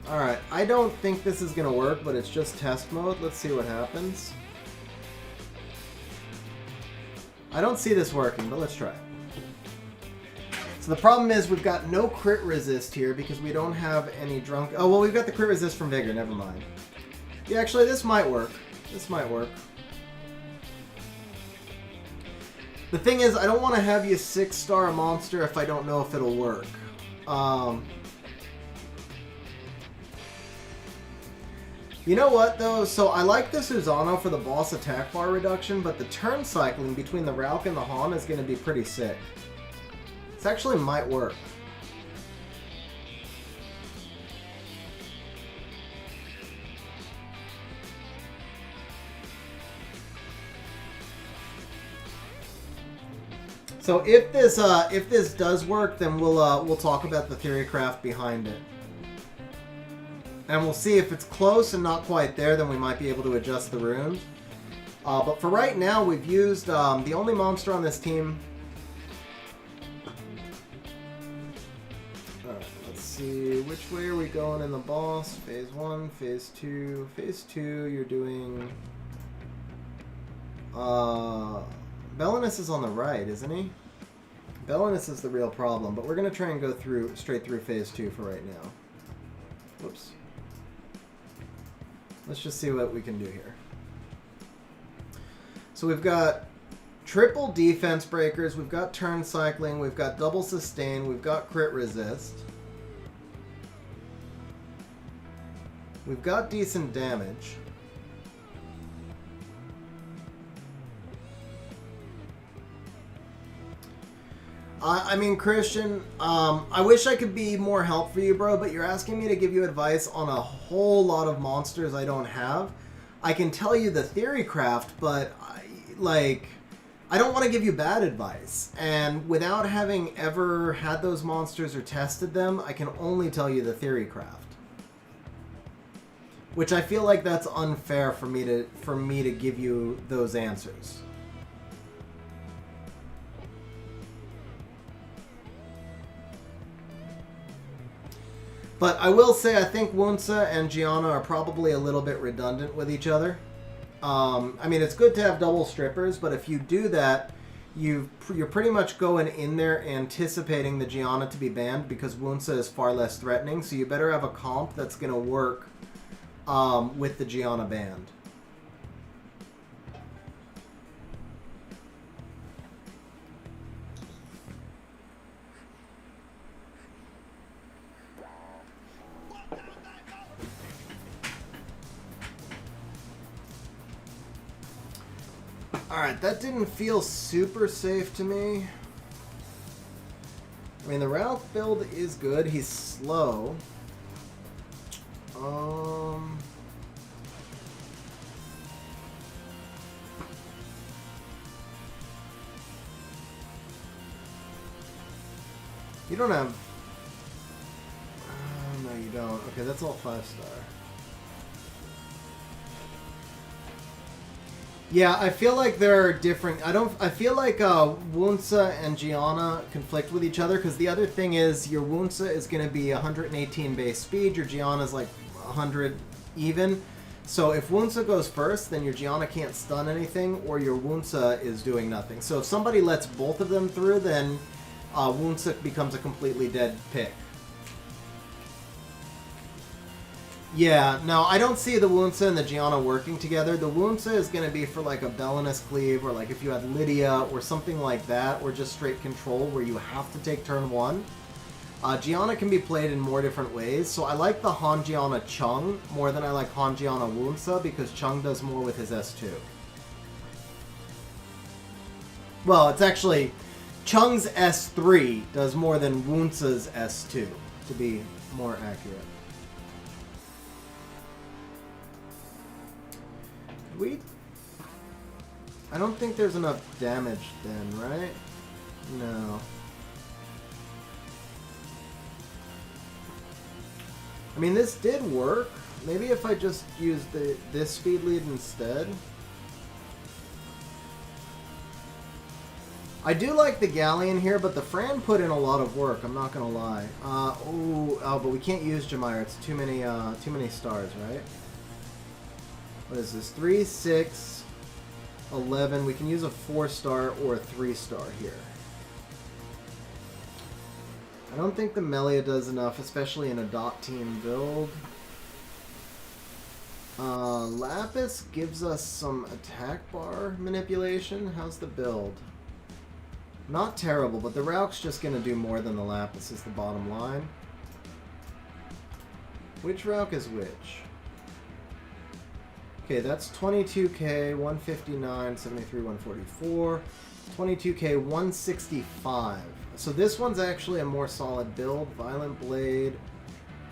Alright, I don't think this is gonna work, but it's just test mode. Let's see what happens. I don't see this working, but let's try. So the problem is we've got no crit resist here because we don't have any drunk... Oh, well, we've got the crit resist from Vigor. Never mind. Yeah, actually, this might work. This might work. The thing is, I don't want to have you 6-star a monster if I don't know if it'll work. You know what, though? So I like the Xzandro for the boss attack bar reduction, but the turn cycling between the Rauk and the Han is going to be pretty sick. This actually might work. So if this does work, then we'll talk about the theory craft behind it. And we'll see if it's close and not quite there, then we might be able to adjust the runes. But for right now, we've used the only monster on this team. Alright, let's see. Which way are we going in the boss? Phase 1, Phase 2. Phase 2, you're doing... Belinus is on the right, isn't he? Belinus is the real problem, but we're going to try and go straight through Phase 2 for right now. Whoops. Let's just see what we can do here. So we've got triple defense breakers, we've got turn cycling, we've got double sustain, we've got crit resist. We've got decent damage. I mean, Christian, I wish I could be more help for you, bro, but you're asking me to give you advice on a whole lot of monsters I don't have. I can tell you the theory craft, but, I don't want to give you bad advice. And without having ever had those monsters or tested them, I can only tell you the theory craft. Which I feel like that's unfair for me to give you those answers. But I will say I think Wunsa and Gianna are probably a little bit redundant with each other. I mean, it's good to have double strippers, but if you do that, you're pretty much going in there anticipating the Gianna to be banned because Wunsa is far less threatening, so you better have a comp that's going to work with the Gianna banned. Alright, that didn't feel super safe to me. I mean, the Ralph build is good. He's slow. You don't have... no, you don't. Okay, that's all 5-star. Yeah, I feel like they're different. I feel like Wunsa and Gianna conflict with each other because the other thing is your Wunsa is going to be 118 base speed, your Gianna's like 100 even. So if Wunsa goes first, then your Gianna can't stun anything or your Wunsa is doing nothing. So if somebody lets both of them through, then Wunsa becomes a completely dead pick. Yeah, no, I don't see the Wunsa and the Gianna working together. The Wunsa is going to be for like a Belinus cleave, or like if you had Lydia, or something like that, or just straight control where you have to take turn 1. Gianna can be played in more different ways, so I like the Han Gianna Chung more than I like Han Gianna Wunsa, because Chung does more with his S2. Well, it's actually, Chung's S3 does more than Wunsa's S2, to be more accurate. I don't think there's enough damage then, right? No. I mean, this did work. Maybe if I just used this speed lead instead. I do like the Galleon here, but the Fran put in a lot of work, I'm not gonna lie. But we can't use Jamire, it's too many stars, right? What is this? 3, 6, 11. We can use a 4-star or a 3-star here. I don't think the Melia does enough, especially in a dot team build. Lapis gives us some attack bar manipulation. How's the build? Not terrible, but the Rauk's just going to do more than the Lapis is the bottom line. Which Rauk is which? Okay, that's 22k, 159, 73, 144, 22k, 165. So this one's actually a more solid build. Violent Blade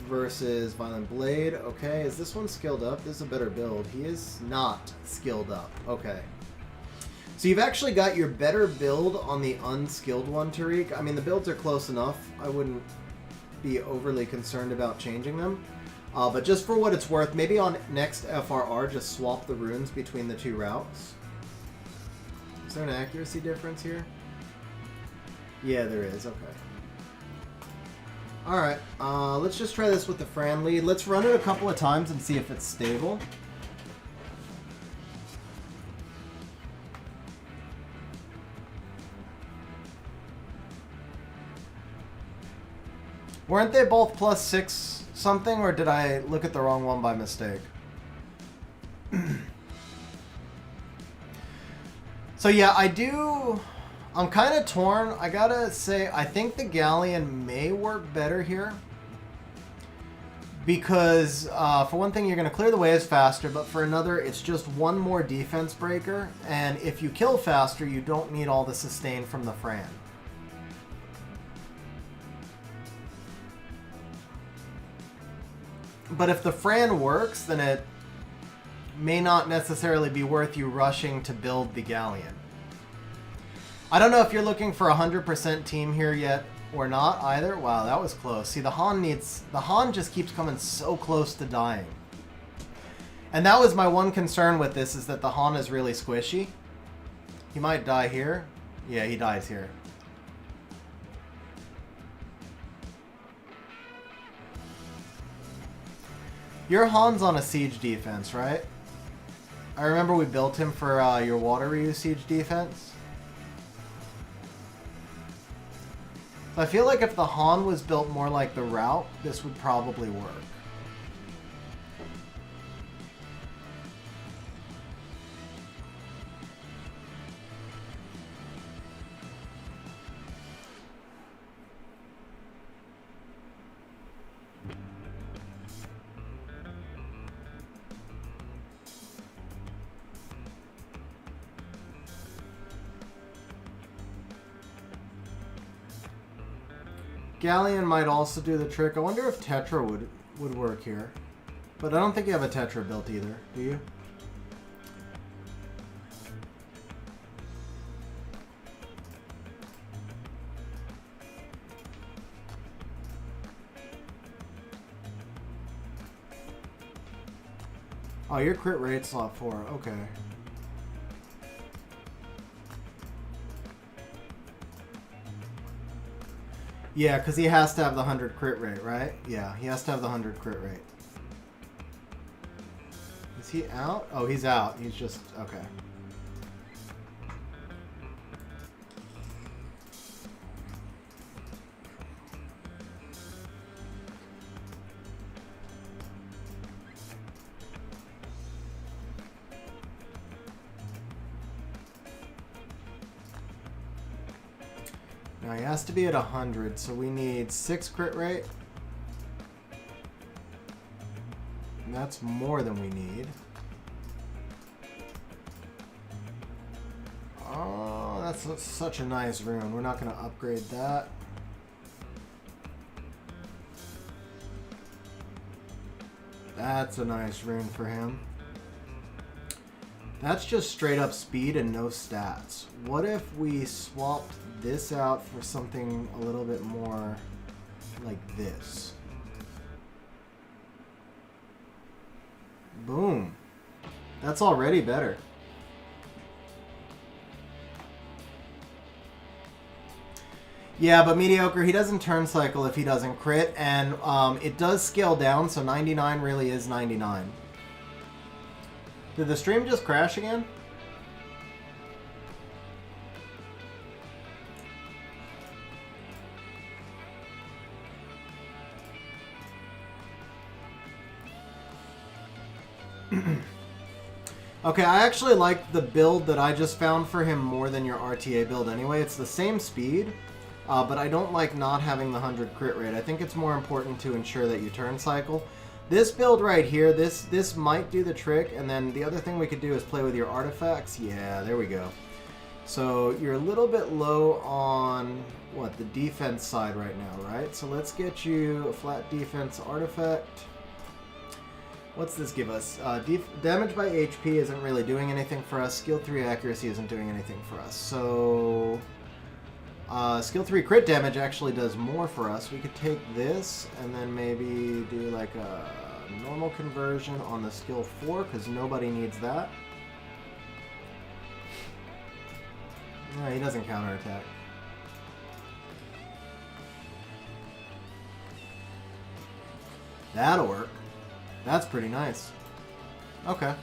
versus Violent Blade. Okay, is this one skilled up? This is a better build. He is not skilled up. Okay. So you've actually got your better build on the unskilled one, Tariq. I mean, the builds are close enough. I wouldn't be overly concerned about changing them. But just for what it's worth, maybe on next FRR, just swap the runes between the two routes. Is there an accuracy difference here? Yeah, there is. Okay. Alright, let's just try this with the Fran lead. Let's run it a couple of times and see if it's stable. Weren't they both +6 something, or did I look at the wrong one by mistake? So yeah, I'm kind of torn. I gotta say, I think the Galleon may work better here. Because, for one thing, you're going to clear the waves faster, but for another, it's just one more defense breaker. And if you kill faster, you don't need all the sustain from the Fran. But if the Fran works, then it may not necessarily be worth you rushing to build the Galleon. I don't know if you're looking for 100% team here yet or not either. Wow, that was close. See, the Han just keeps coming so close to dying. And that was my one concern with this, is that the Han is really squishy. He might die here. Yeah, he dies here. Your Han's on a siege defense, right? I remember we built him for your water reuse siege defense. So I feel like if the Han was built more like the route, this would probably work. Galleon might also do the trick. I wonder if Tetra would work here. But I don't think you have a Tetra built either, do you? Oh, your crit rate slot 4. Okay. Yeah, because he has to have the 100 crit rate, right? Yeah, he has to have the 100 crit rate. Is he out? Oh, he's out. He's just... okay. Now he has to be at 100, so we need 6 crit rate. And that's more than we need. Oh, that's such a nice rune. We're not going to upgrade that. That's a nice rune for him. That's just straight up speed and no stats. What if we swapped this out for something a little bit more like this? Boom. That's already better. Yeah, but mediocre, he doesn't turn cycle if he doesn't crit, and it does scale down, so 99 really is 99. Did the stream just crash again? Okay, I actually like the build that I just found for him more than your RTA build anyway. It's the same speed, but I don't like not having the 100 crit rate. I think it's more important to ensure that you turn cycle. This build right here, this might do the trick, and then the other thing we could do is play with your artifacts. Yeah, there we go. So you're a little bit low on, what, the defense side right now, right? So let's get you a flat defense artifact. What's this give us? Damage by HP isn't really doing anything for us. Skill 3 accuracy isn't doing anything for us. So skill 3 crit damage actually does more for us. We could take this and then maybe do like a normal conversion on the skill 4 because nobody needs that. No, he doesn't counterattack. That'll work. That's pretty nice. Okay,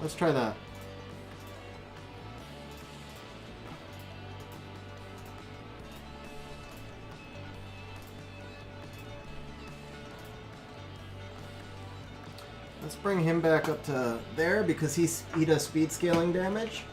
let's try that. Let's bring him back up to there because he does speed scaling damage.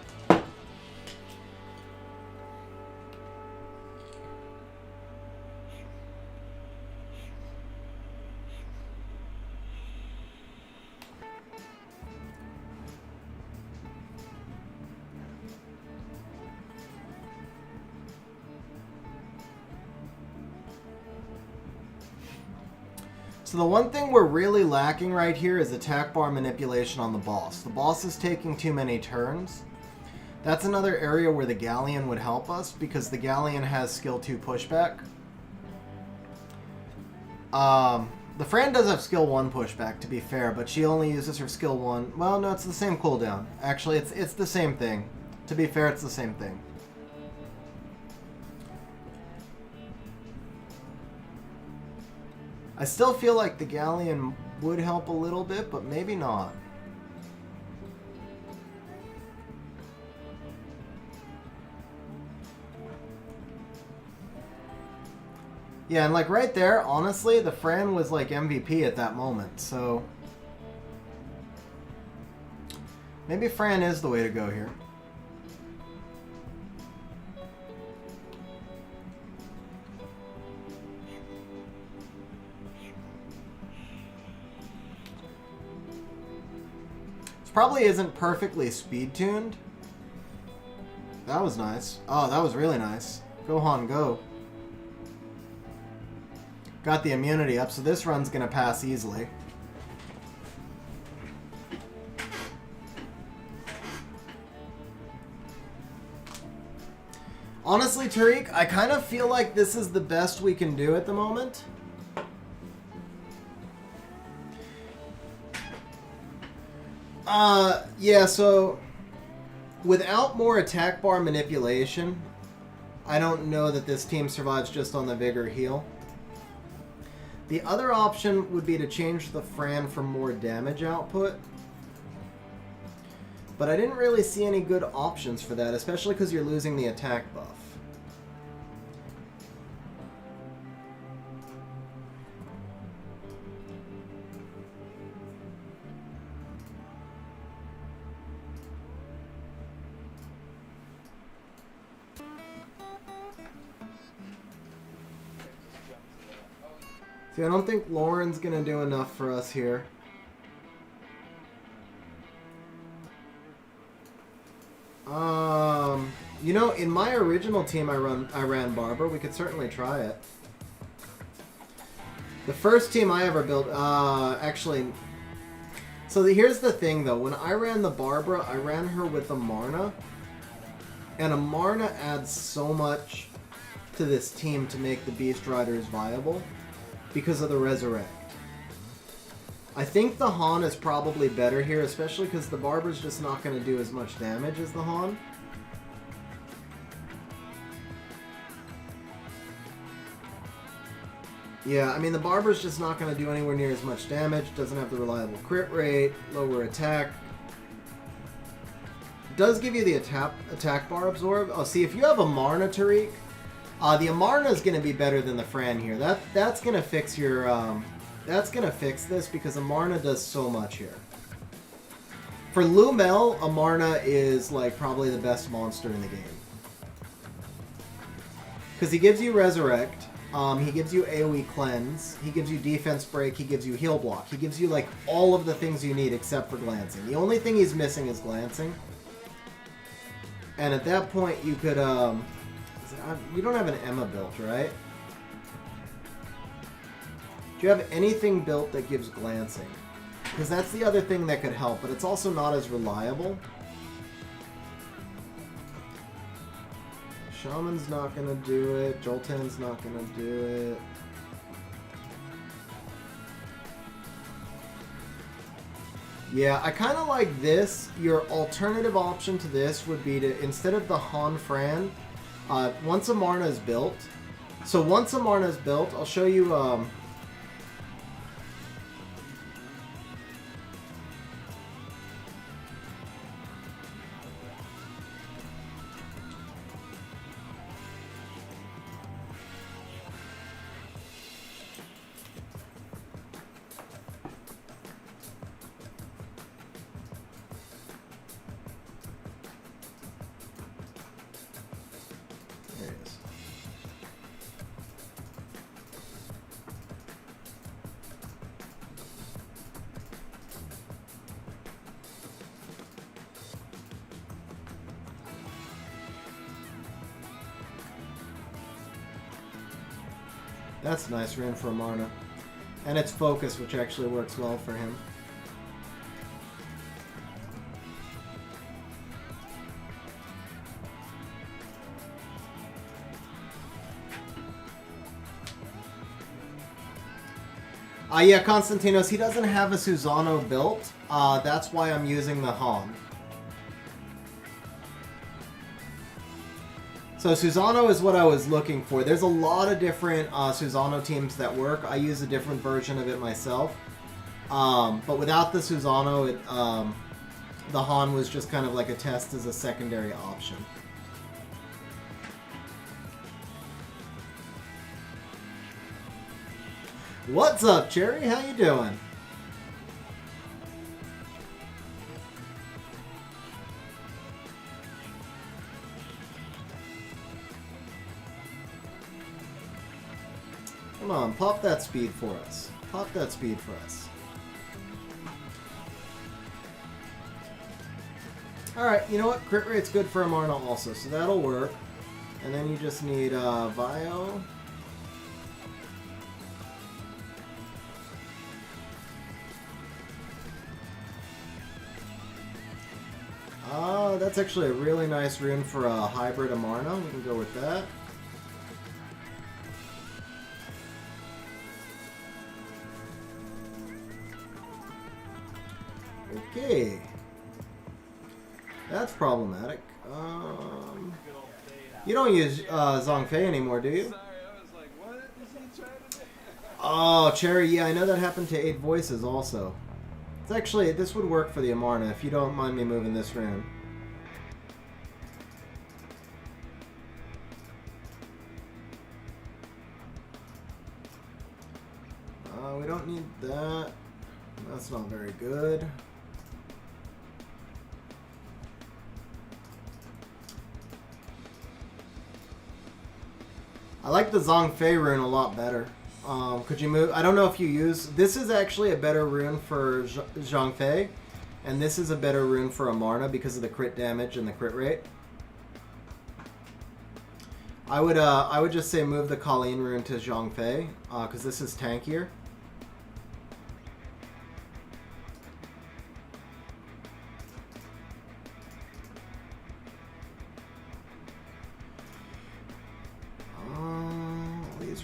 So the one thing we're really lacking right here is attack bar manipulation on the boss. The boss is taking too many turns. That's another area where the Galleon would help us because the Galleon has skill 2 pushback. The Fran does have skill 1 pushback, to be fair, but she only uses her skill 1. Well, no, it's the same cooldown. Actually, it's the same thing. To be fair, it's the same thing. I still feel like the Galleon would help a little bit, but maybe not. Yeah, and like right there, honestly, the Fran was like MVP at that moment, so maybe Fran is the way to go here. Probably isn't perfectly speed tuned. That was nice. Oh, that was really nice. Gohan, go. Got the immunity up, so this run's gonna pass easily. Honestly, Tariq, I kind of feel like this is the best we can do at the moment. Yeah, so without more attack bar manipulation, I don't know that this team survives just on the Vigor heal. The other option would be to change the Fran for more damage output. But I didn't really see any good options for that, especially because you're losing the attack buff. See, I don't think Lauren's gonna do enough for us here. You know, in my original team I ran Barber. We could certainly try it. The first team I ever built, actually... So here's the thing, though. When I ran the Barbara, I ran her with a Marna. And a Marna adds so much to this team to make the Beast Riders viable because of the Resurrect. I think the Han is probably better here, especially because the Barber's just not going to do as much damage as the Han. Yeah, I mean, the Barber's just not going to do anywhere near as much damage, doesn't have the reliable crit rate, lower attack. It does give you the attack bar absorb. Oh, see, if you have a Marna, Tariq, the Amarna is going to be better than the Fran here. That's going to fix your... that's going to fix this because Amarna does so much here. For Lumel, Amarna is like probably the best monster in the game. Because he gives you Resurrect, he gives you AoE Cleanse, he gives you Defense Break, he gives you Heal Block. He gives you like all of the things you need except for Glancing. The only thing he's missing is Glancing. And at that point you could, you don't have an Emma built, right? Do you have anything built that gives Glancing? Because that's the other thing that could help, but it's also not as reliable. Shaman's not going to do it. Jolten's not going to do it. Yeah, I kind of like this. Your alternative option to this would be to, instead of the Han Fran, once a Marna is built. So once a Marna is built, I'll show you... there it is. That's a nice rune for Marna. And it's focus, which actually works well for him. Yeah, Konstantinos, he doesn't have a Xzandro built. That's why I'm using the Han. So Xzandro is what I was looking for. There's a lot of different Xzandro teams that work. I use a different version of it myself. But without the Xzandro, the Han was just kind of like a test as a secondary option. What's up, Cherry? How you doing? Come on, pop that speed for us. Pop that speed for us. Alright, you know what? Crit rate's good for Amarna also, so that'll work. And then you just need Vio. That's actually a really nice rune for a hybrid Amarna. We can go with that. Okay. That's problematic. You don't use Zhongfei anymore, do you? Oh, Cherry, yeah, I know that happened to 8 Voices also. It's actually, this would work for the Amarna if you don't mind me moving this rune. We don't need that. That's not very good. I like the Zhongfei rune a lot better. Could you move? I don't know if you use... This is actually a better rune for Zhongfei, and this is a better rune for Amarna because of the crit damage and the crit rate. I would just say move the Colleen rune to Zhongfei, because this is tankier.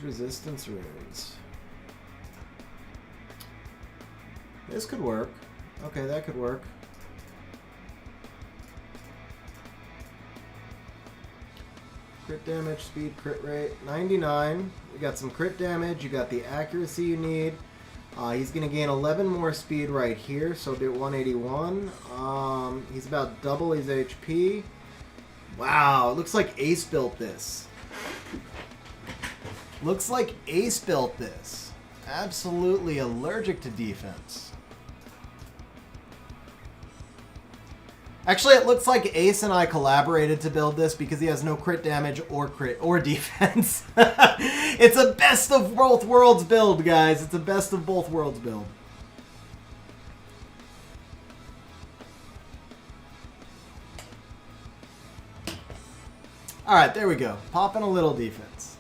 Resistance runes. This could work. Okay, that could work. Crit damage, speed, crit rate. 99. You got some crit damage. You got the accuracy you need. He's going to gain 11 more speed right here, so do 181. He's about double his HP. Wow, it looks like Ace built this. Looks like Ace built this. Absolutely allergic to defense. Actually, it looks like Ace and I collaborated to build this because he has no crit damage or crit or defense. It's a best of both worlds build, guys. It's a best of both worlds build. Alright, there we go. Popping a little defense.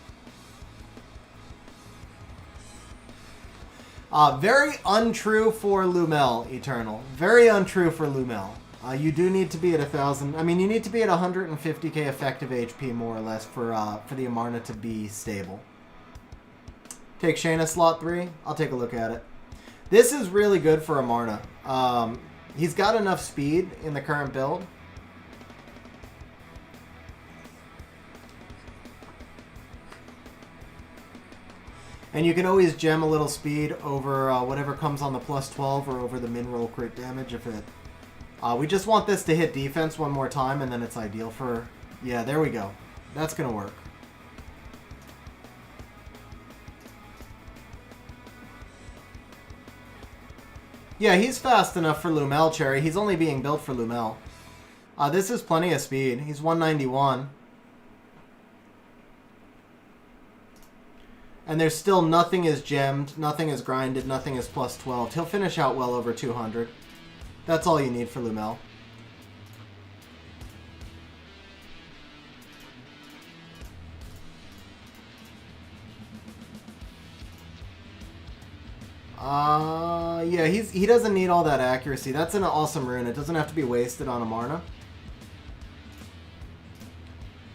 Very untrue for Lumel, Eternal. Very untrue for Lumel. You do need to be at 1,000. I mean, you need to be at 150k effective HP, more or less, for the Amarna to be stable. Take Shayna slot 3. I'll take a look at it. This is really good for Amarna. He's got enough speed in the current build. And you can always gem a little speed over whatever comes on the plus 12 or over the min roll crit damage if it... we just want this to hit defense one more time, and then it's ideal for... Yeah, there we go. That's going to work. Yeah, he's fast enough for Lumel, Cherry. He's only being built for Lumel. This is plenty of speed. He's 191. And there's still nothing is gemmed, nothing is grinded, nothing is plus 12. He'll finish out well over 200. That's all you need for Lumel. Yeah, he doesn't need all that accuracy. That's an awesome rune. It doesn't have to be wasted on Amarna.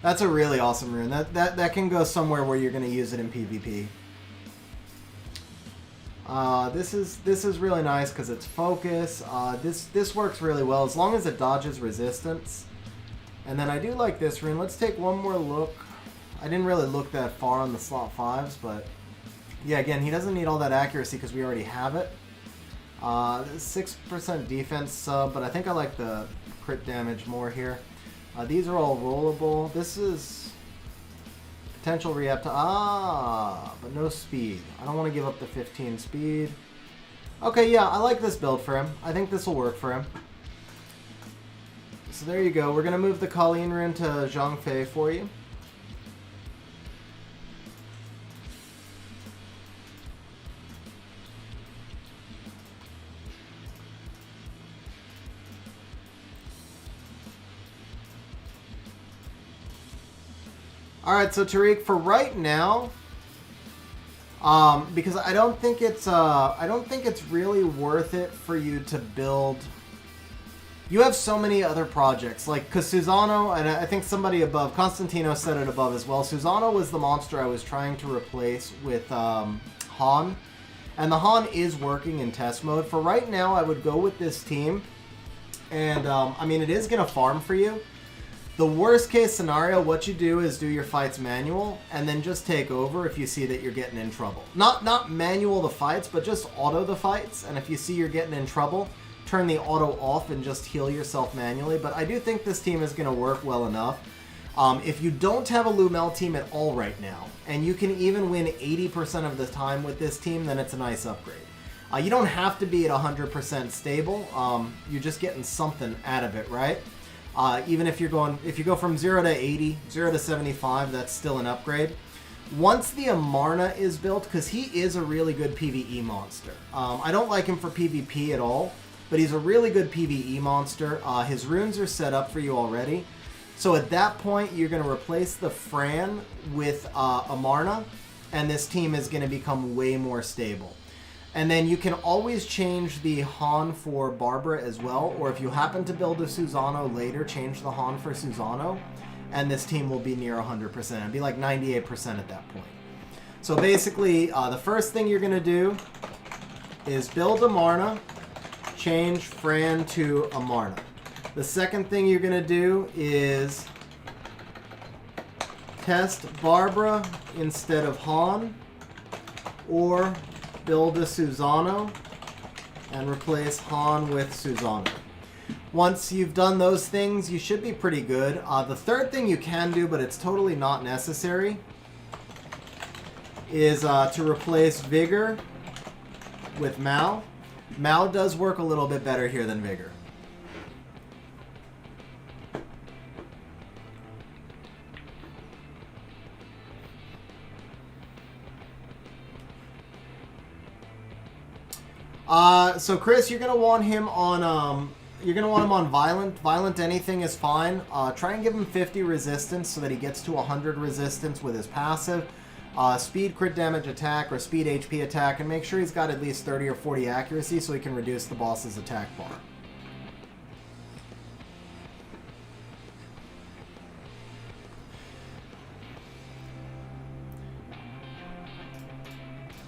That's a really awesome rune. That can go somewhere where you're going to use it in PvP. This is really nice because it's focus. This works really well as long as it dodges resistance. And then I do like this rune. Let's take one more look. I didn't really look that far on the slot 5s, but yeah, again, he doesn't need all that accuracy because we already have it. 6% defense sub, but I think I like the crit damage more here. These are all rollable. This is potential re-up to... but no speed. I don't want to give up the 15 speed. Okay, yeah, I like this build for him. I think this will work for him. So there you go. We're going to move the Colleen rune to Zhang Fei for you. All right, so Tariq, for right now, because I don't think it's really worth it for you to build. You have so many other projects, like because Xzandro, and I think somebody above, Constantino said it above as well. Xzandro was the monster I was trying to replace with Han, and the Han is working in test mode. For right now, I would go with this team, and I mean, it is gonna farm for you. The worst case scenario, what you do is do your fights manual and then just take over if you see that you're getting in trouble. Not manual the fights, but just auto the fights. And if you see you're getting in trouble, turn the auto off and just heal yourself manually. But I do think this team is going to work well enough. If you don't have a Lumel team at all right now, and you can even win 80% of the time with this team, then it's a nice upgrade. You don't have to be at 100% stable. You're just getting something out of it, right? Even if you go from 0 to 80, 0 to 75, that's still an upgrade. Once the Amarna is built, because he is a really good PvE monster. I don't like him for PvP at all, but he's a really good PvE monster. His runes are set up for you already. So at that point, you're going to replace the Fran with Amarna, and this team is going to become way more stable. And then you can always change the Han for Barbara as well, or if you happen to build a Xzandro later, change the Han for Xzandro, and this team will be near 100%. It'll be like 98% at that point. So basically, the first thing you're going to do is build Amarna, change Fran to Amarna. The second thing you're going to do is test Barbara instead of Han, or build a Xzandro and replace Han with Xzandro. Once you've done those things, you should be pretty good. The third thing you can do, but it's totally not necessary, is to replace Vigor with Mao. Mao does work a little bit better here than Vigor. So Chris, you're gonna want him on violent. Violent anything is fine. Try and give him 50 resistance so that he gets to 100 resistance with his passive. Speed crit damage attack or speed HP attack, and make sure he's got at least 30 or 40 accuracy so he can reduce the boss's attack bar.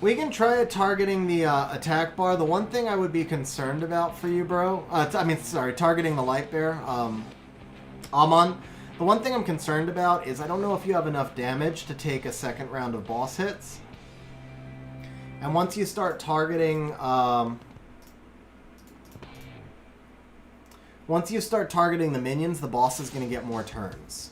We can try targeting the attack bar. The one thing I would be concerned about for you, bro... targeting the light bear. Amon. The one thing I'm concerned about is I don't know if you have enough damage to take a second round of boss hits. And once you start targeting... once you start targeting the minions, the boss is going to get more turns.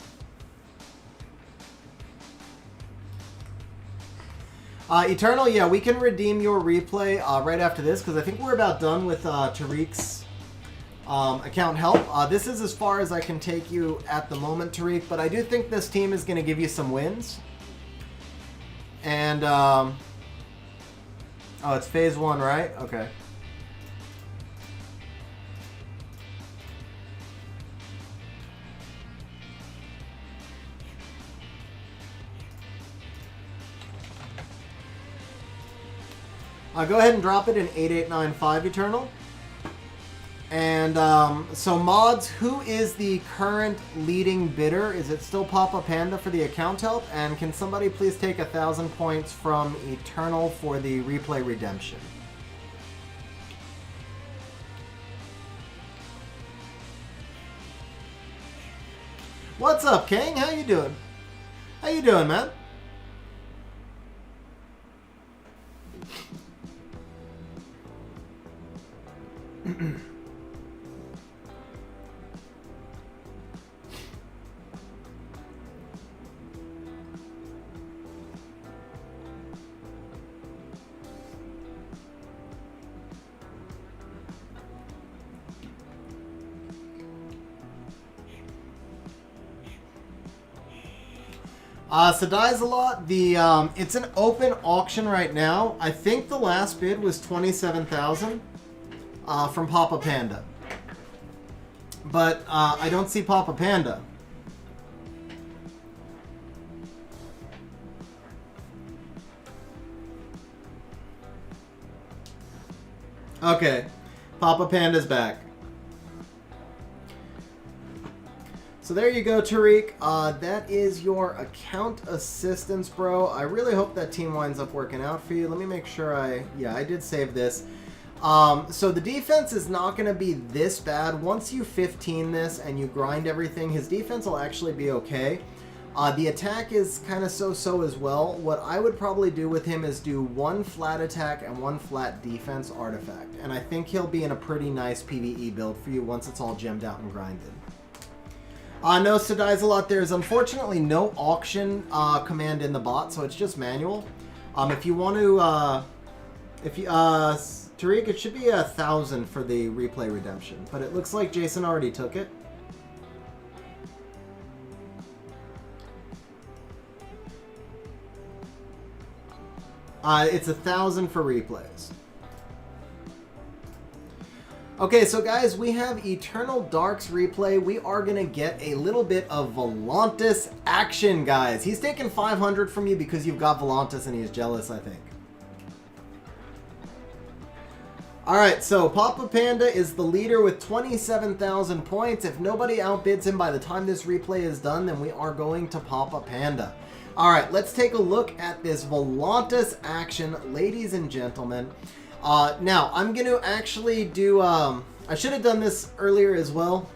Eternal, yeah, we can redeem your replay right after this, because I think we're about done with Tariq's account help. This is as far as I can take you at the moment, Tariq, but I do think this team is going to give you some wins. And, oh, it's phase 1, right? Okay. Go ahead and drop it in 8895 Eternal. And so mods, who is the current leading bidder? Is it still Papa Panda for the account help? And can somebody please take 1,000 points from Eternal for the replay redemption? What's up, King? How you doing? How you doing, man? Sadai's a lot. The it's an open auction right now. I think the last bid was 27,000 from Papa Panda, but I don't see Papa Panda. Okay, Papa Panda's back. So there you go, Tariq. That is your account assistance, bro. I really hope that team winds up working out for you. Let me make sure I did save this. So the defense is not going to be this bad. Once you 15 this and you grind everything, his defense will actually be okay. The attack is kind of so-so as well. What I would probably do with him is do 1 flat attack and 1 flat defense artifact. And I think he'll be in a pretty nice PvE build for you once it's all gemmed out and grinded. No, Sadai's a lot. There's unfortunately no auction command in the bot, so it's just manual. If you want to, Tariq, it should be 1,000 for the replay redemption, but it looks like Jason already took it. It's 1,000 for replays. Okay, so guys, we have Eternal Dark's replay. We are going to get a little bit of Volantis action, guys. He's taking 500 from you because you've got Volantis and he's jealous, I think. Alright, so Papa Panda is the leader with 27,000 points. If nobody outbids him by the time this replay is done, then we are going to Papa Panda. Alright, let's take a look at this Volantis action, ladies and gentlemen. Now, I'm going to actually do, I should have done this earlier as well,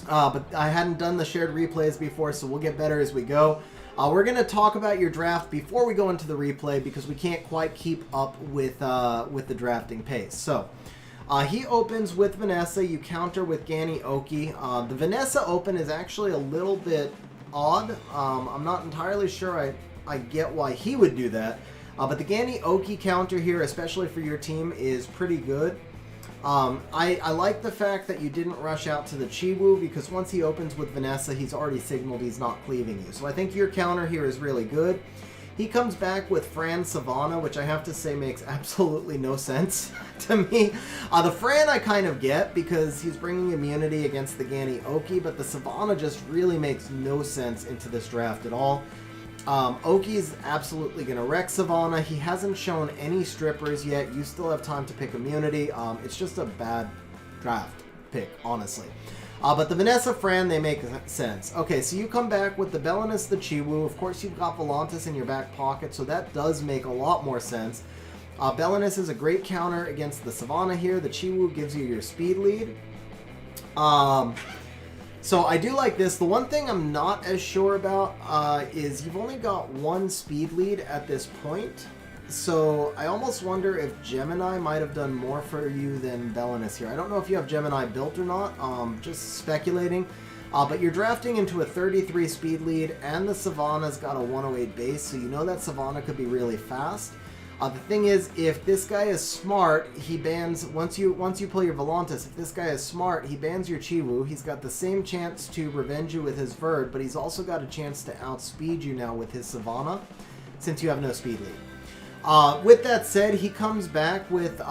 but I hadn't done the shared replays before, so we'll get better as we go. We're going to talk about your draft before we go into the replay because we can't quite keep up with the drafting pace. So, he opens with Vanessa, you counter with Gani Oki. The Vanessa open is actually a little bit odd. I'm not entirely sure I get why he would do that. But the Gani Oki counter here, especially for your team, is pretty good. I like the fact that you didn't rush out to the Chiwu, because once he opens with Vanessa, he's already signaled he's not cleaving you. So I think your counter here is really good. He comes back with Fran Savannah, which I have to say makes absolutely no sense to me. The Fran I kind of get, because he's bringing immunity against the Gani Oki, but the Savannah just really makes no sense into this draft at all. Oki is absolutely going to wreck Savannah. He hasn't shown any strippers yet. You still have time to pick immunity. It's just a bad draft pick, honestly. But the Vanessa Fran, they make sense. Okay, so you come back with the Belinus, the Chiwu. Of course, you've got Volantis in your back pocket, so that does make a lot more sense. Belinus is a great counter against the Savannah here. The Chiwu gives you your speed lead. So I do like this. The one thing I'm not as sure about is you've only got one speed lead at this point. So I almost wonder if Gemini might have done more for you than Belinus here. I don't know if you have Gemini built or not. Just speculating. But you're drafting into a 33 speed lead, and the Savannah's got a 108 base, so you know that Savannah could be really fast. The thing is, if this guy is smart, he bans, once you play your Volantis, if this guy is smart, he bans your Chiwu. He's got the same chance to revenge you with his Verd, but he's also got a chance to outspeed you now with his Savannah, since you have no speed lead. With that said, he comes back with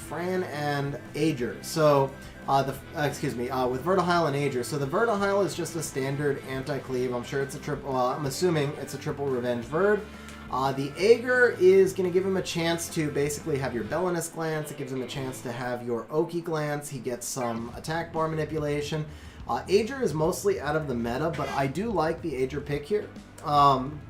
Fran and Ager. So, with Vertihile and Ager. So the Vertihile is just a standard anti-cleave. I'm sure it's a triple, I'm assuming it's a triple revenge Verd. The Ager is going to give him a chance to basically have your Belinus glance. It gives him a chance to have your Oki glance. He gets some attack bar manipulation. Ager is mostly out of the meta, but I do like the Ager pick here.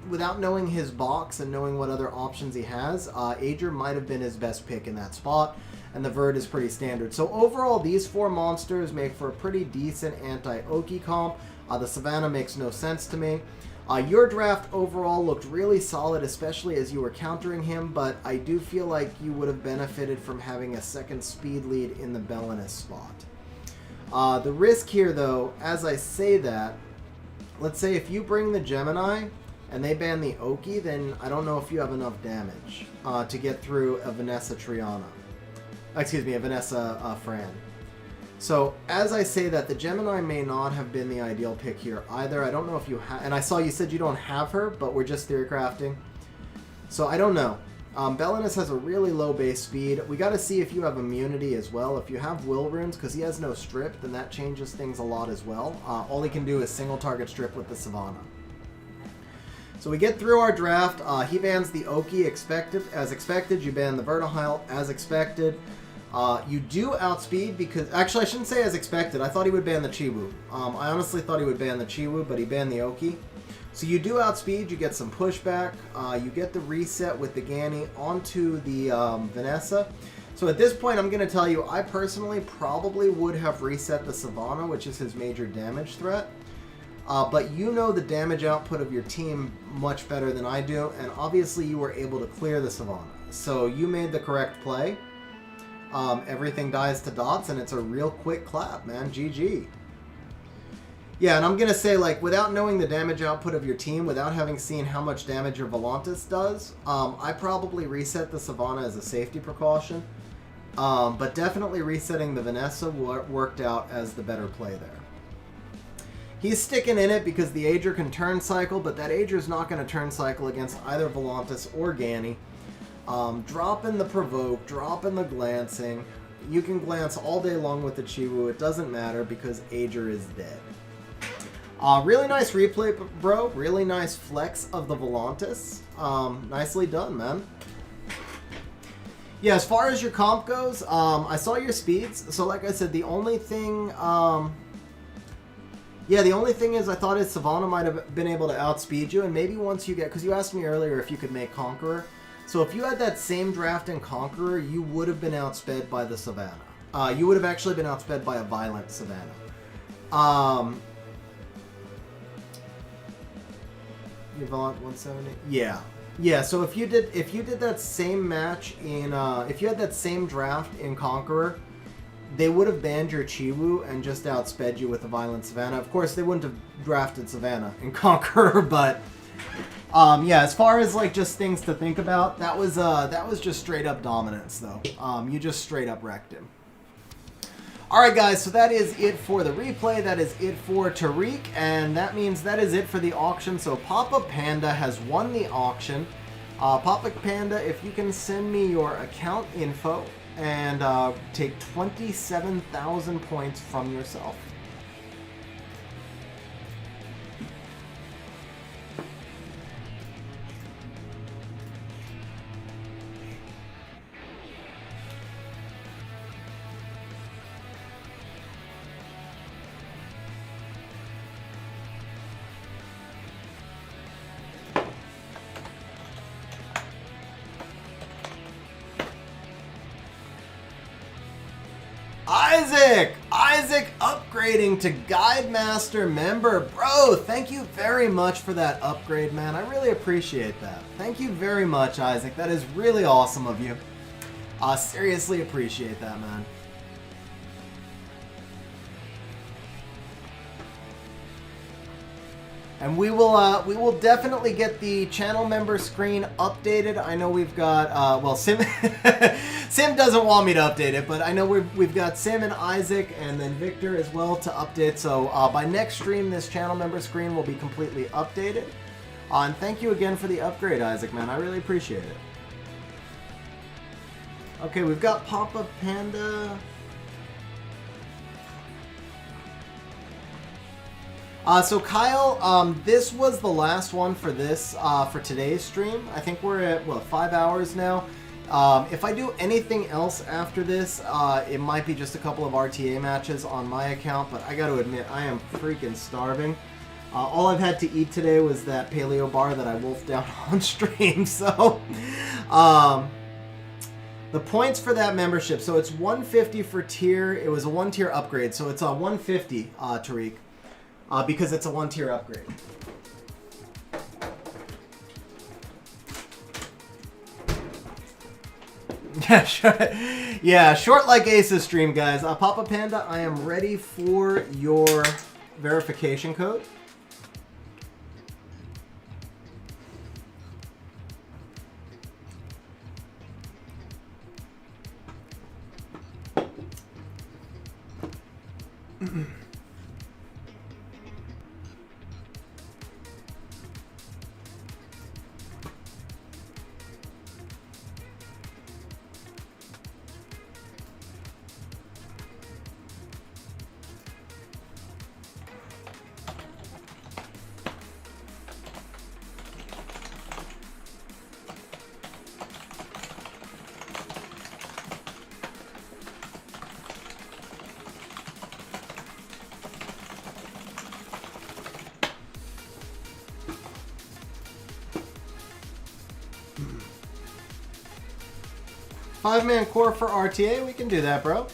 Without knowing his box and knowing what other options he has, Ager might have been his best pick in that spot, and the Verd is pretty standard. So overall, these four monsters make for a pretty decent anti-Oki comp. The Savannah makes no sense to me. Your draft overall looked really solid, especially as you were countering him, but I do feel like you would have benefited from having a second speed lead in the Belinus spot. The risk here, though, as I say that, let's say if you bring the Gemini and they ban the Oki, then I don't know if you have enough damage to get through a Vanessa Triana. Excuse me, a Vanessa Fran. So, as I say that, the Gemini may not have been the ideal pick here either. I don't know if you have... And I saw you said you don't have her, but we're just theory crafting. So, I don't know. Belinus has a really low base speed. We got to see if you have immunity as well. If you have will runes, because he has no strip, then that changes things a lot as well. All he can do is single target strip with the Savannah. So we get through our draft. He bans the Oki as expected. You ban the Vertihile as expected. You do outspeed because... Actually, I shouldn't say as expected. I thought he would ban the Chiwu. I honestly thought he would ban the Chiwu, but he banned the Oki. So you do outspeed. You get some pushback. You get the reset with the Gani onto the Vanessa. So at this point, I'm going to tell you, I personally probably would have reset the Savannah, which is his major damage threat. But you know the damage output of your team much better than I do, and obviously you were able to clear the Savannah. So you made the correct play. Everything dies to dots, and it's a real quick clap, man. GG. Yeah, and I'm going to say, like, without knowing the damage output of your team, without having seen how much damage your Volantis does, I probably reset the Savannah as a safety precaution. But definitely resetting the Vanessa worked out as the better play there. He's sticking in it because the Ager can turn cycle, but that Ager's not going to turn cycle against either Volantis or Gani. Dropping the provoke, dropping the glancing. You can glance all day long with the Chiwu. It doesn't matter because Ager is dead. Really nice replay, bro. Really nice flex of the Volantis. Nicely done, man. Yeah, as far as your comp goes, I saw your speeds. So like I said, the only thing... Yeah, the only thing is I thought his Savannah might have been able to outspeed you, and maybe once you get... Because you asked me earlier if you could make Conqueror. So if you had that same draft in Conqueror, you would have been outsped by the Savannah. You would have actually been outsped by a Violent Savannah. Your Violent 170? Yeah. Yeah, so if you did that same match in... if you had that same draft in Conqueror, they would have banned your Chiwu and just outsped you with a Violent Savannah. Of course, they wouldn't have drafted Savannah in Conqueror, but... yeah, as far as like just things to think about, that was just straight up dominance though. You just straight up wrecked him. Alright guys, so that is it for the replay, that is it for Tariq, and that means that is it for the auction. So Papa Panda has won the auction. Papa Panda, if you can send me your account info and take 27,000 points from yourself. Isaac! Isaac upgrading to Guide Master member. Bro, thank you very much for that upgrade, man. I really appreciate that. Thank you very much, Isaac. That is really awesome of you. Seriously appreciate that, man. And we will definitely get the channel member screen updated. I know we've got well, Sim Sim doesn't want me to update it, but I know we've got Sim and Isaac and then Victor as well to update. So by next stream, this channel member screen will be completely updated. And thank you again for the upgrade, Isaac, man. I really appreciate it. Okay, we've got Papa Panda. So Kyle, this was the last one for this, for today's stream. I think we're at, what, 5 hours now? If I do anything else after this, it might be just a couple of RTA matches on my account, but I gotta admit, I am freaking starving. All I've had to eat today was that paleo bar that I wolfed down on stream, so... the points for that membership, so it's 150 for tier, it was a 1-tier upgrade, so it's a 150, Tariq. Because it's a 1-tier upgrade. Yeah, sure. Yeah, short like Ace's stream, guys. Papa Panda, I am ready for your verification code. Five-man core for RTA, we can do that, bro.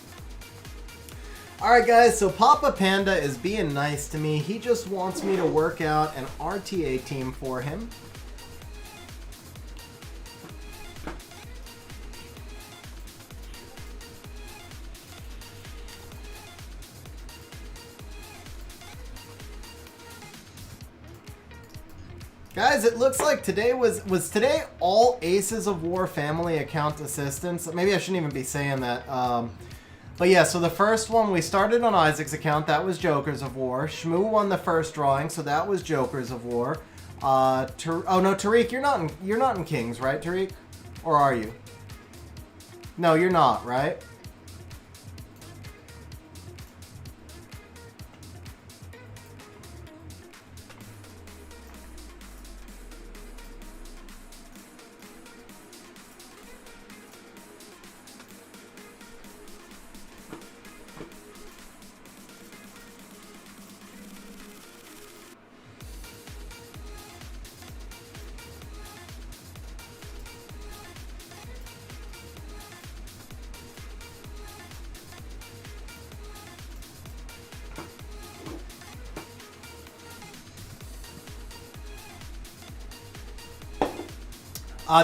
Alright guys, so Papa Panda is being nice to me. He just wants me to work out an RTA team for him. Guys, it looks like today was today all Aces of War family account assistants. Maybe I shouldn't even be saying that. But yeah, so the first one we started on Isaac's account. That was Jokers of War. Shmoo won the first drawing, so that was Jokers of War. Oh no, Tariq, you're not in Kings, right, Tariq? Or are you? No, you're not, right?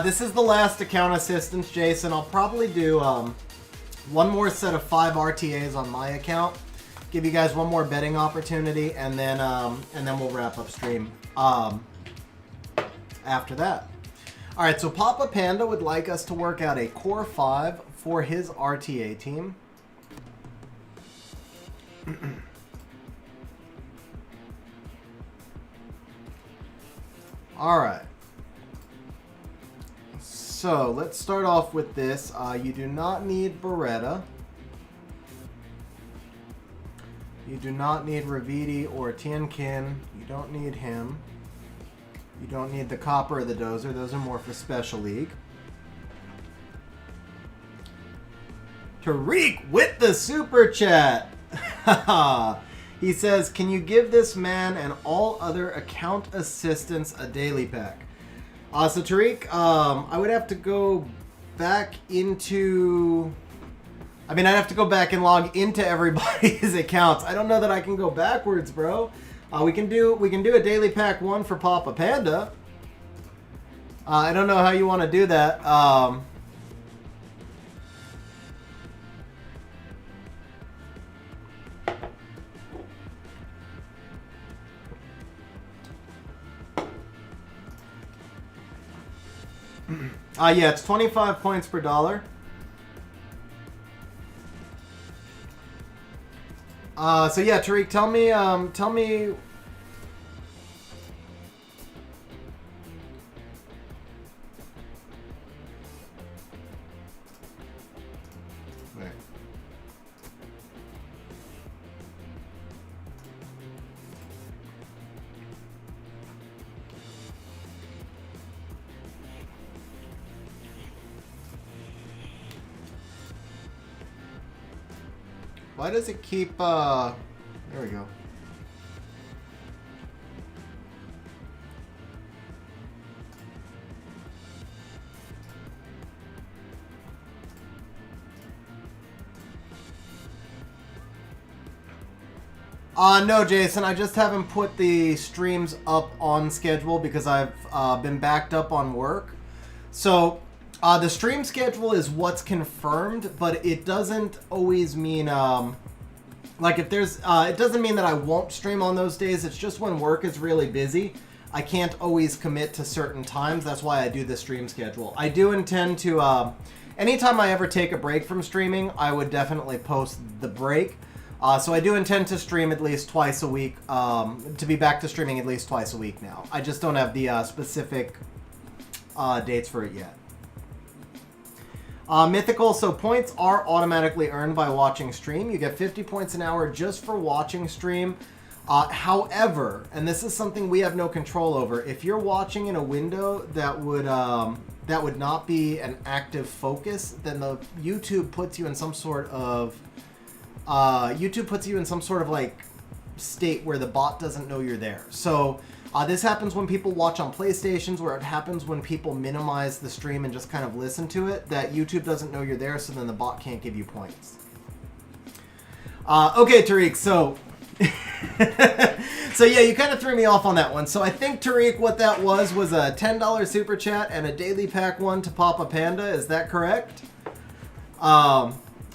This is the last account assistance, Jason. I'll probably do one more set of 5 RTAs on my account. Give you guys one more betting opportunity, and then we'll wrap up stream after that. All right, so Papa Panda would like us to work out a core 5 for his RTA team. All right. So let's start off with this. You do not need Beretta. You do not need Ravidi or Tiankin. You don't need him. You don't need the Copper or the Dozer. Those are more for Special League. Tariq with the Super Chat. He says, can you give this man and all other account assistants a daily pack? So Tariq, I would have to go back into I mean, I'd have to go back and log into everybody's accounts. I don't know that I can go backwards, bro. We can do a daily pack 1 for Papa Panda. I don't know how you want to do that. Yeah, it's 25 points per dollar. So yeah, Tariq, tell me. Wait. Why does it keep, there we go. No, Jason, I just haven't put the streams up on schedule because I've been backed up on work. So, the stream schedule is what's confirmed, but it doesn't always mean, like if there's, it doesn't mean that I won't stream on those days. It's just when work is really busy, I can't always commit to certain times. That's why I do the stream schedule. I do intend to, anytime I ever take a break from streaming, I would definitely post the break. So I do intend to stream at least twice a week, to be back to streaming at least twice a week now. I just don't have the specific dates for it yet. Mythical, so points are automatically earned by watching stream. You get 50 points an hour just for watching stream. However, and this is something we have no control over, if you're watching in a window that would not be an active focus, then the YouTube puts you in some sort of like state where the bot doesn't know you're there. So this happens when people watch on PlayStations, where it happens when people minimize the stream and just kind of listen to it, that YouTube doesn't know you're there, so then the bot can't give you points. Okay, Tariq, so... so yeah, you kind of threw me off on that one. So I think, Tariq, what that was a $10 super chat and a daily pack 1 to Papa Panda. Is that correct?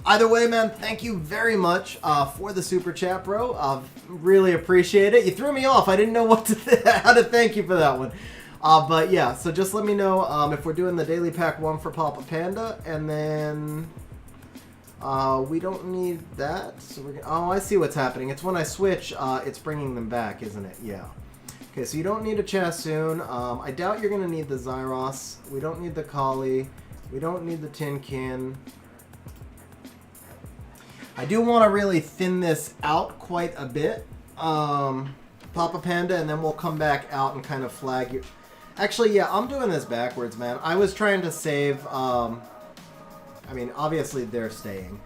Either way, man, thank you very much for the super chat, bro. Really appreciate it. You threw me off. I didn't know what to how to thank you for that one. But yeah, so just let me know if we're doing the daily pack 1 for Papa Panda, and then we don't need that. So we're gonna, oh, I see what's happening. It's when I switch, it's bringing them back, isn't it? Yeah. Okay, so you don't need a Chassoon. I doubt you're gonna need the Zyros. We don't need the Kali. We don't need the Tinkin. I do want to really thin this out quite a bit, Papa Panda, and then we'll come back out and kind of flag you. Actually, yeah, I'm doing this backwards, man. I was trying to save, I mean, obviously they're staying.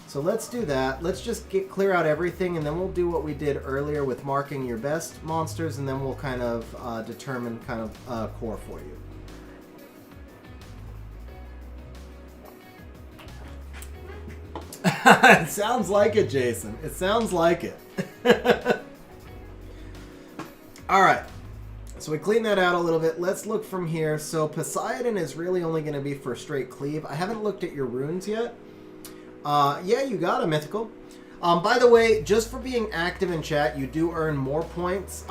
So let's do that. Let's just clear out everything, and then we'll do what we did earlier with marking your best monsters, and then we'll kind of determine kind of core for you. It sounds like it, Jason. It sounds like it. Alright. So we clean that out a little bit. Let's look from here. So Poseidon is really only going to be for straight cleave. I haven't looked at your runes yet. Yeah, you got a mythical. By the way, just for being active in chat, you do earn more points.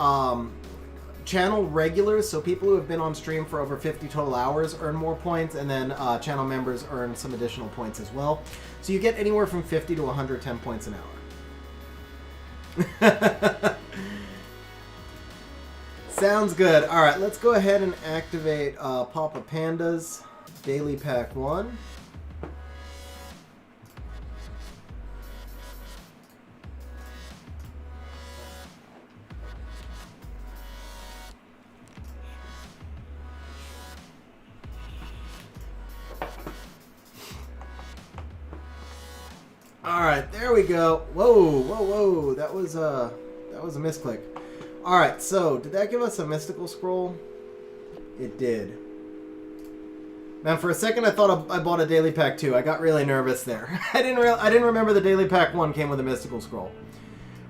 Channel regulars, so people who have been on stream for over 50 total hours earn more points, and then channel members earn some additional points as well. So you get anywhere from 50 to 110 points an hour. Sounds good. All right, let's go ahead and activate Papa Panda's Daily Pack 1. All right, there we go. Whoa, whoa, whoa! That was a misclick. All right, so did that give us a mystical scroll? It did. Man, for a second I thought I bought a daily pack 2. I got really nervous there. I didn't remember the daily pack 1 came with a mystical scroll.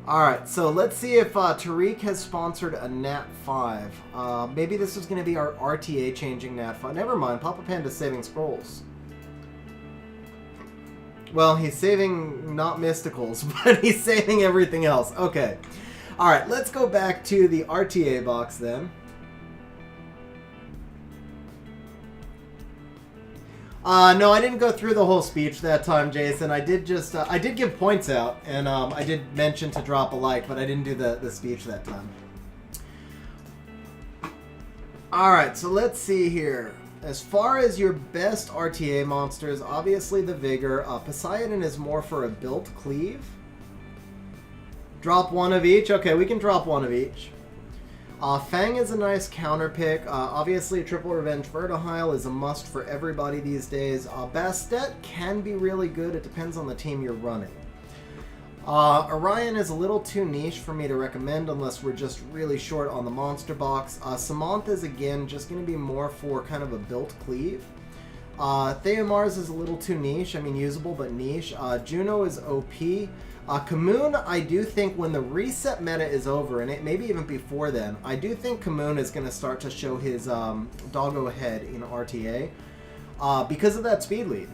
Alright, so let's see if Tariq has sponsored a Nat 5. Maybe this is going to be our RTA changing Nat 5. Never mind, Papa Panda's saving scrolls. Well, he's saving not mysticals, but he's saving everything else. Okay. Alright, let's go back to the RTA box then. No, I didn't go through the whole speech that time, Jason. I did just, I did give points out, and I did mention to drop a like, but I didn't do the speech that time. Alright, so let's see here. As far as your best RTA monsters, obviously the Vigor. Poseidon is more for a built cleave. Drop one of each? Okay, we can drop one of each. Fang is a nice counter pick. Obviously, Triple Revenge Vertihile is a must for everybody these days. Bastet can be really good. It depends on the team you're running. Orion is a little too niche for me to recommend unless we're just really short on the monster box. Samantha is, again, just going to be more for kind of a built cleave. Theomars is a little too niche. I mean, usable, but niche. Juno is OP. Kamoon, I do think when the reset meta is over, and maybe even before then, I do think Kamoon is going to start to show his doggo head in RTA because of that speed lead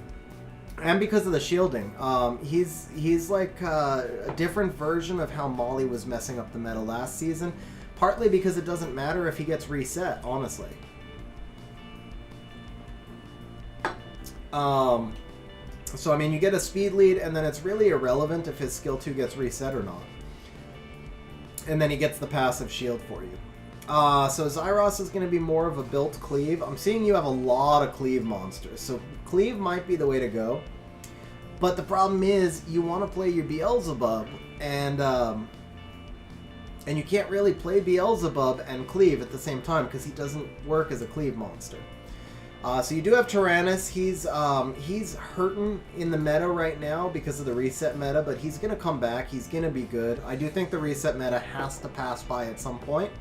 and because of the shielding. He's like a different version of how Molly was messing up the meta last season, partly because it doesn't matter if he gets reset, honestly. So, I mean, you get a speed lead, and then it's really irrelevant if his skill 2 gets reset or not. And then he gets the passive shield for you. So Zyros is going to be more of a built cleave. I'm seeing you have a lot of cleave monsters, so cleave might be the way to go. But the problem is, you want to play your Beelzebub, and you can't really play Beelzebub and cleave at the same time, because he doesn't work as a cleave monster. So you do have Tyrannus. He's hurting in the meta right now because of the reset meta, but he's going to come back. He's going to be good. I do think the reset meta has to pass by at some point,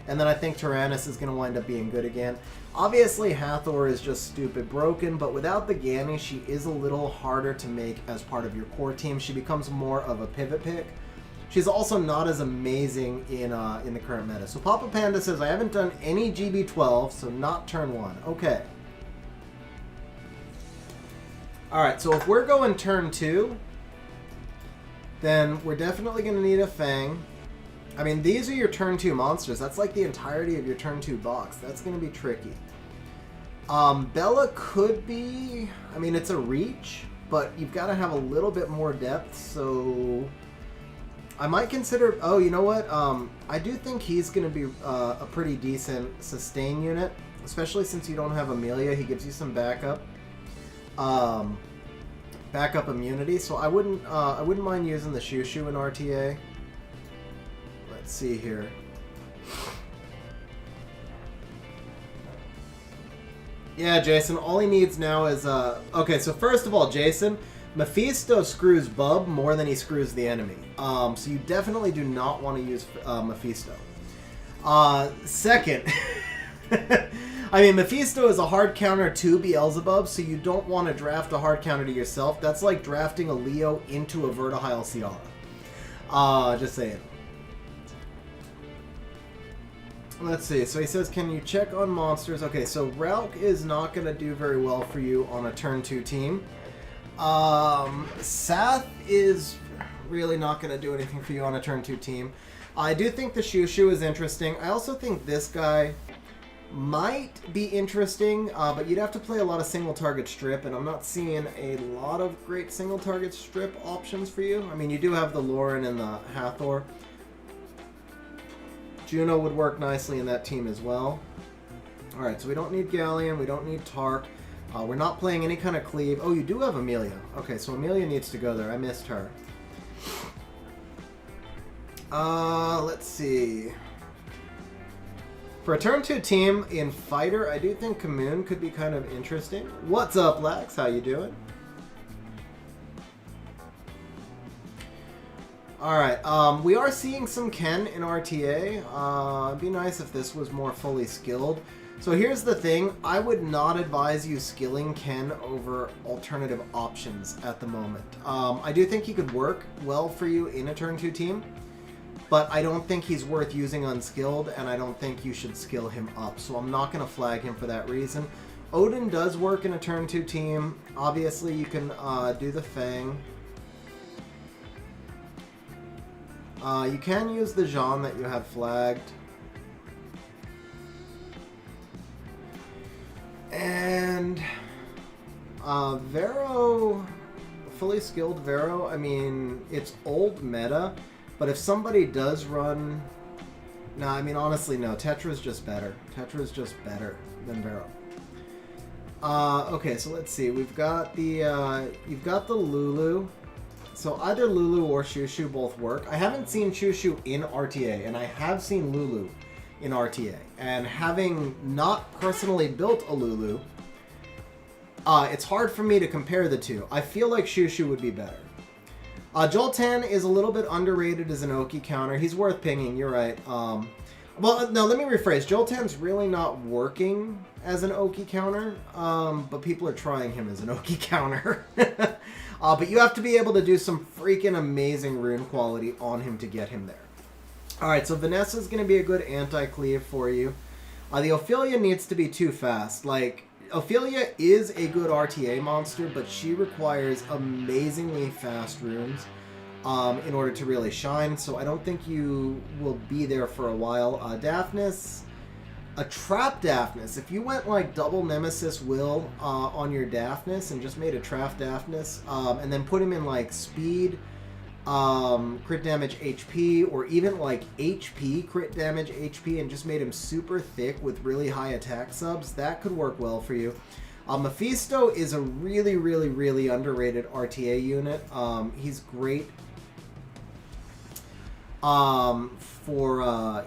and then I think Tyrannus is going to wind up being good again. Obviously, Hathor is just stupid broken, but without the Ganny, she is a little harder to make as part of your core team. She becomes more of a pivot pick. She's also not as amazing in the current meta. So Papa Panda says, I haven't done any GB12, so not turn 1. Okay. Alright, so if we're going turn 2, then we're definitely going to need a Fang. I mean, these are your turn 2 monsters. That's like the entirety of your turn 2 box. That's going to be tricky. Bella could be... I mean, it's a reach, but you've got to have a little bit more depth, so... I might consider... Oh, you know what? I do think he's going to be a pretty decent sustain unit, especially since you don't have Amelia. He gives you some backup. Backup immunity, so I wouldn't mind using the Shushu in RTA. Let's see here. Yeah, Jason, all he needs now is okay, so first of all, Jason, Mephisto screws Bub more than he screws the enemy. So you definitely do not want to use Mephisto. Second, I mean, Mephisto is a hard counter to Beelzebub, so you don't want to draft a hard counter to yourself. That's like drafting a Leo into a Vertihile Ciara. Just saying. Let's see. So he says, can you check on monsters? Okay, so Ralk is not going to do very well for you on a turn 2 team. Sath is really not going to do anything for you on a turn 2 team. I do think the Shushu is interesting. I also think this guy might be interesting, but you'd have to play a lot of single target strip, and I'm not seeing a lot of great single target strip options for you. I mean, you do have the Lauren and the Hathor. Juno would work nicely in that team as well. Alright, so we don't need Galleon, we don't need Tark. We're not playing any kind of cleave. Oh, you do have Amelia. Okay, so Amelia needs to go there. I missed her. Let's see. For a turn 2 team in Fighter, I do think Kamoon could be kind of interesting. What's up, Lax? How you doing? Alright, we are seeing some Ken in RTA. It'd be nice if this was more fully skilled. So here's the thing, I would not advise you skilling Ken over alternative options at the moment. I do think he could work well for you in a turn 2 team, but I don't think he's worth using unskilled, and I don't think you should skill him up, so I'm not going to flag him for that reason. Odin does work in a turn 2 team. Obviously, you can do the Fang. You can use the Jean that you had flagged. And Vero, fully skilled Vero, I mean, it's old meta, but if somebody does run... No, I mean, honestly, no. Tetra's just better. Tetra's just better than Vero. Okay, so let's see. We've got the, you've got the Lulu. So either Lulu or Shushu both work. I haven't seen Shushu in RTA, and I have seen Lulu in RTA. And having not personally built a Lulu, it's hard for me to compare the two. I feel like Shushu would be better. Joltan is a little bit underrated as an Oki counter. He's worth pinging, you're right. Well, no, let me rephrase. Joltan's really not working as an Oki counter, but people are trying him as an Oki counter. But you have to be able to do some freaking amazing rune quality on him to get him there. Alright, so Vanessa's going to be a good anti-cleave for you. The Ophelia needs to be too fast. Like, Ophelia is a good RTA monster, but she requires amazingly fast runes in order to really shine, so I don't think you will be there for a while. Daphnis, a trap Daphnis. If you went like double Nemesis Will on your Daphnis and just made a trap Daphnis, and then put him in like speed, crit damage HP, or even like HP crit damage HP, and just made him super thick with really high attack subs, that could work well for you. Mephisto is a really, really, really underrated RTA unit. He's great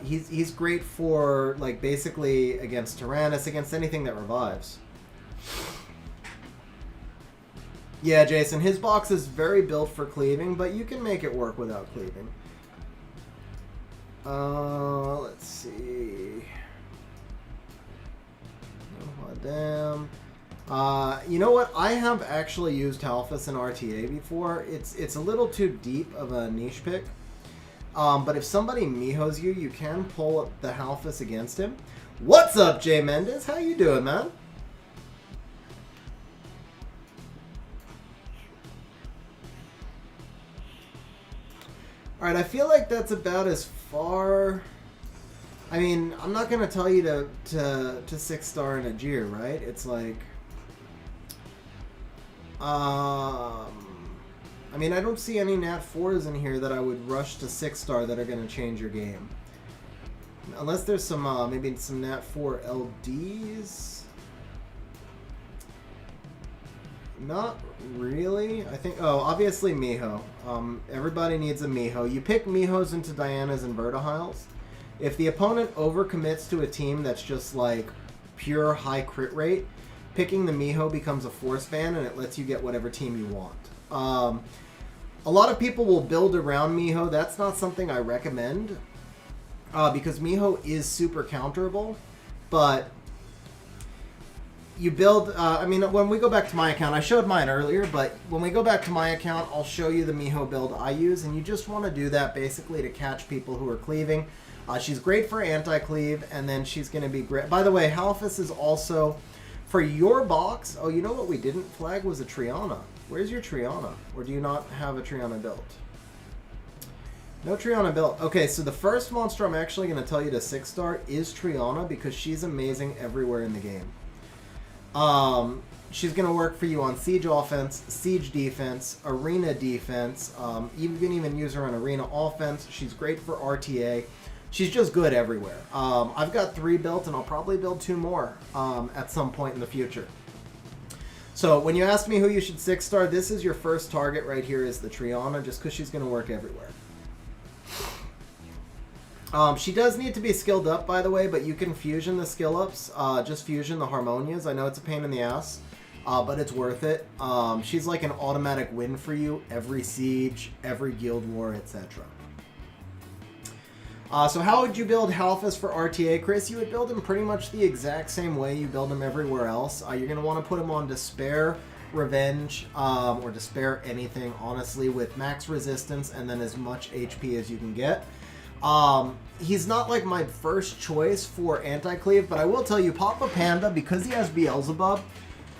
he's great for like basically against Tyrannus, against anything that revives. Yeah, Jason, his box is very built for cleaving, but you can make it work without cleaving. Let's see. Oh, damn. You know what? I have actually used Halphus in RTA before. It's a little too deep of a niche pick. But if somebody Mihos you, you can pull up the Halphus against him. What's up, Jay Mendez? How you doing, man? Alright, I feel like that's about as far... I mean, I'm not going to tell you to 6-star in Ajir, right? It's like... I mean, I don't see any Nat 4s in here that I would rush to 6-star that are going to change your game. Unless there's some, maybe some Nat 4 LDs. Not really. I think, oh, obviously Miho. Everybody needs a Miho. You pick Mihos into Dianas and Vertihiles. If the opponent overcommits to a team that's just like pure high crit rate, picking the Miho becomes a force ban and it lets you get whatever team you want. A lot of people will build around Miho. That's not something I recommend because Miho is super counterable, but you build, I mean, when we go back to my account, I showed mine earlier, but when we go back to my account, I'll show you the Miho build I use, and you just want to do that basically to catch people who are cleaving. She's great for anti-cleave, and then she's going to be great. By the way, Halphus is also, for your box, oh, you know what we didn't flag was a Triana. Where's your Triana? Or do you not have a Triana built? No Triana built. Okay, so the first monster I'm actually going to tell you to 6-star is Triana because she's amazing everywhere in the game. She's going to work for you on Siege offense, Siege defense, Arena defense. You can even use her on Arena offense. She's great for RTA. She's just good everywhere. I've got 3 built, and I'll probably build 2 more at some point in the future. So when you ask me who you should 6-star, this is your first target right here is the Triana, just because she's going to work everywhere. She does need to be skilled up, by the way, but you can fusion the skill ups. Just fusion the Harmonias. I know it's a pain in the ass, but it's worth it. She's like an automatic win for you every siege, every guild war, etc. So how would you build Halfus for RTA, Chris? You would build him pretty much the exact same way you build him everywhere else. You're going to want to put him on Despair, Revenge, or Despair anything, honestly, with max resistance and then as much HP as you can get. He's not like my first choice for anti-cleave, but I will tell you, Papa Panda, because he has Beelzebub,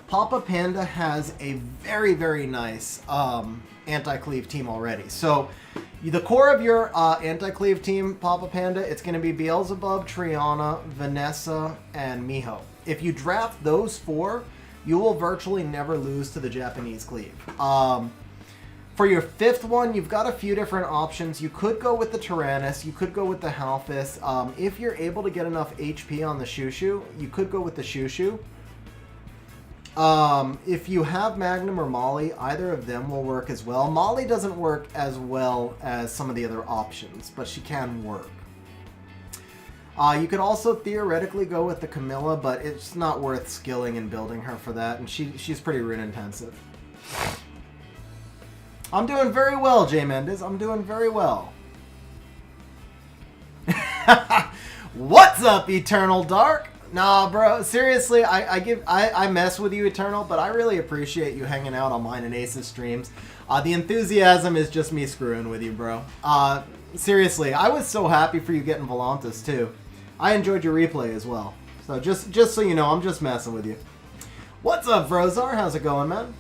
Papa Panda has a very, very nice anti-cleave team already. So the core of your anti-cleave team, Papa Panda, it's going to be Beelzebub, Triana, Vanessa, and Miho. If you draft those 4, you will virtually never lose to the Japanese cleave. For your 5th one, you've got a few different options. You could go with the Tyrannus. You could go with the Halfus. If you're able to get enough HP on the Shushu, you could go with the Shushu. If you have Magnum or Molly, either of them will work as well. Molly doesn't work as well as some of the other options, but she can work. You could also theoretically go with the Camilla, but it's not worth skilling and building her for that, and she's pretty rune intensive. I'm doing very well, Jay Mendez. I'm doing very well. What's up, Eternal Dark? Nah, bro. Seriously, I mess with you, Eternal, but I really appreciate you hanging out on mine and Ace's streams. The enthusiasm is just me screwing with you, bro. Seriously, I was so happy for you getting Volantis, too. I enjoyed your replay as well. So just so you know, I'm just messing with you. What's up, Vrozar? How's it going, man?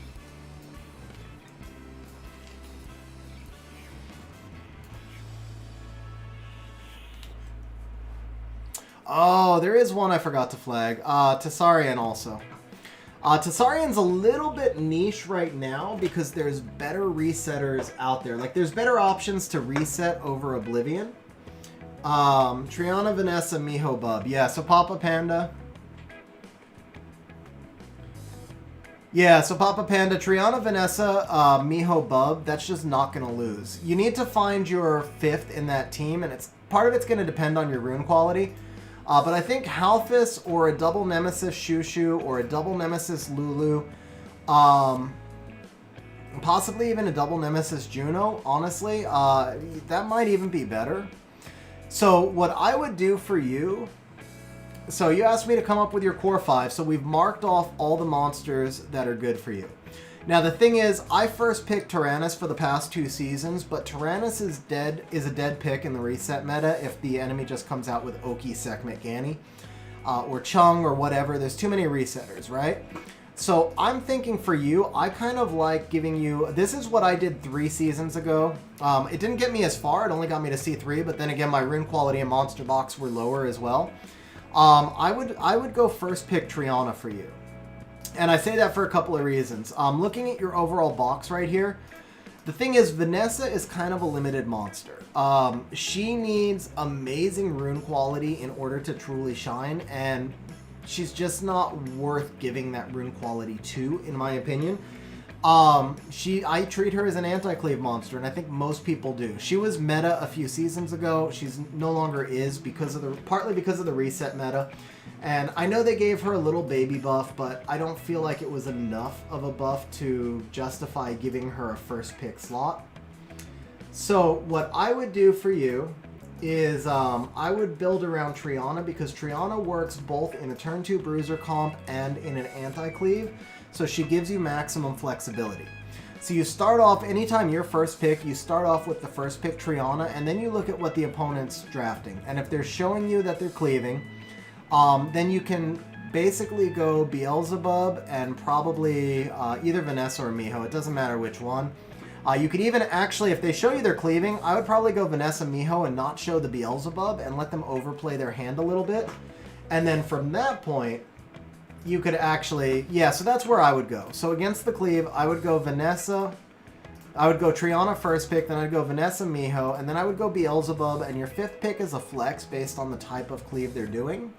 Oh, there is one I forgot to flag. Tessarian also. Tessarian's a little bit niche right now because there's better resetters out there. Like, there's better options to reset over Oblivion. Triana, Vanessa, Miho, Bub. Yeah, so Papa Panda. Yeah, so Papa Panda, Triana, Vanessa, Miho, Bub. That's just not going to lose. You need to find your 5th in that team, and part of it's going to depend on your rune quality. But I think Halfus or a double Nemesis Shushu or a double Nemesis Lulu, possibly even a double Nemesis Juno, honestly, that might even be better. So what I would do for you, so you asked me to come up with your core 5, so we've marked off all the monsters that are good for you. Now the thing is, I first picked Tyrannus for the past 2 seasons, but Tyrannus is a dead pick in the reset meta if the enemy just comes out with Oki, Sekhmet, Gani, or Chung or whatever. There's too many resetters, right? So I'm thinking for you, I kind of like giving you, this is what I did 3 seasons ago. It didn't get me as far, it only got me to C3, but then again, my rune quality and monster box were lower as well. I would go first pick Triana for you. And I say that for a couple of reasons. Looking at your overall box right here, the thing is, Vanessa is kind of a limited monster. She needs amazing rune quality in order to truly shine, and she's just not worth giving that rune quality to, in my opinion. I treat her as an anti-cleave monster, and I think most people do. She was meta a few seasons ago. She's no longer is partly because of the reset meta. And I know they gave her a little baby buff, but I don't feel like it was enough of a buff to justify giving her a first pick slot. So what I would do for you is I would build around Triana, because Triana works both in a turn 2 bruiser comp and in an anti-cleave, so she gives you maximum flexibility. So you start off, anytime you're first pick, you start off with the first pick Triana, and then you look at what the opponent's drafting. And if they're showing you that they're cleaving, then you can basically go Beelzebub and probably either Vanessa or Miho. It doesn't matter which one. You could even actually, if they show you they're cleaving, I would probably go Vanessa, Miho, and not show the Beelzebub and let them overplay their hand a little bit. And then from that point, you could actually, yeah, so that's where I would go. So against the cleave, I would go Vanessa, I would go Triana first pick, then I'd go Vanessa, Miho, and then I would go Beelzebub, and your 5th pick is a flex based on the type of cleave they're doing.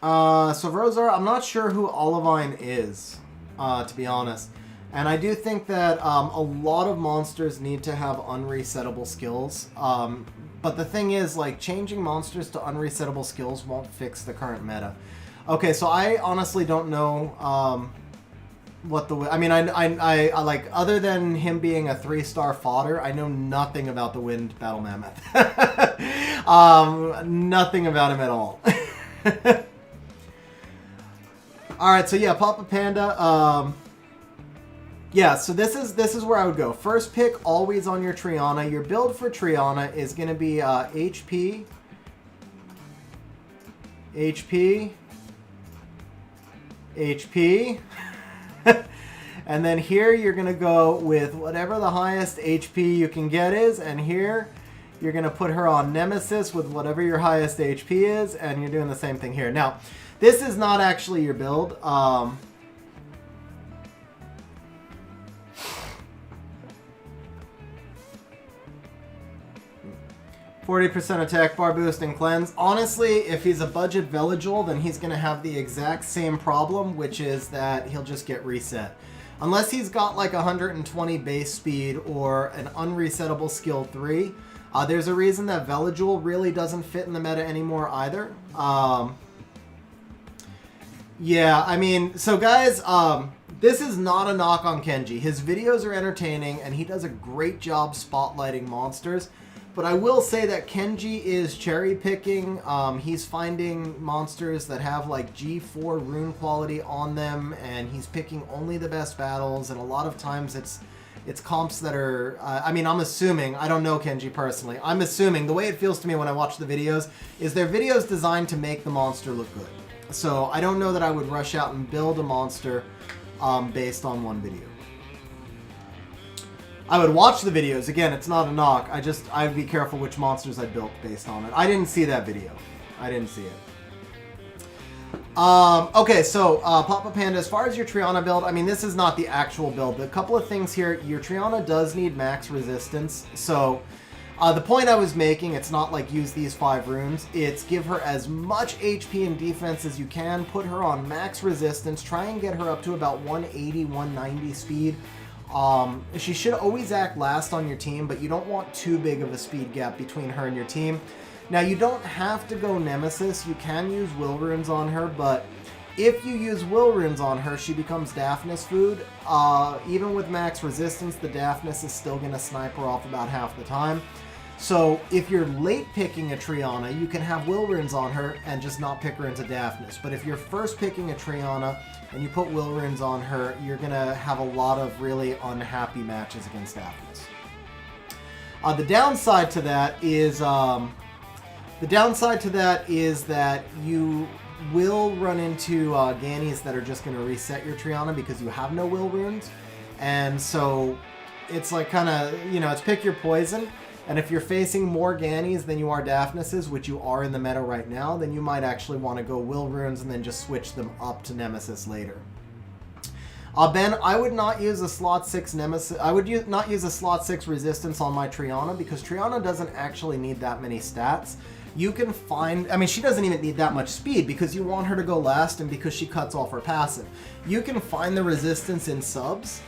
So Rosar, I'm not sure who Olivine is, to be honest. And I do think that a lot of monsters need to have unresettable skills. But the thing is, like, changing monsters to unresettable skills won't fix the current meta. Okay, so I honestly don't know what the... I mean, I like, other than him being a 3-star fodder, I know nothing about the Wind Battle Mammoth. Nothing about him at all. Alright, so yeah, Papa Panda, yeah, so this is where I would go. First pick, always on your Triana. Your build for Triana is going to be HP, HP, HP, and then here you're going to go with whatever the highest HP you can get is, and here you're going to put her on Nemesis with whatever your highest HP is, and you're doing the same thing here. Now, this is not actually your build. 40% attack bar boost and cleanse. Honestly, if he's a budget Veligil, then he's going to have the exact same problem, which is that he'll just get reset. Unless he's got like 120 base speed or an unresettable skill 3. There's a reason that Veligil really doesn't fit in the meta anymore either. Yeah, I mean, so guys, this is not a knock on Kenji. His videos are entertaining, and he does a great job spotlighting monsters. But I will say that Kenji is cherry picking. He's finding monsters that have like G4 rune quality on them, and he's picking only the best battles. And a lot of times it's comps that are, I mean, I'm assuming, I don't know Kenji personally. I'm assuming, the way it feels to me when I watch the videos, is their videos designed to make the monster look good. So I don't know that I would rush out and build a monster based on one video. I would watch the videos. Again, it's not a knock. I'd be careful which monsters I built based on it. I didn't see that video. I didn't see it. Okay, so Papa Panda, as far as your Triana build, I mean, this is not the actual build, but a couple of things here. Your Triana does need max resistance. So the point I was making, it's not like use these 5 runes. It's give her as much HP and defense as you can. Put her on max resistance. Try and get her up to about 180, 190 speed. She should always act last on your team, but you don't want too big of a speed gap between her and your team. Now, you don't have to go Nemesis. You can use Will Runes on her, but if you use Will Runes on her, she becomes Daphnis food. Even with max resistance, the Daphnis is still going to snipe her off about half the time. So if you're late picking a Triana, you can have Will Runes on her and just not pick her into Daphnis. But if you're first picking a Triana and you put Will Runes on her, you're going to have a lot of really unhappy matches against Daphnis. The downside to that is that you will run into Gannies that are just going to reset your Triana because you have no Will Runes. And so it's like kind of, you know, it's pick your poison. And if you're facing more Gannies than you are Daphnises, which you are in the meta right now, then you might actually want to go Will Runes and then just switch them up to Nemesis later. Ben, I would not use a slot 6 Nemesis. I would not use a slot 6 resistance on my Triana because Triana doesn't actually need that many stats. You can find, I mean, she doesn't even need that much speed because you want her to go last and because she cuts off her passive. You can find the resistance in subs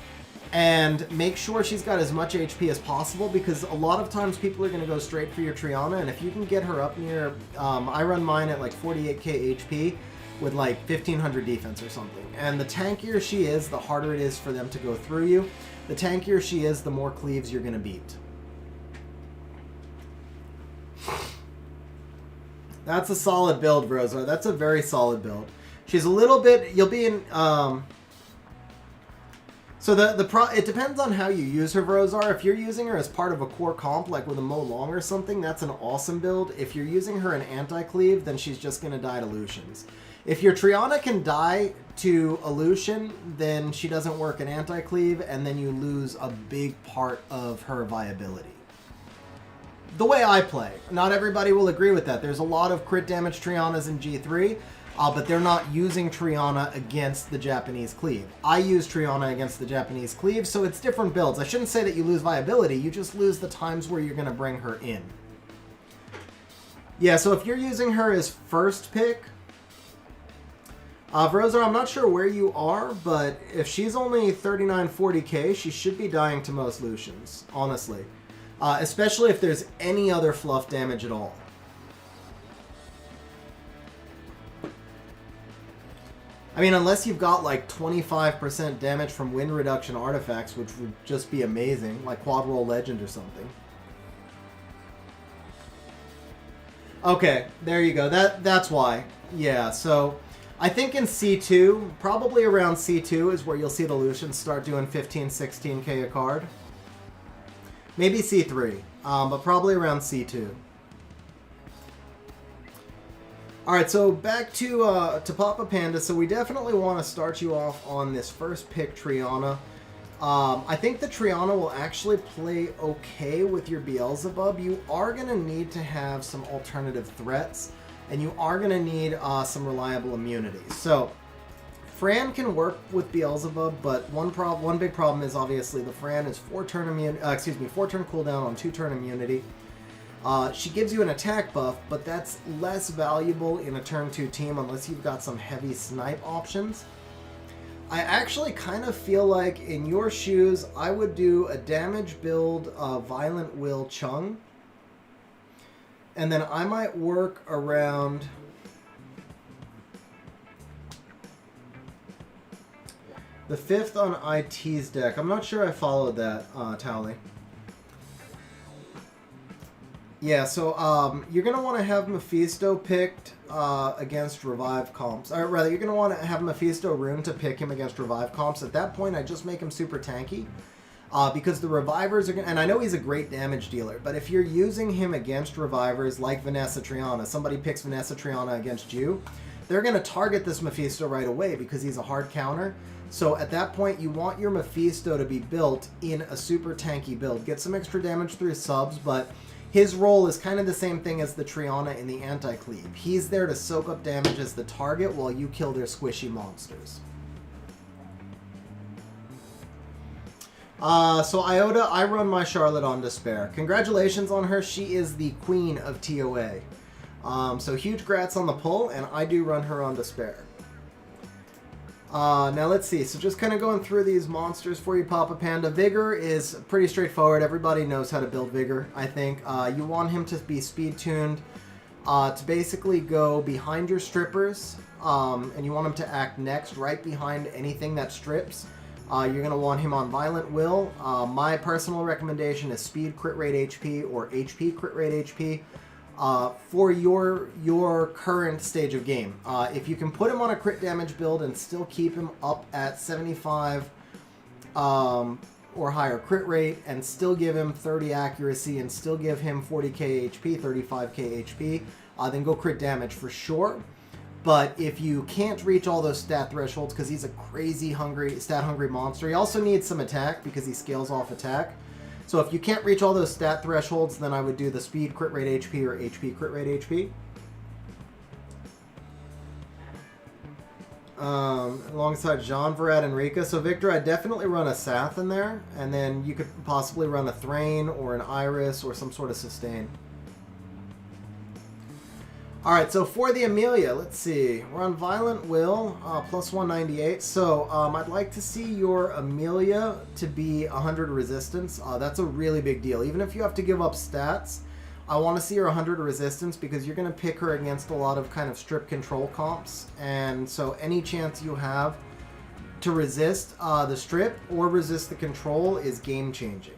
and make sure she's got as much HP as possible because a lot of times people are going to go straight for your Triana, and if you can get her up near, I run mine at like 48k HP with like 1500 defense or something, and the tankier she is, the harder it is for them to go through you. The tankier she is, the more cleaves you're going to beat. That's a solid build, Rosa. That's a very solid build. She's a little bit, you'll be in, so it depends on how you use her, Rosar. If you're using her as part of a core comp, like with a Mo Long or something, that's an awesome build. If you're using her in anti-cleave, then she's just going to die to Lucians. If your Triana can die to a Lucian, then she doesn't work in anti-cleave, and then you lose a big part of her viability. The way I play. Not everybody will agree with that. There's a lot of crit damage Trianas in G3, but they're not using Triana against the Japanese cleave. I use Triana against the Japanese cleave, so it's different builds. I shouldn't say that you lose viability, you just lose the times where you're going to bring her in. Yeah, so if you're using her as first pick, Vrozar, I'm not sure where you are, but if she's only 39, 40k, she should be dying to most Lucians, honestly. Especially if there's any other fluff damage at all. I mean, unless you've got like 25% damage from wind reduction artifacts, which would just be amazing, like Quad Roll Legend or something. Okay, there you go. That's why. Yeah, so I think in C2, probably around C2 is where you'll see the Lucians start doing 15, 16k a card. Maybe C3, but probably around C2. Alright, so back to Papa Panda. So we definitely want to start you off on this first pick, Triana. I think the Triana will actually play okay with your Beelzebub. You are going to need to have some alternative threats, and you are going to need some reliable immunity. So Fran can work with Beelzebub, but one big problem is obviously the Fran is 4-turn cooldown on 2-turn immunity. She gives you an attack buff, but that's less valuable in a turn 2 team unless you've got some heavy snipe options. I actually kind of feel like in your shoes, I would do a damage build Violent Will Chung. And then I might work around the 5th on IT's deck. I'm not sure I followed that, Tally. Yeah, so you're going to want to have Mephisto picked against Revive comps. Or rather, you're going to want to have Mephisto Rune to pick him against Revive comps. At that point, I just make him super tanky. Because the Revivers are going to... And I know he's a great damage dealer, but if you're using him against Revivers like Vanessa Triana, somebody picks Vanessa Triana against you, they're going to target this Mephisto right away because he's a hard counter. So at that point, you want your Mephisto to be built in a super tanky build. Get some extra damage through subs, but his role is kind of the same thing as the Triana in the anti-cleave. He's there to soak up damage as the target while you kill their squishy monsters. So Iota, I run my Charlotte on Despair. Congratulations on her. She is the queen of TOA. So huge grats on the pull, and I do run her on Despair. Now let's see. So just kind of going through these monsters for you, Papa Panda. Vigor is pretty straightforward. Everybody knows how to build Vigor, I think. You want him to be speed-tuned to basically go behind your strippers, and you want him to act next, right behind anything that strips. You're going to want him on Violent Will. My personal recommendation is Speed Crit Rate HP or HP Crit Rate HP for your current stage of game. If you can put him on a crit damage build and still keep him up at 75 or higher crit rate and still give him 30 accuracy and still give him 40k HP, 35k HP, then go crit damage for sure. But if you can't reach all those stat thresholds, because he's a crazy stat-hungry monster, he also needs some attack because he scales off attack. So if you can't reach all those stat thresholds, then I would do the Speed Crit Rate HP or HP Crit Rate HP. Alongside Jean, Varad, and Rika. So Victor, I'd definitely run a Sath in there, and then you could possibly run a Thrain or an Iris or some sort of sustain. Alright, so for the Amelia, let's see. We're on Violent Will, plus 198. So I'd like to see your Amelia to be 100 resistance. That's a really big deal. Even if you have to give up stats, I want to see her 100 resistance because you're going to pick her against a lot of kind of strip control comps. And so any chance you have to resist the strip or resist the control is game-changing.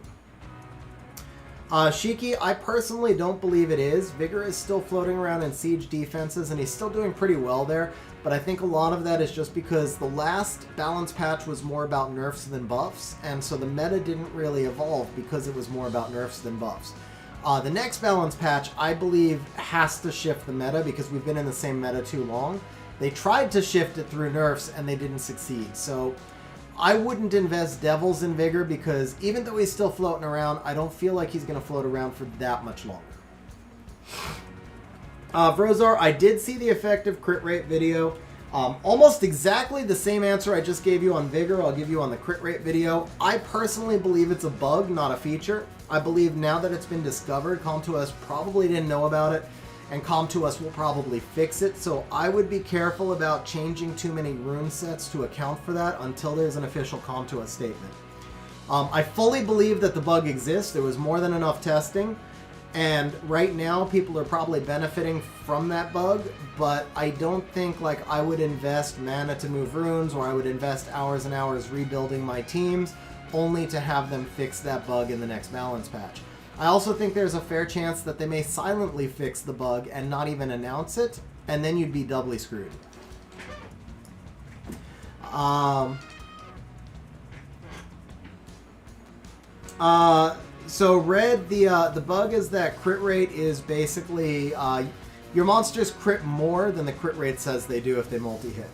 Shiki, I personally don't believe it is. Vigor is still floating around in siege defenses, and he's still doing pretty well there, but I think a lot of that is just because the last balance patch was more about nerfs than buffs, and so the meta didn't really evolve because it was more about nerfs than buffs. The next balance patch, I believe, has to shift the meta because we've been in the same meta too long. They tried to shift it through nerfs, and they didn't succeed, so I wouldn't invest Devils in Vigor because even though he's still floating around, I don't feel like he's going to float around for that much longer. Vrozar, I did see the effective crit rate video. Almost exactly the same answer I just gave you on Vigor, I'll give you on the crit rate video. I personally believe it's a bug, not a feature. I believe now that it's been discovered, Com2uS probably didn't know about it, and Com2uS will probably fix it, so I would be careful about changing too many rune sets to account for that until there's an official Com2uS statement. I fully believe that the bug exists. There was more than enough testing, And right now, people are probably benefiting from that bug, but I don't think like I would invest mana to move runes, or I would invest hours and hours rebuilding my teams only to have them fix that bug in the next balance patch. I also think there's a fair chance that they may silently fix the bug and not even announce it, and then you'd be doubly screwed. So Red, the bug is that crit rate is basically your monsters crit more than the crit rate says they do if they multi-hit.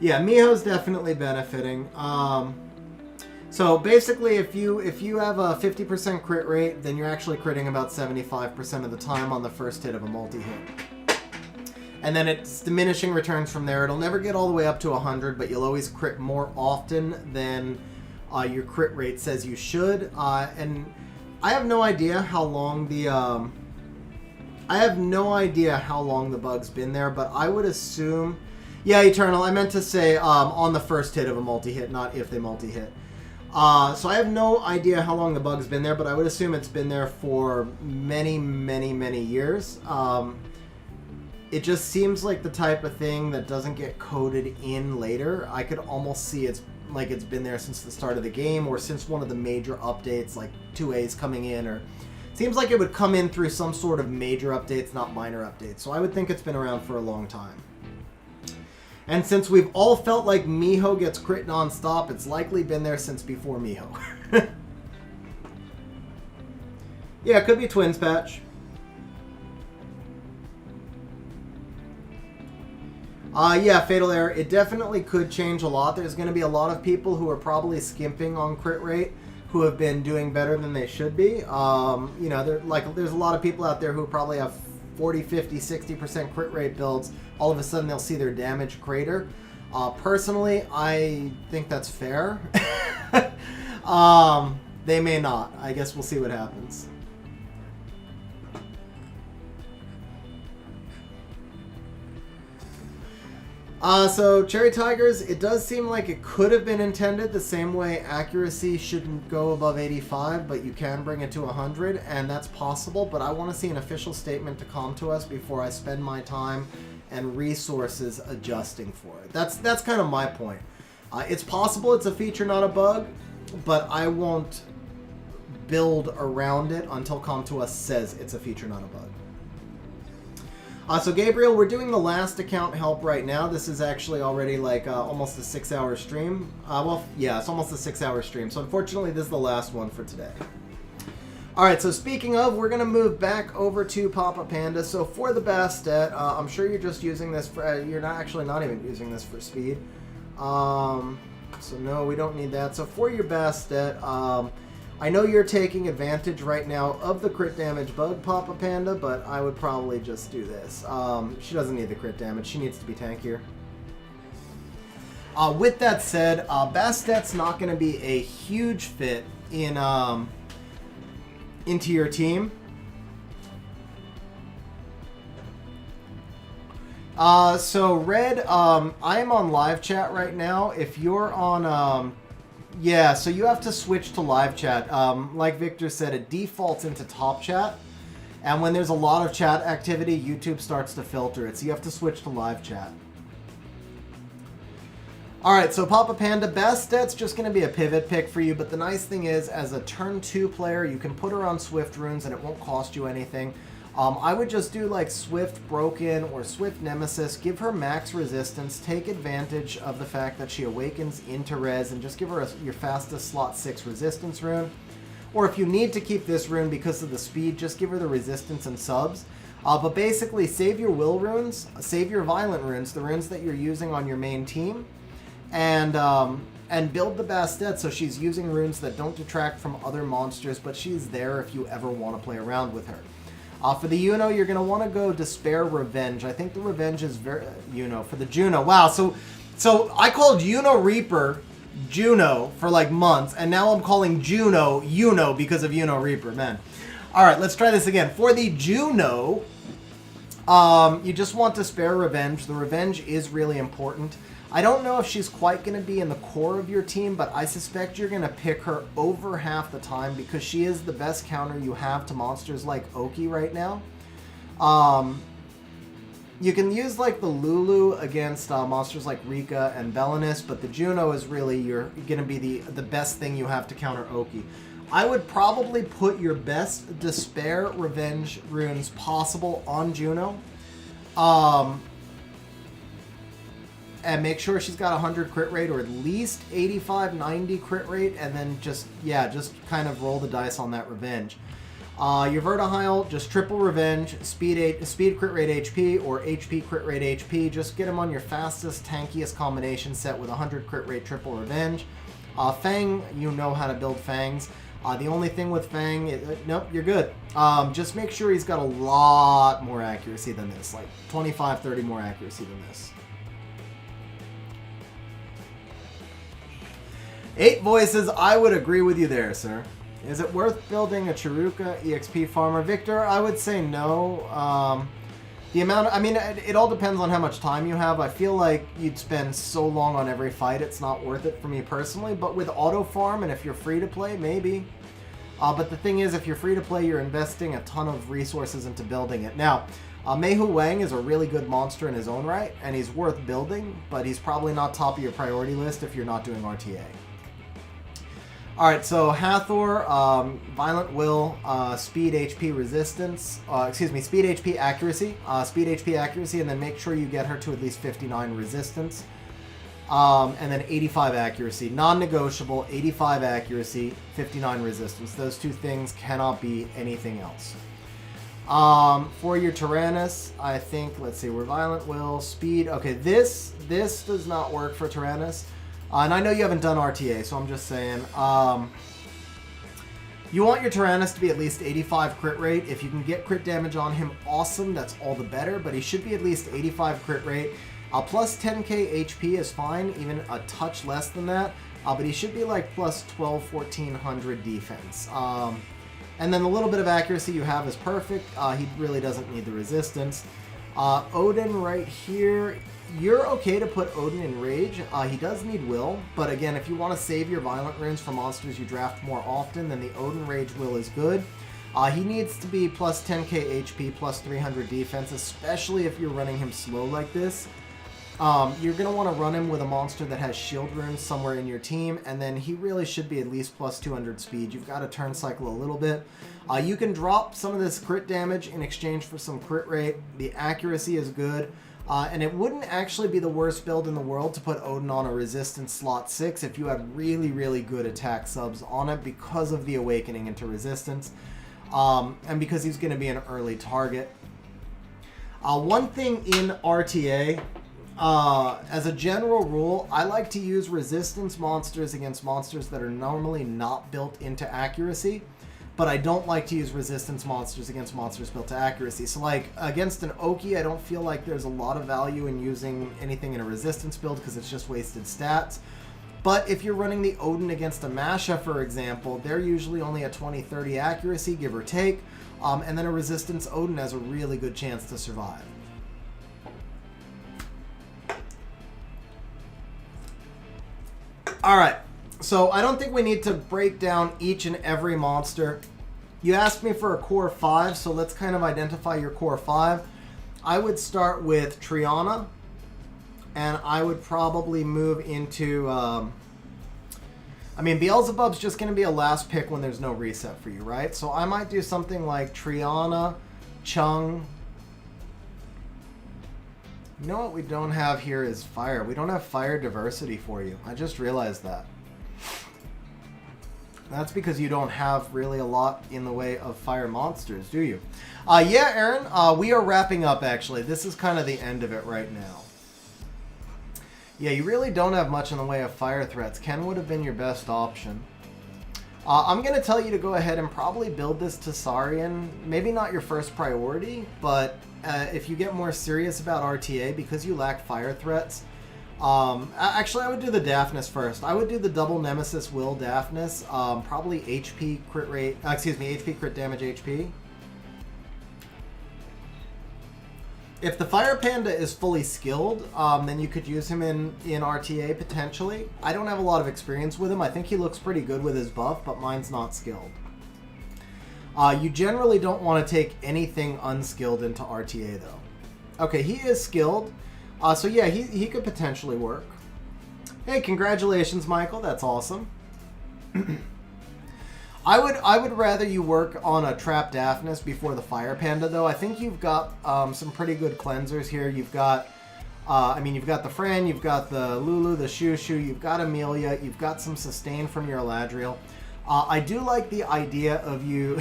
Yeah, Miho's definitely benefiting. So basically, if you have a 50% crit rate, then you're actually critting about 75% of the time on the first hit of a multi-hit. And then it's diminishing returns from there. It'll never get all the way up to 100, but you'll always crit more often than your crit rate says you should. And I have no idea how long the bug's been there, but I would assume. Yeah, Eternal. I meant to say on the first hit of a multi-hit, not if they multi-hit. So I have no idea how long the bug's been there, but I would assume it's been there for many, many, many years. It just seems like the type of thing that doesn't get coded in later. I could almost see it's been there since the start of the game, or since one of the major updates, like 2A's coming in, or seems like it would come in through some sort of major updates, not minor updates. So I would think it's been around for a long time. And since we've all felt like Miho gets crit non-stop, it's likely been there since before Miho. Yeah, it could be Twins patch. Yeah, Fatal Error. It definitely could change a lot. There's going to be a lot of people who are probably skimping on crit rate who have been doing better than they should be. You know, there's a lot of people out there who probably have 40, 50, 60% crit rate builds. All of a sudden they'll see their damage crater. Personally, I think that's fair. They may not. I guess we'll see what happens. So Cherry Tigers, it does seem like it could have been intended the same way accuracy shouldn't go above 85, but you can bring it to 100, and that's possible, but I want to see an official statement to come to us before I spend my time and resources adjusting for it. That's kind of my point. It's possible it's a feature, not a bug, but I won't build around it until Com2Us says it's a feature, not a bug. So Gabriel, we're doing the last account help right now. This is actually already like almost a 6-hour stream. Well, yeah, it's almost a 6-hour stream. So unfortunately, this is the last one for today. All right, so speaking of, we're going to move back over to Papa Panda. So for the Bastet, I'm sure you're just using this for, you're not even using this for speed. So no, we don't need that. So for your Bastet, I know you're taking advantage right now of the crit damage bug, Papa Panda, but I would probably just do this. She doesn't need the crit damage. She needs to be tankier. With that said, Bastet's not going to be a huge fit in into your team. So Red, I am on live chat right now. If you're on... yeah, so you have to switch to live chat. Like Victor said, it defaults into top chat. And when there's a lot of chat activity, YouTube starts to filter it. So you have to switch to live chat. Alright, so Papa Panda, Bastet's just going to be a pivot pick for you. But the nice thing is, as a turn 2 player, you can put her on Swift runes and it won't cost you anything. I would just do like Swift Broken or Swift Nemesis, give her max resistance, take advantage of the fact that she awakens into res, and just give her your fastest slot 6 resistance rune. Or if you need to keep this rune because of the speed, just give her the resistance and subs. But basically, save your will runes, save your violent runes, the runes that you're using on your main team, and build the Bastet so she's using runes that don't detract from other monsters, but she's there if you ever want to play around with her. For the Juno, you're going to want to go Despair Revenge. I think the Revenge is very... Juno. For the Juno. Wow, so I called Juno Reaper Juno for like months, and now I'm calling Juno Juno because of Juno Reaper. Man. Alright, let's try this again. For the Juno, you just want Despair Revenge. The Revenge is really important. I don't know if she's quite going to be in the core of your team, but I suspect you're going to pick her over half the time because she is the best counter you have to monsters like Oki right now. You can use like the Lulu against monsters like Rika and Belinus, but the Juno is really going to be the best thing you have to counter Oki. I would probably put your best Despair Revenge runes possible on Juno. And make sure she's got 100 crit rate or at least 85, 90 crit rate, and then just kind of roll the dice on that revenge. Your Vertihile, just triple revenge, speed crit rate HP, or HP crit rate HP. Just get him on your fastest, tankiest combination set with 100 crit rate triple revenge. Fang, you know how to build Fangs. The only thing with Fang, nope, you're good. Just make sure he's got a lot more accuracy than this, like 25, 30 more accuracy than this. 8 voices, I would agree with you there, sir. Is it worth building a Chiruka EXP farmer? Victor, I would say no. The amount, I mean, it all depends on how much time you have. I feel like you'd spend so long on every fight, it's not worth it for me personally. But with auto farm, and if you're free to play, maybe. But the thing is, if you're free to play, you're investing a ton of resources into building it. Now, Meihu Wang is a really good monster in his own right, and he's worth building, but he's probably not top of your priority list if you're not doing RTA. Alright, so Hathor, Violent Will, Speed HP Resistance, Speed HP Accuracy, and then make sure you get her to at least 59 Resistance, and then 85 Accuracy. Non-negotiable, 85 Accuracy, 59 Resistance. Those two things cannot be anything else. For your Tyrannus, I think, let's see, we're Violent Will, Speed, okay, this does not work for Tyrannus. And I know you haven't done RTA, so I'm just saying. You want your Tyrannus to be at least 85 crit rate. If you can get crit damage on him, awesome. That's all the better. But he should be at least 85 crit rate. Plus 10k HP is fine, even a touch less than that. But he should be like plus 1400 defense. And then the little bit of accuracy you have is perfect. He really doesn't need the resistance. Odin right here. You're okay to put Odin in Rage. He does need Will, but again, if you want to save your Violent runes for monsters you draft more often, then the Odin Rage Will is good. He needs to be plus 10k HP, plus 300 defense, especially if you're running him slow like this. You're going to want to run him with a monster that has shield runes somewhere in your team, and then he really should be at least plus 200 speed. You've got to turn cycle a little bit. You can drop some of this crit damage in exchange for some crit rate. The accuracy is good. And it wouldn't actually be the worst build in the world to put Odin on a resistance slot 6 if you had really, really good attack subs on it because of the awakening into resistance. And because he's going to be an early target. One thing in RTA, as a general rule, I like to use resistance monsters against monsters that are normally not built into accuracy. But I don't like to use resistance monsters against monsters built to accuracy. So like against an Oki, I don't feel like there's a lot of value in using anything in a resistance build because it's just wasted stats. But if you're running the Odin against a Masha, for example, they're usually only a 20-30 accuracy, give or take. And then a resistance Odin has a really good chance to survive. Alright. So I don't think we need to break down each and every monster. You asked me for a core 5, so let's kind of identify your core 5. I would start with Triana, and I would probably move into... I mean, Beelzebub's just going to be a last pick when there's no reset for you, right? So I might do something like Triana, Chung... You know what we don't have here is fire. We don't have fire diversity for you. I just realized that. That's because you don't have really a lot in the way of fire monsters, do you? Yeah, Aaron, we are wrapping up, actually. This is kind of the end of it right now. Yeah, you really don't have much in the way of fire threats. Ken would have been your best option. I'm going to tell you to go ahead and probably build this Tessarian. Maybe not your first priority, but if you get more serious about RTA, because you lack fire threats... actually, I would do the Daphnis first. I would do the double Nemesis Will Daphnis. Probably HP crit rate, HP crit damage HP. If the Fire Panda is fully skilled, then you could use him in RTA potentially. I don't have a lot of experience with him. I think he looks pretty good with his buff, but mine's not skilled. You generally don't want to take anything unskilled into RTA though. Okay, he is skilled. So yeah, he could potentially work. Hey, congratulations, Michael. That's awesome. I would rather you work on a Trap Daphnis before the Fire Panda, though. I think you've got some pretty good cleansers here. You've got, you've got the Fran, you've got the Lulu, the Shushu, you've got Amelia, you've got some sustain from your Eladriel. I do like the idea of you...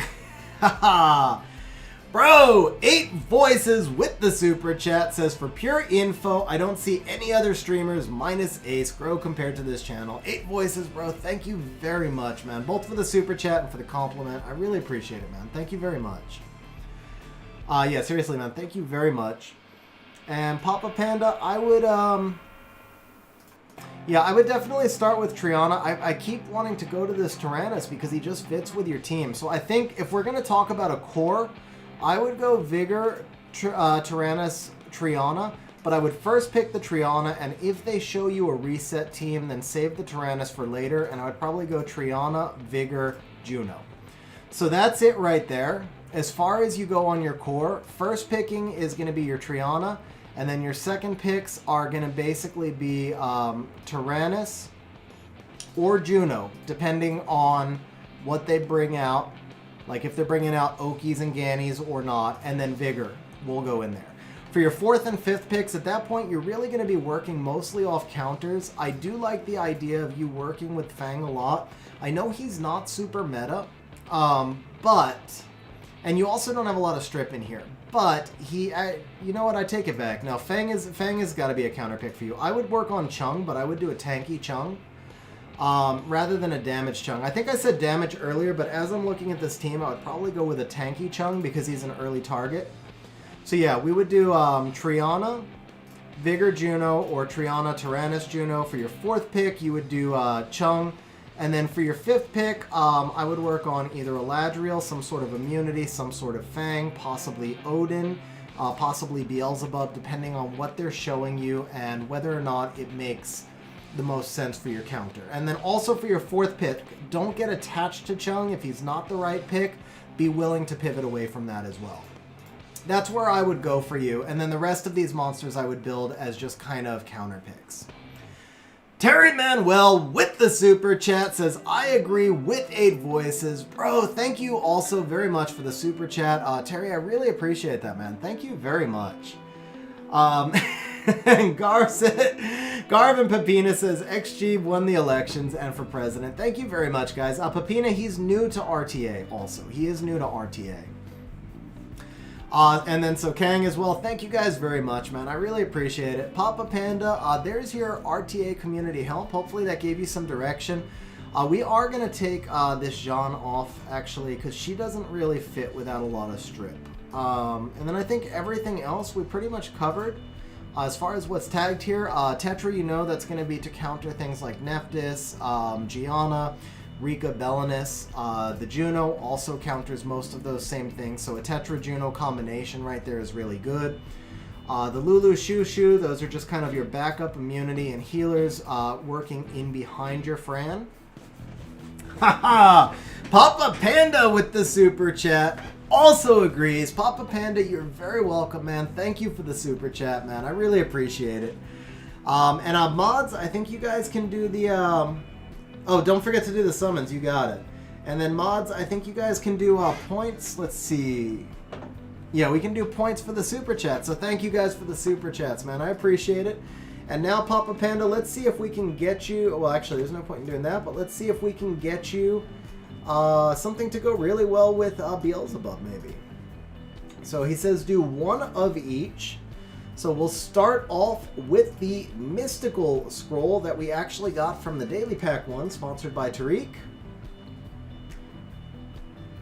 Haha! Bro, 8 voices with the super chat says, for pure info, I don't see any other streamers minus Ace grow compared to this channel. 8 voices, bro. Thank you very much, man. Both for the super chat and for the compliment. I really appreciate it, man. Thank you very much. Yeah, seriously, man. Thank you very much. And Papa Panda, I would, yeah, I would definitely start with Triana. I keep wanting to go to this Tyrannus because he just fits with your team. So I think if we're going to talk about a core, I would go Vigor, Tyrannus, Triana, but I would first pick the Triana, and if they show you a reset team, then save the Tyrannus for later, and I would probably go Triana, Vigor, Juno. So that's it right there. As far as you go on your core, first picking is going to be your Triana, and then your second picks are going to basically be Tyrannus or Juno, depending on what they bring out. Like if they're bringing out Okies and Gannies or not, and then Vigor will go in there. For your 4th and 5th picks, at that point, you're really going to be working mostly off counters. I do like the idea of you working with Fang a lot. I know he's not super meta, but... And you also don't have a lot of strip in here. But you know what? I take it back. Now, Fang has got to be a counter pick for you. I would work on Chung, but I would do a tanky Chung. Rather than a damage Chung. I think I said damage earlier, but as I'm looking at this team, I would probably go with a tanky Chung because he's an early target. So yeah, we would do Triana, Vigor Juno, or Triana Tyrannus Juno. For your 4th pick, you would do Chung. And then for your 5th pick, I would work on either Eladriel, some sort of immunity, some sort of Fang, possibly Odin, possibly Beelzebub, depending on what they're showing you and whether or not it makes the most sense for your counter. And then also for your 4th pick, don't get attached to Chung. If he's not the right pick, be willing to pivot away from that as well. That's where I would go for you. And then the rest of these monsters I would build as just kind of counter picks. Terry Manuel with the super chat says, I agree with 8 voices. Bro, thank you also very much for the super chat. Terry, I really appreciate that, man. Thank you very much. And Garv and Pepina says, XG won the elections and for president. Thank you very much, guys. Pepina, he's new to RTA also. He is new to RTA. And then so Kang as well. Thank you guys very much, man. I really appreciate it. Papa Panda, there's your RTA community help. Hopefully that gave you some direction. We are going to take this Jean off, actually, because she doesn't really fit without a lot of strip. And then I think everything else we pretty much covered. As far as what's tagged here, Tetra, you know that's going to be to counter things like Nephthys, Gianna, Rika, Belinus. The Juno also counters most of those same things, so a Tetra-Juno combination right there is really good. The Lulu, Shushu, those are just kind of your backup immunity and healers working in behind your Fran. Haha! Papa Panda with the super chat also agrees. Papa Panda, you're very welcome, man. Thank you for the super chat, man. I really appreciate it. And mods, I think you guys can do the... Oh, don't forget to do the summons. You got it. And then mods, I think you guys can do points. Let's see. Yeah, we can do points for the super chat. So thank you guys for the super chats, man. I appreciate it. And now, Papa Panda, let's see if we can get you... Well, actually, there's no point in doing that, but let's see if we can get you something to go really well with Beelzebub, maybe. So he says do one of each. So we'll start off with the mystical scroll that we actually got from the Daily Pack 1, sponsored by Tariq.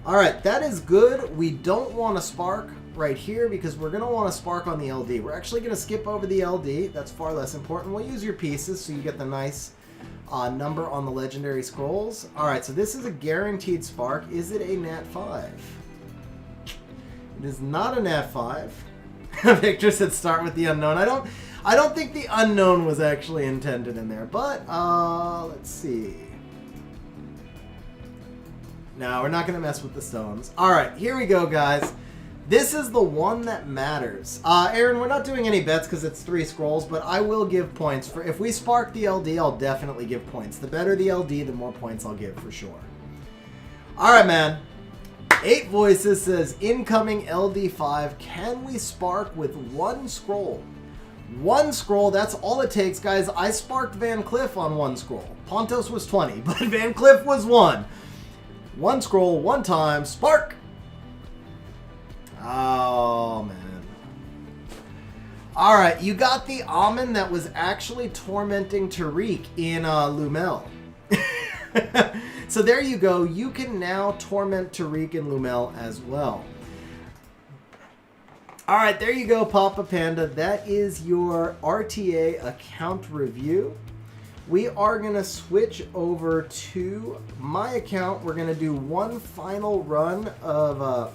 Alright, that is good. We don't want to spark right here because we're going to want to spark on the LD. We're actually going to skip over the LD. That's far less important. We'll use your pieces so you get the nice number on the legendary scrolls. Alright, so this is a guaranteed spark. Is it a Nat 5? It is not a Nat 5. Victor said start with the unknown. I don't think the unknown was actually intended in there, but let's see. No, we're not going to mess with the stones. All right, here we go, guys. This is the one that matters. Aaron, we're not doing any bets because it's 3 scrolls, but I will give points. For if we spark the LD, I'll definitely give points. The better the LD, the more points I'll give for sure. All right, man. 8 Voices says, incoming LD5, can we spark with 1 scroll? 1 scroll, that's all it takes, guys. I sparked Van Cliff on 1 scroll. Pontos was 20, but Van Cliff was 1. 1 scroll, 1 time, spark! Oh, man. Alright, you got the Amen that was actually tormenting Tariq in Lumel. So there you go. You can now torment Tariq and Lumel as well. Alright, there you go, Papa Panda. That is your RTA account review. We are going to switch over to my account. We're going to do one final run of...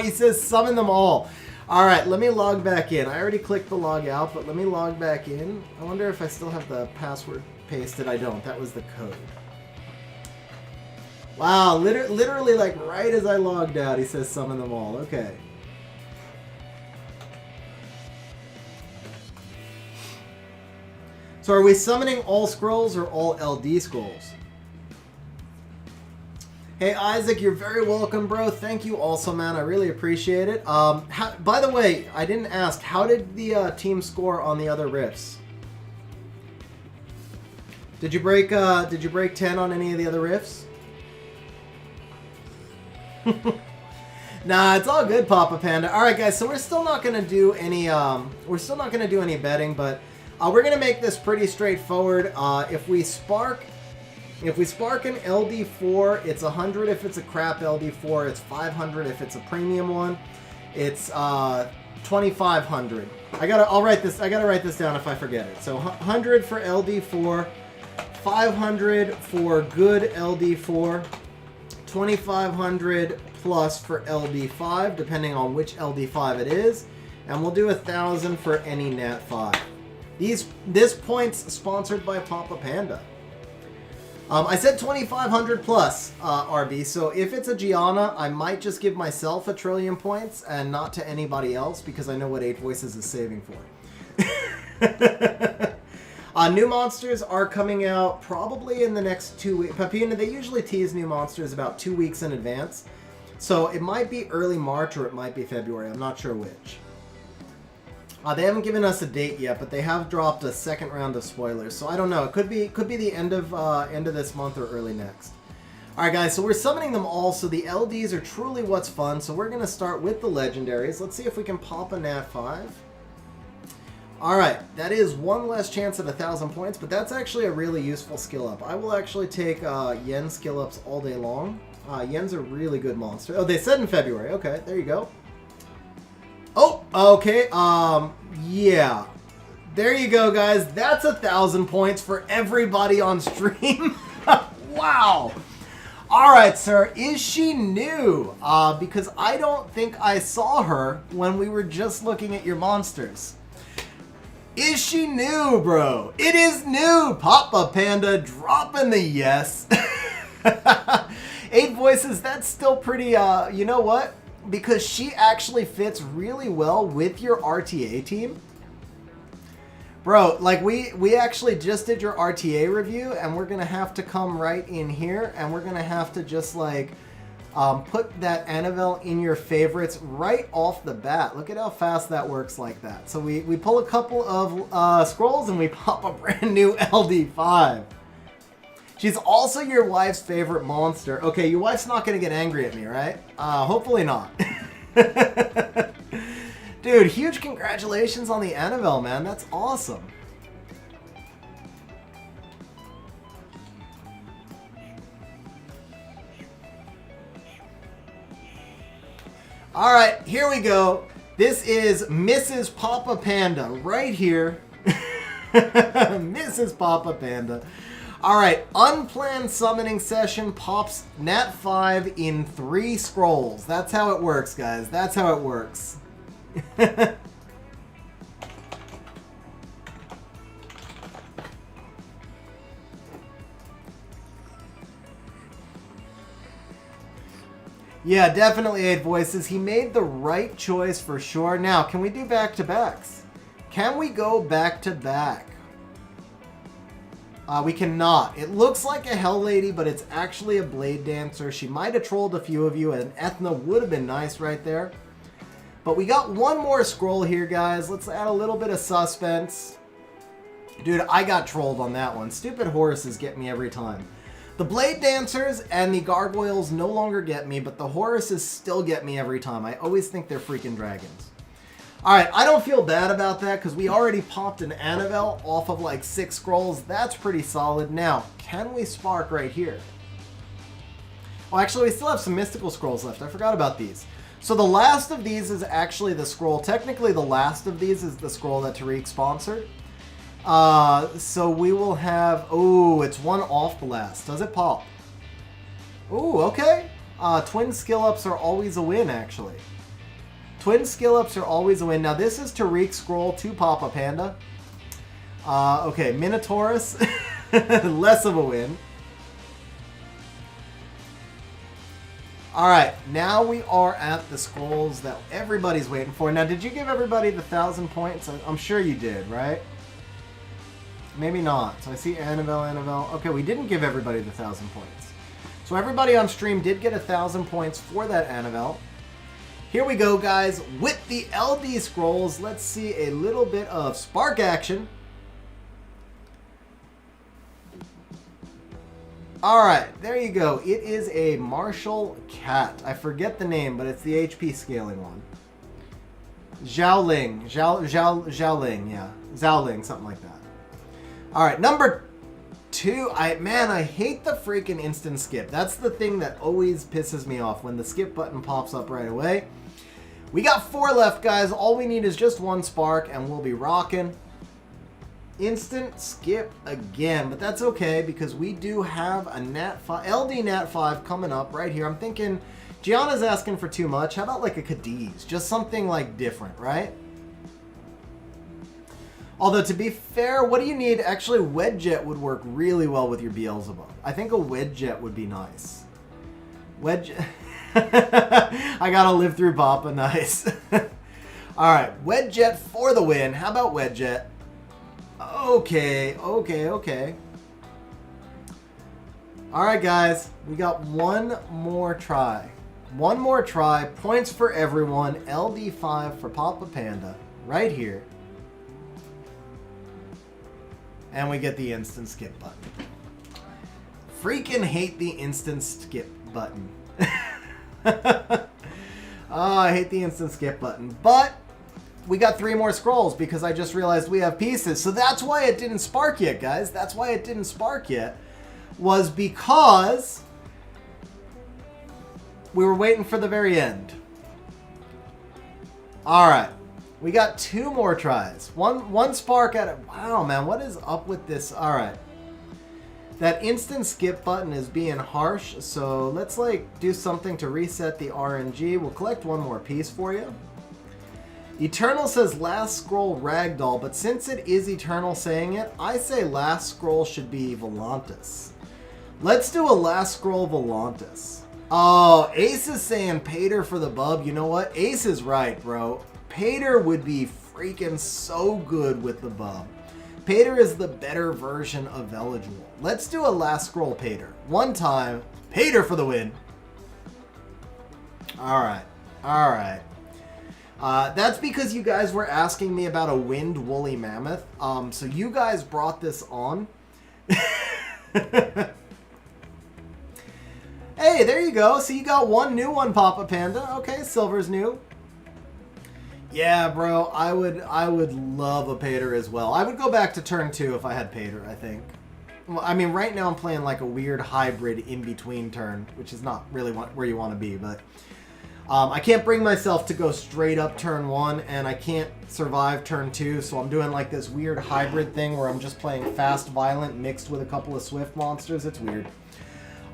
he says summon them all. All right, let me log back in. I already clicked the log out, but let me log back in. I wonder if I still have the password pasted. I don't. That was the code. Wow, literally like right as I logged out, he says summon them all. Okay. So are we summoning all scrolls or all LD scrolls? Hey Isaac, you're very welcome, bro. Thank you also, man. I really appreciate it. By the way, I didn't ask, how did the team score on the other rifts? Did you break 10 on any of the other rifts? Nah, it's all good, Papa Panda. All right, guys. So we're still not gonna do any betting, but we're gonna make this pretty straightforward. If we spark an LD4, it's 100 if it's a crap LD4. It's 500 if it's a premium one. It's 2,500. I gotta write this down if I forget it. So 100 for LD4, 500 for good LD4, 2,500 plus for LD5, depending on which LD5 it is, and we'll do 1,000 for any Nat5. This point's sponsored by Papa Panda. I said 2,500 plus, RB, so if it's a Gianna, I might just give myself 1 trillion points and not to anybody else because I know what 8 Voices is saving for. New monsters are coming out probably in the next 2 weeks. Papina, they usually tease new monsters about 2 weeks in advance. So it might be early March or it might be February. I'm not sure which. They haven't given us a date yet, but they have dropped a second round of spoilers. So I don't know. It could be the end of this month or early next. All right, guys. So we're summoning them all. So the LDs are truly what's fun. So we're gonna start with the legendaries. Let's see if we can pop a Nat5. All right, that is 1 less chance at 1,000 points, but that's actually a really useful skill up. I will actually take Yen skill ups all day long. Yen's a really good monster. Oh, they said in February. Okay, there you go. Oh, okay. Yeah. There you go, guys. That's 1,000 points for everybody on stream. Wow. All right, sir. Is she new? Because I don't think I saw her when we were just looking at your monsters. Is she new, bro? It is new. Papa Panda dropping the yes. 8 Voices, that's still pretty, you know what? Because she actually fits really well with your RTA team. Bro, like we actually just did your RTA review and we're going to have to come right in here and we're going to have to just like put that Annabelle in your favorites right off the bat. Look at how fast that works like that. So we pull a couple of scrolls and we pop a brand new LD5. She's also your wife's favorite monster. Okay, your wife's not going to get angry at me, right? Hopefully not. Dude, huge congratulations on the Annabelle, man. That's awesome. All right, here we go. This is Mrs. Papa Panda right here. Mrs. Papa Panda. All right, unplanned summoning session pops Nat 5 in 3 scrolls. That's how it works, guys. That's how it works. Yeah, definitely 8 voices. He made the right choice for sure. Now, can we do back-to-backs? Can we go back-to-back? We cannot. It looks like a Hell Lady, but it's actually a Blade Dancer. She might have trolled a few of you. An Ethna would have been nice right there. But we got one more scroll here, guys. Let's add a little bit of suspense. Dude, I got trolled on that one. Stupid Horuses get me every time. The Blade Dancers and the Gargoyles no longer get me, but the Horuses still get me every time. I always think they're freaking dragons. Alright, I don't feel bad about that because we already popped an Annabelle off of like 6 scrolls. That's pretty solid. Now, can we spark right here? Well, actually, we still have some mystical scrolls left. I forgot about these. So the last of these is actually the scroll. Technically, the last of these is the scroll that Tariq sponsored. So we will have... Oh, it's one off the last. Does it pop? Oh, okay. Twin skill-ups are always a win, actually. Twin skill-ups are always a win. Now, this is Tariq's scroll to Papa Panda. Okay, Minotaurus. Less of a win. Alright, now we are at the scrolls that everybody's waiting for. Now, did you give everybody the 1,000 points? I'm sure you did, right? Maybe not. So I see Annabelle. Okay, we didn't give everybody the 1,000 points. So everybody on stream did get 1,000 points for that Annabelle. Here we go, guys. With the LD scrolls, let's see a little bit of spark action. Alright, there you go. It is a Martial Cat. I forget the name, but it's the HP scaling one. Xiaoling, yeah. Xiaoling, something like that. Alright, number 2. Man, I hate the freaking instant skip. That's the thing that always pisses me off when the skip button pops up right away. We got 4 left, guys. All we need is just 1 spark, and we'll be rocking. Instant skip again, but that's okay because we do have a LD Nat 5 coming up right here. I'm thinking Gianna's asking for too much. How about like a Cadiz? Just something like different, right? Although, to be fair, what do you need? Actually, Wedjet would work really well with your Beelzebub. I think a Wedjet would be nice. Wedjet. I gotta live through Papa. Nice. Alright, Wedjet for the win. How about Wedjet? Okay. Alright, guys. We got one more try. One more try. Points for everyone. LD5 for Papa Panda. Right here. And we get the instant skip button. Freaking hate the instant skip button. Oh, I hate the instant skip button. But we got 3 more scrolls because I just realized we have pieces. So that's why it didn't spark yet, guys. That's why it didn't spark yet. Was because we were waiting for the very end. Alright. We got 2 more tries. One spark at it. Wow, man, what is up with this? All right. That instant skip button is being harsh, so let's like do something to reset the RNG. We'll collect 1 more piece for you. Eternal says last scroll Ragdoll, but since it is Eternal saying it, I say last scroll should be Volantis. Let's do a last scroll Volantis. Oh, Ace is saying Pater for the bub. You know what? Ace is right, bro. Pater would be freaking so good with the bub. Pater is the better version of eligible. Let's do a last scroll Pater. 1 time. Pater for the win. Alright. That's because you guys were asking me about a winged woolly mammoth. So you guys brought this on. Hey, there you go. So you got 1 new one, Papa Panda. Okay, silver's new. Yeah, bro, I would love a Pater as well. I would go back to turn 2 if I had Pater, I think. Well, I mean, right now I'm playing like a weird hybrid in-between turn, which is not really where you want to be, but I can't bring myself to go straight up turn 1, and I can't survive turn 2, so I'm doing like this weird hybrid thing where I'm just playing fast, violent, mixed with a couple of swift monsters. It's weird.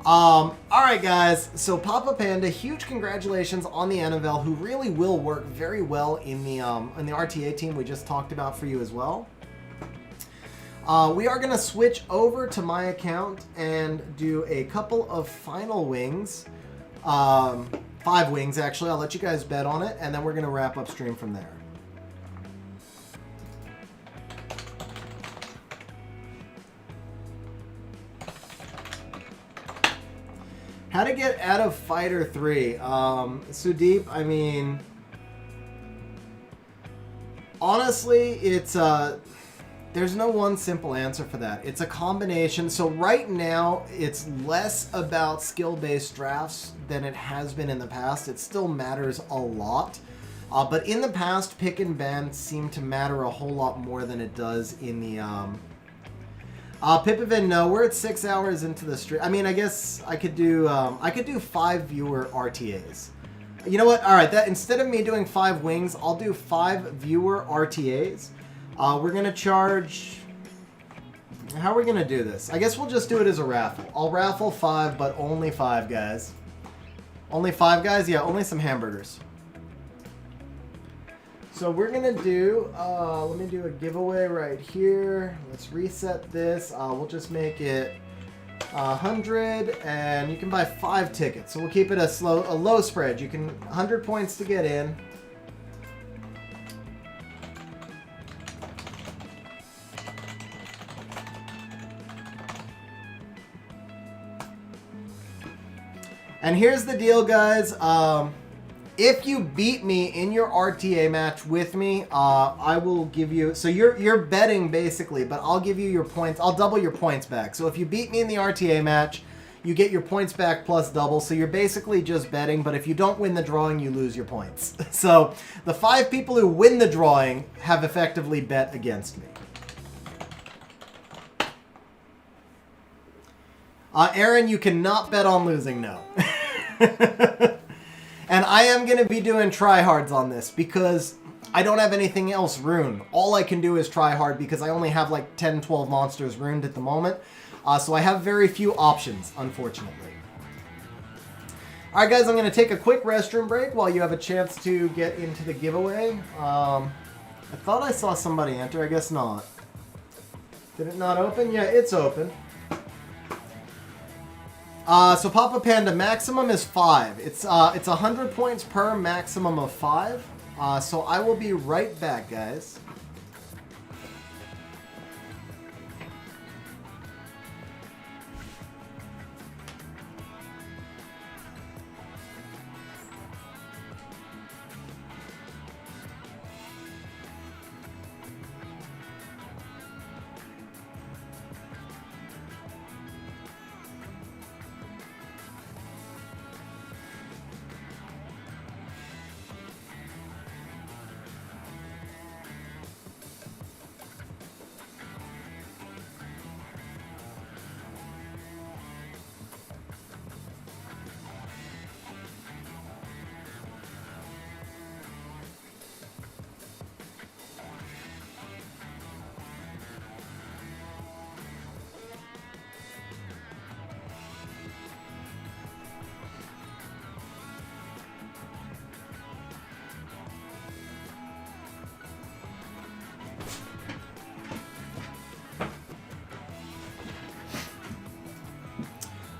Alright guys, so Papa Panda, huge congratulations on the NFL, who really will work very well in the RTA team we just talked about for you as well. We are going to switch over to my account and do a couple of final wings. 5 wings actually, I'll let you guys bet on it, and then we're going to wrap up stream from there. How to get out of Fighter 3? Sudeep, I mean, honestly, it's there's no one simple answer for that. It's a combination. So right now, it's less about skill-based drafts than it has been in the past. It still matters a lot. But in the past, pick and ban seemed to matter a whole lot more than it does in the... Pipavin, no, we're at 6 hours into the stream. I mean, I guess I could do 5 viewer RTAs. You know what? All right, that instead of me doing 5 wings, I'll do 5 viewer RTAs. We're gonna charge. How are we gonna do this? I guess we'll just do it as a raffle. I'll raffle 5, but only 5 guys. Only 5 guys? Yeah, only some hamburgers. So we're going to do, let me do a giveaway right here. Let's reset this. We'll just make it 100, and you can buy 5 tickets. So we'll keep it a low spread. You can, 100 points to get in. And here's the deal, guys. If you beat me in your RTA match with me, I will give you... So you're betting, basically, but I'll give you your points. I'll double your points back. So if you beat me in the RTA match, you get your points back plus double. So you're basically just betting, but if you don't win the drawing, you lose your points. So the 5 people who win the drawing have effectively bet against me. Aaron, you cannot bet on losing, no. And I am going to be doing tryhards on this because I don't have anything else ruined. All I can do is try hard because I only have like 10, 12 monsters ruined at the moment. So I have very few options, unfortunately. Alright guys, I'm going to take a quick restroom break while you have a chance to get into the giveaway. I thought I saw somebody enter, I guess not. Did it not open? Yeah, it's open. So Papa Panda, maximum is 5. It's 100 points per maximum of 5. So I will be right back, guys.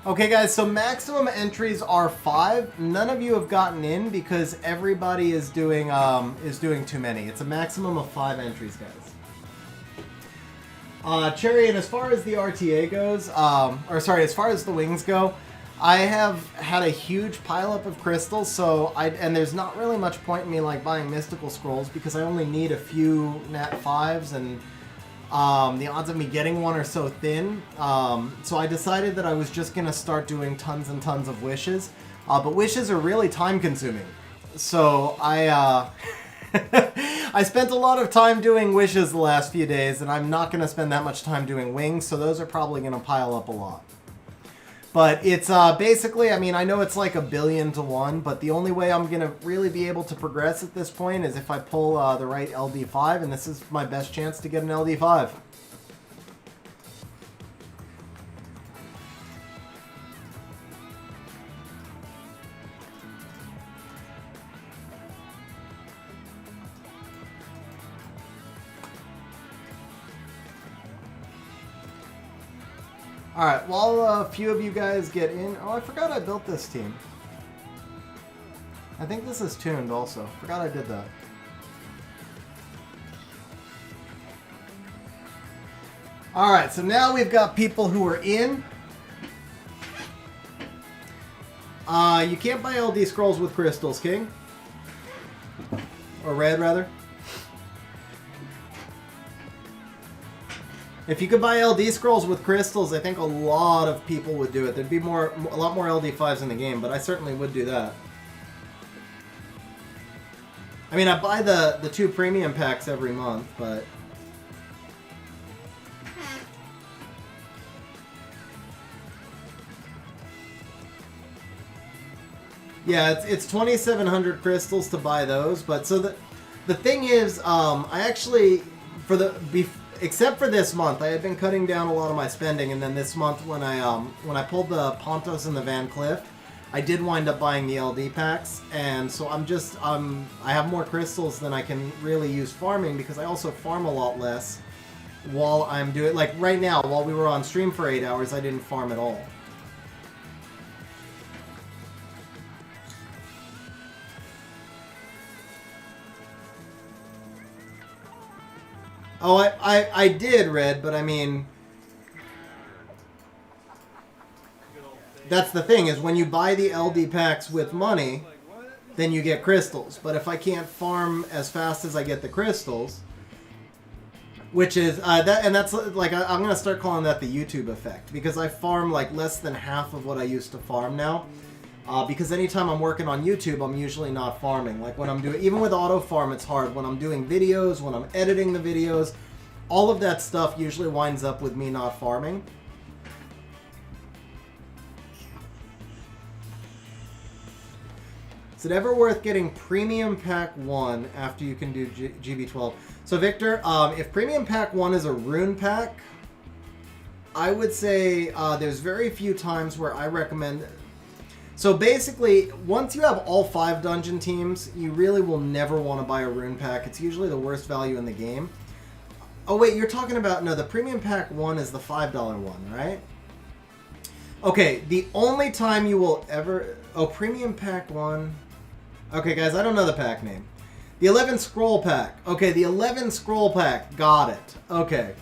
Okay guys, so maximum entries are 5. None of you have gotten in because everybody is doing too many. It's a maximum of 5 entries, guys. Cherry, and as far as the RTA goes, as far as the wings go, I have had a huge pileup of crystals, and there's not really much point in me like buying mystical scrolls because I only need a few nat 5s, and the odds of me getting one are so thin. So I decided that I was just gonna start doing tons and tons of wishes, but wishes are really time consuming. So I I spent a lot of time doing wishes the last few days, and I'm not gonna spend that much time doing wings, so those are probably gonna pile up a lot. But it's basically, I mean, I know it's like 1 billion to 1, but the only way I'm going to really be able to progress at this point is if I pull the right LD5, and this is my best chance to get an LD5. Alright, while a few of you guys get in... Oh, I forgot I built this team. I think this is tuned also. Forgot I did that. Alright, so now we've got people who are in. You can't buy LD scrolls with crystals, King. Or red, rather. If you could buy LD scrolls with crystals, I think a lot of people would do it. There'd be a lot more LD5s in the game, but I certainly would do that. I mean, I buy the 2 premium packs every month, but... Yeah, it's 2,700 crystals to buy those, but so the thing is, I actually, except for this month, I had been cutting down a lot of my spending, and then this month when I pulled the Pontos and the Van Cliff, I did wind up buying the LD packs, and so I have more crystals than I can really use farming, because I also farm a lot less while I'm doing, like right now, while we were on stream for 8 hours, I didn't farm at all. Oh, I did, Red, but I mean... That's the thing, is when you buy the LD packs with money, then you get crystals. But if I can't farm as fast as I get the crystals, which is... that's like, I'm going to start calling that the YouTube effect, because I farm like less than half of what I used to farm now. Because anytime I'm working on YouTube, I'm usually not farming. Like when I'm doing, even with auto farm, it's hard. When I'm doing videos, when I'm editing the videos, all of that stuff usually winds up with me not farming. Is it ever worth getting Premium Pack 1 after you can do GB12? So Victor, if Premium Pack 1 is a Rune pack, I would say there's very few times where I recommend... So basically, once you have all 5 dungeon teams, you really will never want to buy a Rune pack. It's usually the worst value in the game. Oh wait, you're talking about... No, the Premium Pack 1 is the $5 one, right? Okay, the only time you will ever... Oh, Premium Pack 1... Okay, guys, I don't know the pack name. The 11 Scroll Pack. Okay, the 11 Scroll Pack. Got it. Okay.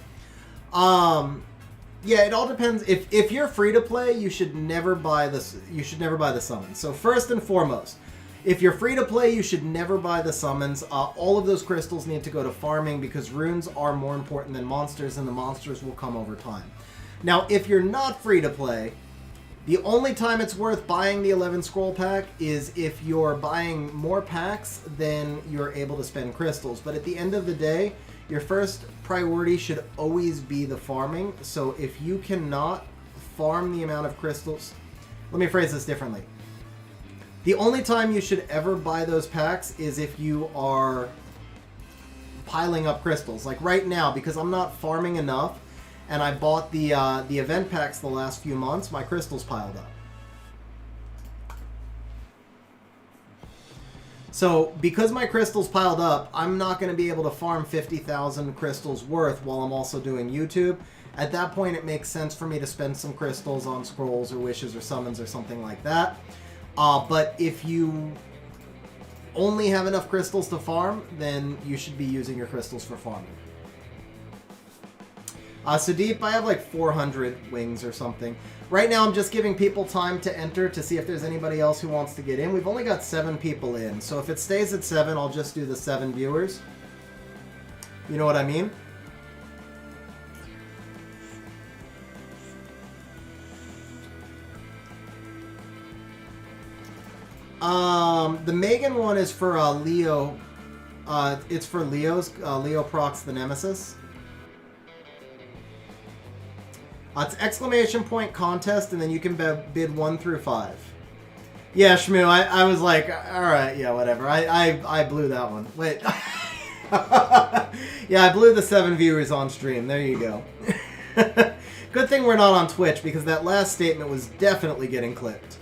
Yeah, it all depends. If you're free to play, you should never buy this. You should never buy the summons. So first and foremost, if you're free to play, you should never buy the summons. All of those crystals need to go to farming because runes are more important than monsters, and the monsters will come over time. Now, if you're not free to play, the only time it's worth buying the 11 scroll pack is if you're buying more packs than you're able to spend crystals. But at the end of the day, your first priority should always be the farming. So if you cannot farm the amount of crystals... Let me phrase this differently. The only time you should ever buy those packs is if you are piling up crystals. Like right now, because I'm not farming enough, and I bought the event packs the last few months, my crystals piled up. So, because my crystals piled up, I'm not going to be able to farm 50,000 crystals worth while I'm also doing YouTube. At that point, it makes sense for me to spend some crystals on scrolls or wishes or summons or something like that. But if you only have enough crystals to farm, then you should be using your crystals for farming. So deep, I have like 400 wings or something. Right now, I'm just giving people time to enter to see if there's anybody else who wants to get in. We've only got 7 people in, so if it stays at 7, I'll just do the 7 viewers. You know what I mean? The Megan one is for Leo. It's for Leo's. Leo procs the Nemesis. It's exclamation point contest, and then you can bid 1 through 5. Yeah, Shmoo, I was like, alright, yeah, whatever. I blew that one. Wait. Yeah, I blew the 7 viewers on stream. There you go. Good thing we're not on Twitch, because that last statement was definitely getting clipped.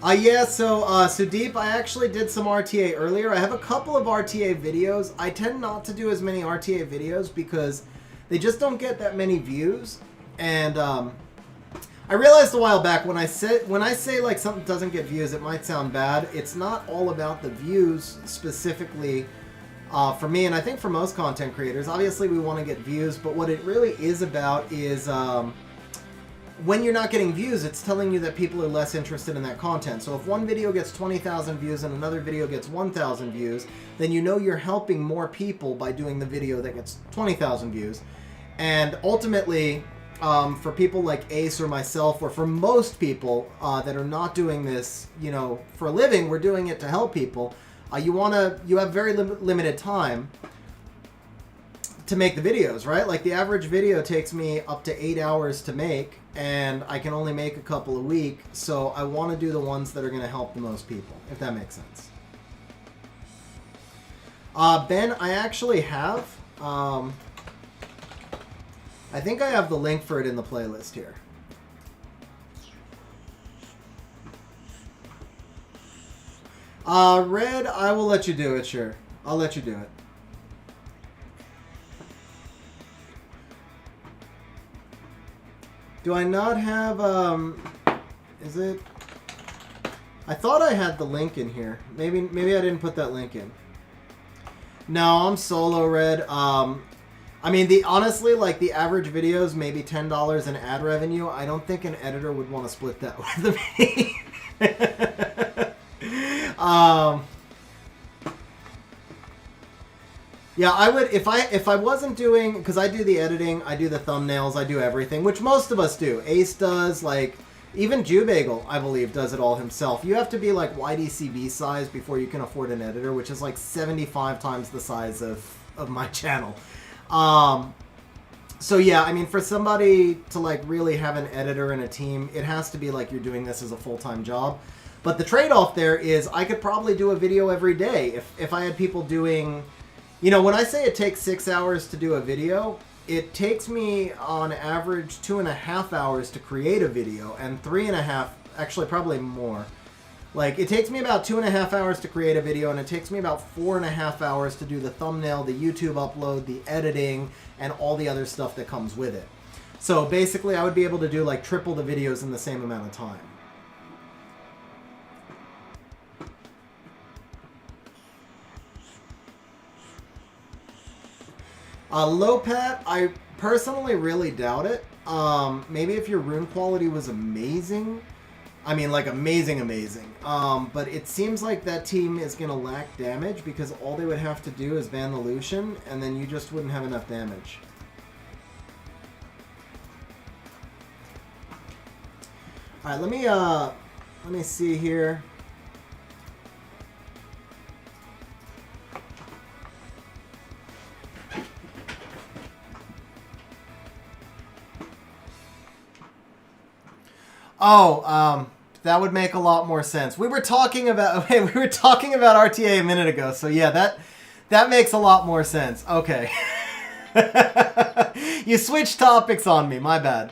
Yeah, so Sudeep, I actually did some RTA earlier. I have a couple of RTA videos. I tend not to do as many RTA videos because they just don't get that many views. And I realized a while back when I say like something doesn't get views, it might sound bad. It's not all about the views specifically for me, and I think for most content creators. Obviously, we want to get views, but what it really is about is when you're not getting views, it's telling you that people are less interested in that content. So if one video gets 20,000 views and another video gets 1,000 views, then you know you're helping more people by doing the video that gets 20,000 views. And ultimately, for people like Ace or myself, or for most people that are not doing this, you know, for a living, we're doing it to help people. You have very limited time to make the videos, right? Like the average video takes me up to 8 hours to make, and I can only make a couple a week, so I want to do the ones that are going to help the most people, if that makes sense. Ben, I actually have, I think I have the link for it in the playlist here. Red, I will let you do it, sure. I'll let you do it. Do I not have, is it? I thought I had the link in here. Maybe I didn't put that link in. No, I'm solo, Red. I mean, honestly, like the average video is maybe $10 in ad revenue. I don't think an editor would want to split that with me. Yeah, I would if I wasn't doing, because I do the editing, I do the thumbnails, I do everything, which most of us do. Ace does, like even Jubagel, I believe, does it all himself. You have to be like YDCB size before you can afford an editor, which is like 75 times the size of my channel. So yeah, I mean, for somebody to like really have an editor and a team, it has to be like you're doing this as a full-time job. But the trade-off there is I could probably do a video every day if I had people doing, you know, when I say it takes 6 hours to do a video, it takes me on average 2.5 hours to create a video, and 3.5, actually probably more. Like, it takes me about 2.5 hours to create a video, and it takes me about 4.5 hours to do the thumbnail, the YouTube upload, the editing, and all the other stuff that comes with it. So basically, I would be able to do like triple the videos in the same amount of time. Lopat, I personally really doubt it. Maybe if your rune quality was amazing. I mean, like amazing. But it seems like that team is going to lack damage because all they would have to do is ban the Lucian, and then you just wouldn't have enough damage. Alright, let me see here. Oh, that would make a lot more sense. We were talking about RTA a minute ago, so yeah, that makes a lot more sense. Okay. You switched topics on me, my bad.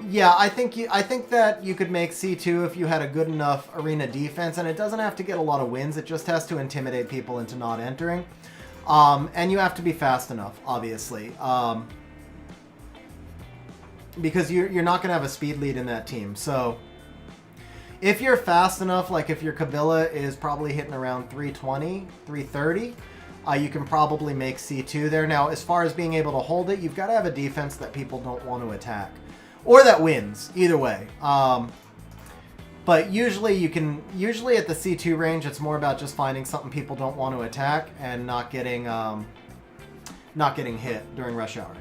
Yeah, I think that you could make C2 if you had a good enough arena defense, and it doesn't have to get a lot of wins, it just has to intimidate people into not entering. And you have to be fast enough, obviously. Because you're not going to have a speed lead in that team. So if you're fast enough, like if your Kabila is probably hitting around 320, 330, you can probably make C2 there. Now, as far as being able to hold it, you've got to have a defense that people don't want to attack. Or that wins, either way. But usually at the C2 range, it's more about just finding something people don't want to attack and not getting hit during rush hour.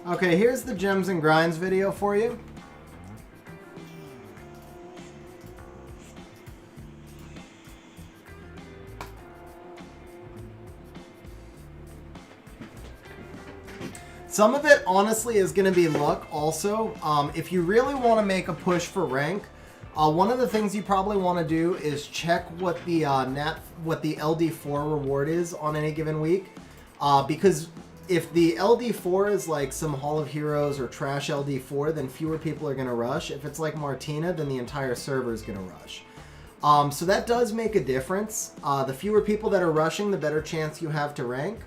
Okay, here's the Gems and Grinds video for you. Some of it, honestly, is going to be luck also. If you really want to make a push for rank, one of the things you probably want to do is check what the LD4 reward is on any given week. Because if the LD4 is like some Hall of Heroes or trash LD4, then fewer people are going to rush. If it's like Martina, then the entire server is going to rush. So that does make a difference. The fewer people that are rushing, the better chance you have to rank.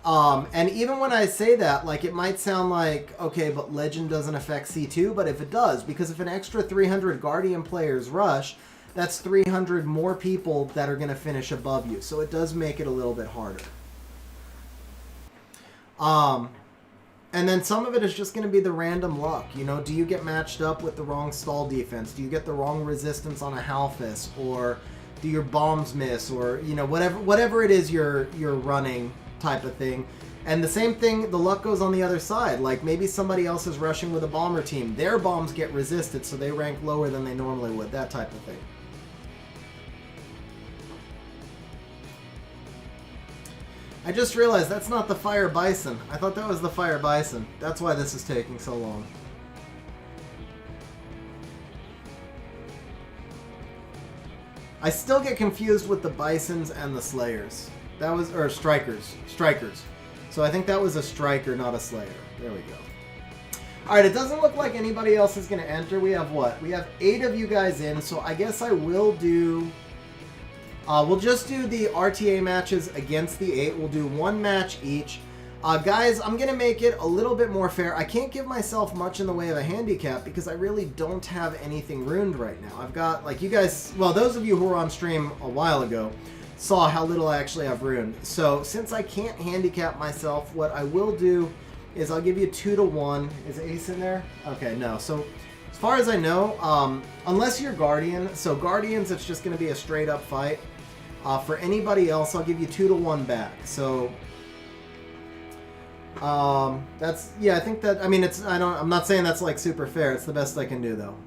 And even when I say that, like, it might sound like, okay, but Legend doesn't affect C2, but if it does, because if an extra 300 Guardian players rush, that's 300 more people that are going to finish above you. So it does make it a little bit harder. And then some of it is just going to be the random luck. You know, do you get matched up with the wrong stall defense? Do you get the wrong resistance on a Halfus? Or do your bombs miss? Or, you know, whatever it is you're running type of thing. And the same thing, the luck goes on the other side. Like, maybe somebody else is rushing with a bomber team. Their bombs get resisted, so they rank lower than they normally would. That type of thing. I just realized that's not the Fire Bison. I thought that was the Fire Bison. That's why this is taking so long. I still get confused with the Bisons and the Slayers. That was, or Strikers. Strikers. So I think that was a Striker, not a Slayer. There we go. Alright, it doesn't look like anybody else is going to enter. We have what? We have 8 of you guys in, so I guess I will do... we'll just do the RTA matches against the 8. We'll do 1 match each. Guys, I'm going to make it a little bit more fair. I can't give myself much in the way of a handicap because I really don't have anything ruined right now. I've got, like, you guys... Well, those of you who were on stream a while ago saw how little I actually have ruined. So, since I can't handicap myself, what I will do is I'll give you 2 to 1. Is Ace in there? Okay, no. So, as far as I know, unless you're Guardian, so Guardians, it's just going to be a straight up fight. For anybody else, I'll give you 2 to 1 back. So, that's, yeah, I think that, I mean, it's, I'm not saying that's like super fair. It's the best I can do though.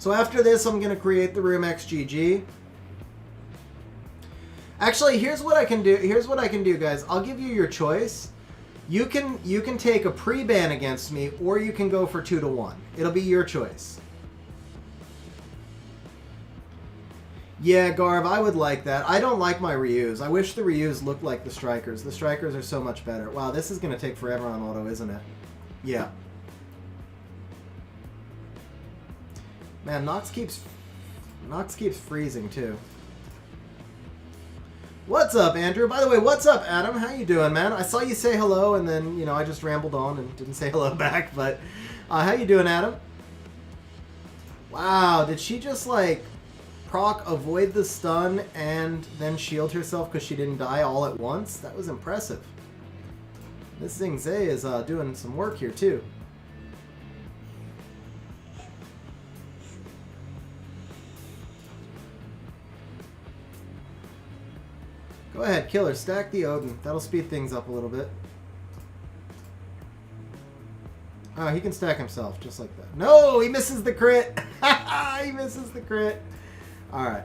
So after this, I'm going to create the room XGG. Actually, here's what I can do. Here's what I can do, guys. I'll give you your choice. You can take a pre-ban against me, or you can go for 2 to 1. It'll be your choice. Yeah, Garv, I would like that. I don't like my Ryus. I wish the Ryus looked like the Strikers. The Strikers are so much better. Wow, this is going to take forever on auto, isn't it? Yeah. Man, Nox keeps freezing too. What's up, Andrew? By the way, what's up, Adam? How you doing, man? I saw you say hello, and then, you know, I just rambled on and didn't say hello back, but how you doing, Adam? Wow, did she just, like, proc avoid the stun and then shield herself because she didn't die all at once? That was impressive. This Xzandro is doing some work here, too. Go ahead, Killer. Stack the Odin. That'll speed things up a little bit. Oh, he can stack himself just like that. No, he misses the crit. He misses the crit. All right,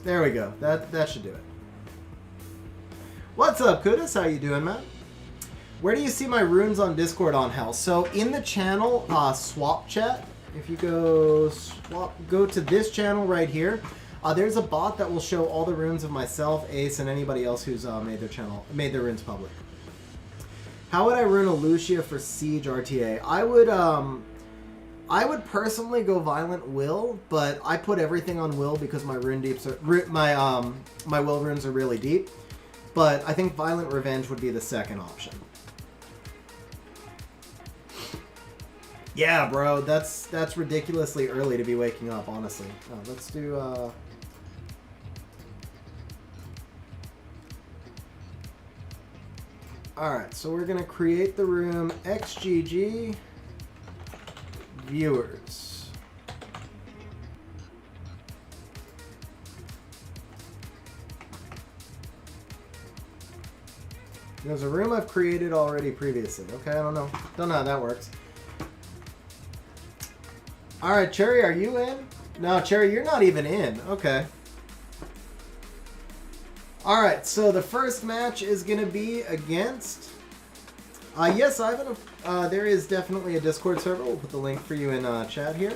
there we go. That should do it. What's up, Kudus? How you doing, man? Where do you see my runes on Discord on Hell? So in the channel swap chat, if you go to this channel right here. There's a bot that will show all the runes of myself, Ace, and anybody else who's made their runes public. How would I rune a Lucia for Siege RTA? I would personally go Violent Will, but I put everything on Will because my rune deeps are my Will runes are really deep. But I think Violent Revenge would be the second option. Yeah, bro, that's ridiculously early to be waking up, honestly. Let's do Alright, so we're going to create the room XGG viewers. There's a room I've created already previously. Okay, I don't know how that works. Alright, Cherry, are you in? No, Cherry, you're not even in. Okay. Alright, so the first match is going to be against... yes, Ivan, there is definitely a Discord server. We'll put the link for you in chat here.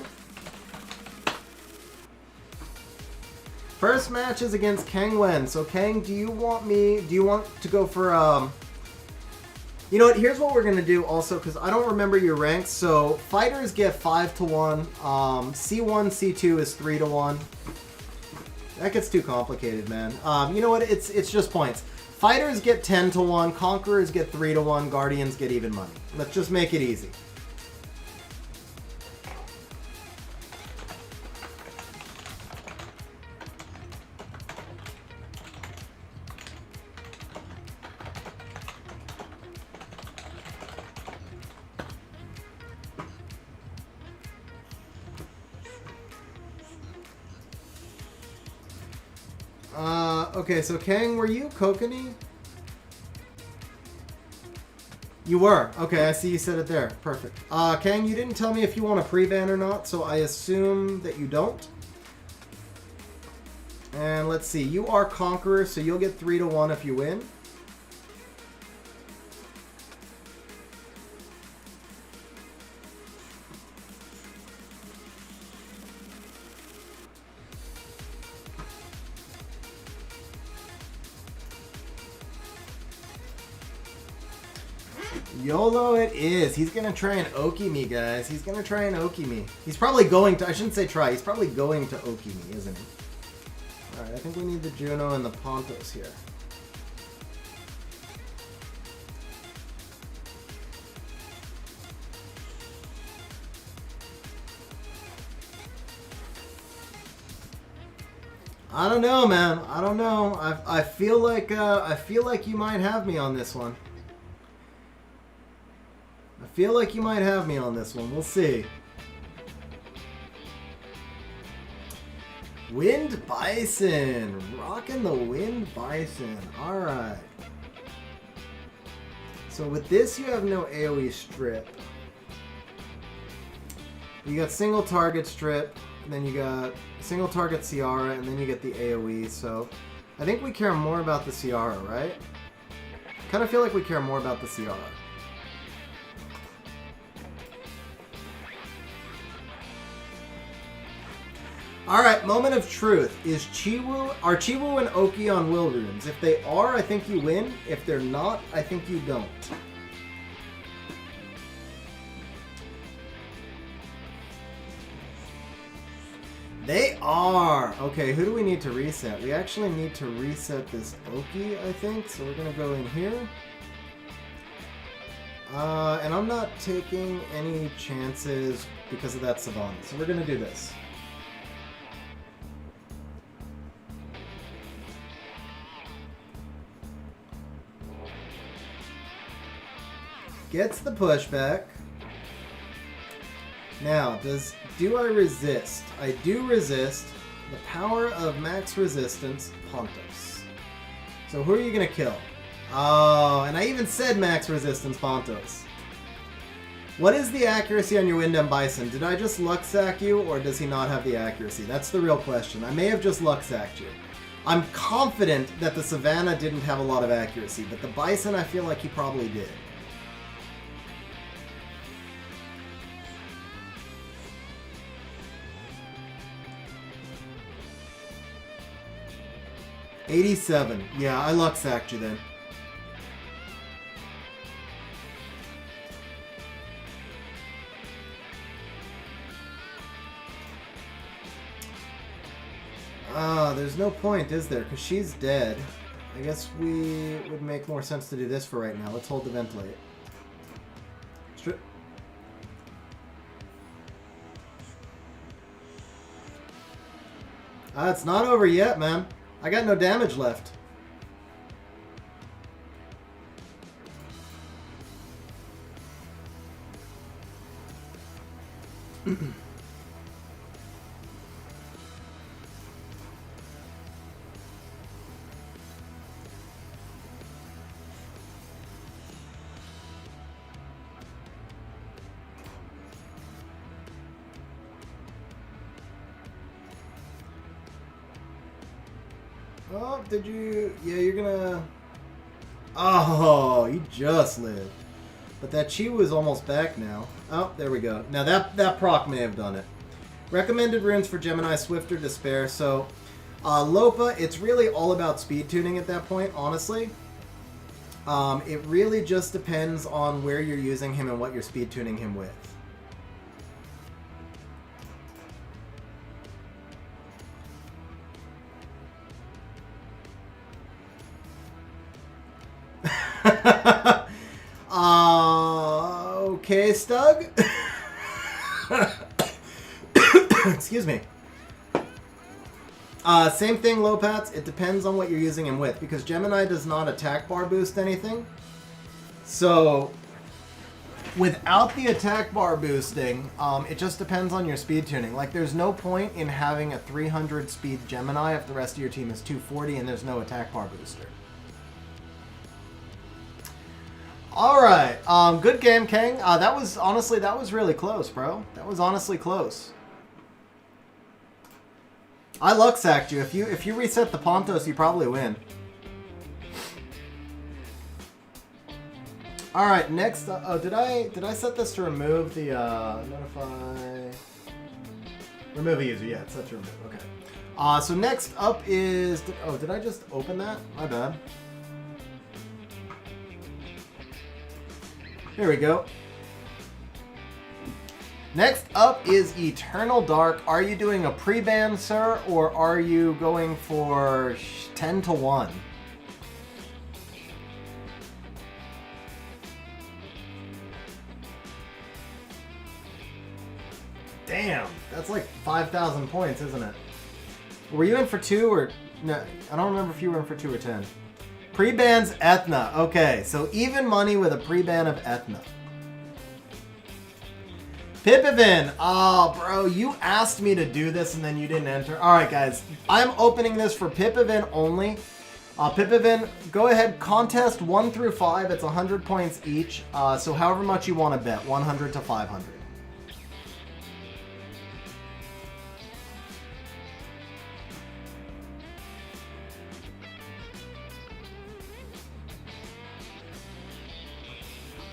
First match is against Kang Wen. So Kang, do you want to go for, you know what, here's what we're going to do also, because I don't remember your ranks. So fighters get 5-1, C1, C2 is 3-1. That gets too complicated, man. You know what, it's just points. Fighters get 10-1, Conquerors get 3-1, Guardians get even money. Let's just make it easy. Okay, so Kang, were you Kokanee? You were. Okay, I see you said it there. Perfect. Kang, you didn't tell me if you want a pre-ban or not, so I assume that you don't. And let's see, you are Conqueror, so you'll get 3-1 if you win. YOLO it is. He's going to try and Oki me, guys. He's going to try and Oki me. He's probably going to... I shouldn't say try. He's probably going to Oki me, isn't he? Alright, I think we need the Juno and the Pontos here. I don't know, man. I don't know. I feel like you might have me on this one. I feel like you might have me on this one. We'll see. Wind Bison. Rocking the Wind Bison. Alright. So with this, you have no AoE strip. You got single target strip, and then you got single target Ciara, and then you get the AoE. So I think we care more about the Ciara, right? Kind of feel like we care more about the Ciara. Alright, moment of truth. Are Chiwu and Oki on will runes? If they are, I think you win. If they're not, I think you don't. They are! Okay, who do we need to reset? We actually need to reset this Oki, I think. So we're going to go in here. And I'm not taking any chances because of that Savannah. So we're going to do this. Gets the pushback. Now, do I resist? I do resist. The power of max resistance, Pontos. So who are you going to kill? Oh, and I even said max resistance, Pontos. What is the accuracy on your Windham Bison? Did I just luck sack you, or does he not have the accuracy? That's the real question. I may have just luck sacked you. I'm confident that the Savannah didn't have a lot of accuracy, but the Bison I feel like he probably did. $87. Yeah, I luck sacked you then. There's no point, is there? Because she's dead. I guess we would make more sense to do this for right now. Let's hold the ventilate. Strip. It's not over yet, man. I got no damage left. Oh, did you? Yeah, you're gonna... Oh, he just lived. But that Chi is almost back now. Oh, there we go. Now that proc may have done it. Recommended runes for Gemini, Swift or Despair. So, Lopa, it's really all about speed tuning at that point, honestly. It really just depends on where you're using him and what you're speed tuning him with. Okay, Stug. Excuse me. Same thing, Lopats. It depends on what you're using him with, because Gemini does not attack bar boost anything. So, without the attack bar boosting, it just depends on your speed tuning. Like, there's no point in having a 300 speed Gemini if the rest of your team is 240 and there's no attack bar booster. Alright, good game, Kang. That was, honestly, that was really close, bro. That was honestly close. I luck sacked you. If you reset the Pontos, you probably win. Alright, next, oh, did I set this to remove the, notify, remove a user, yeah, it's set to remove, okay. So next up is, oh, did I just open that? My bad. Here we go. Next up is Eternal Dark. Are you doing a pre-ban, sir, or are you going for 10 to 1? Damn, that's like 5,000 points, isn't it? Were you in for 2 or... No, I don't remember if you were in for 2 or 10. Pre-bans Ethna. Okay, so even money with a pre-ban of Ethna. Pipivin. Oh, bro, you asked me to do this and then you didn't enter. All right, guys. I'm opening this for Pipivin only. Pipivin, go ahead. Contest 1 through 5. It's 100 points each. So however much you want to bet. 100 to 500.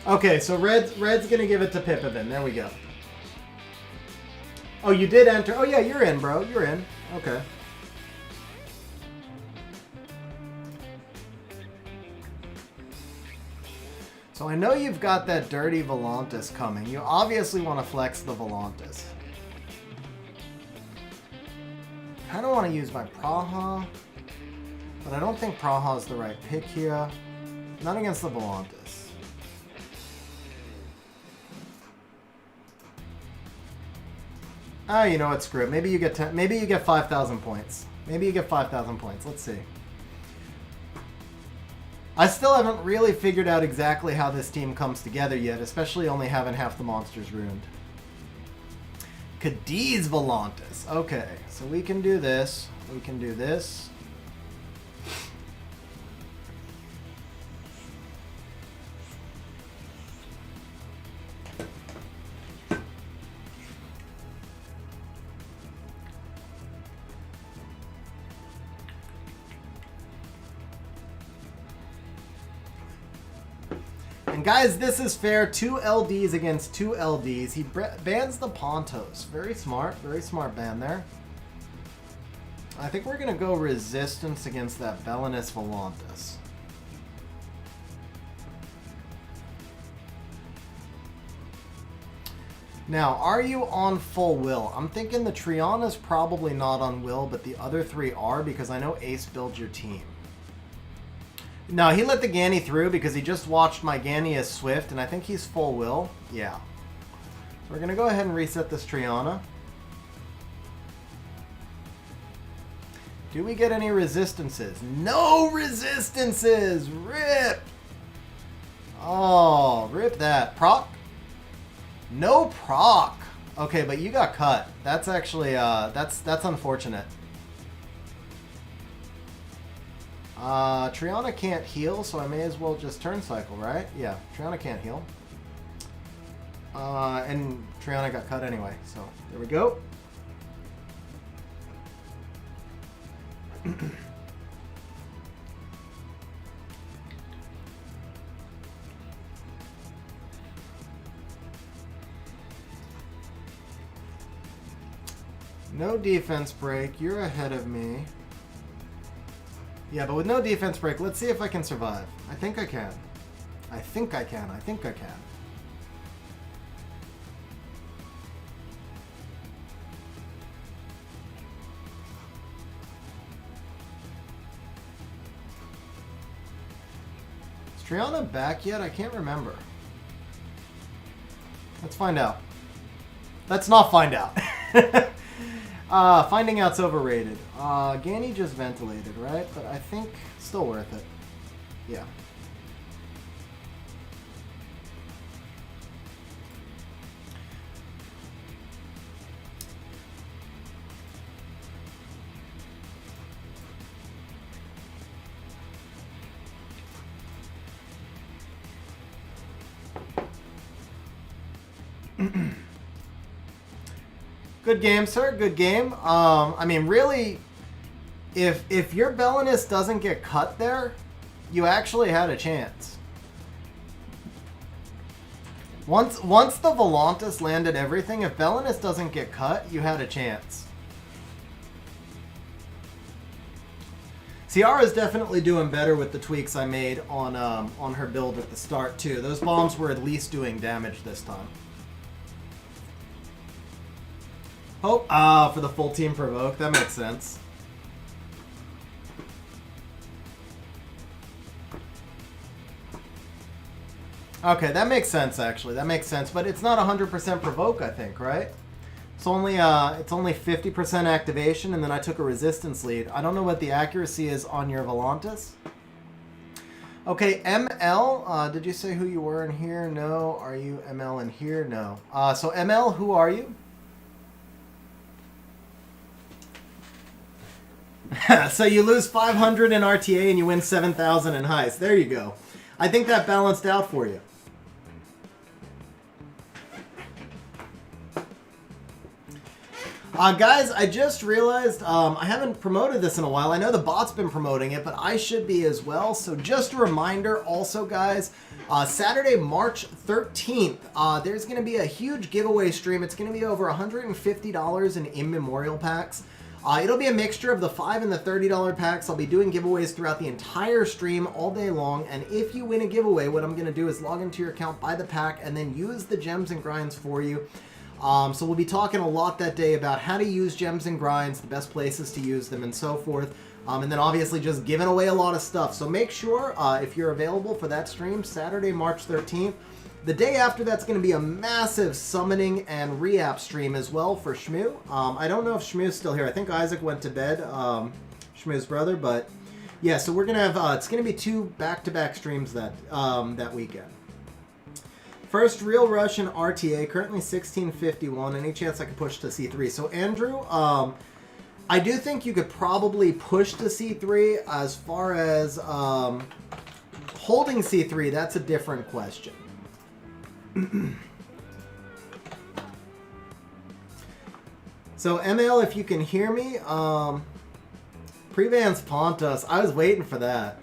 Okay, so Red's gonna give it to Pipivin. There we go. Oh, you did enter. Oh yeah, you're in, bro. You're in. Okay. So I know you've got that dirty Volantis coming. You obviously want to flex the Volantis. Kind of want to use my Praha, but I don't think Praha is the right pick here. Not against the Volantis. Oh, you know what? Screw it. Maybe you get 10, maybe you get 5,000 points. Maybe you get 5,000 points. Let's see. I still haven't really figured out exactly how this team comes together yet, especially only having half the monsters ruined. Cadiz Volantis. Okay, so we can do this. We can do this. Guys, this is fair. 2 LDs against 2 LDs. He bans the Pontos. Very smart ban there. I think we're going to go Resistance against that Belinus Volantis. Now, are you on full will? I'm thinking the Triana's probably not on will, but the other 3 are, because I know Ace builds your team. No, he let the Ganny through because he just watched my Ganny as Swift, and I think he's full will. Yeah. So we're going to go ahead and reset this Triana. Do we get any resistances? No resistances! Rip! Oh, rip that. Proc? No proc. Okay, but you got cut. That's actually, that's unfortunate. Triana can't heal, so I may as well just turn cycle, right? Yeah, Triana can't heal. And Triana got cut anyway, so there we go. No defense break. You're ahead of me. Yeah, but with no defense break, let's see if I can survive. I think I can. I think I can. I think I can. Is Triana back yet? I can't remember. Let's find out. Let's not find out. Finding out's overrated. Ganny just ventilated, right? But I think still worth it. Yeah. Good game, sir. Good game. I mean, really, if your Belinus doesn't get cut there, you actually had a chance. Once the Volantis landed everything, if Belinus doesn't get cut, you had a chance. Ciara's definitely doing better with the tweaks I made on her build at the start too. Those bombs were at least doing damage this time. Hope for the full team provoke. That makes sense. Okay, that makes sense actually. That makes sense, but it's not 100% provoke, I think, right? It's only 50% activation, and then I took a resistance lead. I don't know what the accuracy is on your Volantis. Okay, ML, did you say who you were in here? No. Are you ML in here? No. So ML, who are you? So you lose 500 in RTA and you win 7,000 in heist. There you go. I think that balanced out for you. Guys, I just realized I haven't promoted this in a while. I know the bot's been promoting it, but I should be as well. So just a reminder also, guys, Saturday, March 13th, there's going to be a huge giveaway stream. It's going to be over $150 in immemorial packs. It'll be a mixture of the $5 and the $30 packs. I'll be doing giveaways throughout the entire stream all day long. And if you win a giveaway, what I'm going to do is log into your account, buy the pack, and then use the gems and grinds for you. So we'll be talking a lot that day about how to use gems and grinds, the best places to use them, and so forth. And then obviously just giving away a lot of stuff. So make sure if you're available for that stream, Saturday, March 13th. The day after that's going to be a massive summoning and re-app stream as well for Shmoo. I don't know if Shmoo's still here. I think Isaac went to bed, Shmoo's brother. But yeah, so we're going to have, it's going to be 2 back-to-back streams that weekend. First, Real Russian RTA, currently 1651. Any chance I could push to C3? So Andrew, I do think you could probably push to C3. As far as holding C3, that's a different question. So ML, if you can hear me, Prevan's Pontos. I was waiting for that.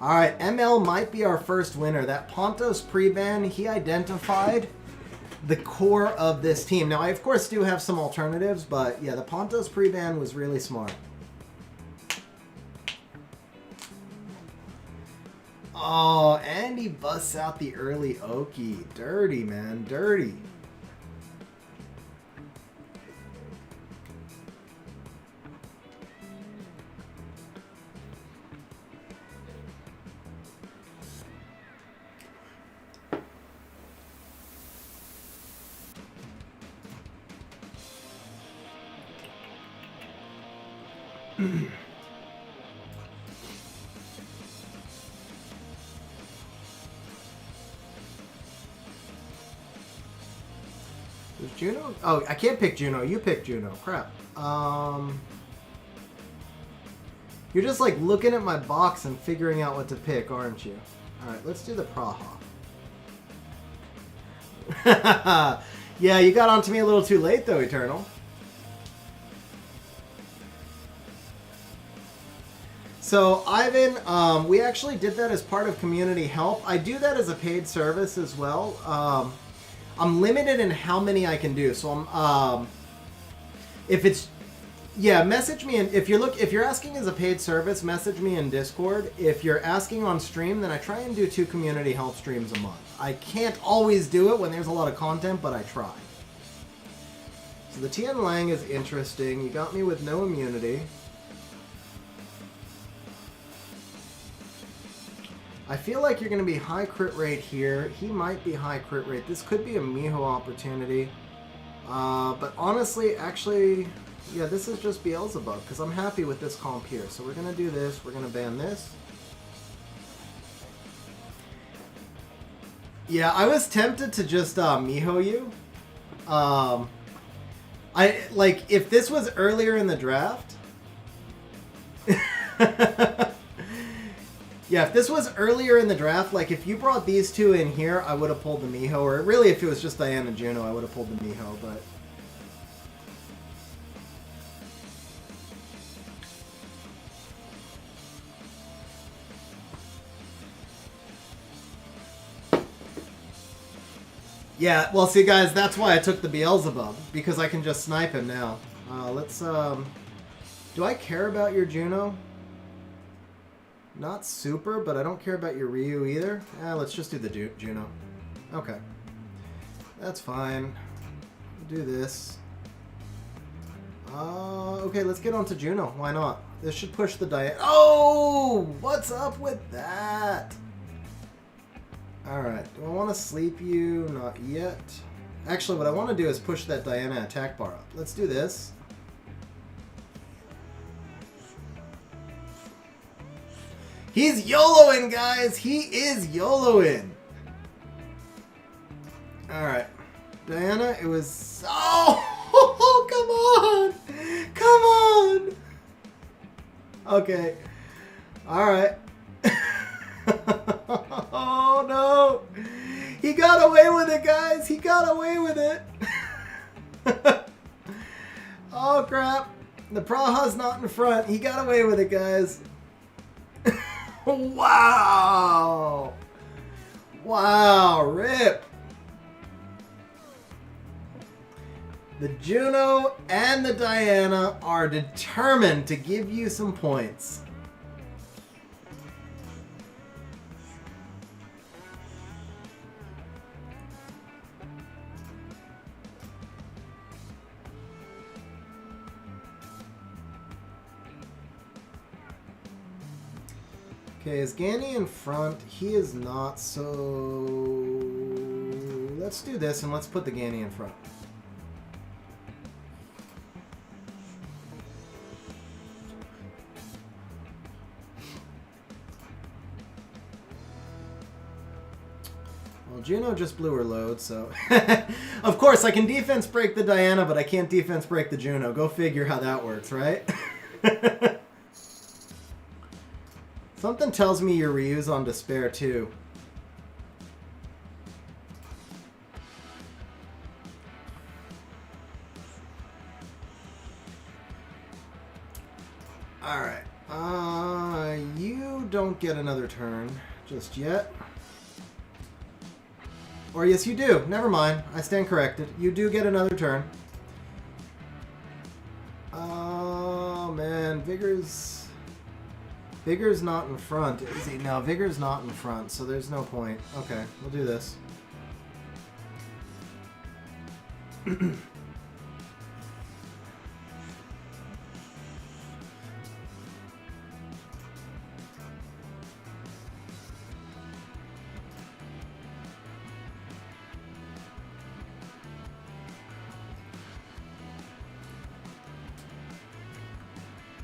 All right, ML might be our first winner. That Pontos Prevan, he identified the core of this team. Now, I of course do have some alternatives, but yeah, the Pontos Prevan was really smart. Oh, and he busts out the early Oki. Dirty, man. Dirty. Is Juno? Oh, I can't pick Juno. You pick Juno. Crap. You're just like looking at my box and figuring out what to pick, aren't you? Alright, let's do the Praha. Yeah, you got onto me a little too late though, Eternal. So, Ivan, we actually did that as part of community help. I do that as a paid service as well. I'm limited in how many I can do. So I'm if it's message me, and if you're asking as a paid service, message me in Discord. If you're asking on stream, then I try and do 2 community help streams a month. I can't always do it when there's a lot of content, but I try. So the Tian Lang is interesting. You got me with no immunity. I feel like you're going to be high crit rate here. He might be high crit rate. This could be a Miho opportunity. But honestly, actually, yeah, this is just Beelzebub, because I'm happy with this comp here. So we're going to do this. We're going to ban this. Yeah, I was tempted to just Miho you. If this was earlier in the draft... Yeah, if this was earlier in the draft, like if you brought these 2 in here, I would have pulled the Miho. Or really, if it was just Diana Juno, I would have pulled the Miho, but... Yeah, well, see, guys, that's why I took the Beelzebub, because I can just snipe him now. Let's, do I care about your Juno? Not super, but I don't care about your Ryu either. Let's just do the Juno. Okay. That's fine. We'll do this. Okay, let's get on to Juno. Why not? This should push the Diana. Oh! What's up with that? Alright. Do I want to sleep you? Not yet. Actually, what I want to do is push that Diana attack bar up. Let's do this. He's YOLOing, guys! He is YOLOing! Alright. Diana, it was... Oh! Come on! Come on! Okay. Alright. Oh, no! He got away with it, guys! He got away with it! Oh, crap. The Praha's not in front. He got away with it, guys. Wow! Wow, rip! The Juno and the Diana are determined to give you some points. Okay, is Gani in front? He is not, so... Let's do this and let's put the Gani in front. Well, Juno just blew her load, so... Of course, I can defense break the Diana, but I can't defense break the Juno. Go figure how that works, right? Something tells me your Ryu's on Despair, too. Alright. You don't get another turn just yet. Or yes, you do. Never mind. I stand corrected. You do get another turn. Oh, man. Vigor's not in front, is he? No, Vigor's not in front, so there's no point. Okay, we'll do this.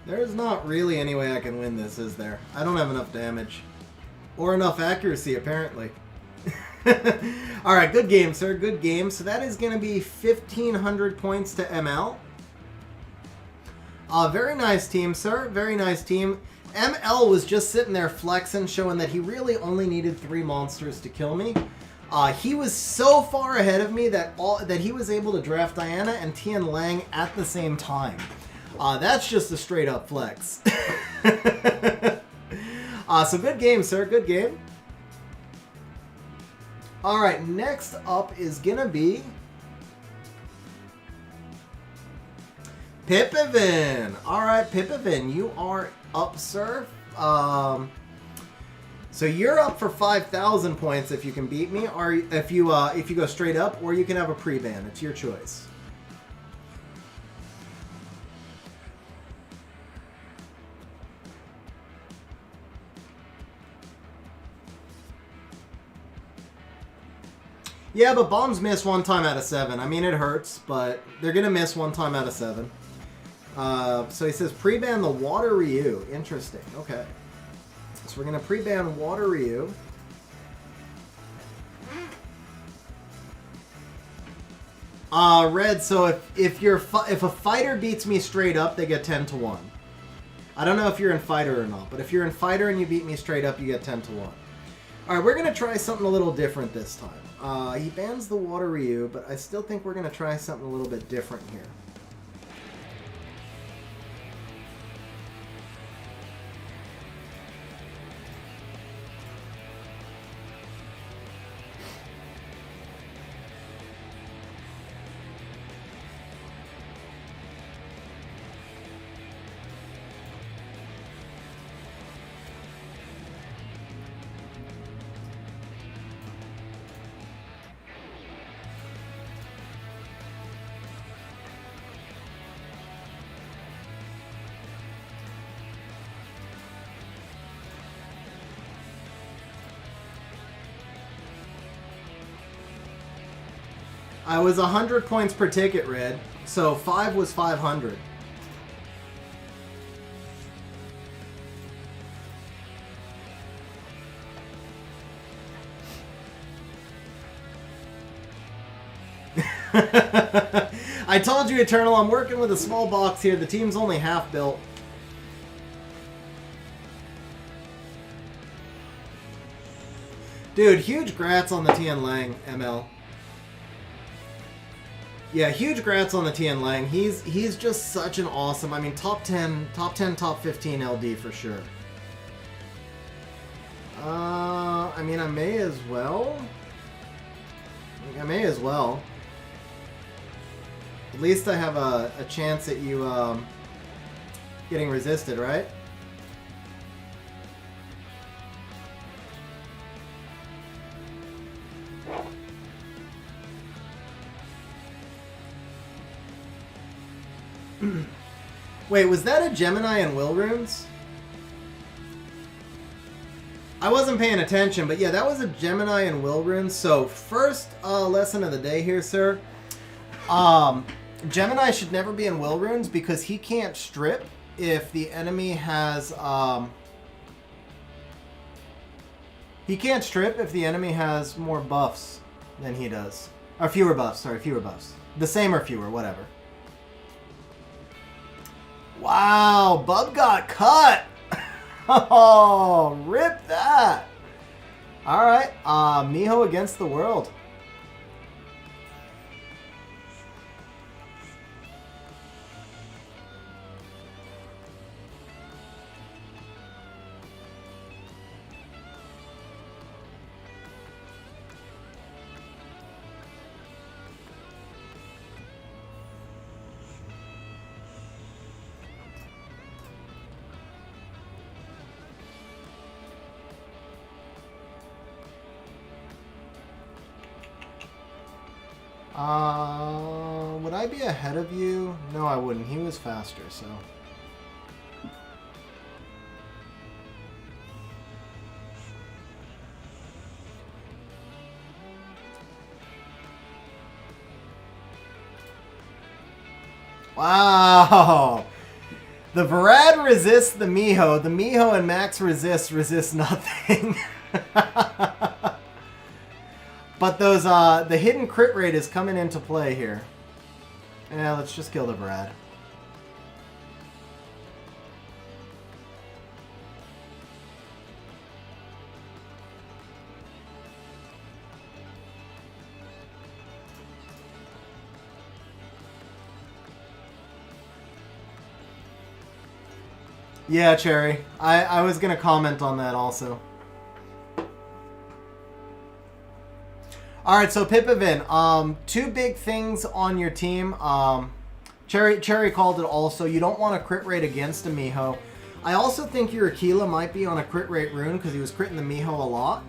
There's not really any way I can win this, is there? I don't have enough damage. Or enough accuracy, apparently. Alright, good game, sir. Good game. So that is going to be 1,500 points to ML. Very nice team, sir. Very nice team. ML was just sitting there flexing, showing that he really only needed 3 monsters to kill me. He was so far ahead of me that he was able to draft Diana and Tian Lang at the same time. That's just a straight up flex. So good game, sir. Good game. All right, next up is gonna be Pipivin. All right, Pipivin, you are up, sir. So you're up for 5,000 points if you can beat me, or if you go straight up, or you can have a pre-ban. It's your choice. Yeah, but bombs miss 1 time out of 7. I mean, it hurts, but they're gonna miss 1 time out of 7. So he says pre-ban the Water Ryu. Interesting. Okay. So we're going to pre-ban Water Ryu. Red, so if a fighter beats me straight up, they get 10 to 1. I don't know if you're in fighter or not, but if you're in fighter and you beat me straight up, you get 10 to 1. Alright, we're going to try something a little different this time. He bans the Water Ryu, but I still think we're going to try something a little bit different here. I was 100 points per ticket, Red. So 5 was 500. I told you, Eternal, I'm working with a small box here. The team's only half built. Dude, huge grats on the Tian Lang, ML. Yeah, huge grats on the Tian Lang. He's just such an awesome, I mean, top 10, top 15 LD for sure. I mean, I may as well. I may as well. At least I have a chance at you getting resisted, right? Wait, was that a Gemini and Will runes? I wasn't paying attention, but yeah, that was a Gemini and Will runes. So first lesson of the day here, sir. Gemini should never be in Will runes because he can't strip if the enemy has he can't strip if the enemy has more buffs than he does. Or fewer buffs, sorry, fewer buffs. The same or fewer, whatever. Wow, Bub got cut. Oh, rip that. All right, Miho against the world. Would I be ahead of you? No, I wouldn't. He was faster, so. Wow! The Varad resists the Miho. The Miho and Max resist nothing. But those, the hidden crit rate is coming into play here. Yeah, let's just kill the Brad. Yeah, Cherry. I was going to comment on that also. All right, so Pipavin, two big things on your team. Cherry called it also. You don't want a crit rate against a Miho. I also think your Aquila might be on a crit rate rune because he was critting the Miho a lot.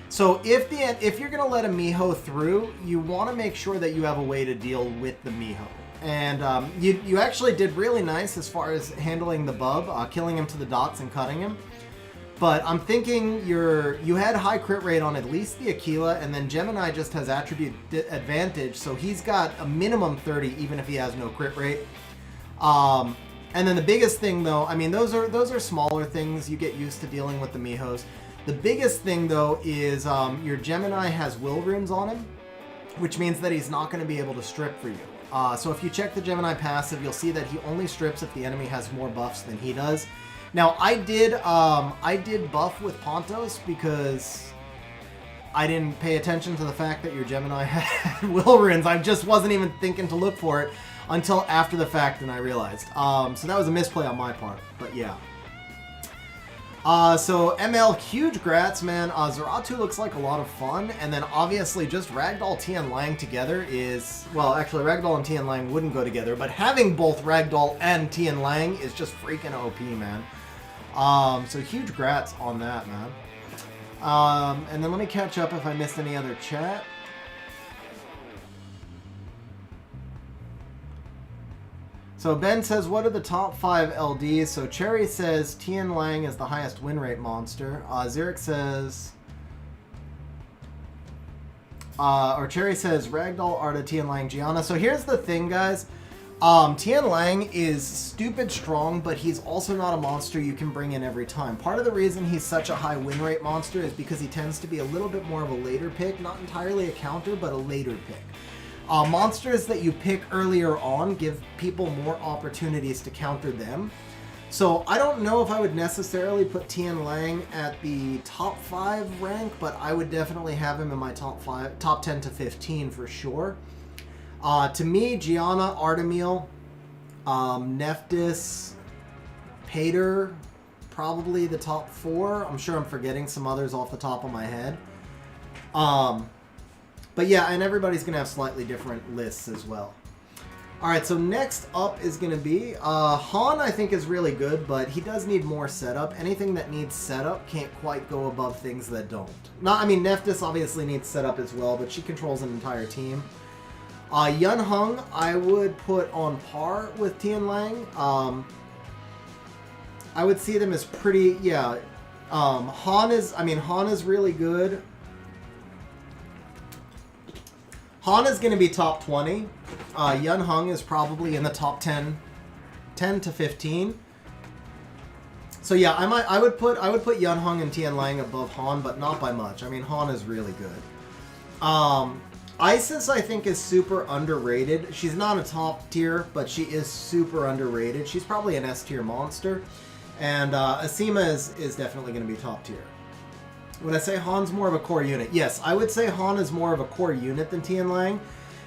So if you're gonna let a Miho through, you want to make sure that you have a way to deal with the Miho. And you actually did really nice as far as handling the bub, killing him to the dots and cutting him. But I'm thinking you had high crit rate on at least the Aquila, and then Gemini just has attribute advantage, so he's got a minimum 30 even if he has no crit rate. And then the biggest thing though, I mean those are smaller things, you get used to dealing with the Mihos. The biggest thing though is your Gemini has will runes on him, which means that he's not going to be able to strip for you. So if you check the Gemini passive, you'll see that he only strips if the enemy has more buffs than he does. Now, I did buff with Pontos because I didn't pay attention to the fact that your Gemini had will runes. I just wasn't even thinking to look for it until after the fact, and I realized. So that was a misplay on my part, but yeah. So ML, huge grats, man. Zeratu looks like a lot of fun, and then obviously just Ragdoll, Tian Lang together is, well, actually Ragdoll and Tian Lang wouldn't go together, but having both Ragdoll and Tian Lang is just freaking OP, man. So huge grats on that, man. And then let me catch up if I missed any other chat. So Ben says, what are the top 5 LDs? So Cherry says Tian Lang is the highest win rate monster. Xeric says, or Cherry says Ragdoll, Arda, Tian Lang, Gianna. So here's the thing, guys. Tian Lang is stupid strong, but he's also not a monster you can bring in every time. Part of the reason he's such a high win rate monster is because he tends to be a little bit more of a later pick, not entirely a counter, but a later pick. Monsters that you pick earlier on give people more opportunities to counter them. So I don't know if I would necessarily put Tian Lang at the top 5 rank, but I would definitely have him in my top 10 to 15 for sure. To me, Gianna, Artemil, Nephthys, Pater, probably the top 4. I'm sure I'm forgetting some others off the top of my head. But yeah, and everybody's going to have slightly different lists as well. Alright, so next up is going to be, Han I think is really good, but he does need more setup. Anything that needs setup can't quite go above things that don't. I mean, Nephthys obviously needs setup as well, but she controls an entire team. Yun Hung, I would put on par with Tian Lang. I would see them as pretty, yeah. Han is really good. Han is going to be top 20. Yun Hung is probably in the top 10 to 15. So yeah, I would put Yun Hung and Tian Lang above Han, but not by much. I mean, Han is really good. Isis, I think, is super underrated. She's not a top tier, but she is super underrated. She's probably an S tier monster. And Asima is definitely going to be top tier. Would I say Han's more of a core unit? Yes, I would say Han is more of a core unit than Tian Lang.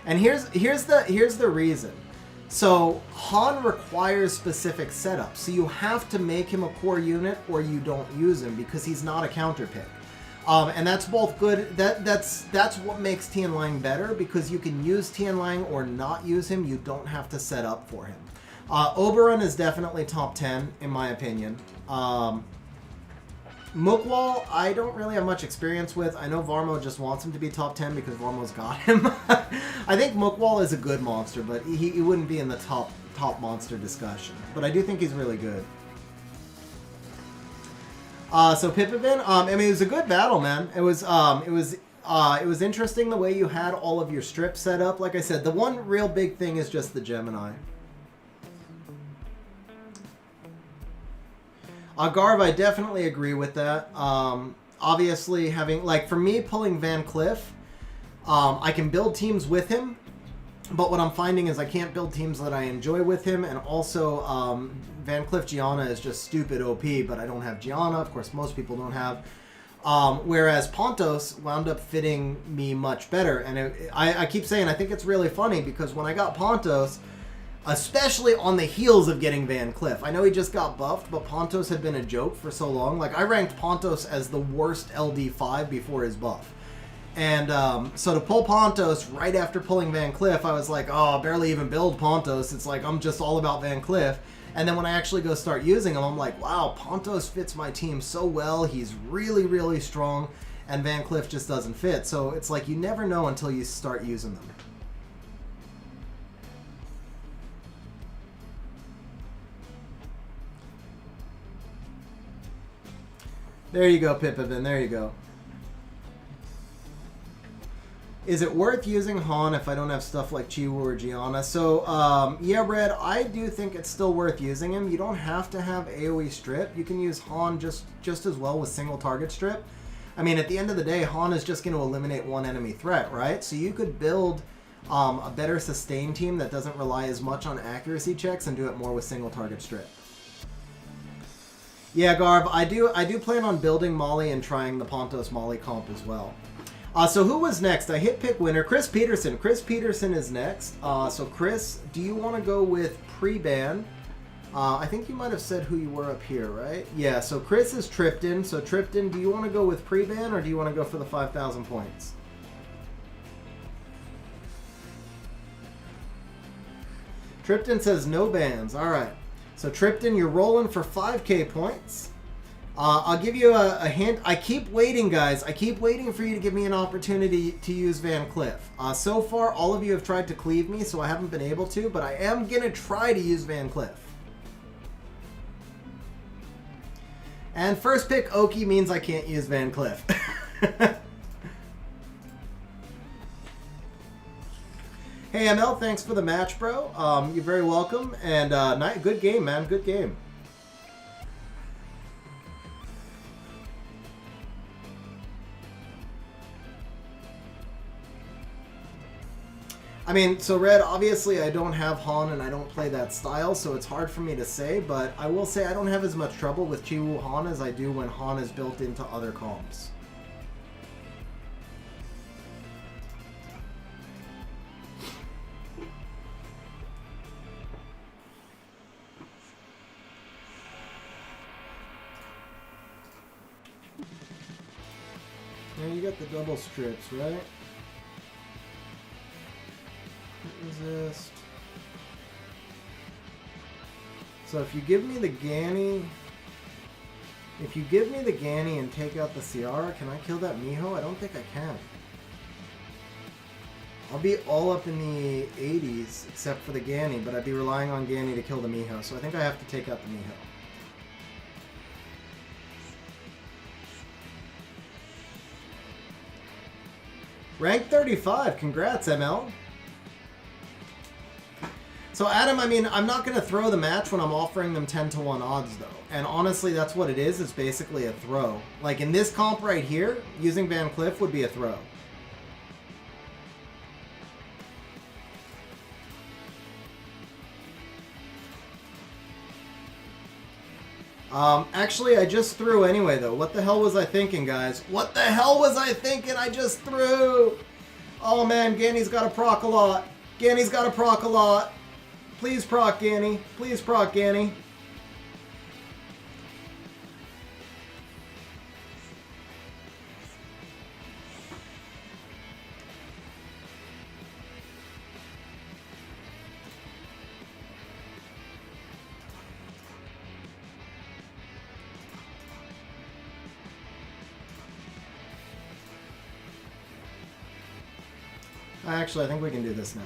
And here's the reason. So Han requires specific setup. So you have to make him a core unit or you don't use him because he's not a counter pick. And that's both good. That's what makes Tian Lang better, because you can use Tian Lang or not use him. You don't have to set up for him. Oberon is definitely top 10 in my opinion. Mookwall, I don't really have much experience with. I know Varmo just wants him to be top 10 because Varmo's got him. I think Mookwall is a good monster, but he wouldn't be in the top monster discussion. But I do think he's really good. So Pipavin, I mean, it was a good battle, man. It was interesting the way you had all of your strips set up. Like I said, the one real big thing is just the Gemini. Garv, I definitely agree with that. Obviously, having, like, for me, pulling Van Cliff, I can build teams with him, but what I'm finding is I can't build teams that I enjoy with him, and also Van Cliff Gianna is just stupid OP, but I don't have Gianna. Of course, most people don't have. Whereas Pontos wound up fitting me much better, and I keep saying I think it's really funny because when I got Pontos, especially on the heels of getting Van Cliff. I know he just got buffed, but Pontos had been a joke for so long. Like, I ranked Pontos as the worst LD5 before his buff. And so to pull Pontos right after pulling Van Cliff, I was like, oh, barely even build Pontos. It's like I'm just all about Van Cliff. And then when I actually go start using him, I'm like, wow, Pontos fits my team so well. He's really, really strong. And Van Cliff just doesn't fit. So it's like you never know until you start using them. There you go, Pipavin. There you go. Is it worth using Han if I don't have stuff like Chiwu or Gianna? So, yeah, Red, I do think it's still worth using him. You don't have to have AoE strip. You can use Han just as well with single target strip. I mean, at the end of the day, Han is just going to eliminate one enemy threat, right? So you could build a better sustain team that doesn't rely as much on accuracy checks and do it more with single target strip. Yeah, Garb, I do plan on building Molly and trying the Pontos Molly comp as well. So who was next? I hit pick winner. Chris Peterson. Chris Peterson is next. So Chris, do you want to go with pre-ban? I think you might have said who you were up here, right? Yeah, so Chris is Tripton. So Tripton, do you want to go with pre-ban or do you want to go for the 5,000 points? Tripton says no bans. All right. So Tripton, you're rolling for 5K points. I'll give you a hint. I keep waiting, guys. I keep waiting for you to give me an opportunity to use Van Cliff. So far, all of you have tried to cleave me, so I haven't been able to, but I am going to try to use Van Cliff. And first pick Oki means I can't use Van Cliff. Hey, ML, thanks for the match, bro. You're very welcome. And good game, man. Good game. I mean, so Red, obviously I don't have Han and I don't play that style, so it's hard for me to say, but I will say I don't have as much trouble with Chiwu Han as I do when Han is built into other comps. Yeah, you got the double strips, right? Resist. So if you give me the Ganny, and take out the Ciara, can I kill that Miho? I don't think I can. I'll be all up in the 80s except for the Ganny, but I'd be relying on Ganny to kill the Miho, so I think I have to take out the Miho. Rank 35, congrats ML. So Adam, I mean, I'm not going to throw the match when I'm offering them 10-to-1 odds, though. And honestly, that's what it is. It's basically a throw. Like in this comp right here, using Van Cliff would be a throw. Actually, I just threw anyway, though. What the hell was I thinking, guys? What the hell was I thinking? I just threw! Oh, man, Ganny's got to proc a lot. Ganny's got to proc a lot. Please proc, Ganny. Please proc, Ganny. Actually, I think we can do this now.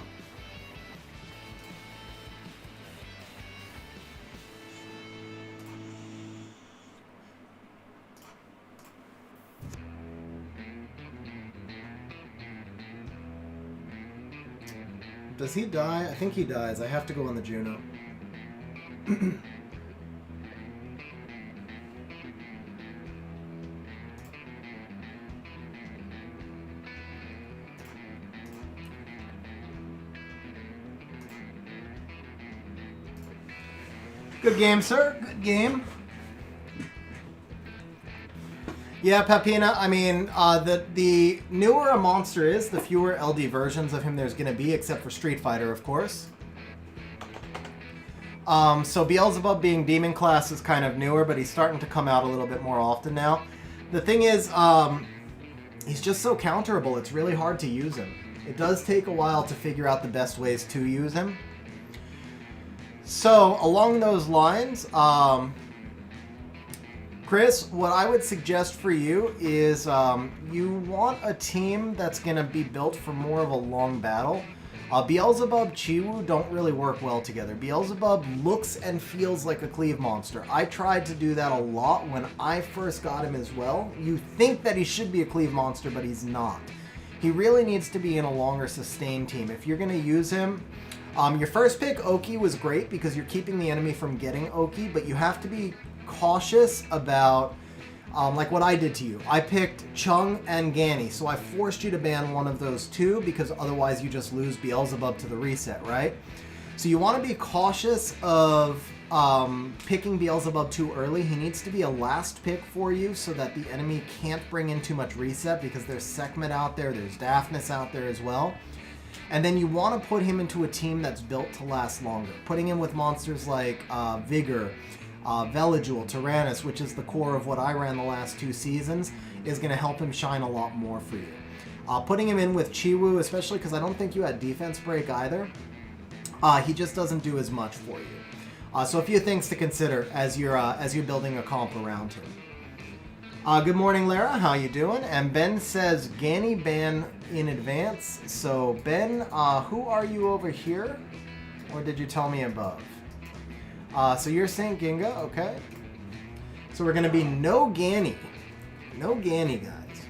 Does he die? I think he dies. I have to go on the Juno. Good game, sir. Good game. Yeah, Papina, I mean, the newer a monster is, the fewer LD versions of him there's going to be, except for Street Fighter, of course. So Beelzebub being Demon class is kind of newer, but he's starting to come out a little bit more often now. The thing is, he's just so counterable. It's really hard to use him. It does take a while to figure out the best ways to use him. So, along those lines, Chris, what I would suggest for you is you want a team that's going to be built for more of a long battle. Beelzebub, Chiwu don't really work well together. Beelzebub looks and feels like a cleave monster. I tried to do that a lot when I first got him as well. You think that he should be a cleave monster, but he's not. He really needs to be in a longer sustain team. If you're going to use him, your first pick, Oki, was great because you're keeping the enemy from getting Oki, but you have to be cautious about, like what I did to you. I picked Chung and Gani, so I forced you to ban one of those two because otherwise you just lose Beelzebub to the reset, right? So you want to be cautious of picking Beelzebub too early. He needs to be a last pick for you so that the enemy can't bring in too much reset because there's Sekhmet out there, there's Daphnis out there as well. And then you want to put him into a team that's built to last longer. Putting him with monsters like Vigor, Veligul, Tyrannus, which is the core of what I ran the last 2 seasons, is going to help him shine a lot more for you. Putting him in with Chiwu, especially because I don't think you had defense break either, he just doesn't do as much for you. So a few things to consider as you're building a comp around him. Good morning, Lara. How you doing? And Ben says Gani ban in advance. So Ben, who are you over here, or did you tell me above? So you're Saint Ginga, okay? So we're gonna be no Gani, guys.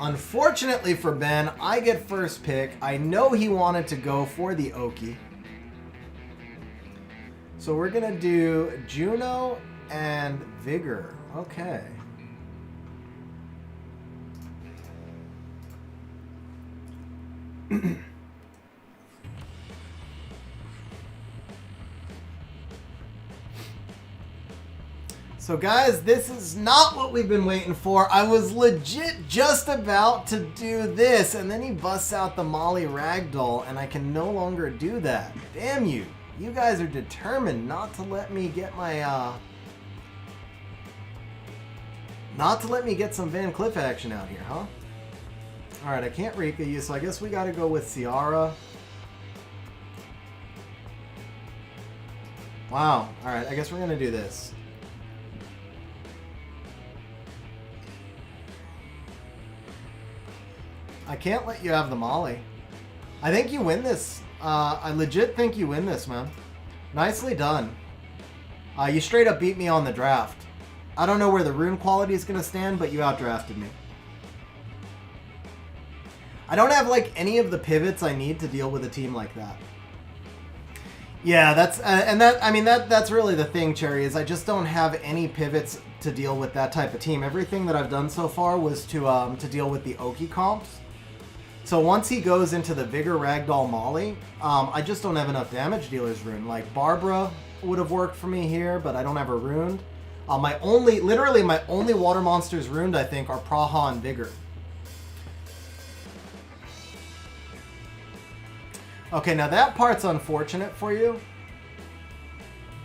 Unfortunately for Ben, I get first pick. I know he wanted to go for the Oki. So we're going to do Juno and Vigor. Okay. So guys, this is not what we've been waiting for. I was legit just about to do this, and then he busts out the Molly Ragdoll, and I can no longer do that. Damn you. You guys are determined not to let me get my, not to let me get some Van Cleef action out here, huh? Alright, I can't Rika you, so I guess we gotta go with Ciara. Wow. Alright, I guess we're gonna do this. I can't let you have the Molly. I think you win this. I legit think you win this, man. Nicely done. You straight up beat me on the draft. I don't know where the rune quality is going to stand, but you outdrafted me. I don't have, like, any of the pivots I need to deal with a team like that. Yeah, that's... that's really the thing, Cherry, is I just don't have any pivots to deal with that type of team. Everything that I've done so far was to deal with the Oki comps. So once he goes into the Vigor Ragdoll Molly, I just don't have enough damage dealers rune. Like Barbara would have worked for me here, but I don't have her runed. Literally my only water monsters runed, I think, are Praha and Vigor. Okay, now that part's unfortunate for you.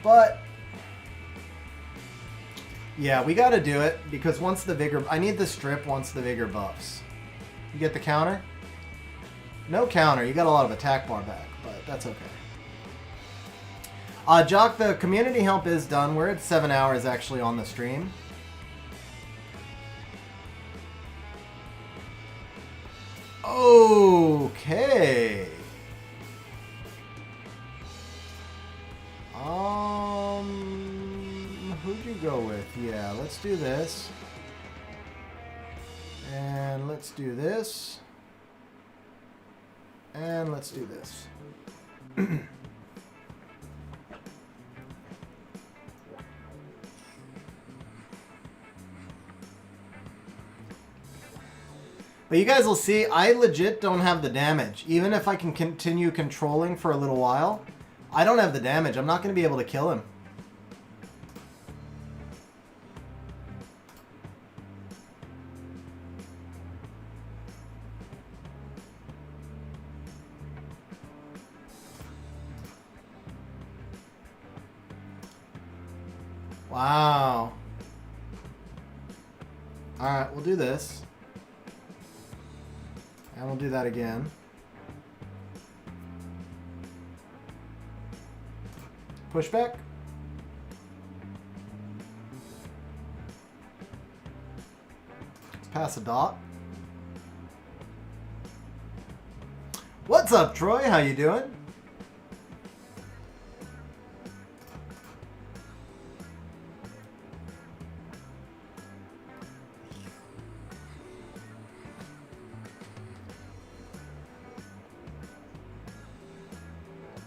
But yeah, we gotta do it because once the Vigor... I need the strip once the Vigor buffs. You get the counter? No counter. You got a lot of attack bar back, but that's okay. Jock, the community help is done. We're at 7 hours actually on the stream. Okay. Who'd you go with? Yeah, let's do this. And let's do this. And let's do this. But you guys will see, I legit don't have the damage. Even if I can continue controlling for a little while, I don't have the damage. I'm not going to be able to kill him. Wow. Alright, we'll do this. And we'll do that again. Pushback. Let's pass a dot. What's up, Troy? How you doing?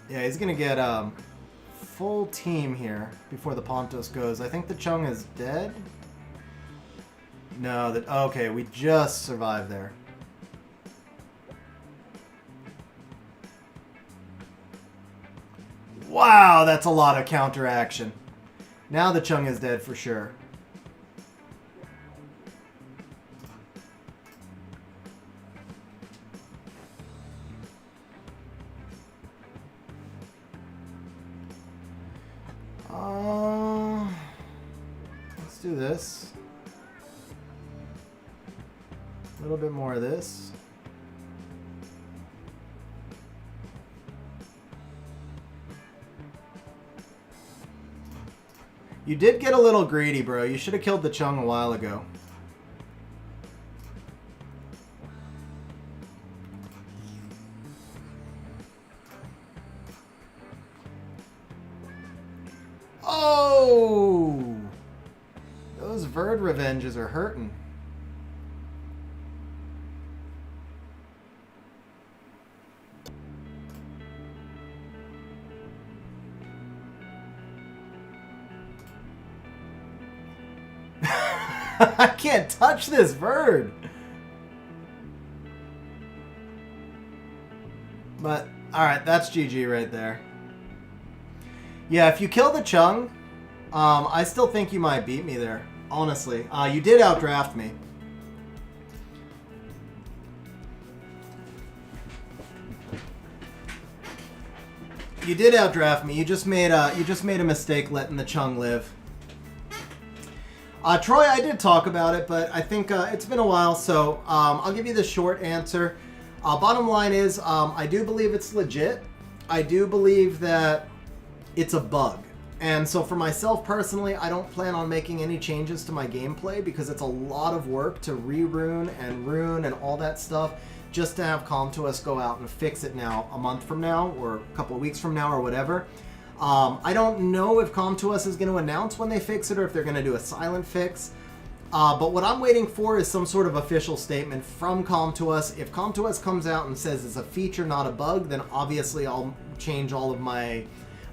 Yeah, he's gonna get full team here before the Pontos goes. I think the Chung is dead. No, that okay. We just survived there. Wow, that's a lot of counteraction. Now the Chung is dead for sure. Let's do this. A little bit more of this. You did get a little greedy, bro. You should have killed the Chung a while ago. Oh! Those Verd revenges are hurting. I can't touch this Verd. But, alright, that's GG right there. Yeah, if you kill the Chung, I still think you might beat me there. Honestly. You did outdraft me. You did outdraft me. You just made a mistake letting the Chung live. Troy, I did talk about it, but I think it's been a while, so I'll give you the short answer. Bottom line is, I do believe it's legit. I do believe that it's a bug. And so for myself personally, I don't plan on making any changes to my gameplay because it's a lot of work to re-rune and all that stuff just to have Com2uS go out and fix it now a month from now or a couple of weeks from now or whatever. I don't know if Com2uS is going to announce when they fix it or if they're going to do a silent fix. But what I'm waiting for is some sort of official statement from Com2uS. If Com2uS comes out and says it's a feature, not a bug, then obviously I'll change all of my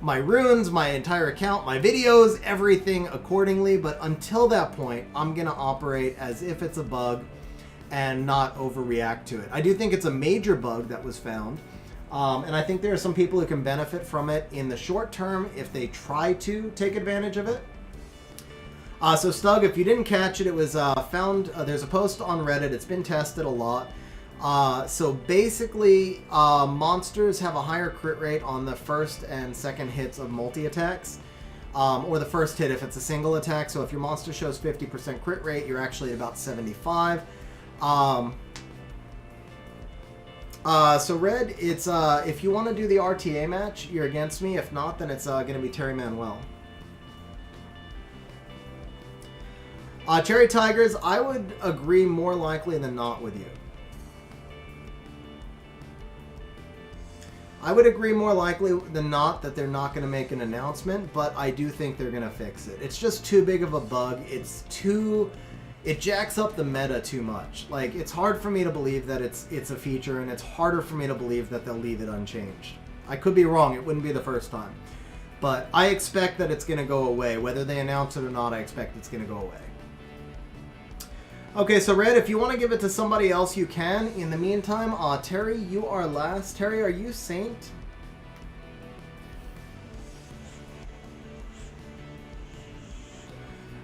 runes, my entire account, my videos, everything accordingly. But until that point, I'm going to operate as if it's a bug and not overreact to it. I do think it's a major bug that was found. And I think there are some people who can benefit from it in the short term if they try to take advantage of it. So Stug, if you didn't catch it, it was found, there's a post on Reddit, it's been tested a lot. So basically, monsters have a higher crit rate on the first and second hits of multi-attacks. Or the first hit if it's a single attack. So if your monster shows 50% crit rate, you're actually at about 75. So Red, it's if you want to do the RTA match, you're against me. If not, then it's going to be Terry Manuel. Cherry Tigers, I would agree more likely than not with you. I would agree more likely than not that they're not going to make an announcement, but I do think they're going to fix it. It's just too big of a bug. It jacks up the meta too much. Like, it's hard for me to believe that it's a feature, and it's harder for me to believe that they'll leave it unchanged. I could be wrong. It wouldn't be the first time. But I expect that it's going to go away. Whether they announce it or not, I expect it's going to go away. Okay, so Red, if you want to give it to somebody else, you can. In the meantime, Terry, you are last. Terry, are you Saint?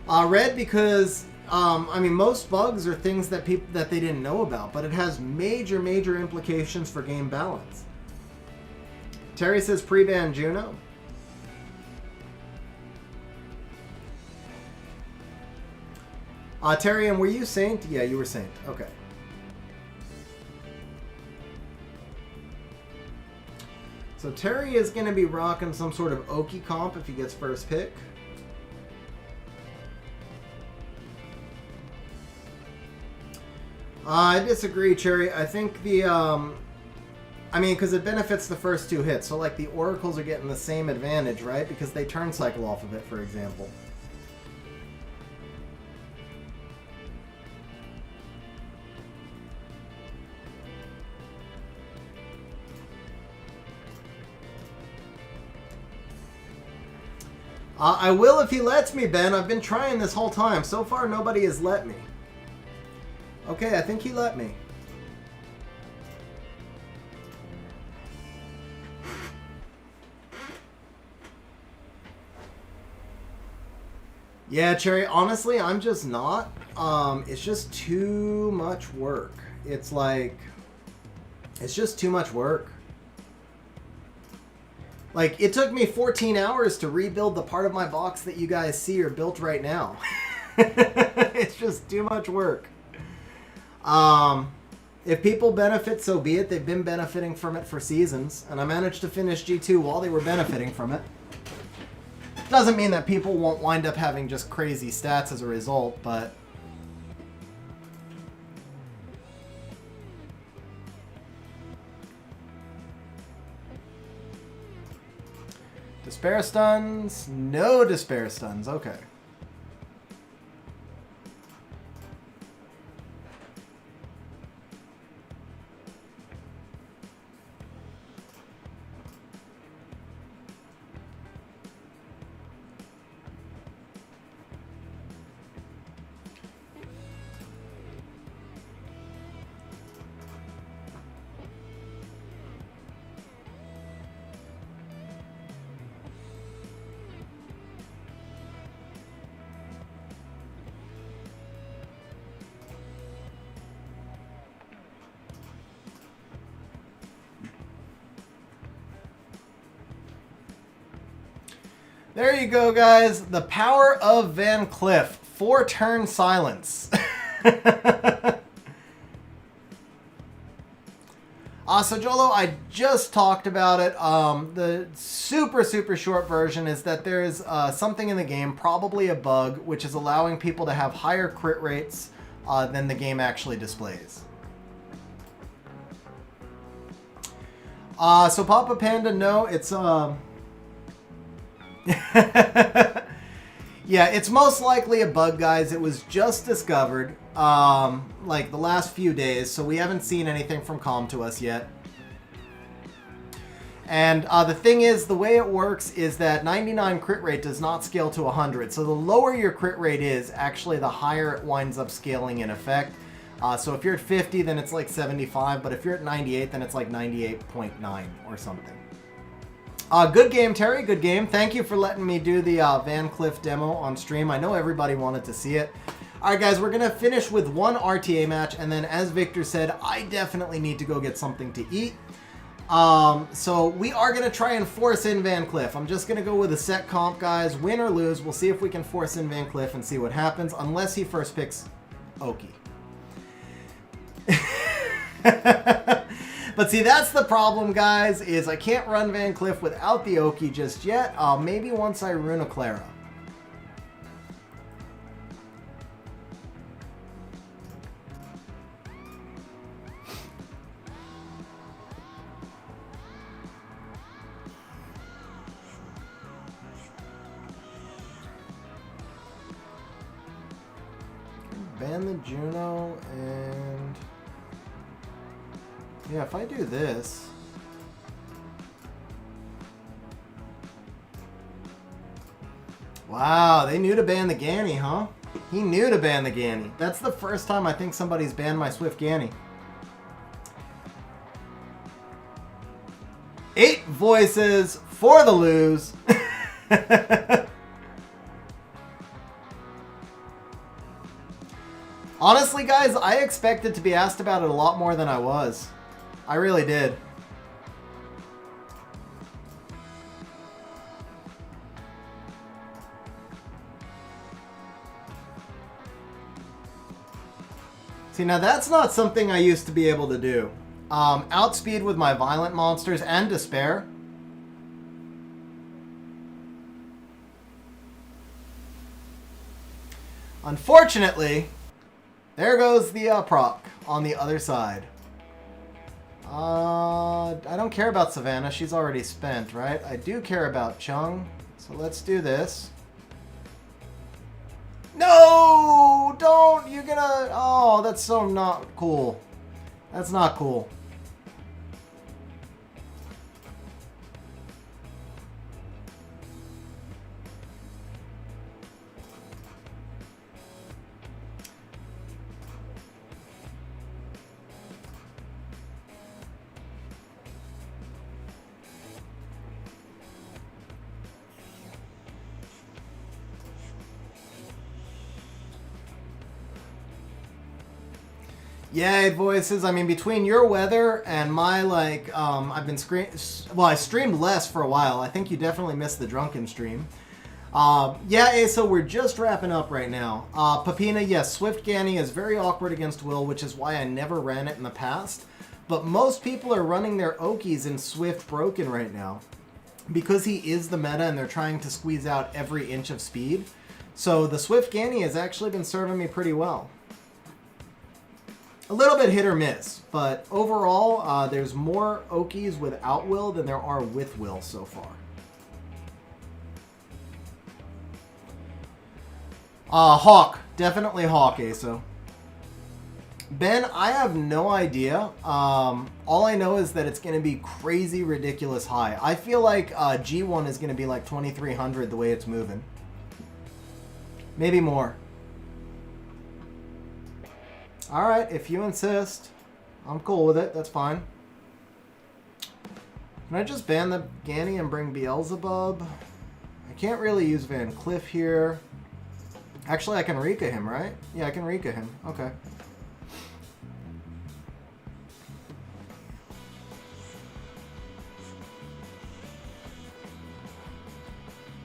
Red, because I mean, most bugs are things that they didn't know about, but it has major implications for game balance. Terry says pre-ban Juno. Terry, and were you Saint? Yeah, you were Saint. Okay. So Terry is going to be rocking some sort of Oki comp if he gets first pick. I disagree, Cherry. I think the, I mean, because it benefits the first two hits. So, like, the Oracles are getting the same advantage, right? Because they turn cycle off of it, for example. I will if he lets me, Ben. I've been trying this whole time. So far, nobody has let me. Okay, I think he let me. Yeah, Cherry, honestly, I'm just not. It's just too much work. It's like, it's just too much work. Like, it took me 14 hours to rebuild the part of my box that you guys see are built right now. It's just too much work. If people benefit, so be it. They've been benefiting from it for seasons, and I managed to finish G2 while they were benefiting from it. Doesn't mean that people won't wind up having just crazy stats as a result, but... Despair stuns? No despair stuns. Okay. There you go, guys. The power of Van Cliff. 4-turn silence. So Jolo, I just talked about it. The super short version is that there's something in the game, probably a bug, which is allowing people to have higher crit rates than the game actually displays. So Papa Panda, no, it's... Yeah, it's most likely a bug, guys. It was just discovered, like the last few days, so we haven't seen anything from Com to us yet. And the thing is, the way it works is that 99 crit rate does not scale to 100. So the lower your crit rate is, actually the higher it winds up scaling in effect. So if you're at 50, then it's like 75, but if you're at 98, then it's like 98.9 or something. Good game, Terry. Good game. Thank you for letting me do the Van Cliff demo on stream. I know everybody wanted to see it. All right, guys, we're going to finish with one RTA match, and then as Victor said, I definitely need to go get something to eat. So we are going to try and force in Van Cliff. I'm just going to go with a set comp, guys. Win or lose, we'll see if we can force in Van Cliff and see what happens, unless he first picks Oki. But see, that's the problem, guys, is I can't run Van Cliff without the Oki just yet. Maybe once I rune a Clara. Ban the Juno and... yeah, if I do this... wow, they knew to ban the Ganny, huh? He knew to ban the Ganny. That's the first time I think somebody's banned my Swift Ganny. 8 voices for the lose. Honestly, guys, I expected to be asked about it a lot more than I was. I really did. See, now that's not something I used to be able to do. Outspeed with my violent monsters and despair. Unfortunately, there goes the proc on the other side. I don't care about Savannah. She's already spent, right? I do care about Chung. So let's do this. No! Don't! You're gonna... Oh, that's so not cool. That's not cool. Yay, voices. I mean, between your weather and my, like, I've been well, I streamed less for a while. I think you definitely missed the drunken stream. Yeah, so we're just wrapping up right now. Papina, yes, Swift Ganny is very awkward against Will, which is why I never ran it in the past. But most people are running their Okies in Swift Broken right now. Because he is the meta and they're trying to squeeze out every inch of speed. So the Swift Ganny has actually been serving me pretty well. A little bit hit or miss, but overall, there's more Okies without Will than there are with Will so far. Hawk. Definitely Hawk, Aso. Ben, I have no idea. All I know is that it's going to be crazy, ridiculous high. I feel like G1 is going to be like 2,300 the way it's moving. Maybe more. Alright, if you insist. I'm cool with it. That's fine. Can I just ban the Ganny and bring Beelzebub? I can't really use Van Cliff here. Actually, I can Rika him, right? Yeah, I can Rika him. Okay.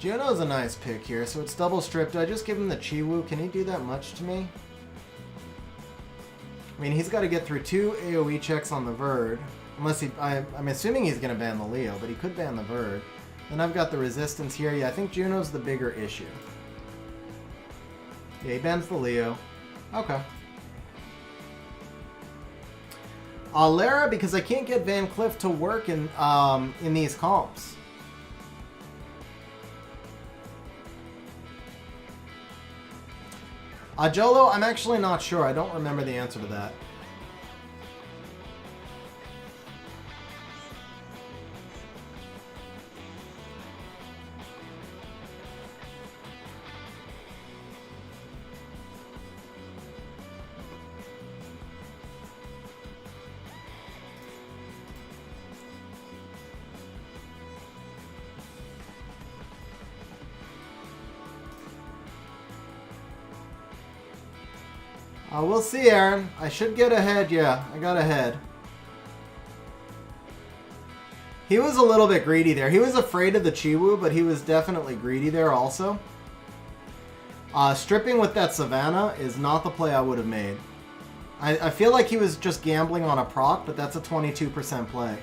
Juno's a nice pick here, so it's double stripped. Do I just give him the Chiwu? Can he do that much to me? I mean, he's got to get through 2 AoE checks on the Verd. Unless he... I'm assuming he's going to ban the Leo, but he could ban the Verd. Then I've got the resistance here. Yeah, I think Juno's the bigger issue. Yeah, he bans the Leo. Okay. Lara, because I can't get Van Cliff to work in these comps. Jolo, I'm actually not sure. I don't remember the answer to that. We'll see, Aaron. I should get ahead. Yeah, I got ahead. He was a little bit greedy there. He was afraid of the Chiwu, but he was definitely greedy there also. Stripping with that Savannah is not the play I would have made. I feel like he was just gambling on a proc, but that's a 22% play.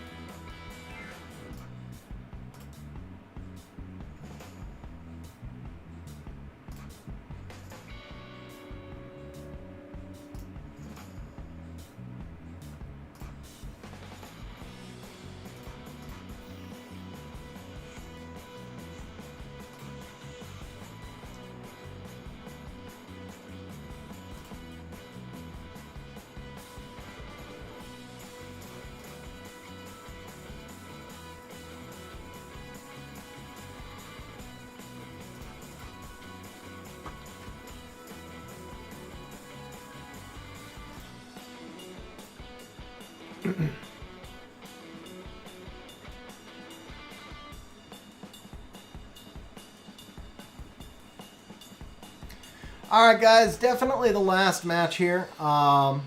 Alright guys, definitely the last match here. So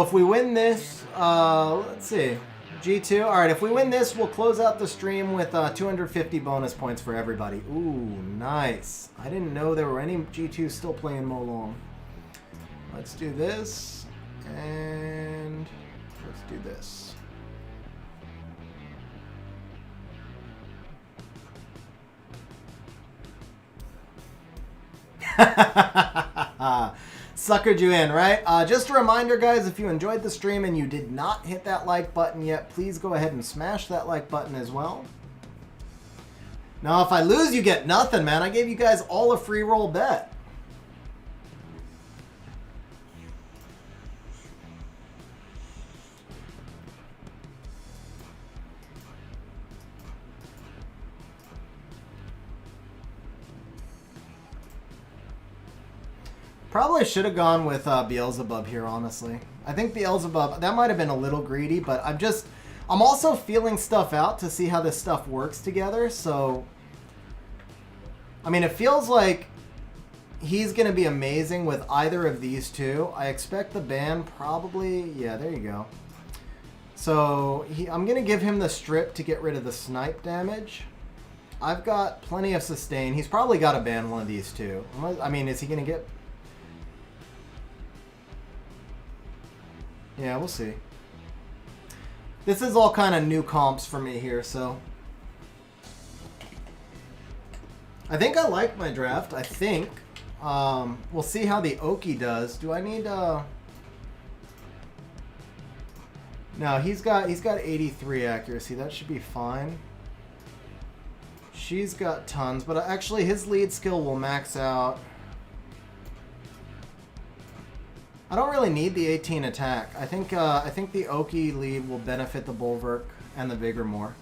if we win this, let's see, G2. Alright, if we win this, we'll close out the stream with 250 bonus points for everybody. Ooh, nice. I didn't know there were any G2s still playing Molong. Let's do this, and let's do this. Suckered you in, right? Just a reminder, guys, if you enjoyed the stream and you did not hit that like button yet, please go ahead and smash that like button as well. Now, if I lose, you get nothing, man. I gave you guys all a free roll bet. Probably should have gone with Beelzebub here, honestly. I think Beelzebub, that might have been a little greedy, but I'm also feeling stuff out to see how this stuff works together, so... I mean, it feels like he's going to be amazing with either of these two. I expect the ban probably... Yeah, there you go. So, I'm going to give him the strip to get rid of the snipe damage. I've got plenty of sustain. He's probably got to ban one of these two. I mean, is he going to get... Yeah, we'll see. This is all kind of new comps for me here, so... I think I like my draft, I think. We'll see how the Oki does. Do I need... No, he's got 83 accuracy. That should be fine. She's got tons, but actually his lead skill will max out. I don't really need the 18 attack. I think the Oki lead will benefit the Bulwark and the Vigor more.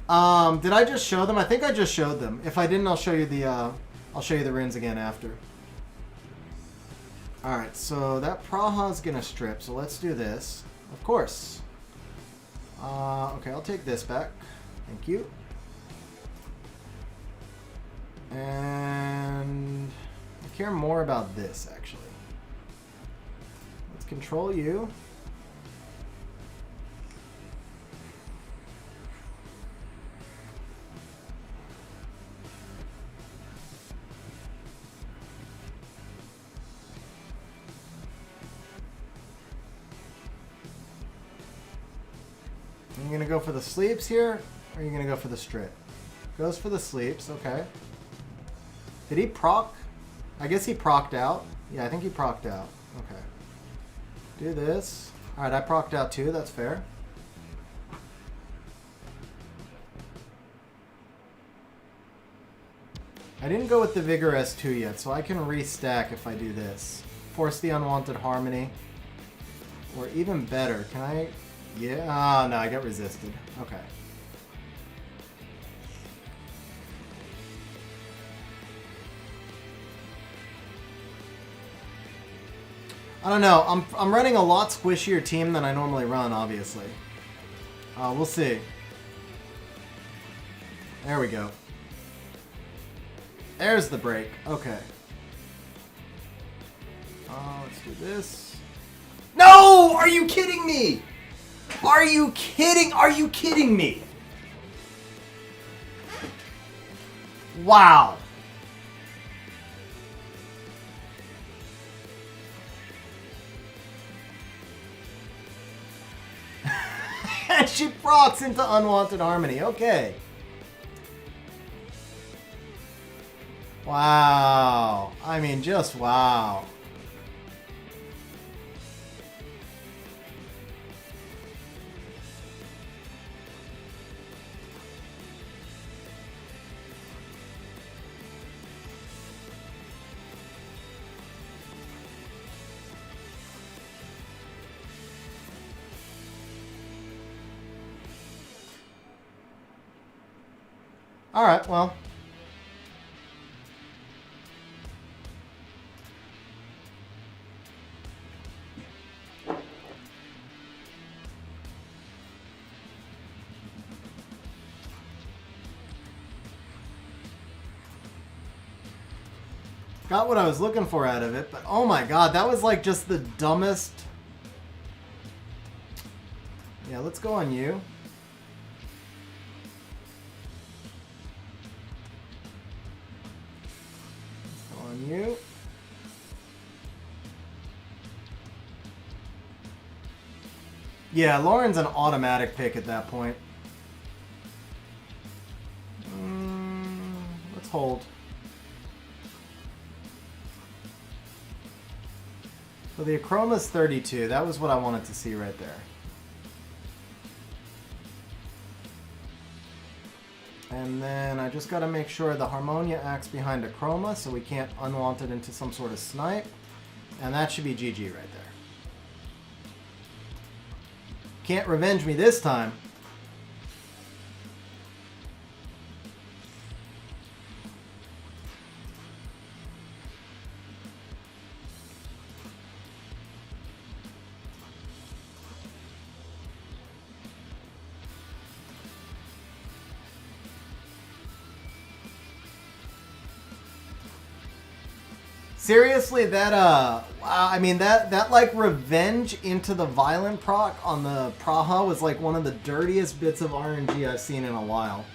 Did I just show them? I think I just showed them. If I didn't, I'll show you the runes again after. All right, so that Praha's gonna strip. So let's do this. Of course. Okay, I'll take this back. Thank you. And I care more about this, actually. Let's control you. Are you going to go for the sleeps here, or are you going to go for the strip? Goes for the sleeps, okay. Did he proc? I guess he procced out. Yeah, I think he procced out. Okay. Do this. Alright, I procced out too, that's fair. I didn't go with the Vigor S2 yet, so I can restack if I do this. Force the Unwanted Harmony. Or even better, can I... Yeah, oh, no, I got resisted. Okay. I don't know. I'm running a lot squishier team than I normally run, obviously. We'll see. There we go. There's the break. Okay. Let's do this. No! Are you kidding me? Are you kidding? Are you kidding me? Wow. And she procs into Unwanted Harmony. Okay. Wow. I mean, just wow. All right, well. Got what I was looking for out of it, but oh my god, that was like just the dumbest. Yeah, let's go on you. on you. Yeah, Lauren's an automatic pick at that point. Let's hold. So the Achroma's 32. That was what I wanted to see right there. And then I just got to make sure the Harmonia acts behind Achroma so we can't unwant it into some sort of snipe. And that should be GG right there. Can't revenge me this time. Seriously, that I mean that like revenge into the violent proc on the Praha was like one of the dirtiest bits of RNG I've seen in a while.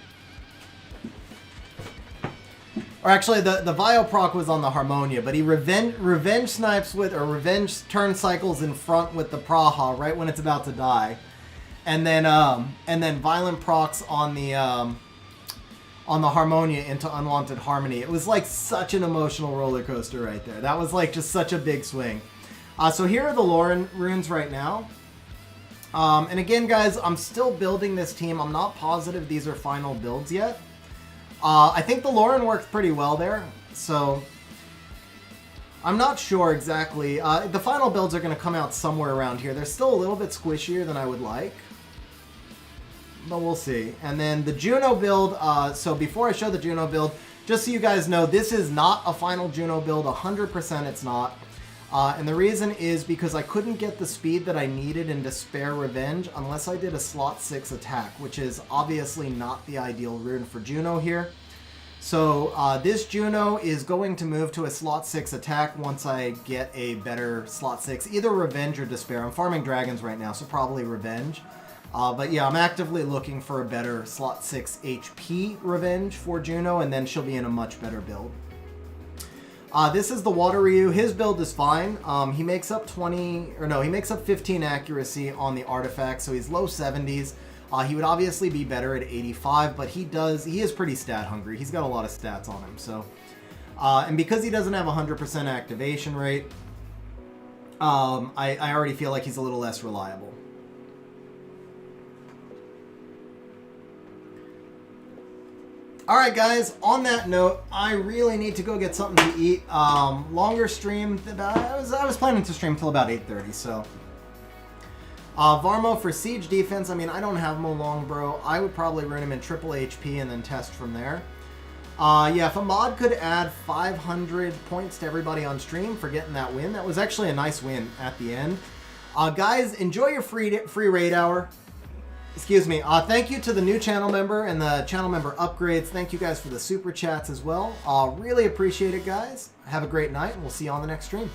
Or actually, the Vile proc was on the Harmonia, but he revenge snipes with, or revenge turn cycles in front with the Praha right when it's about to die, and then violent procs on the Harmonia into Unwanted Harmony. It was like such an emotional roller coaster right there. That was like just such a big swing. So here are the Lauren runes right now. And again, guys, I'm still building this team. I'm not positive these are final builds yet. I think the Lauren worked pretty well there. So I'm not sure exactly. The final builds are going to come out somewhere around here. They're still a little bit squishier than I would like. But we'll see. And then the Juno build, so before I show the Juno build, just so you guys know, this is not a final Juno build, 100% it's not. And the reason is because I couldn't get the speed that I needed in Despair Revenge unless I did a slot 6 attack, which is obviously not the ideal rune for Juno here. So this Juno is going to move to a slot 6 attack once I get a better slot 6, either Revenge or Despair. I'm farming dragons right now, so probably Revenge. But yeah, I'm actively looking for a better slot 6 HP Revenge for Juno, and then she'll be in a much better build. This is the Water Ryu. His build is fine. He makes up 15 accuracy on the artifact, so he's low 70s. He would obviously be better at 85, but he is pretty stat hungry. He's got a lot of stats on him, so. And because he doesn't have 100% activation rate, I already feel like he's a little less reliable. Alright guys, on that note, I really need to go get something to eat. Longer stream, I was planning to stream till about 8:30, so. Varmo for siege defense, I mean, I don't have him long, bro. I would probably run him in triple HP and then test from there. Yeah, if a mod could add 500 points to everybody on stream for getting that win, that was actually a nice win at the end. Guys, enjoy your free raid hour. Excuse me. Thank you to the new channel member and the channel member upgrades. Thank you guys for the super chats as well. Really appreciate it, guys. Have a great night, and we'll see you on the next stream.